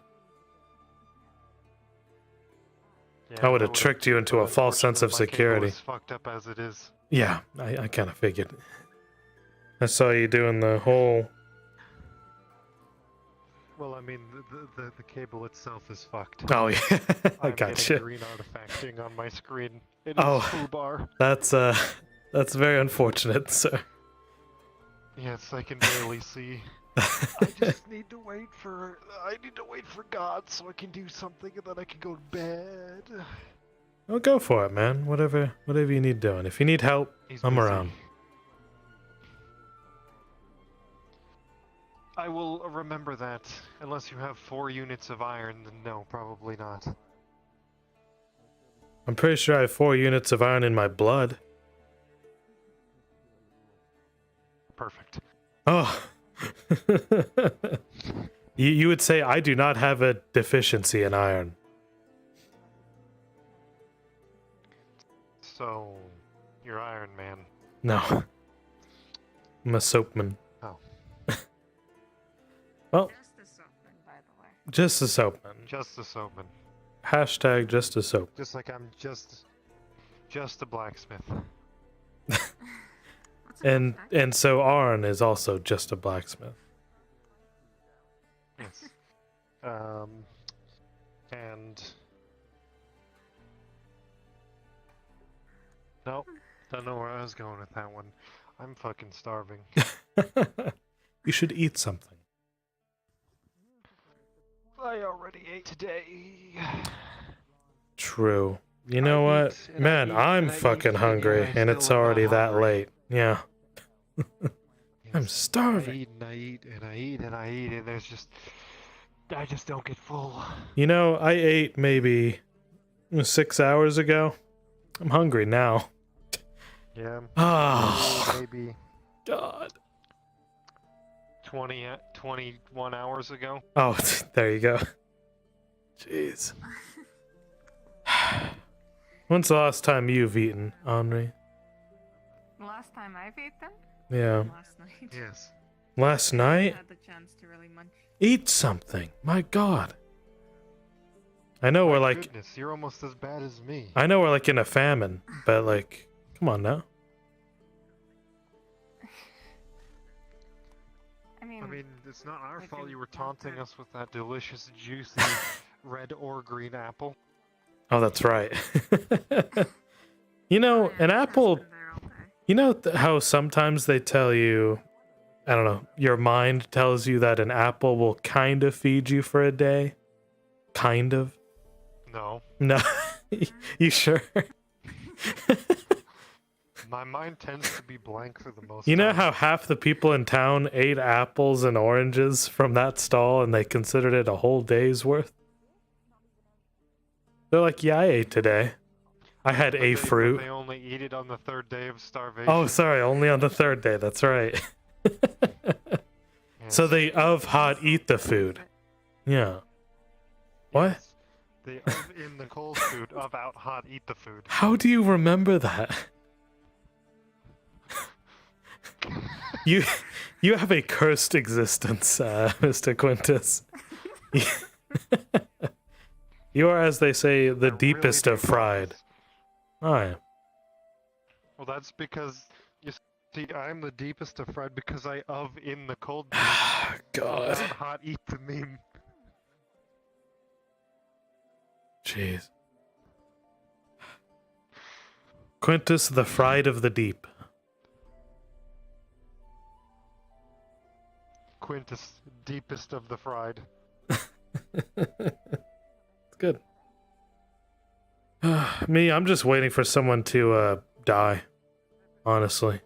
Yeah, I would have tricked you into a false sense of security. It's fucked up as it is. Yeah, I kind of figured. I saw you doing the whole... Well, I mean, the cable itself is fucked. Oh, yeah. I I'm got getting you. green artifacting on my screen. It is Oh, foobar. that's very unfortunate, sir. Yes, I can barely see. I just need to wait for God so I can do something and then I can go to bed. Well, go for it, man. Whatever you need doing. If you need help, I'm busy. around. I will remember that. Unless you have 4 units of iron, then no, probably not. I'm pretty sure I have 4 units of iron in my blood. Perfect. Oh. You would say I do not have a deficiency in iron. So, you're Iron Man. No. I'm a soapman. Oh. Well, Just a soapman, by the way. just a soapman. Just a soapman. Hashtag just a soap. Just like I'm just a blacksmith. And so Arn is also just a blacksmith. Yes. And nope, don't know where I was going with that one. I'm fucking starving. You should eat something. I already ate today. True. You know what? Man, I'm fucking hungry, and it's already that late. Yeah. I'm starving. I eat, and there's just... I just don't get full. You know, I ate maybe 6 hours ago. I'm hungry now. Yeah. Oh. Maybe... God. 21 hours ago. Oh, there you go. Jeez. When's the last time you've eaten, Henri? Last time I've eaten? Yeah. Last night. Yes. Last I night? had the chance to really munch. Eat something. My God. I know we're like... Goodness, you're almost as bad as me. I know we're like in a famine, but like, come on now. I mean, it's not our fault you were taunting us with that delicious, juicy red or green apple. Oh, that's right. You know, an apple... You know how sometimes they tell you... I don't know, your mind tells you that an apple will kind of feed you for a day? Kind of? No. No. You sure? My mind tends to be blank for the most You know time. how half the people in town ate apples and oranges from that stall and they considered it a whole day's worth? They're like, yeah, I ate today. I had a fruit. They only eat it on the third day of starvation. Oh, sorry, only on the third day. That's right. So they of hot eat the food. Yeah. What? They of in the cold food, of out hot eat the food. How do you remember that? You have a cursed existence, Mr. Quintus. You are, as they say, the deepest of fried. I. Well, that's because you see, I'm the deepest of fried because I of in the cold. God. Out hot eat the meme. Jeez. Quintus, the fried of the deep. Quintus, deepest of the fried. It's good. Me, I'm just waiting for someone to die. Honestly.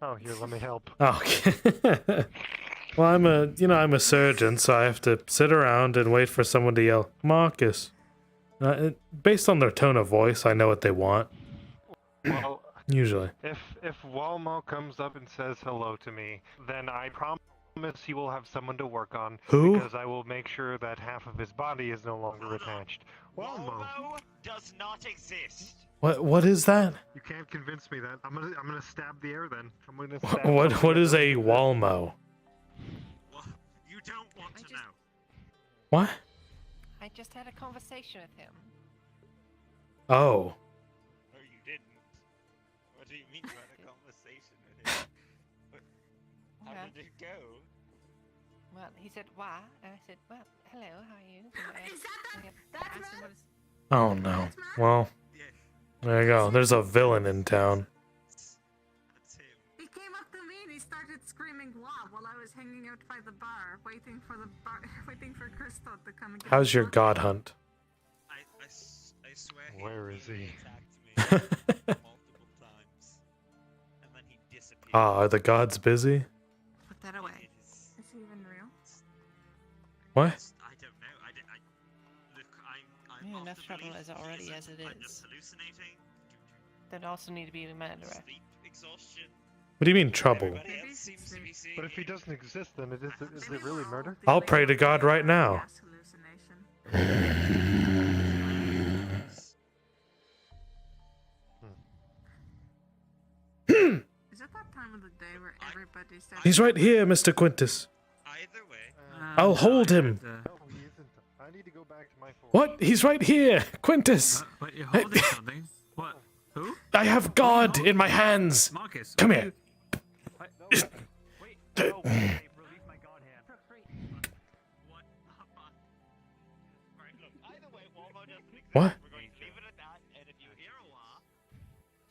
Oh, here, let me help. Oh, okay. Well, I'm a surgeon, so I have to sit around and wait for someone to yell, Marcus. Based on their tone of voice, I know what they want. Well, Usually. if Walmo comes up and says hello to me, then I promise he will have someone to work on. Who? Because I will make sure that half of his body is no longer attached. Walmo does not exist. What is that? You can't convince me that. I'm gonna stab the air then. I'm gonna stab What is a Walmo? You don't want to know. What? I just had a conversation with him. Oh. No, you didn't. What do you mean you had a conversation with him? How did it go? Well, he said, why? And I said, well, hello, how are you? Is that Oh no. Well, there you go. There's a villain in town. He came up to me and he started screaming "wow" while I was hanging out by the bar, waiting for Crystal to come and get How's me your coffee. god hunt? I swear Where is he? attacked me multiple times, and then he disappeared. Ah, are the gods busy? Put that away. Is he even real? What? I don't know. Look, I'm Yeah, of enough the trouble belief as that already he as it isn't. I'm is. just hallucinating. There'd also need to be a murderer. Sleep exhaustion. What do you mean trouble? Everybody else seems to be seeing But if he doesn't exist, then is it really murder? I'll pray to God right now. Is it that time of the day where everybody says He's right here, Mr. Quintus. Either way. I'll hold him. No, he isn't. I need to go back to my phone. What? He's right here, Quintus. But you're holding something. What? Who? I have God in my hands. Marcus. Come what here. What? We're going to leave it at that, and if you hear a wah,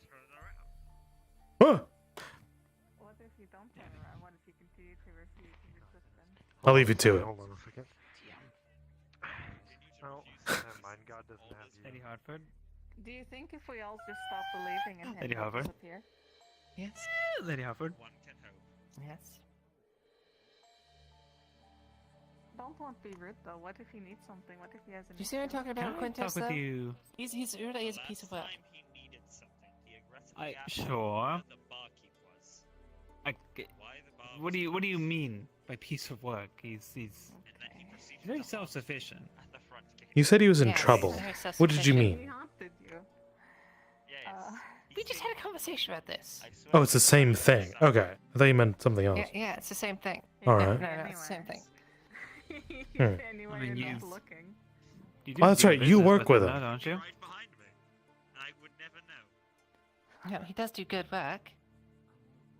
turn it around. What? What if you don't turn around? What if you continue to refuse and resist them? I'll leave you to it. Hold on a second. Oh, never mind. God doesn't have you. Lady Hartford. Do you think if we all just stop believing in him, Lady he'll Harvard? disappear? Yes. Lady Hartford. One can hope. Yes. Don't want to be rude though. What if he needs something? What if he has an You see what I'm talking Can about, I Quintus? talk with though? you? He's really is a piece of work. Last time he needed something, he aggressively asked Sure. where the barkeep was. I, Why the bar what do you mean by piece of work? He's And then he proceeded very to hop self-sufficient. at the front to kick You said he was in Yes, trouble. very What did you self-sufficient. mean? He haunted you. Yes. We just had a conversation about this. I swear Oh, it's the to same God, thing. Okay. I thought you meant something else. Yeah, it's the same thing. All No, right. no, it's the same thing. Anyway, I mean, you're you- not looking. You Oh, that's do right, you business work with him, him. now, don't you? right behind me. And I would never know. No, he does do good work.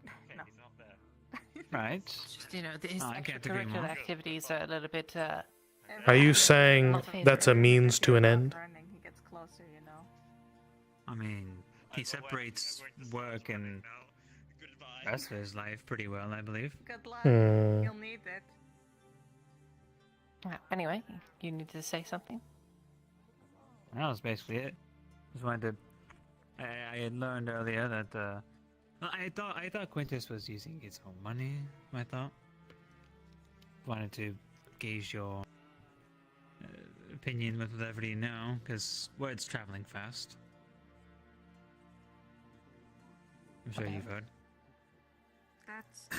Okay, he's not there. Right. Just, you know, his I can't agree extracurricular more. activities are a little bit. Are you saying that's a means to an end? Running, he gets closer, you know. I mean, he separates work and the rest of his life pretty well, I believe. Good luck. Hmm. You'll need it. Anyway, you need to say something. That was basically it. Just wanted to I had learned earlier that I thought Quintus was using his own money. I thought. Wanted to gauge your opinion with whatever you know, because word's traveling fast. I'm sure you've heard. That's.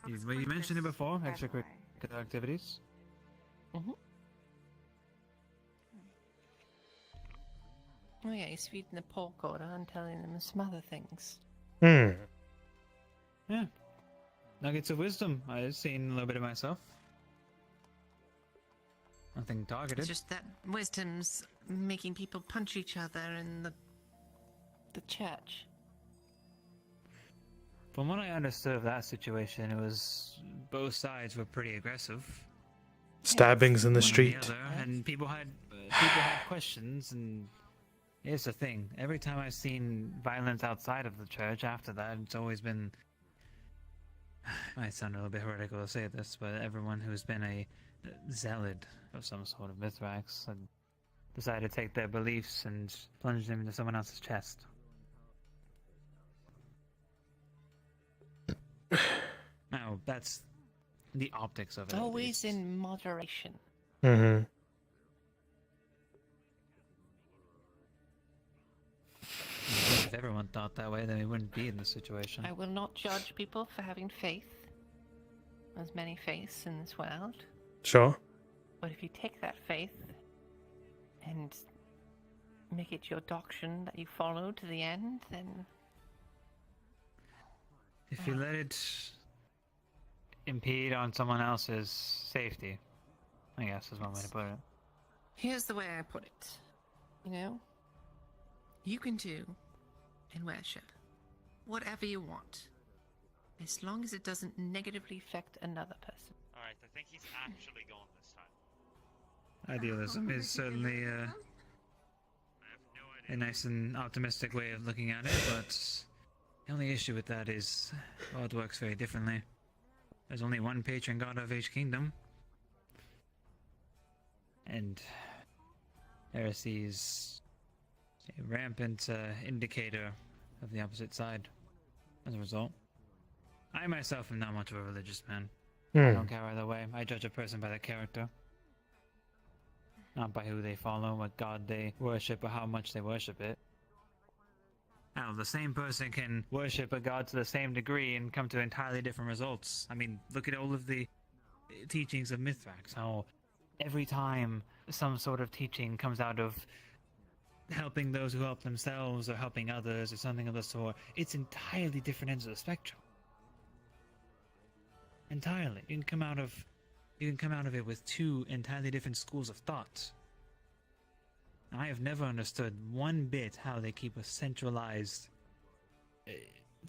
You mentioned it before. Extracurricular activities. Mm-hmm. Oh yeah, he's feeding the pork order and telling them some other things. Hmm. Yeah. Nuggets of wisdom. I've seen a little bit of myself. Nothing targeted. It's just that wisdom's making people punch each other in the church. From what I understood of that situation, it was both sides were pretty aggressive. Stabbings in the One or street. other, and people had questions. And here's the thing: every time I've seen violence outside of the church after that, it's always been. Might sound a little bit heretical to say this, but everyone who's been a zealot of some sort of Mithrax had decided to take their beliefs and plunge them into someone else's chest. Now, that's the optics of it. Always in moderation. Mm-hmm. If everyone thought that way, then we wouldn't be in this situation. I will not judge people for having faith. There's many faiths in this world. Sure. But if you take that faith and make it your doctrine that you follow to the end, then... If you let it impede on someone else's safety, I guess is one way to put it. Here's the way I put it. You know? You can do in worship whatever you want, as long as it doesn't negatively affect another person. Alright, I think he's actually gone this time. Idealism is certainly a nice and optimistic way of looking at it, but the only issue with that is God works very differently. There's only one patron god of each kingdom, and heresy is a rampant indicator of the opposite side. As a result, I myself am not much of a religious man. I don't care either way. I judge a person by their character, not by who they follow, what god they worship, or how much they worship it. Now, the same person can worship a god to the same degree and come to entirely different results. I mean, look at all of the teachings of Mithrax, how every time some sort of teaching comes out of helping those who help themselves or helping others or something of the sort, it's entirely different ends of the spectrum. Entirely. You can come out of it with two entirely different schools of thought. I have never understood one bit how they keep a centralized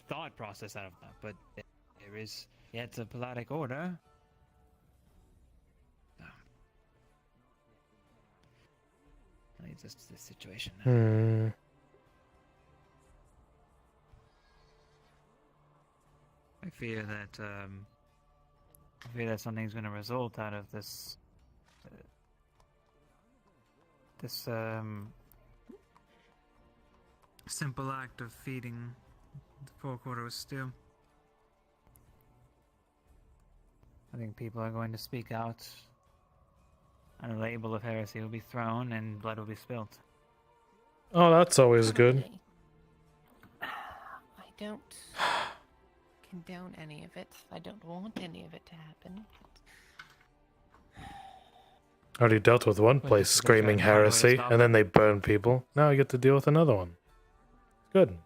thought process out of that, but there is yet a Palladic order. That leads us to this situation now. I fear that something's going to result out of this. This simple act of feeding the poor quarter with stew. I think people are going to speak out, and a label of heresy will be thrown, and blood will be spilt. Oh, that's always good. I don't condone any of it. I don't want any of it to happen. Already dealt with one place screaming heresy, and then they burn people. Now I get to deal with another one. Good.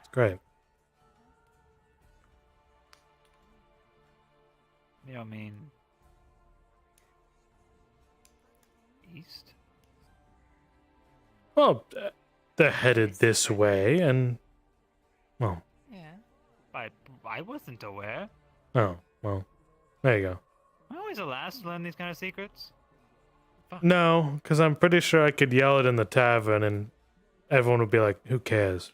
It's great. You mean east? Well, they're headed this way, and... well... yeah. I wasn't aware. Oh, well. There you go. I'm always the last to learn these kind of secrets. Fuck. No, because I'm pretty sure I could yell it in the tavern, and everyone would be like, who cares?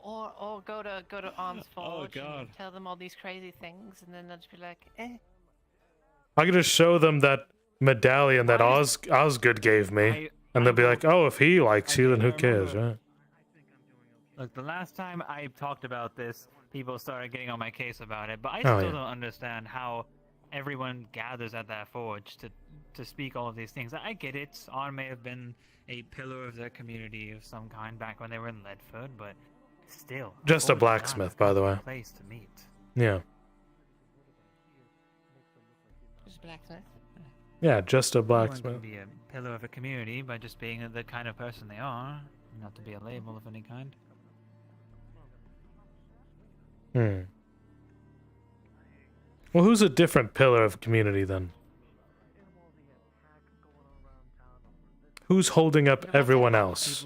Or go to Arms Forge God. and tell them all these crazy things, and then they'll just be like, eh. I could just show them that medallion that Osgood gave me. And they'll be like, oh, if he likes you, then who cares, right? Look, the last time I talked about this, people started getting on my case about it, but I Oh, still yeah. don't understand how everyone gathers at that forge to speak all of these things. I get it. On may have been a pillar of their community of some kind back when they were in Ledford, but still. Just a forge is not blacksmith, by the way. place to meet. Yeah. Just blacksmith. Yeah, just a Anyone blacksmith. can be a pillar of a community by just being the kind of person they are, not to be a label of any kind. Hmm. Well, who's a different pillar of community then? Who's holding up everyone else?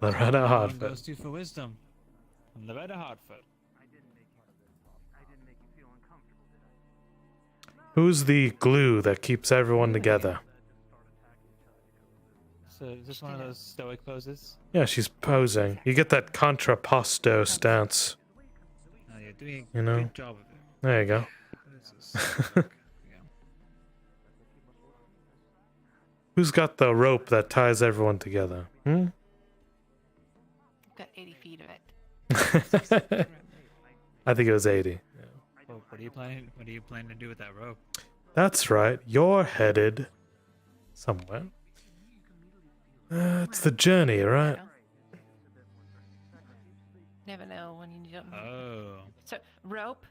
Loretta Everyone Hartford. goes to for wisdom. And Loretta Hartford. Who's the glue that keeps everyone together? So is this one of those stoic poses? Yeah, she's posing. You get that contrapposto stance. Oh, you're doing a You know? good job of it. There you go. Who's got the rope that ties everyone together? Hmm? Got 80 feet of it. I think it was 80. Well, what are you planning? What are you planning to do with that rope? That's right. You're headed somewhere. It's the journey, right? Never know when you need it. Oh. So rope,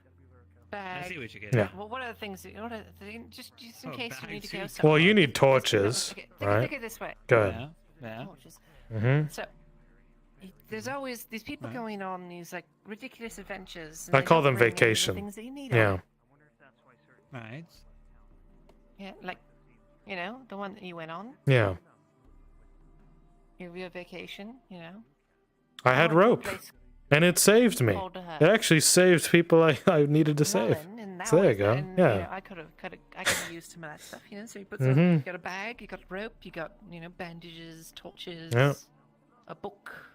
bag. I see what you're getting Yeah. at. Well, what are the things? What are just in Oh, case you need to go bags. somewhere? Well, you need torches, Okay, right? Think of it this way. Go ahead. Yeah. Torches. Mhm. So there's always these people going on these like ridiculous adventures. I they call don't them bring any of the vacation. things that you need Yeah. on. Right. Yeah, like the one that you went on. Yeah. Your vacation. I had went to a rope. place And it saved me. called, It actually saved people I needed to save. Mullen, and So there you that go. was- and, Yeah. I could have used some of that stuff. So you put Mhm. you got a bag, you got rope, you got bandages, torches, Yeah. a book.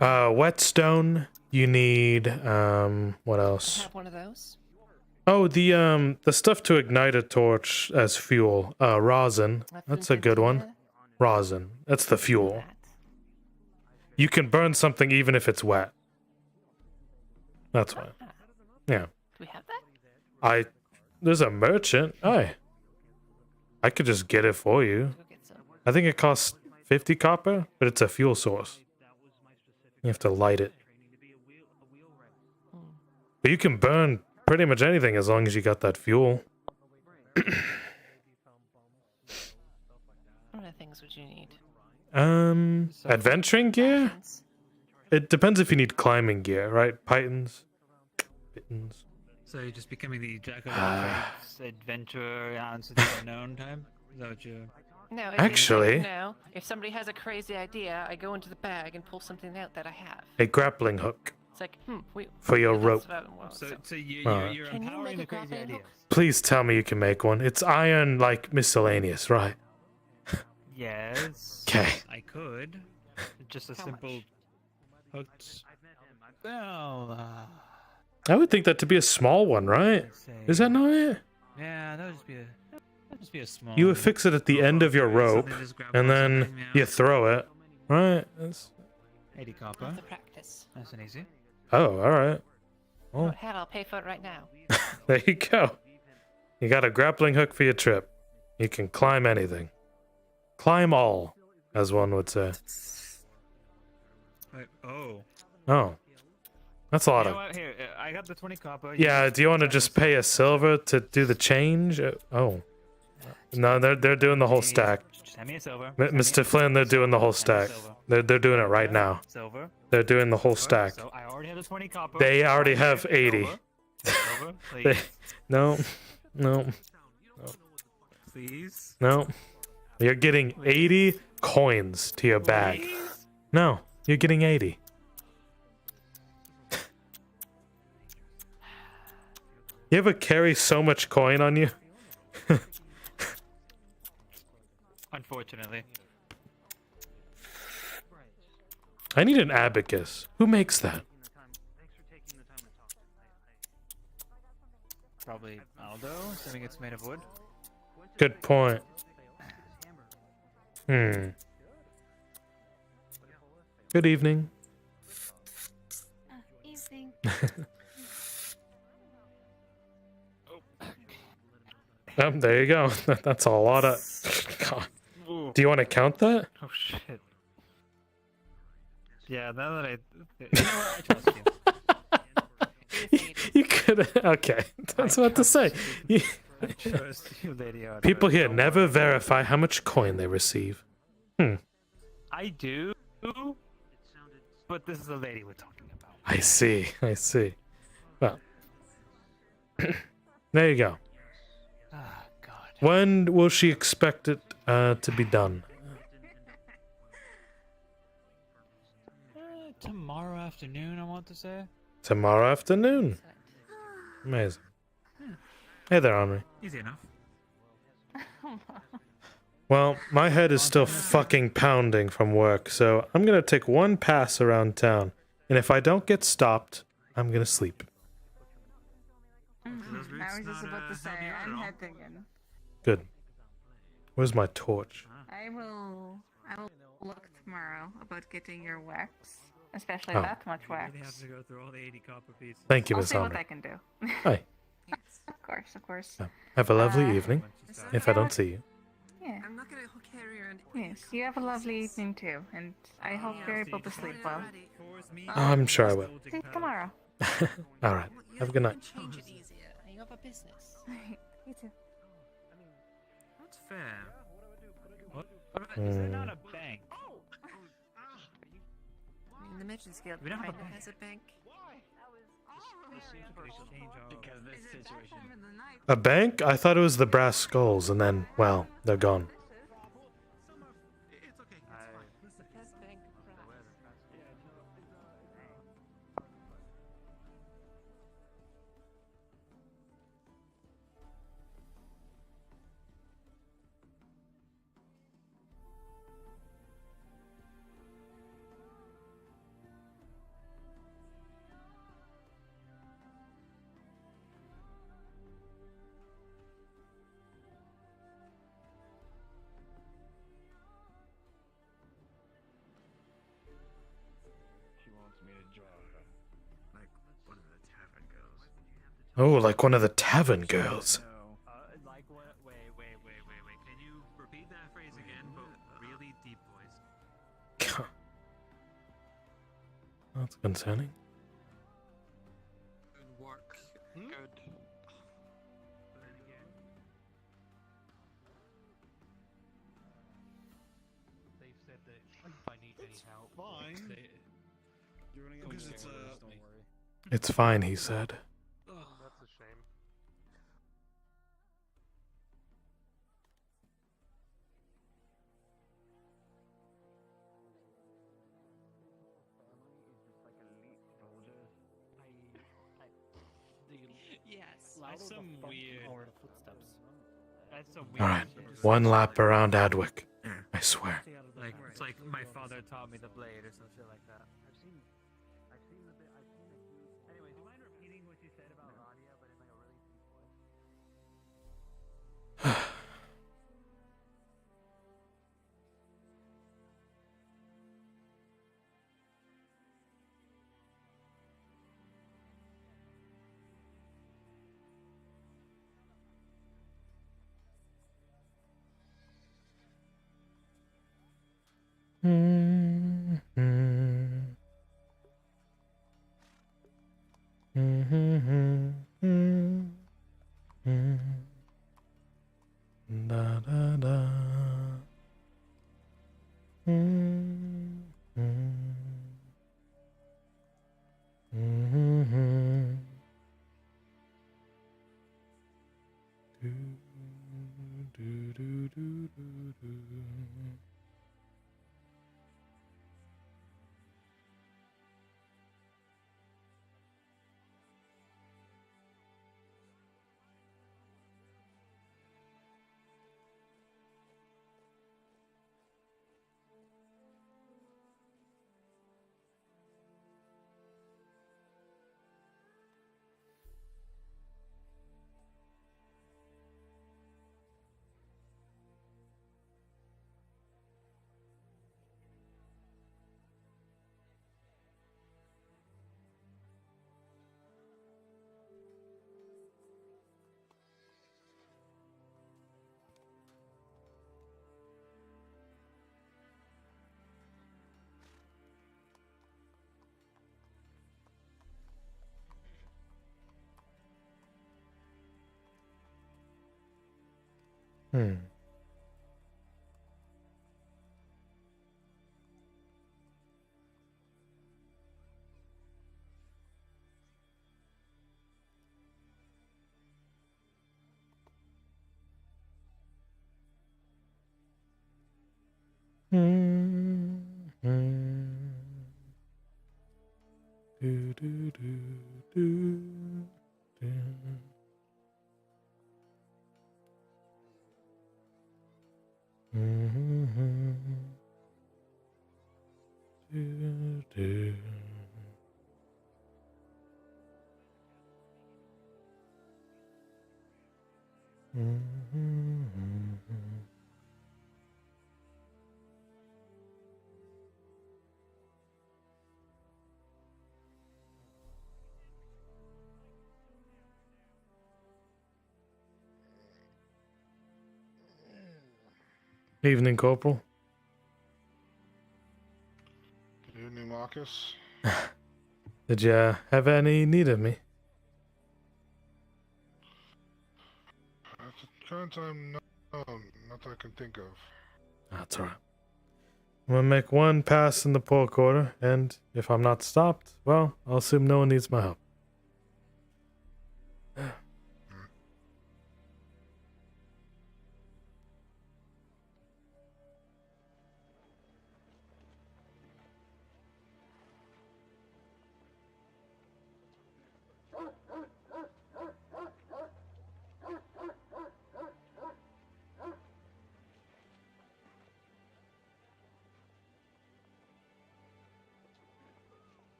Whetstone. You need what I else? have one of those. Oh, the stuff to ignite a torch as fuel. Rosin. That's a good one. Rosin. That's the fuel. You can burn something even if it's wet. That's why. Yeah. Do we have that? There's a merchant. I could just get it for you. I think it costs 50 copper, but it's a fuel source. You have to light it. But you can burn pretty much anything as long as you got that fuel. What other things would you need? Adventuring gear? It depends if you need climbing gear, right? Pythons. Pittons. So you're just becoming the jack of all trades, adventurer, answer the unknown type? Is that what you're... No. Actually- If somebody has a crazy idea, I go into the bag and pull something out that I have. A grappling hook. It's like, For your that's rope. what I want. So Alright. you're Can you empowering make the a crazy grappling ideas. Please tell me you can make one. It's iron, like, miscellaneous, right? Yes. 'Kay. I could. Just a How simple hooked. Well, I would think that to be a small one, right? Is that not it? yeah, that would just be a small. You would fix it at the end of your rope, Something just grab and on then something, yeah. you throw it. Right? 80 copper. The practice. Nice and easy. Oh, alright. Well, Hell, I'll pay for it right now. there you go. You got a grappling hook for your trip. You can climb anything. Climb all, as one would say. Oh. Oh. That's a lot You know of... what? Here, I got the 20 copper. Yeah, do you want to just pay a silver to do the change? Oh. No, they're doing the whole stack. Send me a silver. Mr. Flynn, they're doing the whole stack. They're doing it right now. Silver. They're doing the whole stack. So I already have the 20 copper. They already have 80. Silver, They, please. no. Please. No. You're getting 80 coins to your bag. No, you're getting 80. You ever carry so much coin on you? Unfortunately. I need an abacus. Who makes that? Probably Aldo, assuming it's made of wood. Good point. Good evening. Evening. There you go. That's a lot of. God. Do you want to count that? Oh shit. Yeah, now that you know what? I trust you. You could. Okay, that's what to say. I trust you, Lady Otter. People here never verify how much coin they receive. I do, but this is the lady we're talking about. I see. I see. Well, there you go. Ah, God. When will she expect it to be done? Tomorrow afternoon, I want to say. Tomorrow afternoon. Amazing. Hey there, Henri. Easy enough. Well, my head is still fucking pounding from work, so I'm gonna take one pass around town, and if I don't get stopped, I'm gonna sleep. I was just about to say, I'm heading in. Good. Where's my torch? I will look tomorrow about getting your wax. Especially Oh. that much wax. You have to go through all the 80 copper pieces. Thank you, I'll Miss see what Henri. I can do. Hi. Of course, of course. Have a lovely Uh, evening, if I don't see you. Yeah. I'm not gonna carry around. Yes, you have a lovely evening too, and I hope you're able to sleep well. I'm sure I will. See you tomorrow. Alright, have a good night. Change it easier. You have a business. You too. That's fair. What? Is there not a bank? I mean, the Merchants Guild We don't have a kind of bank. has a bank. Because this situation. A bank? I thought it was the brass skulls, and then, well, they're gone. She wants me to draw her. Like one of the tavern girls. Oh, like one of the tavern girls. Like what? Wait. Can you repeat that phrase again, but really deep voice? That's concerning. Good work. Good. They've said that if I need any help, fine. Because it's don't worry. It's fine, he said. That's a shame. Yes. That's some weird. Footsteps. That's some weird. Alright, one lap around Adwick. I swear. Like it's like my father taught me the blade or some shit like that. I've seen the bit. Anyway, do you mind repeating what you said about Radia, but in like a really deep voice? Da, da, da. Hmm. Do, do, do, do, do. Do, do. Evening, Corporal. Good evening, Marcus. Did you have any need of me? At the current time, no, not that I can think of. That's alright. I'm gonna make one pass in the poor quarter, and if I'm not stopped, well, I'll assume no one needs my help.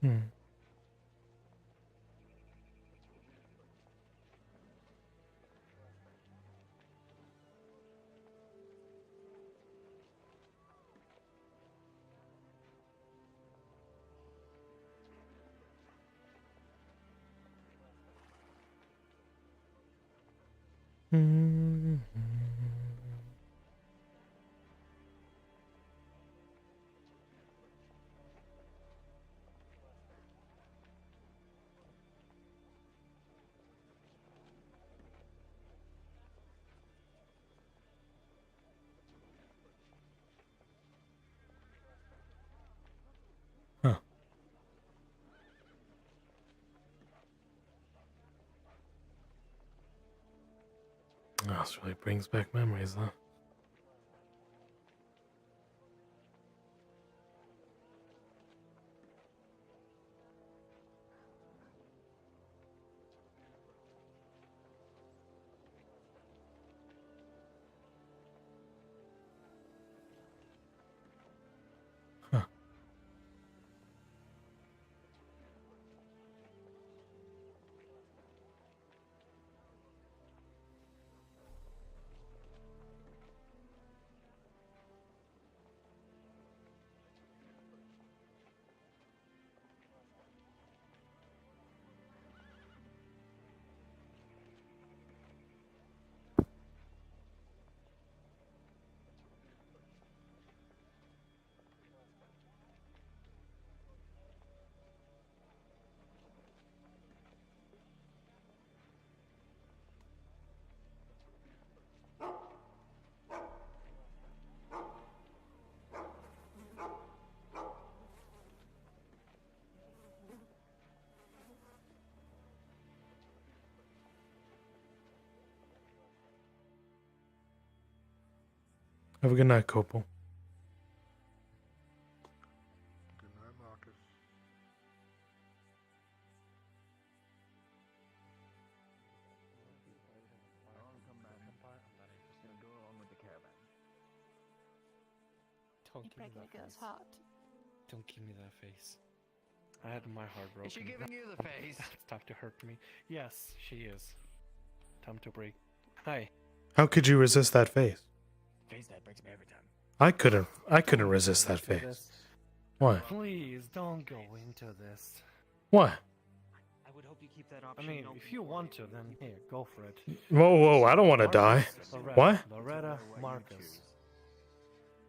Hmm. Huh. Oh, this really brings back memories, huh? Huh. Have a good night, Corporal. Good night, Marcus. Don't You're give me breaking that a girl's face. heart. Don't give me that face. I had my heart broken. Is she giving you the face? Stop to hurt me. Yes, she is. Time to break. Hi. How could you resist that face? Face that breaks me every time. I couldn't resist that face. Why? Please don't go into this. Why? I would hope you keep that I option mean, open if you for want you. to, then here, go for it. Whoa, whoa! I don't want to die. Loretta, What? Loretta, Marcus.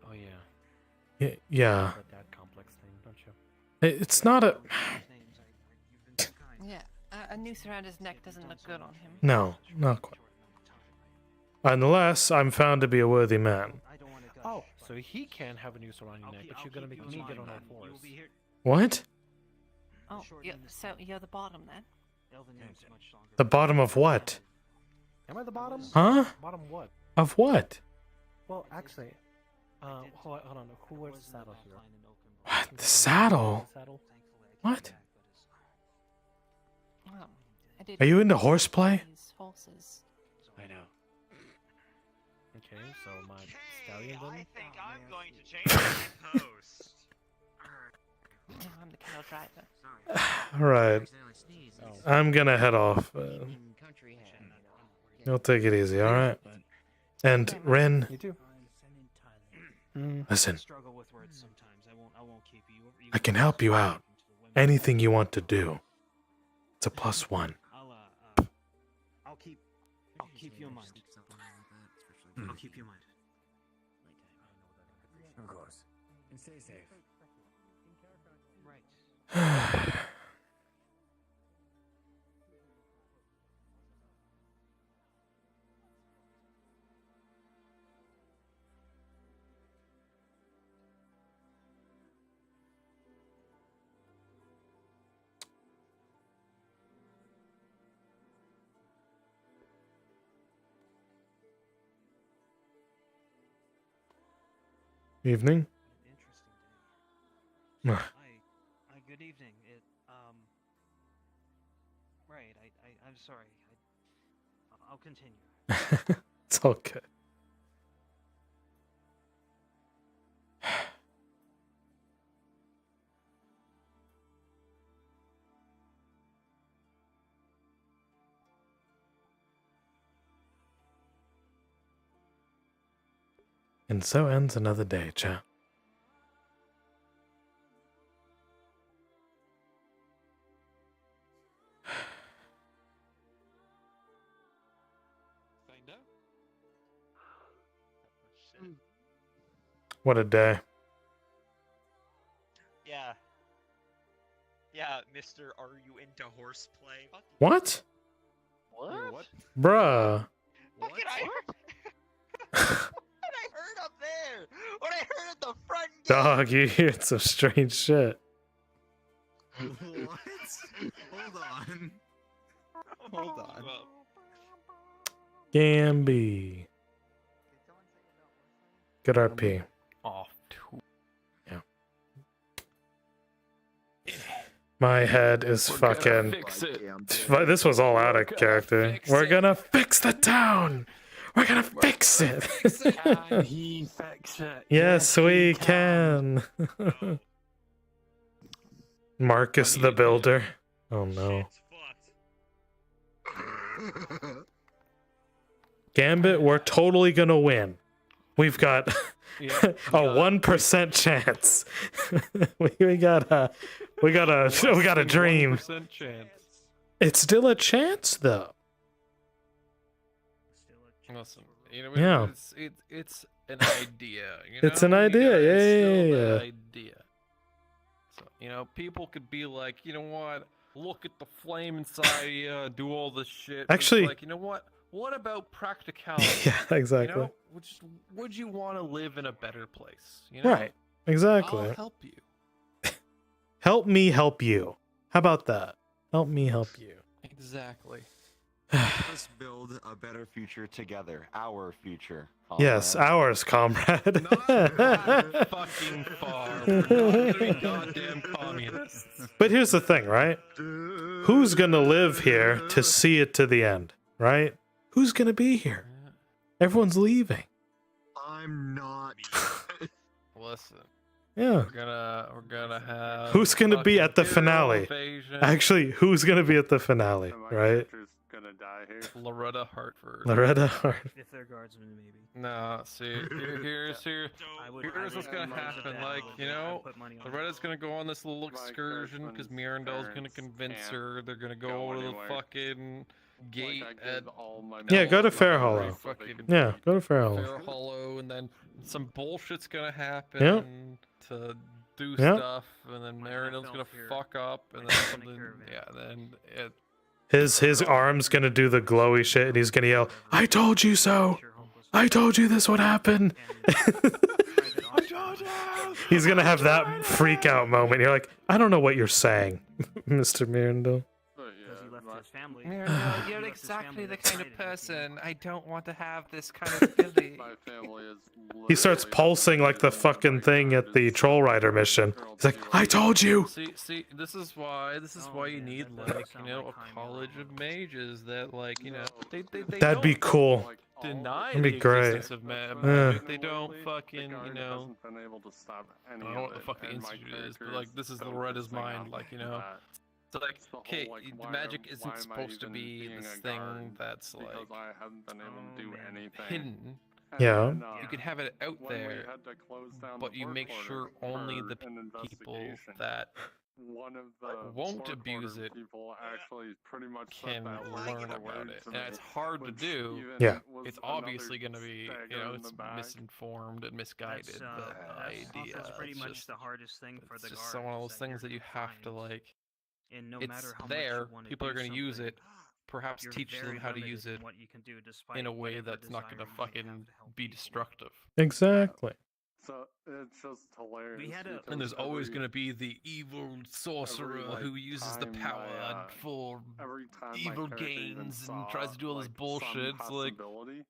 Oh yeah. Yeah. That dad complex thing, don't you? It's not a. Yeah, a noose around his neck doesn't look good on him. No, not quite. Unless I'm found to be a worthy man. Oh, so he can have a noose around your neck, but you're gonna make me get on all fours. What? Oh, so you're the bottom then? The bottom of what? Am I the bottom? Huh? Bottom what? Of what? Well, actually, hold on. Who wears the saddle here? What? The saddle? What? Well, I did Are you into horseplay? these horses. I know. Okay, so my stallion then. I think I'm going to change my post. No, I'm the cattle driver. Alright. Oh. I'm gonna head off. You'll take it easy, alright? And Ren, You too. listen, Struggle with words sometimes. I won't keep you. I can help you out. Anything you want to do. It's a +1. I'll keep you in mind. I'll keep you in mind. Of course. And stay safe. Right. Evening? Hi. Good evening. Right. I'm sorry. I'll continue. It's all good. And so ends another day, chat. What a day. Yeah. Yeah, Mr. Are you into horseplay? What? What? Bruh. Fucking I heard. What I heard up there. What I heard at the front gate. Dog, you heard some strange shit. What? Hold on. Hold on. Gamby. Good RP. Off. Yeah. My head is fucking. This was all out of character. We're gonna fix the town. We're gonna fix it. Can he fix it? Yes, we can. Marcus the Builder. Oh no. Gambit, we're totally gonna win. We've got a 1% chance. we got a dream. 1% chance. It's still a chance though. Listen, you know, Yeah. it's an idea. You know? It's an idea. It's still Yeah. an idea. So, you know, people could be like, you know what? Look at the flame inside you, do all this shit. But it's Actually- like, you know what? What about practicality? Yeah, exactly. You know, would you want to live in a better place? You know? Right. Exactly. I'll help you. Help me help you. How about that? Help me help you. Exactly. Let's build a better future together. Our future. Yes, ours, comrade. Fucking far. We're not gonna be goddamn communists. But here's the thing, right? Who's gonna live here to see it to the end, right? Who's gonna be here? Everyone's leaving. I'm not. Listen. Yeah. We're gonna have. Who's gonna be at the fucking hero finale? invasion. Actually, who's gonna be at the finale, right? Gonna die here. Loretta Hartford. Loretta Hartford. If they're guardsmen, maybe. Nah, see, here's what's gonna happen. Like, you know, Loretta's gonna go on this little excursion because Mirandel's gonna convince her. They're gonna go over to the fucking gate at Yeah, go to Fair Hollow. Yeah, go to Fair Hollow. Fair Hollow, and then some bullshit's gonna happen Yep. to do Yep. stuff, and then Mirandel's gonna fuck up, and then something, yeah, then it. His arm's gonna do the glowy shit, and he's gonna yell, "I told you so! I told you this would happen!" He's gonna have that freak out moment. You're like, I don't know what you're saying, Mr. Mirandel. Mirandel, you're exactly the kind of person I don't want to have this kind of ability. My family is He starts pulsing like the fucking thing at the Troll Rider mission. He's like, I told you! See, this is why you need, like, you know, a college of mages that, like, you know, they That'd be don't cool. deny That'd be the great. existence of Yeah. magic. They don't fucking, you know, been able to stop I any don't know what of the it, fuck the and my institute is, but characters like, this is don't Loretta's sing mind, out like, you like know. that. So like, It's the whole, okay, like, the why magic am- isn't why am I supposed to even be being this a thing guard? that's like Because I haven't been able to do anything. hidden. And Yeah. then, You can have it out when we there, had to close down but the you work make order sure only for the an people investigation, that one of the won't work abuse order it people actually pretty much can said that word learn for about word it, to and me, it's hard to which do. even Yeah. was It's another obviously gonna be, dagger you know, in the it's back. misinformed and misguided. That's, the idea. That's pretty It's much just, the hardest thing for the it's guards. just one of those that things that you're you have to find. like. And no It's matter how there. much you want People are going gonna to use it. Perhaps you're teach them very how to limited use in it what you can do despite in a way whatever that's not gonna desire you may have fucking to help be people. destructive. Exactly. So it's just hilarious. We had a- because And there's always every- gonna be the evil sorcerer like, who uses the time power I, for every time my evil character even gains saw, and tries to do all this like, bullshit. some It's like, possibility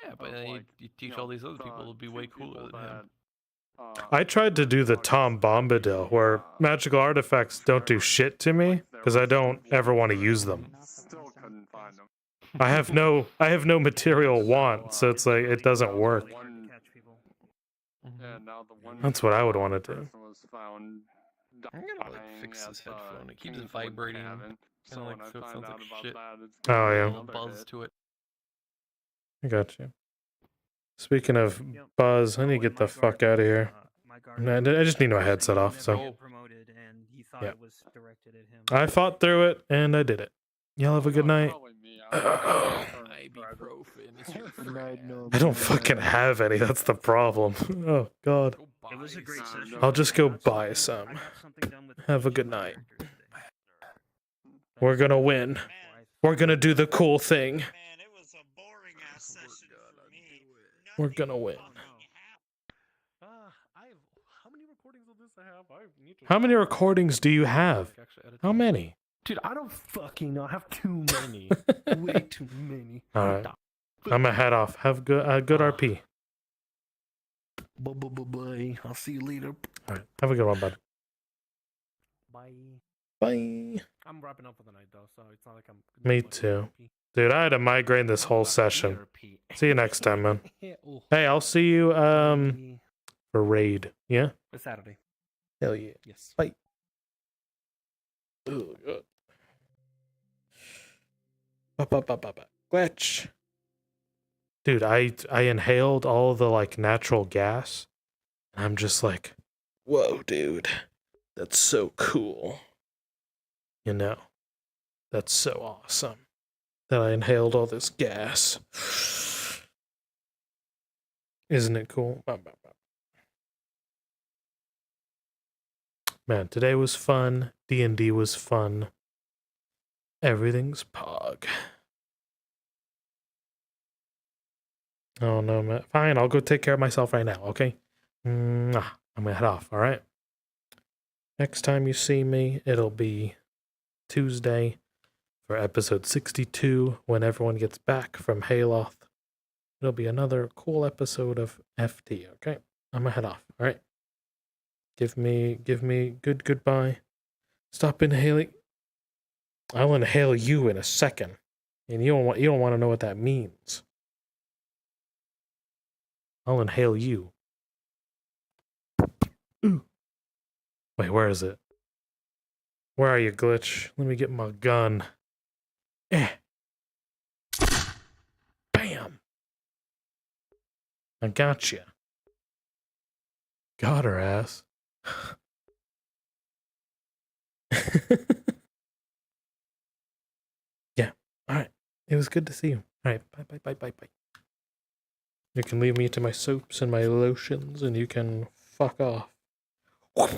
yeah, but of, then like, you teach you all know, these other the people to be way two people cooler than him. I tried to do the Tom Bombadil, where magical artifacts don't do shit to me, because I don't ever want to use them. Still couldn't find them. I have no material want, so it's like, it doesn't work. And now the one That's what I would want to do. person was found I'm gonna like dying fix at this the headphone. It keeps Kingswood vibrating. Cabin. So And when like, I so it find sounds out like about shit. that, it's Oh, gonna be yeah. A little another buzz hit. to it. I got you. Speaking of buzz, I need to get the fuck out of here. I just need my headset off, so. Promoted and he thought Yeah. it was directed at him. I fought through it, and I did it. Y'all have a good night. Ibuprofen is your I don't fucking have any, that's the problem. Oh, God. It was a great session. I'll just go buy some. Have a good night. We're gonna win. We're gonna do the cool thing. We're gonna win. How many recordings of this I have? I need to. How many recordings do you have? How many? Dude, I don't fucking know. I have too many. Way too many. Alright. I'm gonna head off. Have good RP. Bye. I'll see you later. Alright. Have a good one, bud. Bye. Bye. I'm wrapping up for the night though, so it's not like I'm. Me too. Dude, I had a migraine this whole session. See you next time, man. Hey, I'll see you for raid. Yeah? It's Saturday. Hell yeah. Yes. Bye. Ooh, good. Glitch. Dude, I inhaled all the like natural gas. And I'm just like, whoa, dude. That's so cool. You know, that's so awesome that I inhaled all this gas. Isn't it cool? Man, today was fun. D&D was fun. Everything's pog. Oh no, man. Fine, I'll go take care of myself right now, okay? I'm gonna head off, alright? Next time you see me, it'll be Tuesday for episode 62, when everyone gets back from Hayloft. It'll be another cool episode of FT, okay? I'm gonna head off, alright? Give me good goodbye. Stop inhaling. I'll inhale you in a second. And you don't want to know what that means. I'll inhale you. Ooh. Wait, where is it? Where are you, Glitch? Let me get my gun. I gotcha. Got her ass. Yeah. Alright. It was good to see you. Alright. Bye. You can leave me to my soaps and my lotions, and you can fuck off.